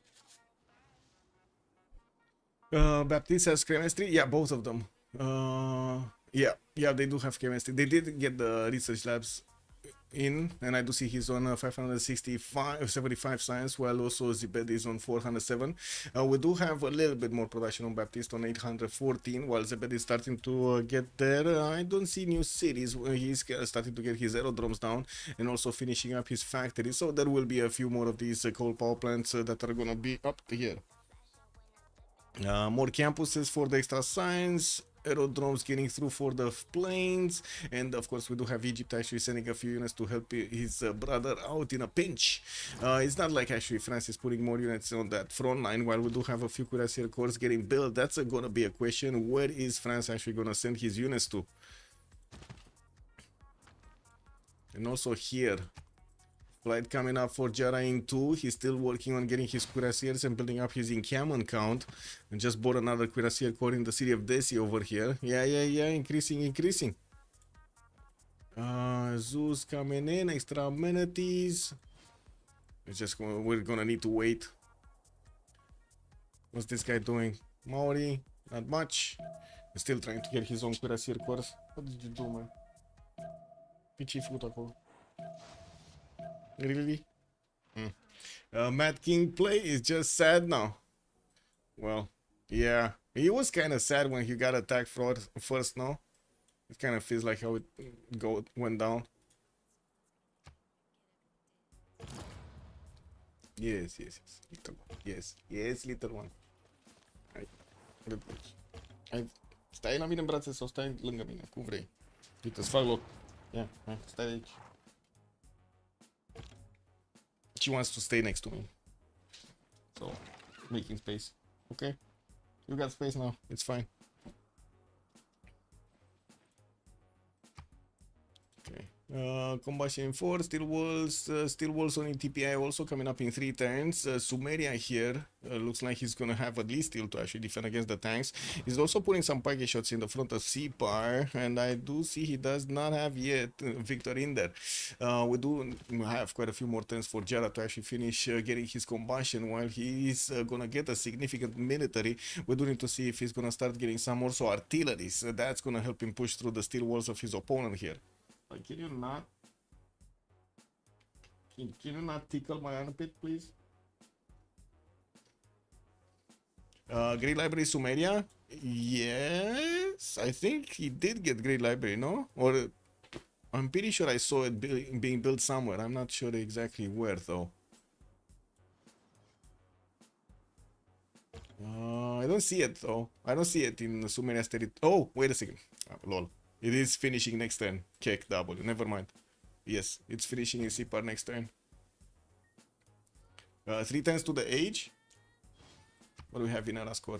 Baptiste has chemistry. Yeah, both of them. Yeah, they do have chemistry. They did get the research labs in, and I do see he's on 575 science, while also Zibed is on 407. We do have a little bit more production on Baptiste on 814, while Zibed is starting to get there. I don't see new cities. He's starting to get his aerodromes down and also finishing up his factory, so there will be a few more of these coal power plants that are gonna be up here. More campuses for the extra science, aerodromes getting through for the planes, and of course we do have Egypt actually sending a few units to help his brother out in a pinch. It's not like actually France is putting more units on that front line, while we do have a few cuirassier corps getting built. That's gonna be a question. Where is France actually gonna send his units to? And also here, flight coming up for Jara in 2. He's still working on getting his cuirassiers and building up his encampment count. And just bought another cuirassier corps in the city of Desi over here. Yeah, increasing. Zeus coming in, extra amenities. We're gonna need to wait. What's this guy doing? Maori, not much. He's still trying to get his own cuirassier corps. What did you do, man? Ce-ai făcut acolo? Really? Mad King play is just sad now. Well, yeah. He was kind of sad when he got attacked first, no? It kind of feels like how it went down. Yes. Little one. Yes, little one. Stai la mine în brațe sau stai lângă mine, cum vrei. Uite, îți fac loc. Ia, hai, stai de aici. She wants to stay next to me, so making space. Okay, you got space now, it's fine. Okay, combustion 4, steel walls on TPI also coming up in 3 turns. Sumeria here looks like he's gonna have at least steel to actually defend against the tanks. He's also putting some package shots in the front of CPAR, and I do see he does not have yet Victor in there. We do have quite a few more turns for Jara to actually finish getting his combustion, while he's gonna get a significant military. We do need to see if he's gonna start getting some also artillery. So that's gonna help him push through the steel walls of his opponent here. Can you not? Can you not tickle my armpit, please? Great Library Sumeria? Yes, I think he did get Great Library, no? Or I'm pretty sure I saw it being built somewhere. I'm not sure exactly where, though. I don't see it, though. I don't see it in Sumeria's territory. Oh, wait a second. Lol. It is finishing next turn. Check W. Never mind. Yes, it's finishing in CPAR next turn. 3 turns to the age. What do we have in our score?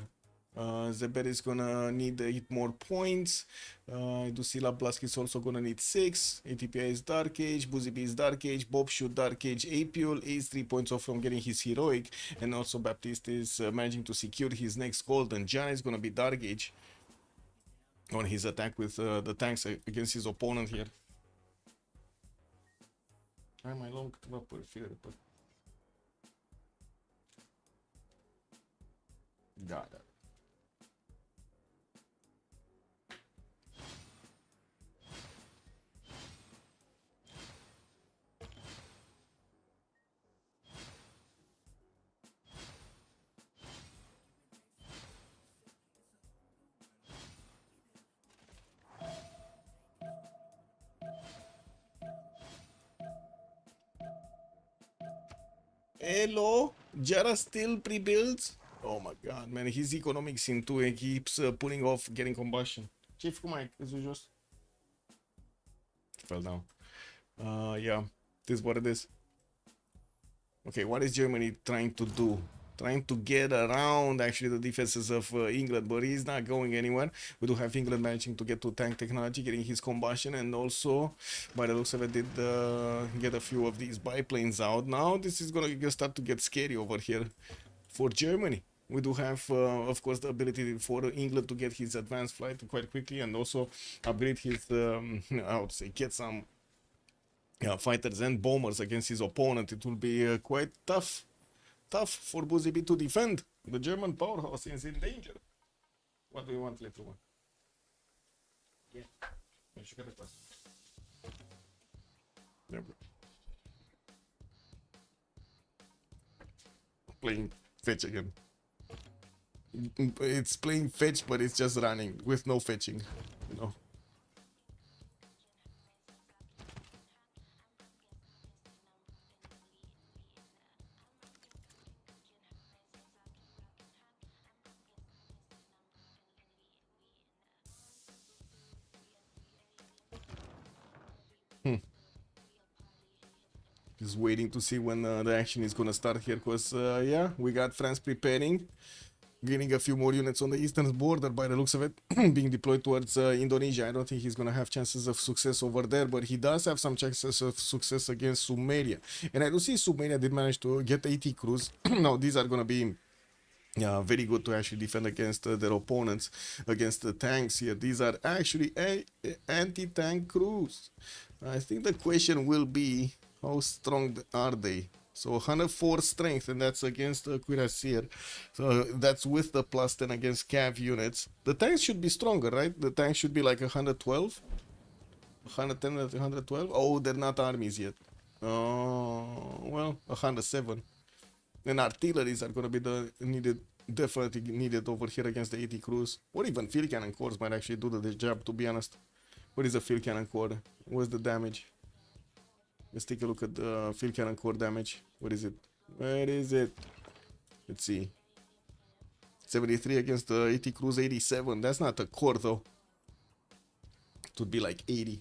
Zebed is gonna need 8 more points. I do see Lablaski is also gonna need 6. ATPI is Dark Age. Buzibi is Dark Age. Bob Shoot Dark Age. Apule is 3 points off from getting his heroic. And also Baptiste is managing to secure his next gold. And Jana is gonna be Dark Age on his attack with the tanks against his opponent here. Hai mai luăm câteva părfire de păr. Da. Hello, Jara still pre-builds? Oh my god, man, his economics in 2 and keeps pulling off getting combustion. Ce-ai făcut, Mike? Îți jos? Fell down. Yeah, this is what it is. Okay, what is Germany trying to do? Trying to get around actually the defenses of England, but he's not going anywhere. We do have England managing to get to tank technology, getting his combustion, and also, by the looks of it, did get a few of these biplanes out. Now this is gonna start to get scary over here for Germany. We do have, of course, the ability for England to get his advanced flight quite quickly, and also upgrade his, I would say, get some fighters and bombers against his opponent. It will be quite tough for Buzibi to defend. The German powerhouse is in danger. What do you want, little one? Yeah. Yep. Playing fetch again. It's playing fetch, but it's just running with no fetching, you know. Just waiting to see when the action is gonna start here, because yeah, we got France preparing, getting a few more units on the eastern border by the looks of it, being deployed towards Indonesia. I don't think he's gonna have chances of success over there, but he does have some chances of success against Sumeria. And I do see Sumeria did manage to get 80 crews. Now these are gonna be very good to actually defend against their opponents, against the tanks here. These are actually anti-tank crews. I think the question will be, how strong are they? So 104 strength, and that's against the Cuirassier. So that's with the plus 10 against cav units. The tanks should be stronger, right? The tanks should be like 112. 110 and 112. Oh, they're not armies yet. Oh, well, 107. And artilleries are going to be definitely needed over here against the 80 crews. Or even field cannon corps might actually do the job, to be honest. What is a field cannon corps? What's the damage? Let's take a look at the field cannon corps damage. What is it? Where is it? Let's see. 73 against the 80 crews, 87. That's not a corps though. It would be like 80.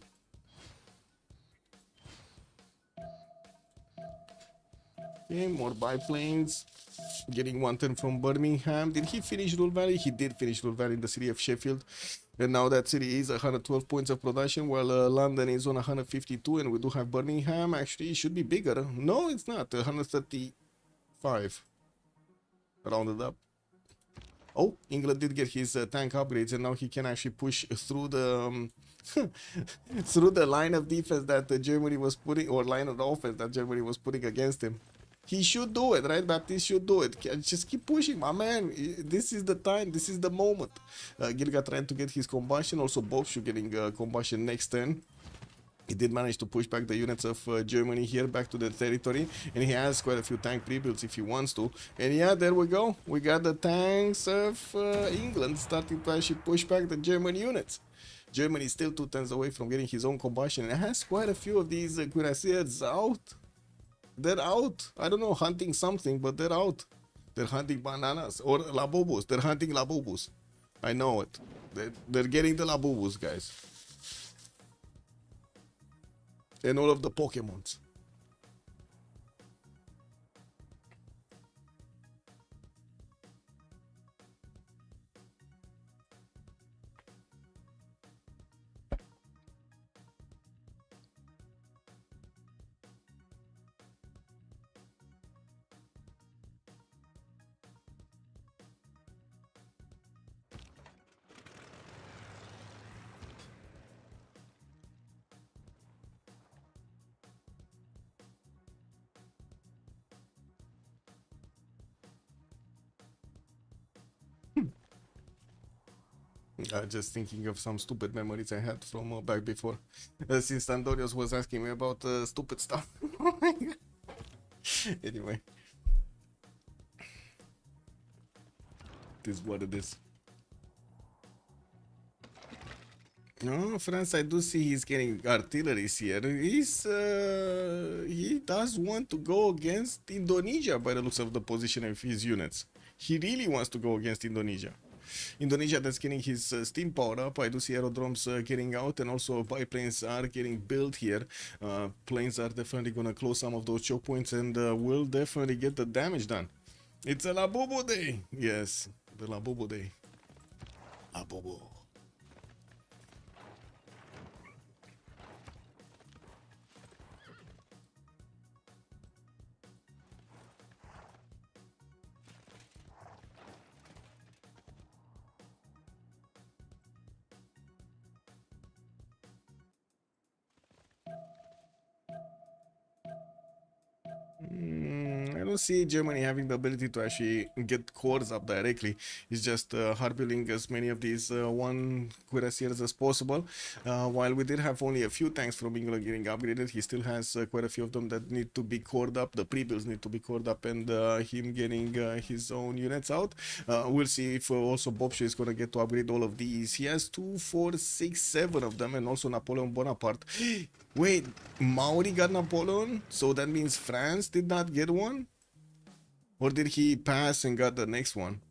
Okay, more biplanes. Getting 110 from Birmingham. Did he finish Rule Valley? He did finish Rule Valley in the city of Sheffield. And now that city is 112 points of production, while London is on 152, and we do have Birmingham. Actually, it should be bigger. No, it's not. 135. Rounded up. Oh, England did get his tank upgrades, and now he can actually push through the through the line of defense that Germany was putting, or line of offense that Germany was putting against him. He should do it, right? Baptiste should do it. Just keep pushing, my man. This is the time. This is the moment. Gilga trying to get his combustion. Also, Bobshu getting combustion next turn. He did manage to push back the units of Germany here back to the territory. And he has quite a few tank pre-builds if he wants to. And yeah, there we go. We got the tanks of England starting to actually push back the German units. Germany is still 2 turns away from getting his own combustion. And it has quite a few of these cuirassiers out. They're out. I don't know, hunting something, but they're out. They're hunting bananas or labubus. They're hunting labubus. I know it. They're getting the labubus, guys. And all of the Pokemons. Just thinking of some stupid memories I had from back before. Since Andorios was asking me about stupid stuff. Anyway. This is what it is. No, France, I do see he's getting artilleries here. He does want to go against Indonesia by the looks of the position of his units. He really wants to go against Indonesia. Indonesia that's getting his steam power up. I do see aerodromes getting out, and also biplanes are getting built here. Planes are definitely gonna close some of those choke points, and will definitely get the damage done. It's a Labubu day. Yes, the Labubu day. Labubu. I don't see Germany having the ability to actually get cores up directly. It's just harboring as many of these one cuirassiers as possible. While we did have only a few tanks from England getting upgraded, he still has quite a few of them that need to be cored up. The pre-builds need to be cored up, and him getting his own units out. We'll see if also Bobshu is going to get to upgrade all of these. He has 2, 4, 6, 7 of them, and also Napoleon Bonaparte. Wait, Maori got Napoleon? So that means France did not get one? Or did he pass and got the next one?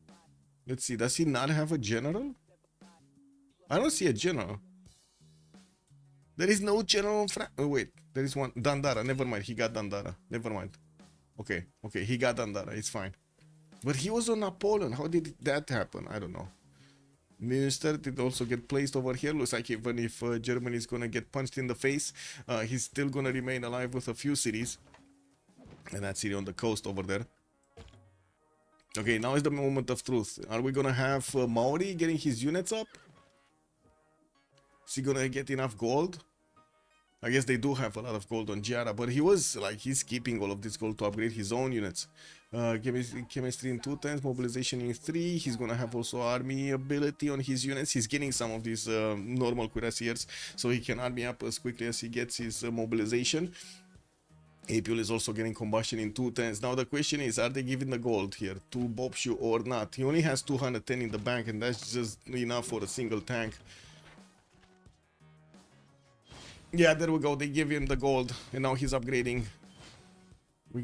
Let's see, does he not have a general? I don't see a general. There is no general in France. Oh, wait, there is one. Dandara, never mind, he got Dandara. Never mind. Okay, he got Dandara, it's fine. But he was on Napoleon. How did that happen? I don't know. Minister did also get placed over here. Looks like even if Germany is gonna get punched in the face, he's still gonna remain alive with a few cities. And that city on the coast over there. Okay, now is the moment of truth. Are we gonna have Maori getting his units up? Is he gonna get enough gold? I guess they do have a lot of gold on Giara, but he's keeping all of this gold to upgrade his own units. Chemistry in 2 times, mobilization in 3. He's gonna have also army ability on his units. He's getting some of these normal cuirassiers, so he can army up as quickly as he gets his mobilization. Apul is also getting combustion in 2 times. Now the question is, are they giving the gold here to Bobshu or not? He only has 210 in the bank, and that's just enough for a single tank. Yeah, there we go. They give him the gold, and now he's upgrading. We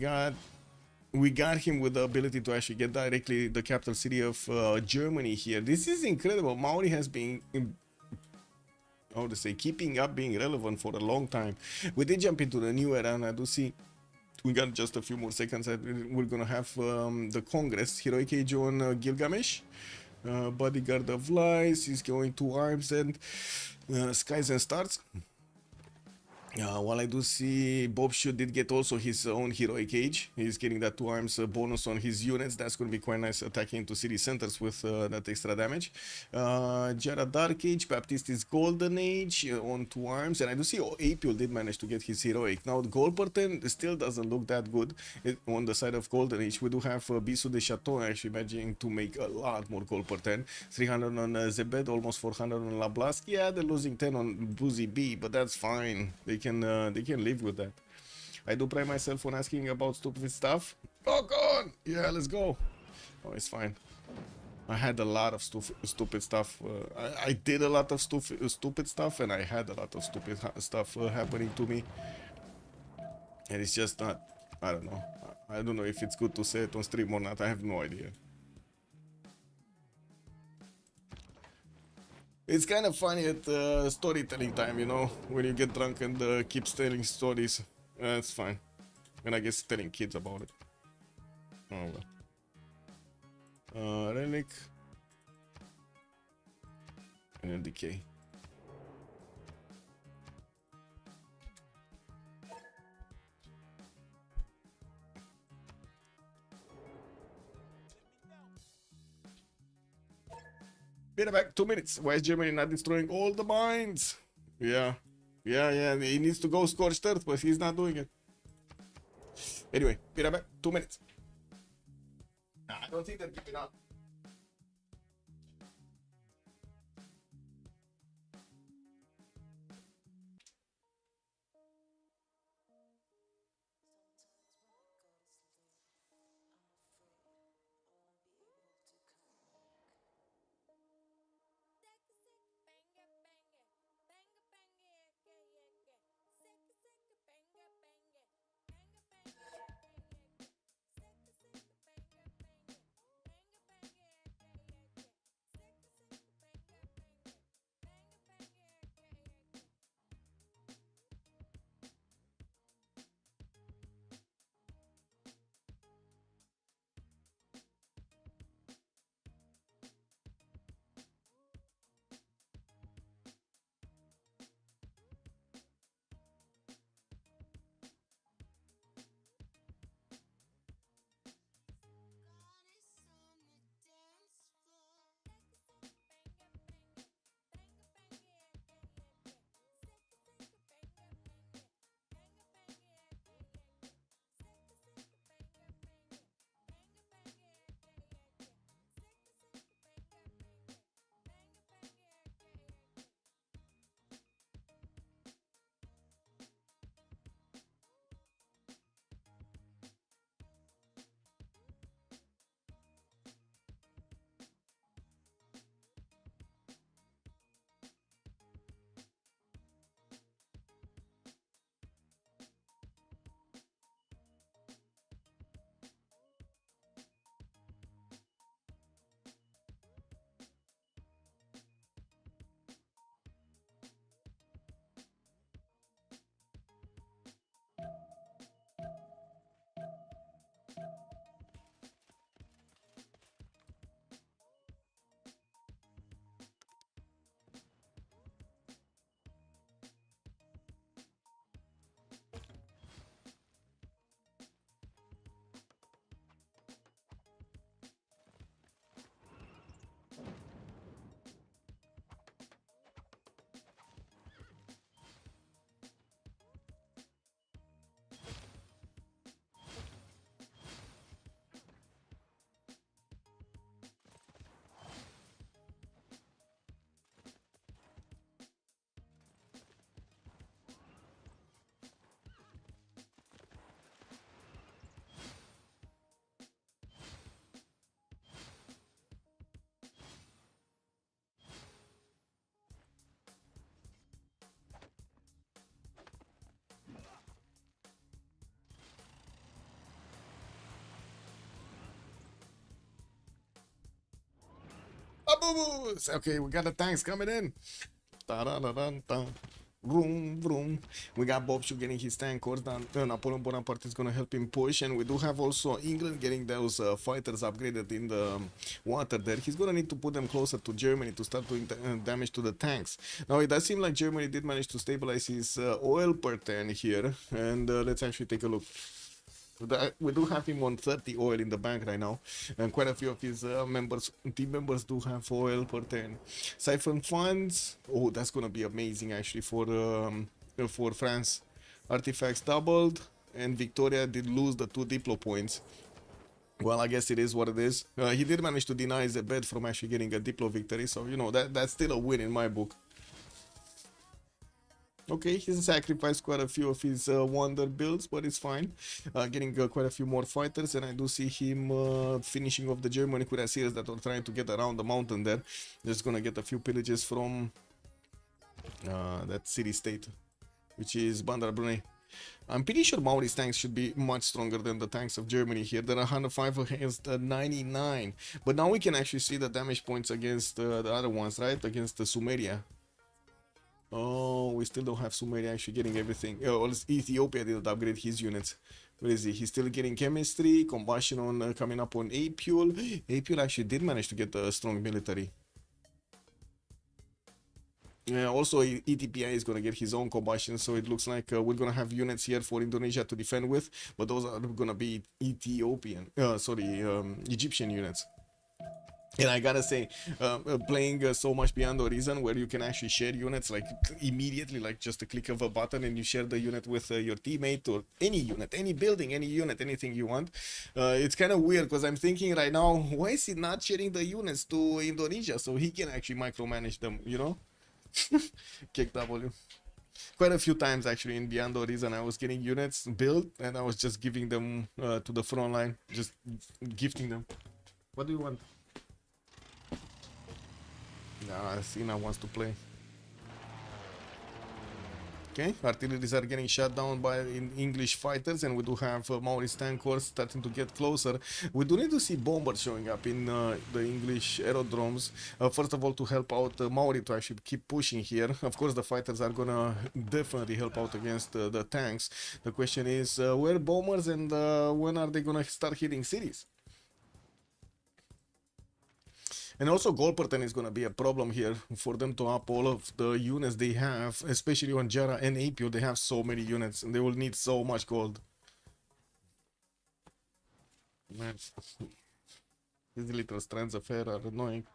got him with the ability to actually get directly the capital city of Germany here. This is incredible. Maori has been, how to say, keeping up being relevant for a long time. We did jump into the new era, and I do see we got just a few more seconds. We're gonna have the Congress, Heroic Age on Gilgamesh. Bodyguard of Lies, he's going to Arms and Skies and Stars. While I do see Bobshu did get also his own Heroic Age. He's getting that 2 arms bonus on his units. That's going to be quite nice, attacking into city centers with that extra damage. Jara Dark Age, Baptiste is Golden Age on 2 arms. And I do see Apul did manage to get his Heroic. Now, gold per 10 still doesn't look that good on the side of Golden Age. We do have Bisous de Chatons actually managing to make a lot more gold per 10. 300 on Zebed, almost 400 on Lablask. Yeah, they're losing 10 on Boozy B, but that's fine. They can live with that. I do pride myself on asking about stupid stuff. Rock on! Yeah, let's go. Oh, it's fine. I had a lot of stupid stuff. I did a lot of stupid stuff, and I had a lot of stupid stuff happening to me. And it's just not, I don't know. I don't know if it's good to say it on stream or not. I have no idea. It's kind of funny at storytelling time, you know, when you get drunk and keep telling stories. That's fine. And I guess telling kids about it. Oh well. Relic. And then decay. Be right back. 2 minutes. Why is Germany not destroying all the mines? Yeah. He needs to go scorched earth, but he's not doing it. Anyway, be right back. 2 minutes. Nah, I don't think they're giving up. boo-boos. Okay, we got the tanks coming in. Da-da-da-da-da. Vroom, vroom. We got Bob Shoe getting his tank course down. Napoleon Bonaparte is going to help him push. And we do have also England getting those fighters upgraded in the water there. He's going to need to put them closer to Germany to start doing damage to the tanks. Now, it does seem like Germany did manage to stabilize his oil per turn here. And let's actually take a look. We do have him on 30 oil in the bank right now, and quite a few of his team members do have oil per turn. Siphon funds, oh, that's gonna be amazing actually for France. Artifacts doubled, and Victoria did lose the 2 diplo points. Well, I guess it is what it is. He did manage to deny Zebed from actually getting a diplo victory, so you know that's still a win in my book. Okay, he's sacrificed quite a few of his wonder builds, but it's fine. Getting quite a few more fighters, and I do see him finishing off the German cuirassiers that are trying to get around the mountain there. Just gonna get a few pillages from that city-state, which is Bandar Brunei. I'm pretty sure Maori's tanks should be much stronger than the tanks of Germany here. They're 105 against 99. But now we can actually see the damage points against the other ones, right? Against the Sumeria. Oh, we still don't have Sumeria actually getting everything. Oh, Ethiopia didn't upgrade his units. Where is he? He's still getting chemistry, combustion on coming up on Apule. Apule actually did manage to get a strong military. Also, ETPI is going to get his own combustion, so it looks like we're going to have units here for Indonesia to defend with, but those are going to be Egyptian units. And I gotta say, playing so much Beyond Horizon, where you can actually share units like immediately, like just a click of a button, and you share the unit with your teammate or any unit, any building, any unit, anything you want. It's kind of weird because I'm thinking right now, why is he not sharing the units to Indonesia so he can actually micromanage them, you know? Kick W. Quite a few times actually in Beyond Horizon I was getting units built and I was just giving them to the front line, just gifting them. What do you want? Nah, Sina wants to play. Okay, artilleries are getting shot down by English fighters, and we do have Maori's tank corps starting to get closer. We do need to see bombers showing up in the English aerodromes. First of all, to help out Maori to actually keep pushing here. Of course, the fighters are gonna definitely help out against the tanks. The question is, where bombers and when are they gonna start hitting cities? And also Golperton is going to be a problem here for them to up all of the units they have, especially on Jara and Apio. They have so many units and they will need so much gold. Man, these little strands of hair are annoying.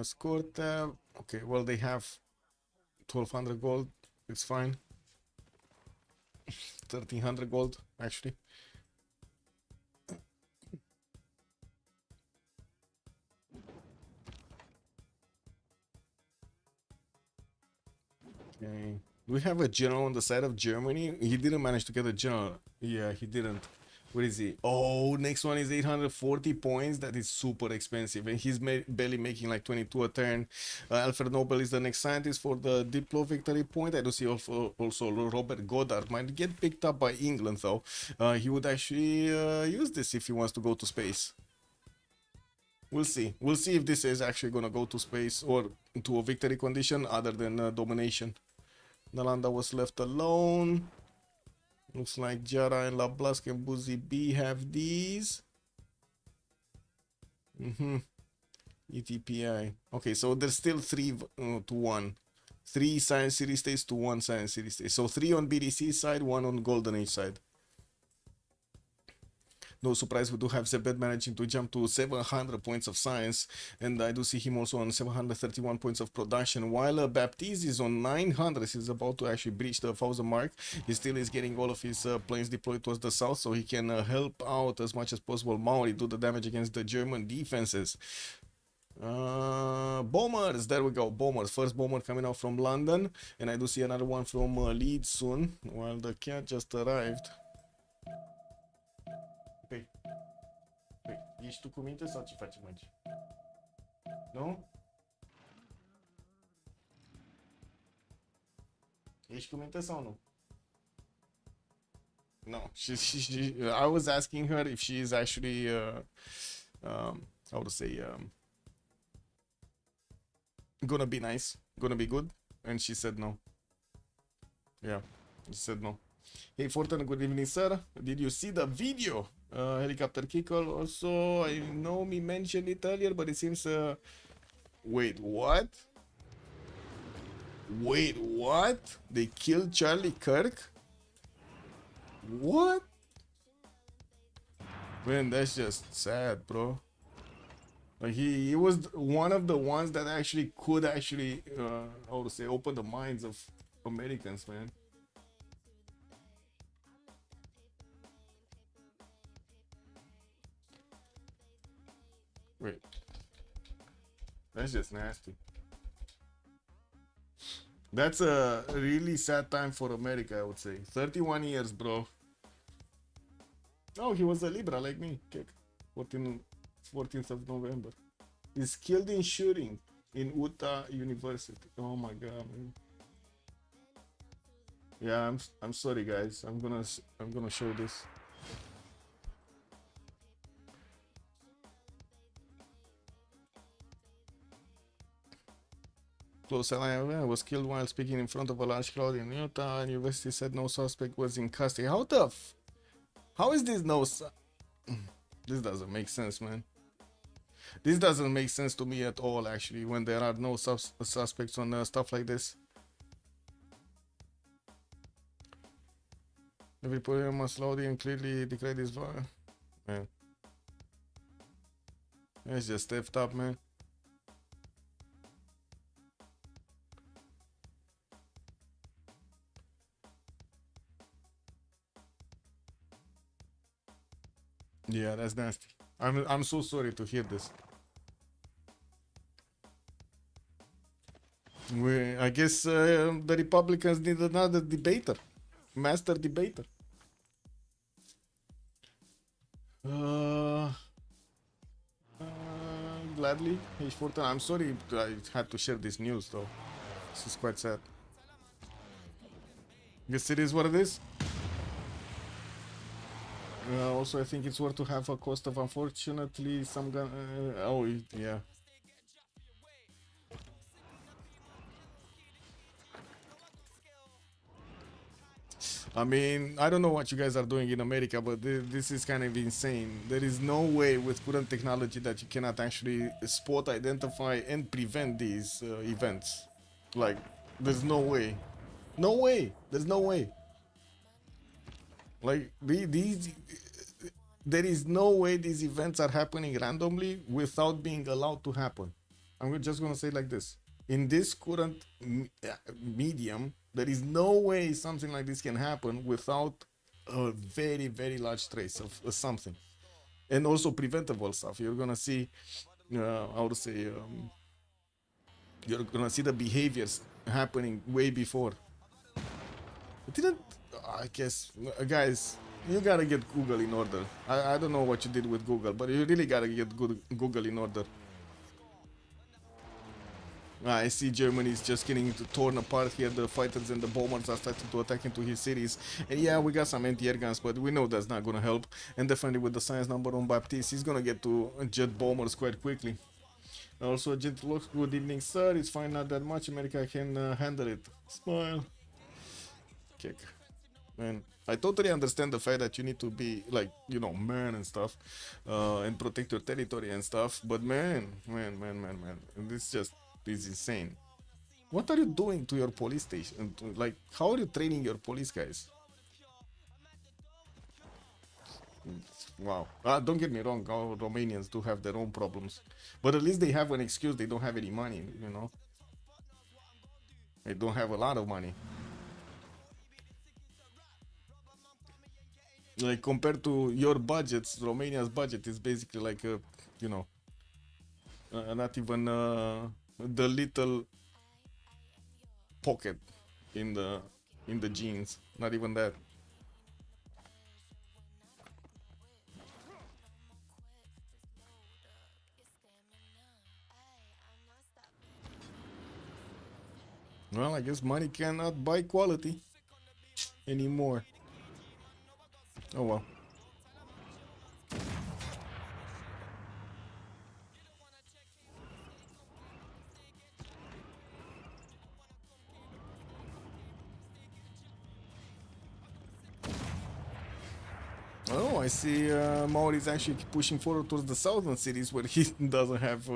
Score tab. Okay, well, they have 1200 gold. It's fine. 1300 gold, actually. Okay. We have a general on the side of Germany. He didn't manage to get a general. Yeah, he didn't. Where is he? Oh, next one is 840 points. That is super expensive. And he's barely making like 22 a turn. Alfred Nobel is the next scientist for the Diplo victory point. I do see also Robert Goddard might get picked up by England though. He would actually use this if he wants to go to space. We'll see. We'll see if this is actually going to go to space or to a victory condition other than domination. Nalanda was left alone. Looks like Jara and Lablask and Buzi B have these. ETPI. Okay, so there's still 3 to 1. 3 Science City states to 1 Science City state. So 3 on BDC side, 1 on Golden Age side. No surprise, we do have Zebed managing to jump to 700 points of science, and I do see him also on 731 points of production, while Baptiste is on 900. He's about to actually breach the 1000 mark. He still is getting all of his planes deployed towards the south, so he can help out as much as possible Maori do the damage against the German defenses. Bombers, there we go, bombers. First bomber coming out from London, and I do see another one from Leeds soon, while the cat just arrived. Ești tu cu minte sau ce facem aici? Nu? Ești cu minte sau nu? No, I was asking her if she is actually, how to say, gonna be nice, gonna be good, and she said no. Yeah, she said no. Hey Fortune, good evening, sir. Did you see the video? Helicopter kickle. Also, I know me mentioned it earlier, but it seems. Wait, what? Wait, what? They killed Charlie Kirk? What? Man, that's just sad, bro. Like he was one of the ones that actually could actually, how to say, open the minds of Americans, man. Wait, that's just nasty. That's a really sad time for America, I would say. 31 years, bro. Oh, he was a Libra like me. Kick. 14th of November. He's killed in shooting in Utah University. Oh my god, man. Yeah, I'm sorry, guys. I'm gonna show this. Close ally was killed while speaking in front of a large crowd in Utah. University said no suspect was in custody. How is this this doesn't make sense, man. This doesn't make sense to me at all, actually, when there are no suspects on stuff like this. Every player must loudly and clearly declare this fire. Man, it's just stepped up, man. Yeah, that's nasty. I'm so sorry to hear this. I guess the Republicans need another debater, master debater. Gladly, H14. I'm sorry I had to share this news though. This is quite sad. Guess it is what it is. Also, I think it's worth to have a cost of, unfortunately, some gun. Oh, yeah. I mean, I don't know what you guys are doing in America, but this is kind of insane. There is no way with current technology that you cannot actually spot, identify, and prevent these events. Like, there's no way. No way. There's no way. Like, there is no way these events are happening randomly without being allowed to happen. I'm just gonna say it like this. In this current medium, there is no way something like this can happen without a very, very large trace of something. And also preventable stuff. You're gonna see, how to say, you're gonna see the behaviors happening way before. It didn't, I guess, guys, you gotta get Google in order. I don't know what you did with Google, but you really gotta get Google in order. I see Germany is just getting torn apart here. The fighters and the bombers are starting to attack into his cities. And yeah, we got some anti-air guns, but we know that's not gonna help. And definitely with the science number on Baptiste, he's gonna get to jet bombers quite quickly. Also, Gentle, good evening, sir. It's fine, not that much. America can handle it. Smile. Kick. Man, I totally understand the fact that you need to be, like, you know, man and stuff, and protect your territory and stuff. But man, this just is insane. What are you doing to your police station? Like, how are you training your police guys? Wow. Don't get me wrong, all Romanians do have their own problems, but at least they have an excuse. They don't have any money, you know. They don't have a lot of money. Like, compared to your budgets, Romania's budget is basically like a, you know, not even the little pocket in the jeans. Not even that. Well, I guess money cannot buy quality anymore. Oh well. Oh, I see Maori is actually pushing forward towards the southern cities where he doesn't have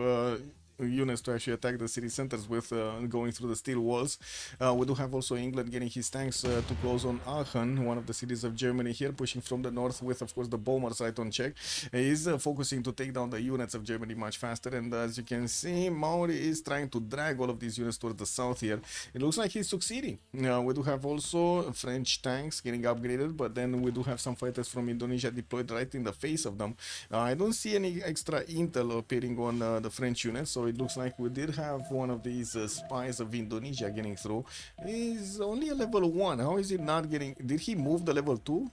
units to actually attack the city centers with going through the steel walls. We do have also England getting his tanks to close on Aachen, one of the cities of Germany here, pushing from the north with, of course, the bombers right on check. He's focusing to take down the units of Germany much faster, and as you can see, Maori is trying to drag all of these units towards the south here. It looks like he's succeeding. We do have also French tanks getting upgraded, but then we do have some fighters from Indonesia deployed right in the face of them. I don't see any extra intel appearing on the French units, so it looks like we did have one of these spies of Indonesia getting through. He's only a level 1. How is he not getting... Did he move the level 2?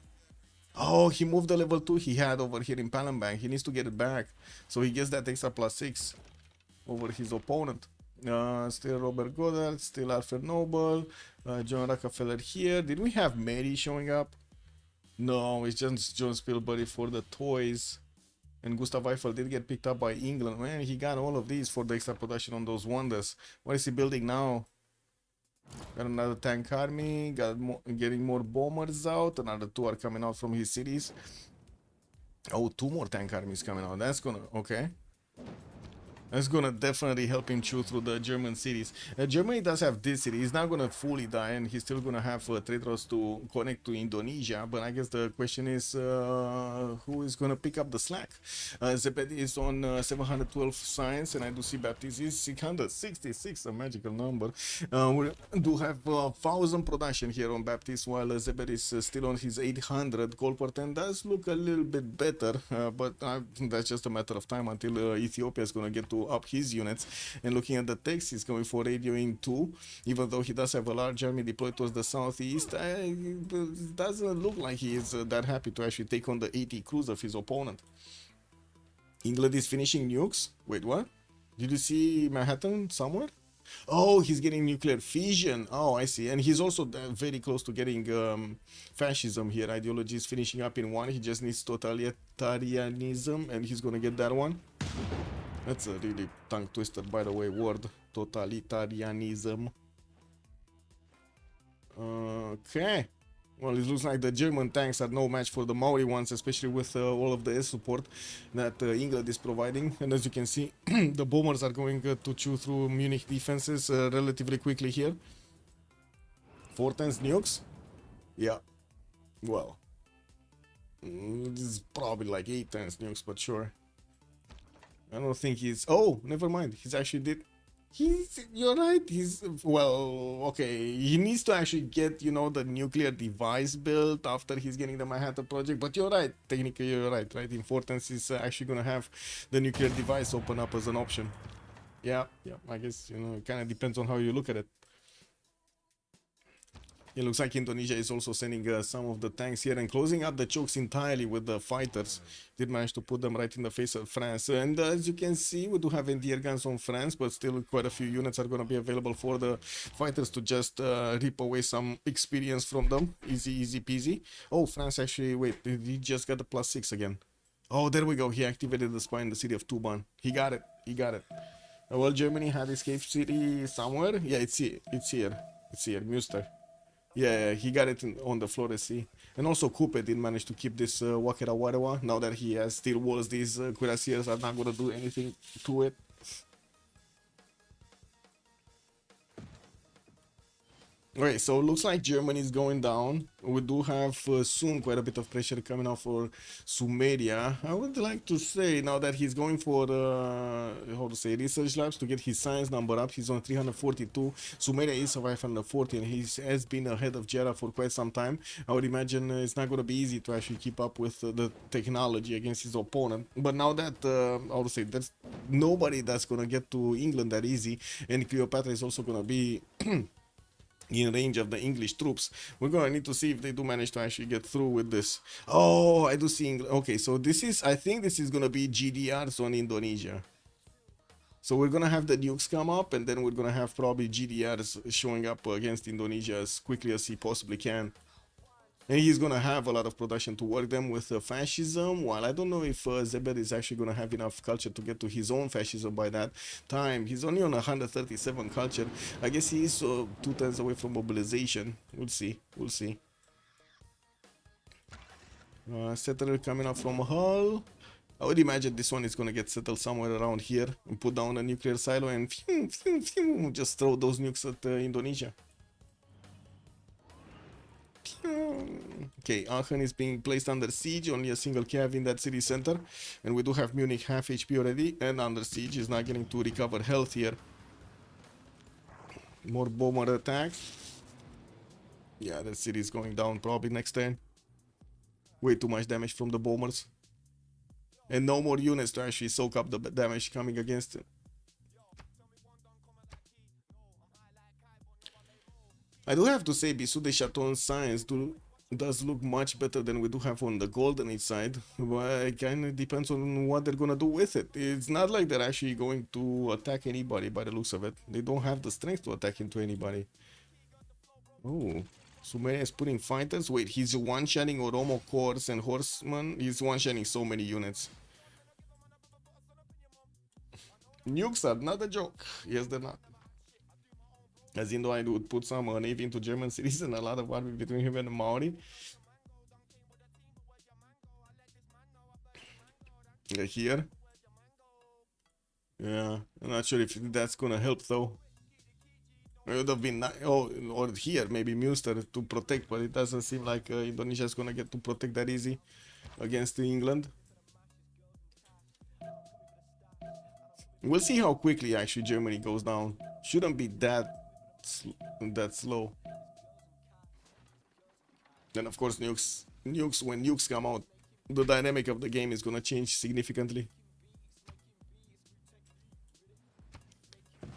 Oh, he moved the level 2 he had over here in Palembang. He needs to get it back. So he gets that extra +6 over his opponent. Still Robert Goddard, still Alfred Noble, John Rockefeller here. Did we have Mary showing up? No, it's just John Spielberg for the toys. And Gustav Eiffel did get picked up by England. Man, he got all of these for the extra production on those wonders. What is he building now? Got another tank army, getting more bombers out. Another 2 are coming out from his cities. Oh, 2 more tank armies coming out. That's gonna... Okay. That's gonna definitely help him chew through the German cities. Germany does have this city. He's not gonna fully die, and he's still gonna have trade routes to connect to Indonesia. But I guess the question is, who is gonna pick up the slack? Zebedi is on 712 science, and I do see Baptiste is 666, a magical number. We do have 1,000 production here on Baptiste, while Zebedi is still on his 800. Colporten does look a little bit better, but that's just a matter of time until Ethiopia is gonna get to up his units. And looking at the text, he's going for radioing 2, even though he does have a large army deployed towards the southeast. It doesn't look like he is that happy to actually take on the 80 crews of his opponent. England is finishing nukes. Wait, what? Did you see Manhattan somewhere? Oh, he's getting nuclear fission. Oh, I see. And he's also very close to getting fascism here. Ideology is finishing up in 1. He just needs totalitarianism, and he's gonna get that one. That's a really tongue twister, by the way, word. Totalitarianism. Okay. Well, it looks like the German tanks are no match for the Maori ones, especially with all of the air support that England is providing. And as you can see, the bombers are going to chew through Munich defenses relatively quickly here. 4 times nukes? Yeah. Well. This is probably like 8 times nukes, but sure. I don't think he's... Oh, never mind. He's actually did... You're right. He's... Well, okay. He needs to actually get, you know, the nuclear device built after he's getting the Manhattan Project. But you're right. Technically, you're right. Importance is actually going to have the nuclear device open up as an option. Yeah. I guess, you know, it kind of depends on how you look at it. It looks like Indonesia is also sending some of the tanks here and closing up the chokes entirely with the fighters. Did manage to put them right in the face of France. And as you can see, we do have anti-air guns on France, but still quite a few units are going to be available for the fighters to just rip away some experience from them. Easy peasy. Oh, France actually, wait, he just got the +6 again. Oh, there we go. He activated the spy in the city of Tuban. He got it. Well, Germany had escape city somewhere. Yeah, it's here. It's here, Münster. Yeah, he got it on the Flores Sea. And also Coupe did manage to keep this Wakera Warewa. Now that he has steel walls, these cuirassiers are not going to do anything to it. Okay, so it looks like Germany is going down. We do have soon quite a bit of pressure coming out for Sumeria. I would like to say now that he's going for how to say, research labs to get his science number up. He's on 342. Sumeria is 540, and he has been ahead of Jera for quite some time. I would imagine it's not going to be easy to actually keep up with the technology against his opponent. But now that how to say, there's nobody that's going to get to England that easy, and Cleopatra is also going to be in range of the English troops. We're gonna need to see if they do manage to actually get through with this. Oh, I do see England. Okay, so this is, I think this is gonna be GDRs on Indonesia. So we're gonna have the nukes come up, and then we're gonna have probably GDRs showing up against Indonesia as quickly as he possibly can. And he's gonna have a lot of production to work them with fascism. While I don't know if Zebed is actually gonna have enough culture to get to his own fascism by that time. He's only on 137 culture. I guess he is 2 turns away from mobilization. We'll see. We'll see. Settler coming up from Hull. I would imagine this one is gonna get settled somewhere around here and put down a nuclear silo and just throw those nukes at Indonesia. Okay, Aachen is being placed under siege, only a single cav in that city center, and we do have Munich half HP already and under siege. Is not getting to recover health here. More bomber attacks. Yeah, that city is going down probably next turn. Way too much damage from the bombers. And no more units to actually soak up the damage coming against it. I do have to say, Bisous de Chatons science does look much better than we do have on the Golden Age side, but it kind of depends on what they're gonna do with it. It's not like they're actually going to attack anybody by the looks of it. They don't have the strength to attack into anybody. Oh, Sumeria is putting fighters. Wait, he's one-shotting Oromo Corps and Horsemen. He's one-shotting so many units. Nukes are not a joke. Yes, they're not. As in though I would put some navy into German cities and a lot of warfare between him and the Maori. Here. Yeah, I'm not sure if that's gonna help though. It would have been or here, maybe Münster to protect, but it doesn't seem like Indonesia is gonna get to protect that easy against England. We'll see how quickly actually Germany goes down. Shouldn't be that slow. Then of course nukes when nukes come out, the dynamic of the game is gonna change significantly.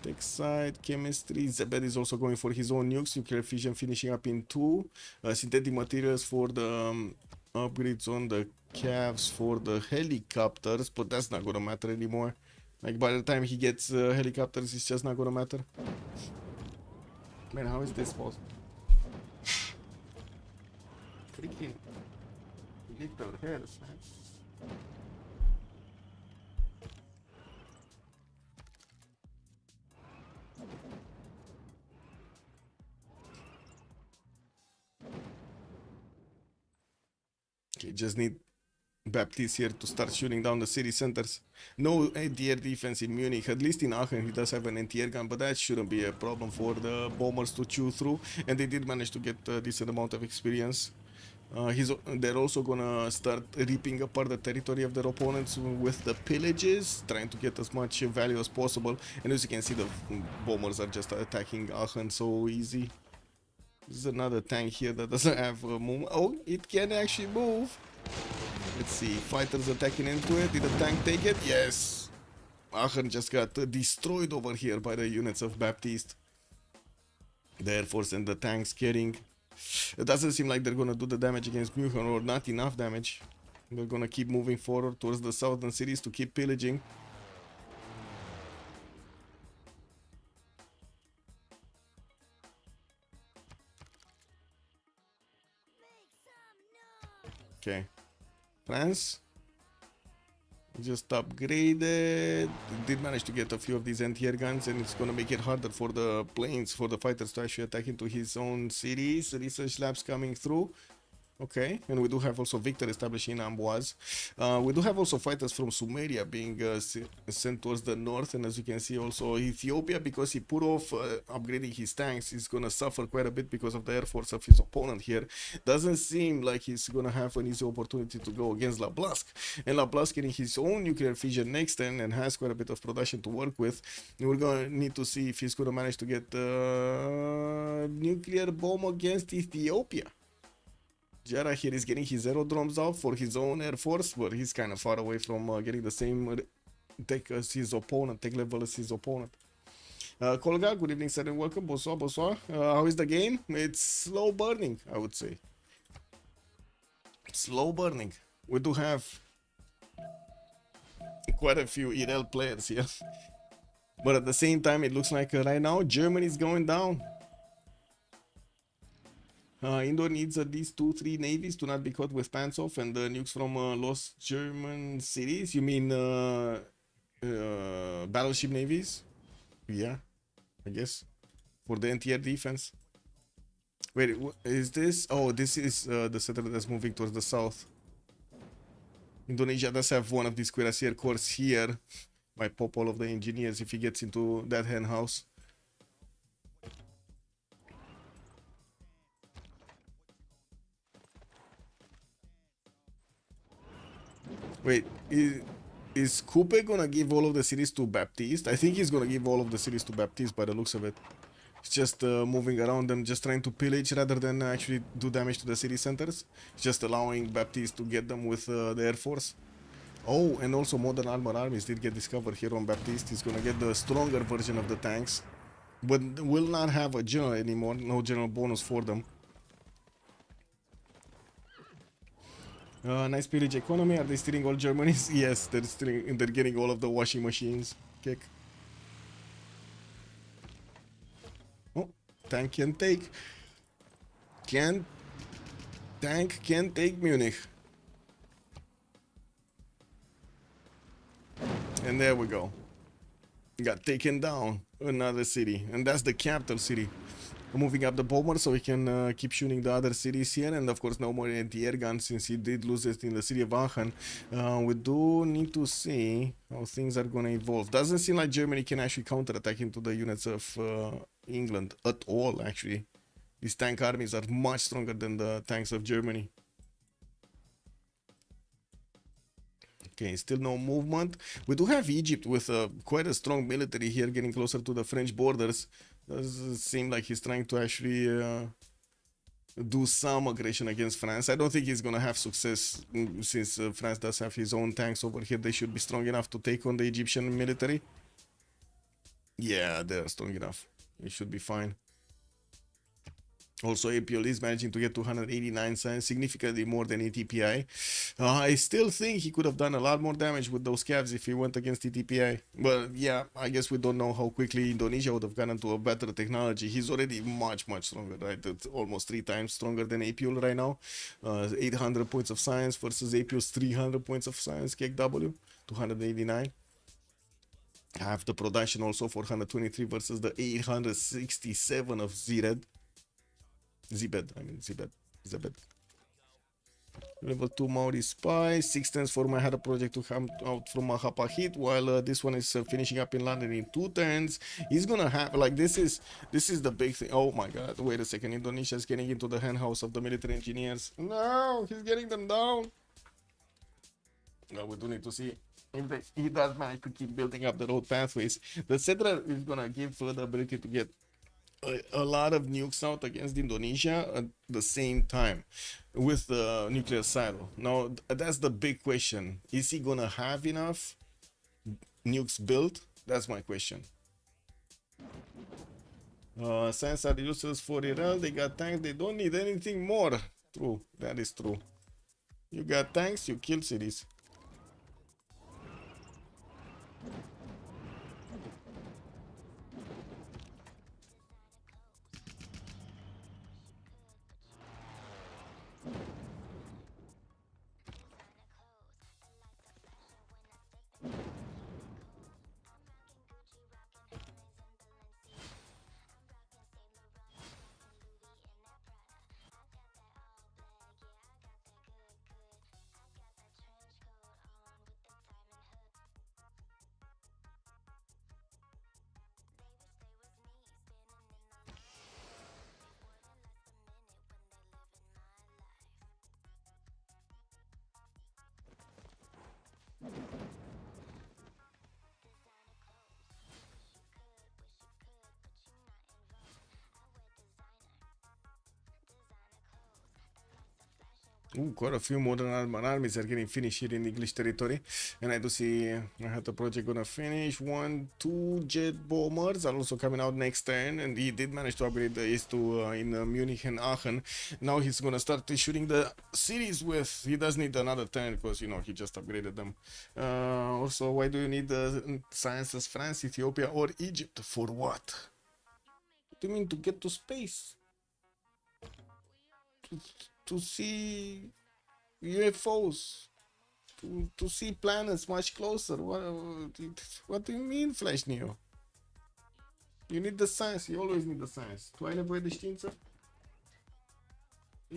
Tech side, chemistry. Zebed is also going for his own nukes. Nuclear fission finishing up in 2. Synthetic materials for the upgrades on the calves for the helicopters, but that's not gonna matter anymore. Like by the time he gets helicopters, it's just not gonna matter. Man, how is this possible? Freaking little hairs, man. Okay, just need Baptiste here to start shooting down the city centers. No anti-air defense in Munich. At least in Aachen he does have an anti-air gun, but that shouldn't be a problem for the bombers to chew through. And they did manage to get a decent amount of experience. They're also gonna start ripping apart the territory of their opponents with the pillages, trying to get as much value as possible. And as you can see, the bombers are just attacking Aachen so easy. There's another tank here that doesn't have a move. Oh, it can actually move. Let's see, fighters attacking into it. Did the tank take it? Yes. Aachen just got destroyed over here by the units of Baptiste. The Air Force and the tanks carrying. It doesn't seem like they're gonna do the damage against München, or not enough damage. They're gonna keep moving forward towards the southern cities to keep pillaging. Okay. France just upgraded. Did manage to get a few of these anti-air guns, and it's gonna make it harder for the planes, for the fighters to actually attack into his own cities. Research labs coming through. Okay, and we do have also Victor establishing Amboise. We do have also fighters from Sumeria being sent towards the north, and as you can see also Ethiopia, because he put off upgrading his tanks, is gonna suffer quite a bit because of the air force of his opponent here. Doesn't seem like he's gonna have an easy opportunity to go against Lablask, and Lablask getting his own nuclear fission next turn and has quite a bit of production to work with. We're gonna need to see if he's gonna manage to get nuclear bomb against Ethiopia. Jara here is getting his aerodromes out for his own air force, but he's kind of far away from getting the same tech as his opponent, tech level as his opponent. Kolga, good evening, sir, and welcome. Bonsoir, bonsoir. How is the game? It's slow burning, I would say. Slow burning. We do have quite a few EL players here. But at the same time, it looks like right now, Germany is going down. Indo needs at least 2-3 navies to not be caught with pants off and nukes from lost German cities. You mean battleship navies? Yeah, I guess. For the anti-air defense. Wait, is this? Oh, this is the settler that's moving towards the south. Indonesia does have one of these cuirassier corps here. Might pop all of the engineers if he gets into that hen house. Wait, is Coupe gonna give all of the cities to Baptiste? I think he's gonna give all of the cities to Baptiste by the looks of it. He's just moving around them, just trying to pillage rather than actually do damage to the city centers. He's just allowing Baptiste to get them with the Air Force. Oh, and also modern armor armies did get discovered here on Baptiste. He's gonna get the stronger version of the tanks, but will not have a general anymore. No general bonus for them. Nice pillage economy. Are they stealing all Germany's? Yes, they're stealing. They're getting all of the washing machines. Kick. Oh, tank can take. Tank can take Munich. And there we go. Got taken down. Another city. And that's the capital city. Moving up the bomber so we can keep shooting the other cities here. And of course no more anti-air guns since he did lose it in the city of Aachen. We do need to see how things are going to evolve. Doesn't seem like Germany can actually counterattack into the units of England at all, actually. These tank armies are much stronger than the tanks of Germany. Okay, still no movement. We do have Egypt with quite a strong military here, getting closer to the French borders. Does seem like he's trying to actually do some aggression against France. I don't think he's gonna have success since France does have his own tanks over here. They should be strong enough to take on the Egyptian military. Yeah, they're strong enough. It should be fine. Also, APL is managing to get 289 science, significantly more than ETPI. I still think he could have done a lot more damage with those calves if he went against ETPI. But yeah, I guess we don't know how quickly Indonesia would have gotten to a better technology. He's already much stronger, right? It's almost 3 times stronger than APL right now. 800 points of science versus APL's 300 points of science, KW, 289. Half the production also, 423 versus the 867 of Zred. Zebed. Level 2 Maori Spy, 6 turns for my Hada project to come out from a Hapa hit, while this one is finishing up in London in 2 turns. He's gonna have, like, this is the big thing. Oh my god, wait a second, Indonesia is getting into the hen house of the military engineers. No, he's getting them down. No, we do need to see if he does manage to keep building up the road pathways. The settler is gonna give the ability to get a lot of nukes out against Indonesia at the same time with the nuclear silo. Now, that's the big question. Is he gonna have enough nukes built? That's my question. Science are useless for Iran. They got tanks. They don't need anything more. True. That is true. You got tanks, you kill cities. Quite a few modern armies are getting finished here in English territory, and I do see I had the project gonna finish. 2 jet bombers are also coming out next turn, and he did manage to upgrade the S2 in Munich and Aachen. Now he's gonna start shooting the cities with. He does need another turn because, you know, he just upgraded them. Also, why do you need the sciences? France, Ethiopia, or Egypt? For what? What do you mean, to get to space? to see UFOs, to see planets much closer. What do you mean, Flash Neo? You need the science. You always need the science. Tu ai nevoie de știință?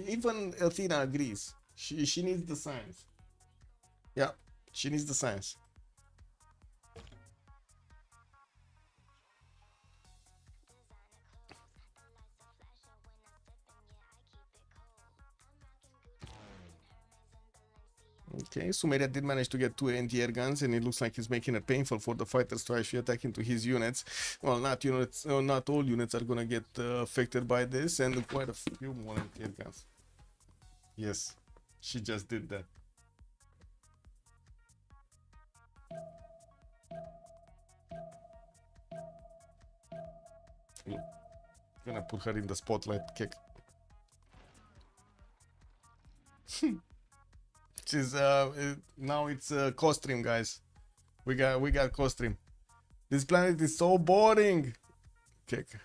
Even Athena agrees. She needs the science. Yeah, she needs the science. Okay, Sumeria did manage to get 2 anti-air guns, and it looks like he's making it painful for the fighters to actually attack into his units. Well, not all units are gonna get affected by this, and quite a few more anti-air guns. Yes, she just did that. Gonna put her in the spotlight, kick. She's now it's co-stream, guys. We got co-stream. This planet is so boring. Kick. I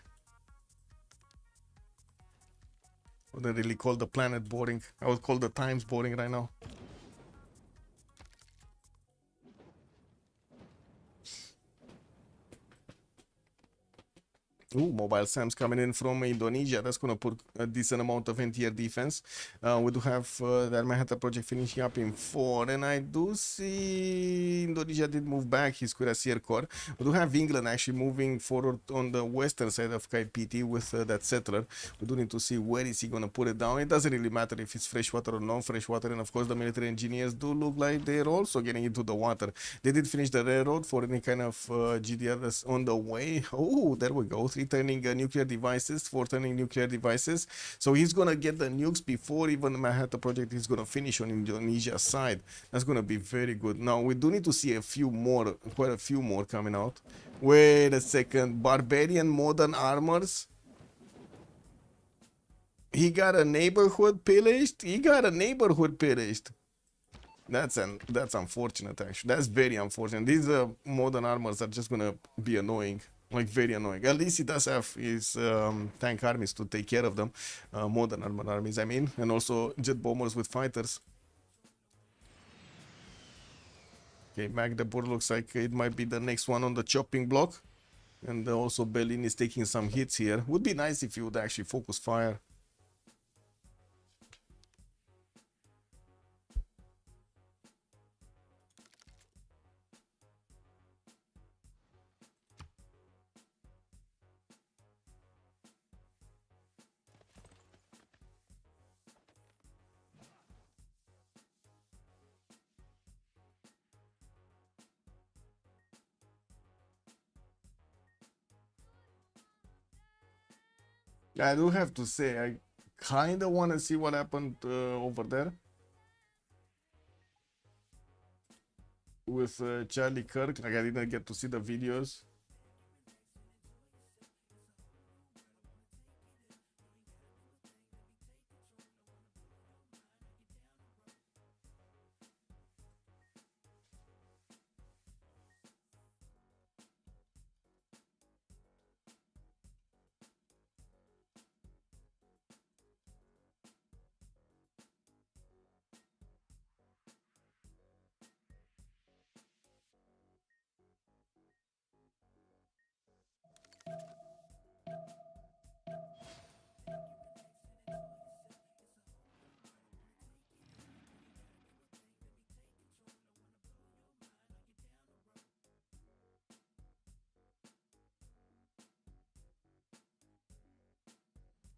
wouldn't really call the planet boring. I would call the times boring right now. Ooh, Mobile Sam's coming in from Indonesia. That's going to put a decent amount of anti-air defense. We do have the Manhattan project finishing up in 4. And I do see Indonesia did move back his Cuirassier Corps. We do have England actually moving forward on the western side of Kaipiti with that settler. We do need to see where is he going to put it down. It doesn't really matter if it's freshwater or non-freshwater. And of course, the military engineers do look like they're also getting into the water. They did finish the railroad for any kind of GDR that's on the way. Oh, there we go. 3 turning nuclear devices, 4 turning nuclear devices. So he's gonna get the nukes before even the Manhattan project is gonna finish on Indonesia's side. That's gonna be very good. Now we do need to see a few more, quite a few more coming out. Wait a second, Barbarian modern armors. He got a neighborhood pillaged. He got a neighborhood pillaged. That's unfortunate actually. That's very unfortunate. These modern armors are just gonna be annoying. Like very annoying. At least he does have his tank armies to take care of them. Modern armored armies, I mean. And also jet bombers with fighters. Okay, Magdeburg looks like it might be the next one on the chopping block. And also Berlin is taking some hits here. Would be nice if you would actually focus fire. I do have to say, I kind of want to see what happened over there with Charlie Kirk. Like I didn't get to see the videos.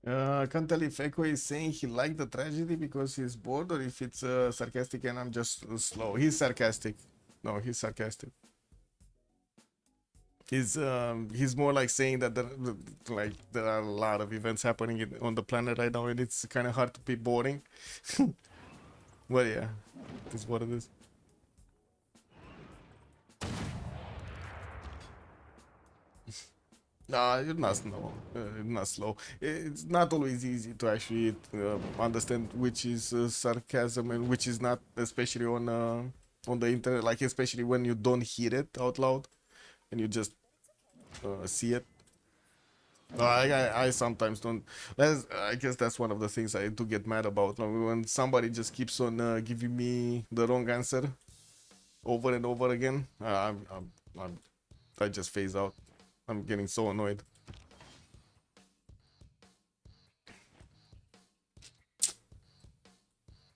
I can't tell if Echo is saying he liked the tragedy because he's bored or if it's sarcastic and I'm just slow. He's sarcastic. No, he's sarcastic. He's more like saying that there are a lot of events happening on the planet right now and it's kind of hard to be boring. Well, yeah, it's what it is. No, you're not slow. Not slow. It's not always easy to actually understand which is sarcasm and which is not, especially on the internet. Like especially when you don't hear it out loud and you just see it. I sometimes don't. I guess that's one of the things I do get mad about. Like when somebody just keeps on giving me the wrong answer over and over again. I just phase out. I'm getting so annoyed.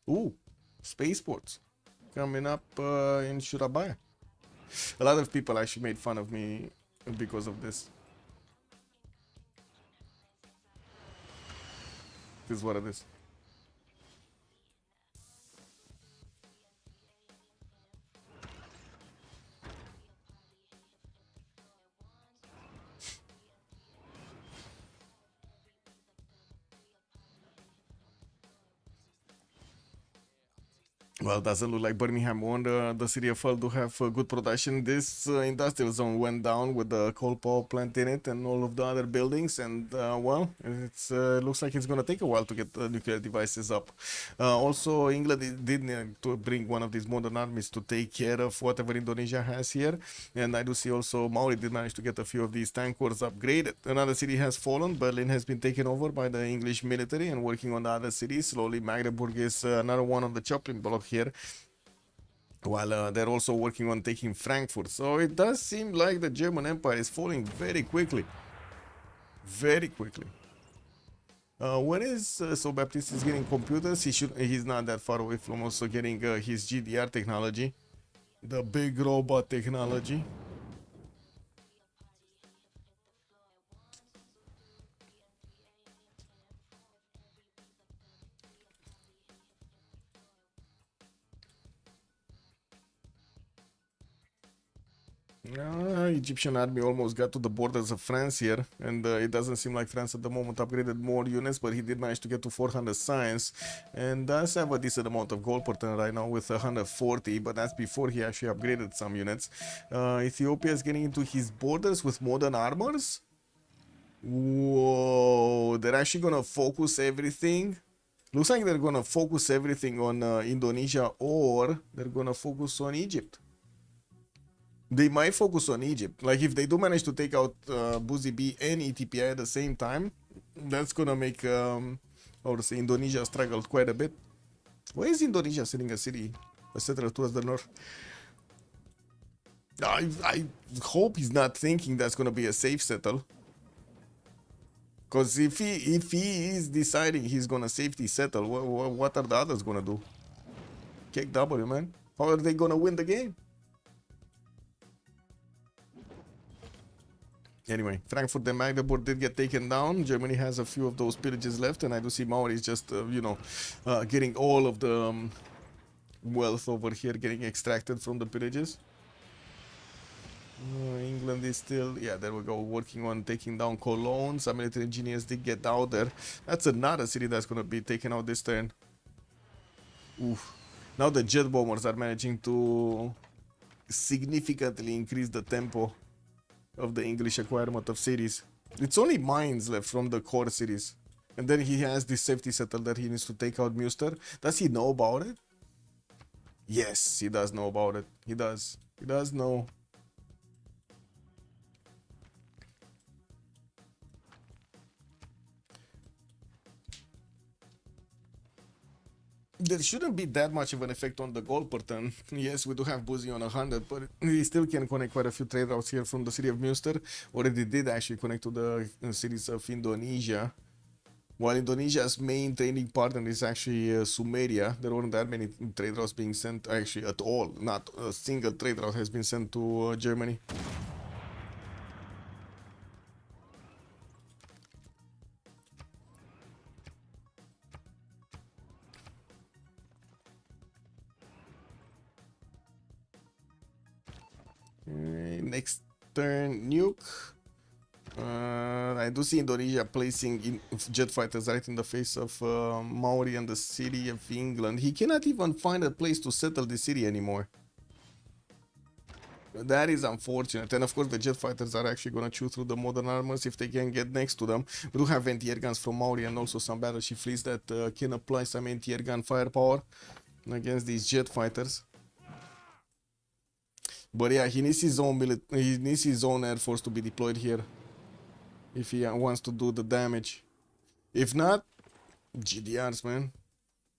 Ooh, spaceports coming up in Surabaya. A lot of people actually made fun of me because of this. This is what it is. Well, doesn't look like Birmingham won. The city of Hull do have good production. This industrial zone went down with the coal power plant in it and all of the other buildings. And well, it looks like it's going to take a while to get the nuclear devices up. Also, England did need to bring one of these modern armies to take care of whatever Indonesia has here. And I do see also Maori did manage to get a few of these tank cores upgraded. Another city has fallen. Berlin has been taken over by the English military and working on the other cities. Slowly, Magdeburg is another one on the chopping block here, while they're also working on taking Frankfurt. So it does seem like the German Empire is falling very quickly. Very quickly. When is so Baptiste is getting computers? He's not that far away from also getting his GDR technology, the big robot technology. Egyptian army almost got to the borders of France here, and it doesn't seem like France at the moment upgraded more units, but he did manage to get to 400 science, and does have a decent amount of gold per turn right now with 140, but that's before he actually upgraded some units. Ethiopia is getting into his borders with modern armors. Whoa, they're actually gonna focus everything. Looks like they're gonna focus everything on Indonesia, or they're gonna focus on Egypt. They might focus on Egypt. Like if they do manage to take out Buzi B and ETPI at the same time, that's gonna make or say Indonesia struggle quite a bit. Why is Indonesia sending a settler towards the north? I hope he's not thinking that's gonna be a safe settle. Because if he is deciding he's gonna safety settle, what are the others gonna do? Kick W, man. How are they gonna win the game? Anyway, Frankfurt and Magdeburg did get taken down. Germany has a few of those pillages left, and I do see Maori is just, getting all of the wealth over here getting extracted from the pillages. England is still, yeah, there we go, working on taking down Cologne. Some military engineers did get out there. That's another city that's going to be taken out this turn. Oof. Now the jet bombers are managing to significantly increase the tempo of the English acquirement of cities. It's only mines left from the core cities. And then he has this safety settle that he needs to take out Münster. Does he know about it? Yes, he does know about it. He does. He does know. There shouldn't be that much of an effect on the gold per turn. Yes, we do have Buzi on 100, but he still can connect quite a few trade routes here from the city of Münster. Already did actually connect to the cities of Indonesia. While Indonesia's main trading partner is actually Sumeria, there weren't that many trade routes being sent actually at all. Not a single trade route has been sent to Germany. Next turn, nuke. I do see Indonesia placing jet fighters right in the face of Maori and the city of England. He cannot even find a place to settle the city anymore. That is unfortunate. And of course the jet fighters are actually going to chew through the modern armors if they can get next to them. We do have anti-air guns from Maori and also some battleship fleets that can apply some anti-air gun firepower against these jet fighters. But yeah, he needs his own air force to be deployed here. if he wants to do the damage. If not, GDRs, man.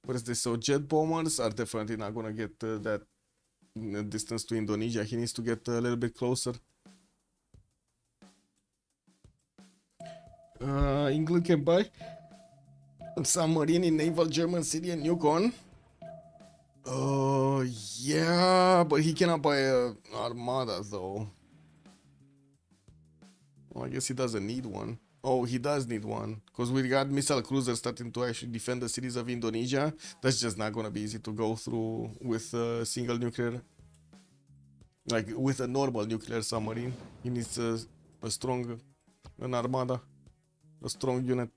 What is this? So jet bombers are definitely not gonna get that distance to Indonesia. He needs to get a little bit closer. England can buy a submarine in naval German city and Yukon. Yeah, but he cannot buy a armada though. Well, I guess he doesn't need one. Oh, he does need one, because we got missile cruisers starting to actually defend the cities of Indonesia. That's just not gonna be easy to go through with a single nuclear. Like with a normal nuclear submarine, he needs a strong, an armada, a strong unit.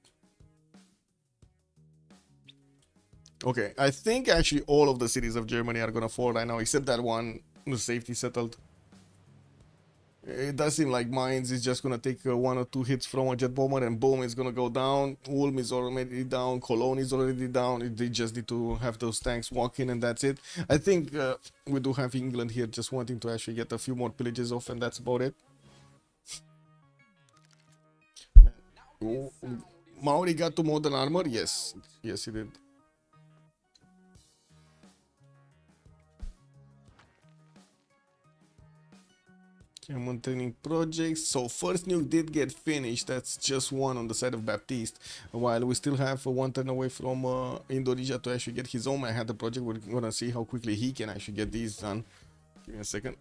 Okay, I think actually all of the cities of Germany are gonna fall right now, except that one, the safety settled. It does seem like Mainz is just gonna take 1 or 2 hits from a jet bomber and boom, it's gonna go down. Ulm is already down, Cologne is already down. They just need to have those tanks walk in and that's it. I think we do have England here just wanting to actually get a few more pillages off and that's about it. Maori got to modern armor? Yes. Yes, he did. Common training projects. So first nuke did get finished. That's just one on the side of Baptiste. While we still have one turn away from Indonesia to actually get his own Manhattan project. We're gonna see how quickly he can actually get these done. Give me a second.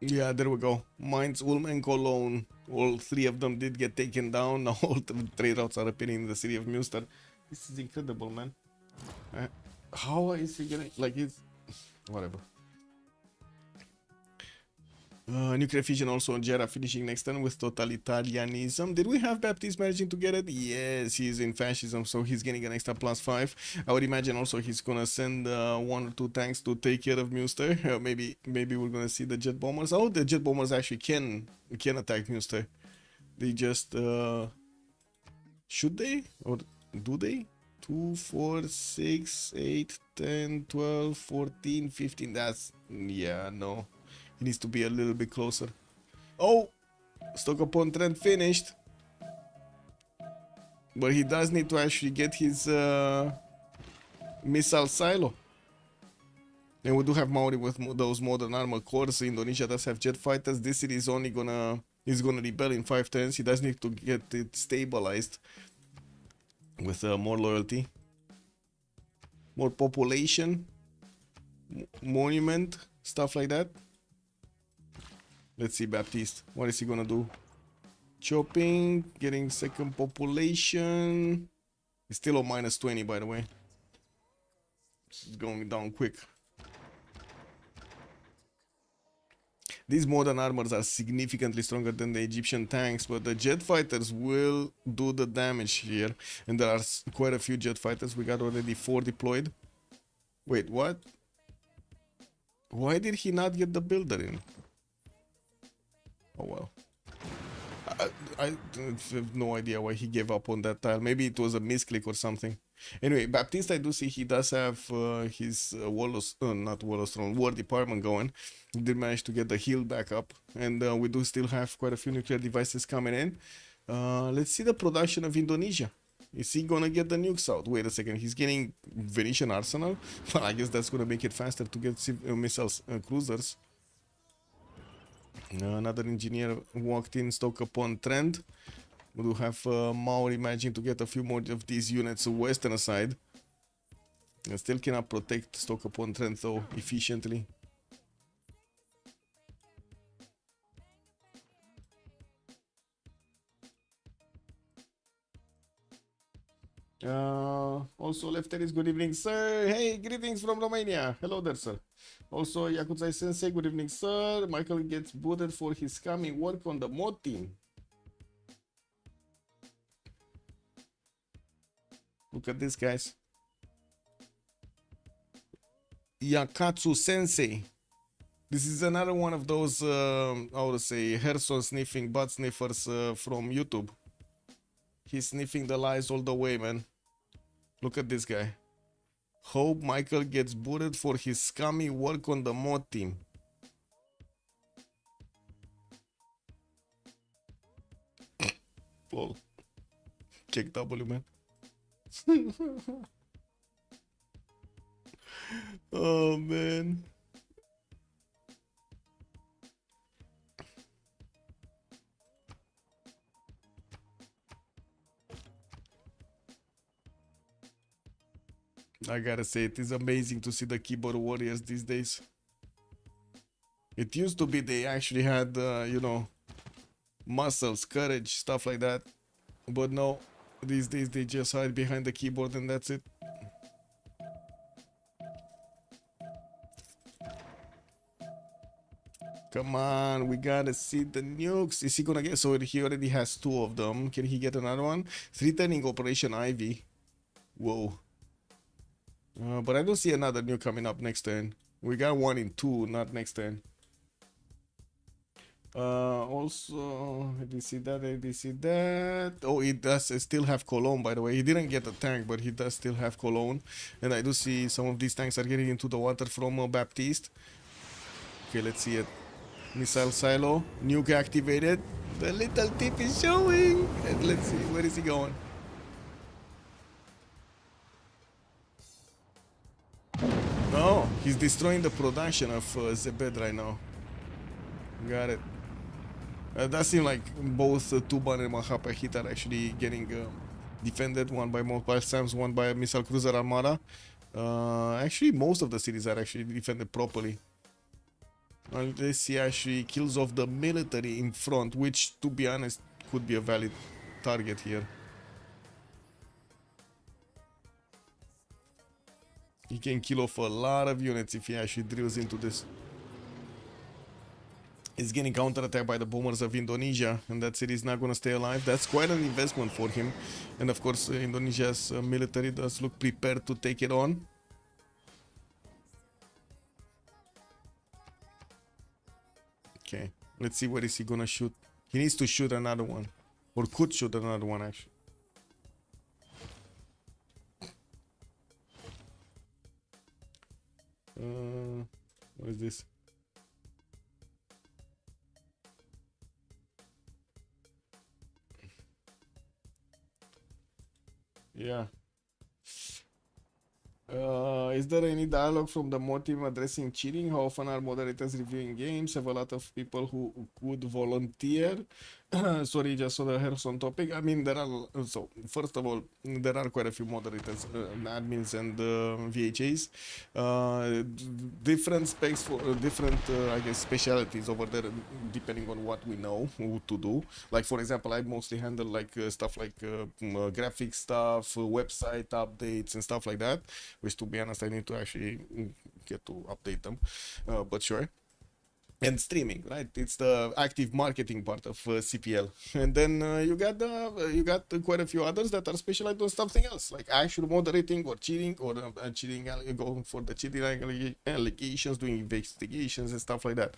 Yeah, there we go. Mainz, Ulm, and Cologne. All 3 of them did get taken down. Now all the trade routes are appearing in the city of Münster. This is incredible, man. How is he getting... Like, it's... Whatever. Nuclear fission also on Gera finishing next turn with totalitarianism. Did we have Baptiste managing to get it? Yes, he's in fascism, so he's getting an extra +5. I would imagine also he's gonna send 1 or 2 tanks to take care of Münster. Maybe we're gonna see the jet bombers. Oh, the jet bombers actually can attack Münster. They just should they or do they? 2, 4, 6, 8, 10, 12, 14, 15. That's yeah, no. He needs to be a little bit closer. Oh! Stoke-upon-Trent finished. But he does need to actually get his missile silo. And we do have Maori with those modern armor cores. Indonesia does have jet fighters. This city is only gonna rebel in 5 turns. He does need to get it stabilized with more loyalty, more population, monument, stuff like that. Let's see Baptiste. What is he gonna do? Chopping, getting second population. He's still on -20, by the way. He's going down quick. These modern armors are significantly stronger than the Egyptian tanks, but the jet fighters will do the damage here. And there are quite a few jet fighters. We got already 4 deployed. Wait, what? Why did he not get the builder in? Oh well. I have no idea why he gave up on that tile. Maybe it was a misclick or something. Anyway, Baptiste, I do see he does have his war department going. He did manage to get the heal back up. And we do still have quite a few nuclear devices coming in. Let's see the production of Indonesia. Is he gonna get the nukes out? Wait a second, he's getting Venetian arsenal? Well, I guess that's gonna make it faster to get missiles, cruisers. Another engineer walked in, Stoke-upon-Trent. We do have Maori managing to get a few more of these units western side. I still cannot protect stock upon trend though efficiently. Also, Lefteris, good evening, sir. Hey, greetings from Romania. Hello there, sir. Also, Yakuza Sensei, good evening, sir. Michael gets booted for his coming work on the mod team. Look at this, guys. Yakatsu Sensei. This is another one of those, how to say, Herson sniffing butt sniffers from YouTube. He's sniffing the lies all the way, man. Look at this guy. Hope Michael gets booted for his scummy work on the mod team. Lol. Kick W, man. Oh, man. I gotta say, it is amazing to see the keyboard warriors these days. It used to be they actually had, you know, muscles, courage, stuff like that. But no, these days they just hide behind the keyboard and that's it. Come on, we gotta see the nukes. Is he gonna get? So he already has 2 of them. Can he get another one? 3 turning Operation Ivy. Whoa. But I don't see another nuke coming up next turn. We got 1 in 2, not next turn. Also, did you see that? Did you see that? Oh, it does still have Cologne, by the way. He didn't get the tank, but he does still have Cologne. And I do see some of these tanks are getting into the water from Baptiste. Okay, let's see it. Missile silo, nuke activated. The little tip is showing. And let's see, where is he going? No, he's destroying the production of Zebed right now. Got it. That seems like both Tuban and Mahapa Hit are actually getting defended, one by mobile SAMs, one by missile cruiser armada. Actually, most of the cities are actually defended properly. Unless he actually kills off the military in front, which, to be honest, could be a valid target here. He can kill off a lot of units if he actually drills into this. He's getting counterattacked by the bombers of Indonesia, and that city is not going to stay alive. That's quite an investment for him. And of course, Indonesia's military does look prepared to take it on. Okay, let's see where is he going to shoot. He needs to shoot another one, or could shoot another one actually. What is this? Yeah. Is there any dialogue from the mod team addressing cheating? How often are moderators reviewing games? Have a lot of people who would volunteer. Sorry, just so the Harrison topic. I mean, there are, so first of all, there are quite a few moderators, admins and VHAs. Different specs for different, I guess, specialities over there, depending on what we know to do. Like, for example, I mostly handle like stuff like graphic stuff, website updates and stuff like that, which, to be honest, I need to actually get to update them, but sure. And streaming, right? It's the active marketing part of CPL, and then you got quite a few others that are specialized on something else, like actual moderating or cheating, or going for the cheating allegations, doing investigations and stuff like that.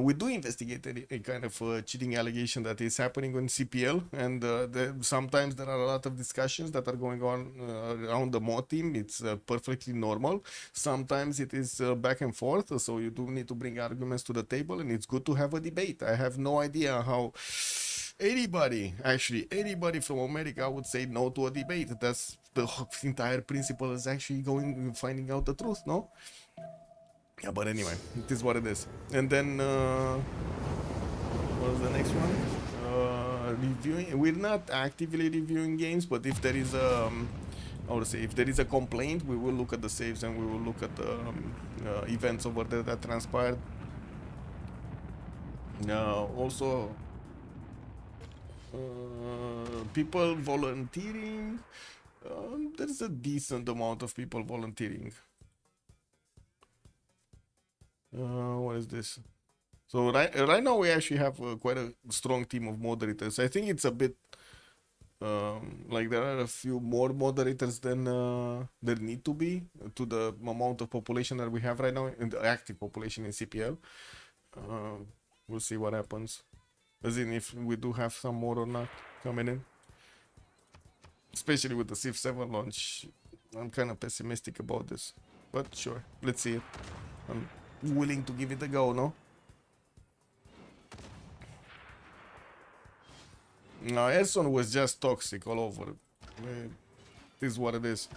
We do investigate a kind of cheating allegation that is happening on CPL, and sometimes there are a lot of discussions that are going on around the mod team. It's perfectly normal. Sometimes it is back and forth, so you do need to bring arguments to the table, and it's good to have a debate. I have no idea how anybody from America would say no to a debate. That's the entire principle, is actually finding out the truth, no? Yeah, but anyway, it is what it is. And then what was the next one? Reviewing. We're not actively reviewing games, but if there is how to say, if there is a complaint, we will look at the saves and we will look at the events over there that transpired. Also, people volunteering. There's a decent amount of people volunteering. What is this? So right now we actually have quite a strong team of moderators. I think it's a bit like there are a few more moderators than there need to be to the amount of population that we have right now, in the active population in CPL. We'll see what happens, as in if we do have some more or not coming in. Especially with the Civ7 launch, I'm kind of pessimistic about this, but sure, let's see it. I'm willing to give it a go, no? No, Erson was just toxic all over. This is what it is.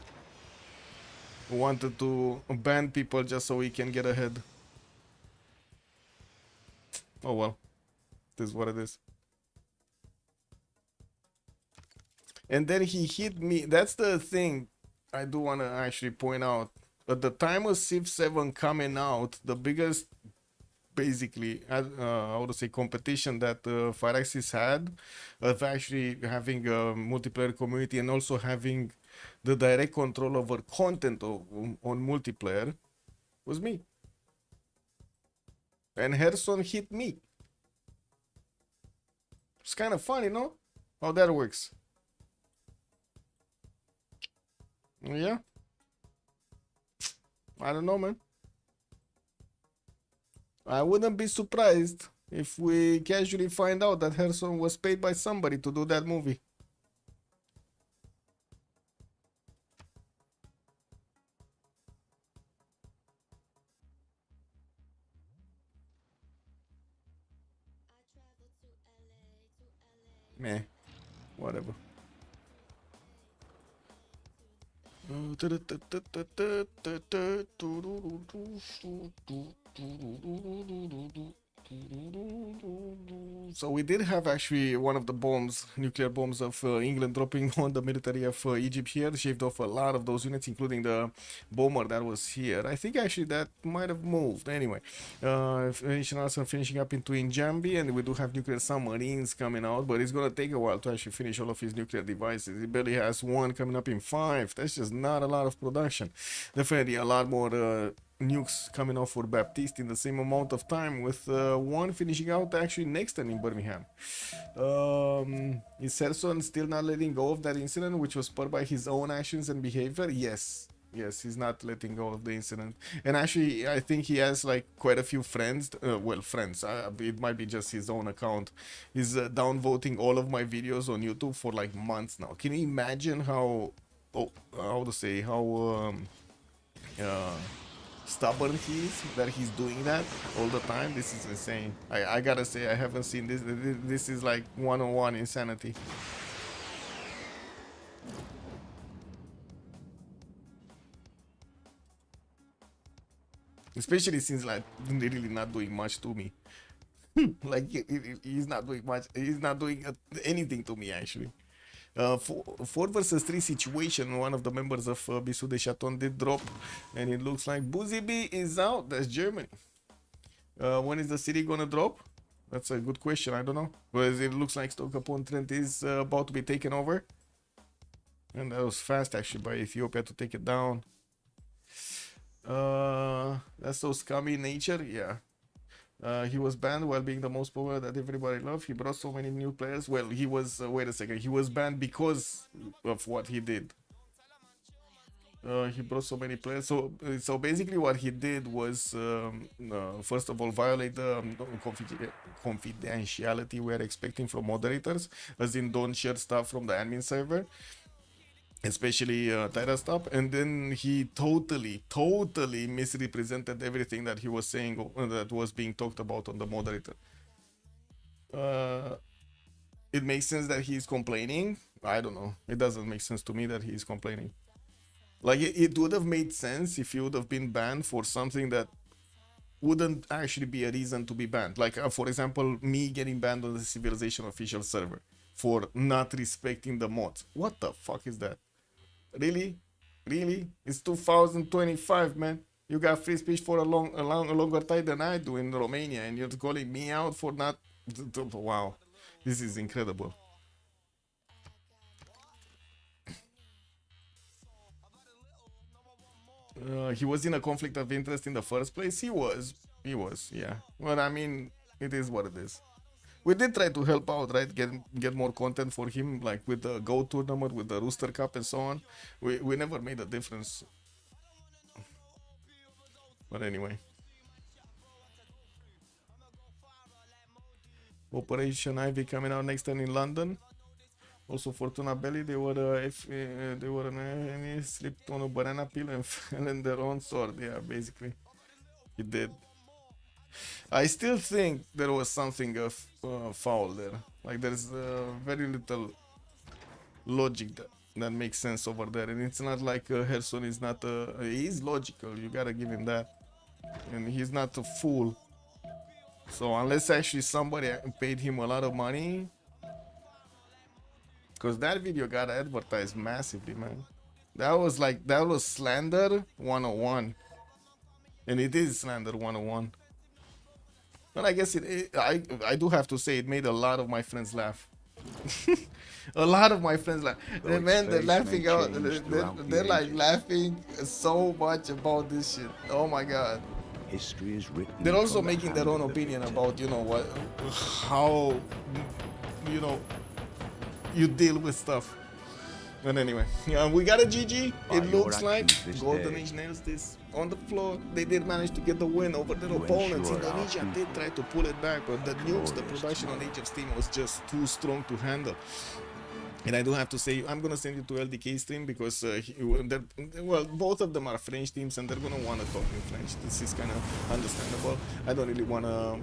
Wanted to ban people just so he can get ahead. Oh well, this is what it is. And then he hit me. That's the thing I do want to actually point out. At the time of Civ7 coming out, the biggest, basically, I would say, competition that Firaxis had of actually having a multiplayer community and also having the direct control over content on multiplayer was me. And Herson hit me. It's kind of funny, no? How that works. Yeah. I don't know, man. I wouldn't be surprised if we casually find out that Herson was paid by somebody to do that movie. Meh. Whatever. So we did have actually one of the bombs, nuclear bombs of England dropping on the military of Egypt here, shaved off a lot of those units, including the bomber that was here. I think actually that might have moved. Anyway, finishing up into Njambi, and we do have nuclear submarines coming out, but it's gonna take a while to actually finish all of his nuclear devices. He barely has one coming up in 5. That's just not a lot of production. Definitely a lot more nukes coming off for Baptiste in the same amount of time, with one finishing out actually next turn in Birmingham. Is Serson still not letting go of that incident, which was spurred by his own actions and behavior? Yes, he's not letting go of the incident. And actually, I think he has like quite a few friends, friends, it might be just his own account. He's downvoting all of my videos on YouTube for like months now. Can you imagine how stubborn he is, that he's doing that all the time? This is insane. I gotta say, I haven't seen this. This is like one-on-one insanity. Especially since like they're really not doing much to me. Like he's not doing much. He's not doing anything to me actually. 4 versus 3 situation, one of the members of Bisous de Chaton did drop, and it looks like Boozy B is out. That's Germany. When is the city gonna drop? That's a good question. I don't know, because it looks like Stoke upon Trent is about to be taken over, and that was fast actually by Ethiopia to take it down. That's so scummy nature. Yeah. He was banned while being the most popular that everybody loved. He brought so many new players. Well, he was, wait a second, he was banned because of what he did. He brought so many players. So basically what he did was, first of all, violate the confidentiality we are expecting from moderators, as in don't share stuff from the admin server, especially Tyra stuff. And then he totally misrepresented everything that he was saying, that was being talked about on the moderator. It makes sense that he's complaining. I don't know, it doesn't make sense to me that he's complaining. Like it would have made sense if he would have been banned for something that wouldn't actually be a reason to be banned, like for example me getting banned on the Civilization official server for not respecting the mods. What the fuck is that? Really? Really? It's 2025, man. You got free speech for a longer time than I do in Romania, and you're calling me out for not. Wow, this is incredible. He was in a conflict of interest in the first place. He was. He was. Yeah. Well, I mean, it is what it is. We did try to help out, right? Get more content for him, like with the Go tournament, with the Rooster Cup, and so on. We never made a difference. But anyway. Operation Ivy coming out next time in London. Also, Fortuna Belly, they were they were an slipped on a banana peel and fell in their own sword. Yeah, basically, he did. I still think there was something of foul there. Like there's very little logic that makes sense over there, and it's not like Herson is not. He's logical. You gotta give him that, and he's not a fool. So unless actually somebody paid him a lot of money, because that video got advertised massively, man. That was slander 101, and it is slander 101. But I guess I do have to say it made a lot of my friends laugh. A lot of my friends laugh. Man, they're laughing out. They're like laughing so much about this shit. Oh my god. History is written. They're also making their own opinion about, you know, what, how, you know, you deal with stuff. But anyway, yeah, we got a GG. It looks like Golden Age nails this on the floor. They did manage to get the win over their opponents. Indonesia did try to pull it back, but the nukes, the production on Age of Steam was just too strong to handle. And I do have to say, I'm gonna send you to LDK stream because well, both of them are French teams and they're gonna wanna talk in French. This is kind of understandable. I don't really wanna,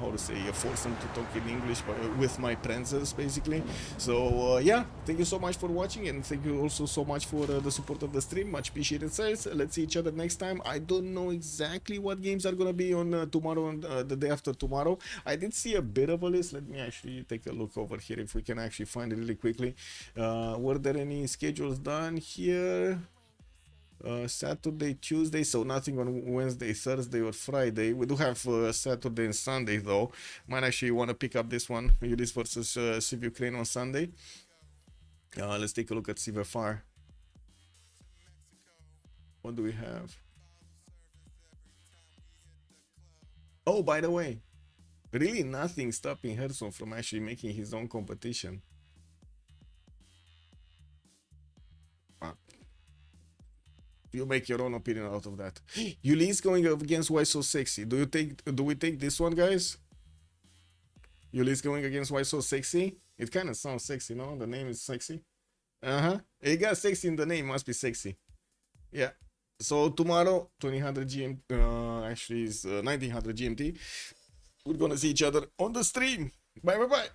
how to say, force them to talk in English, but with my presence basically. So yeah, thank you so much for watching, and thank you also so much for the support of the stream. Much appreciated, sirs. Let's see each other next time. I don't know exactly what games are gonna be on tomorrow and the day after tomorrow. I did see a bit of a list. Let me actually take a look over here if we can actually find it really quickly. Were there any schedules done here? Saturday, Tuesday, so nothing on Wednesday, Thursday, or Friday. We do have Saturday and Sunday though. Might actually want to pick up this one, Ulyss versus Civ Ukraine on Sunday. Let's take a look at CivFR. What do we have? Oh, by the way, really nothing stopping Herson from actually making his own competition. You make your own opinion out of that. Ulyss going up against Why So Sexy. Do we take this one, guys? Ulyss going against Why So Sexy? It kind of sounds sexy, no? The name is sexy. It got sexy in the name, must be sexy. Yeah. So tomorrow, 2000 GMT, actually is 1900 GMT. We're gonna see each other on the stream. Bye bye bye.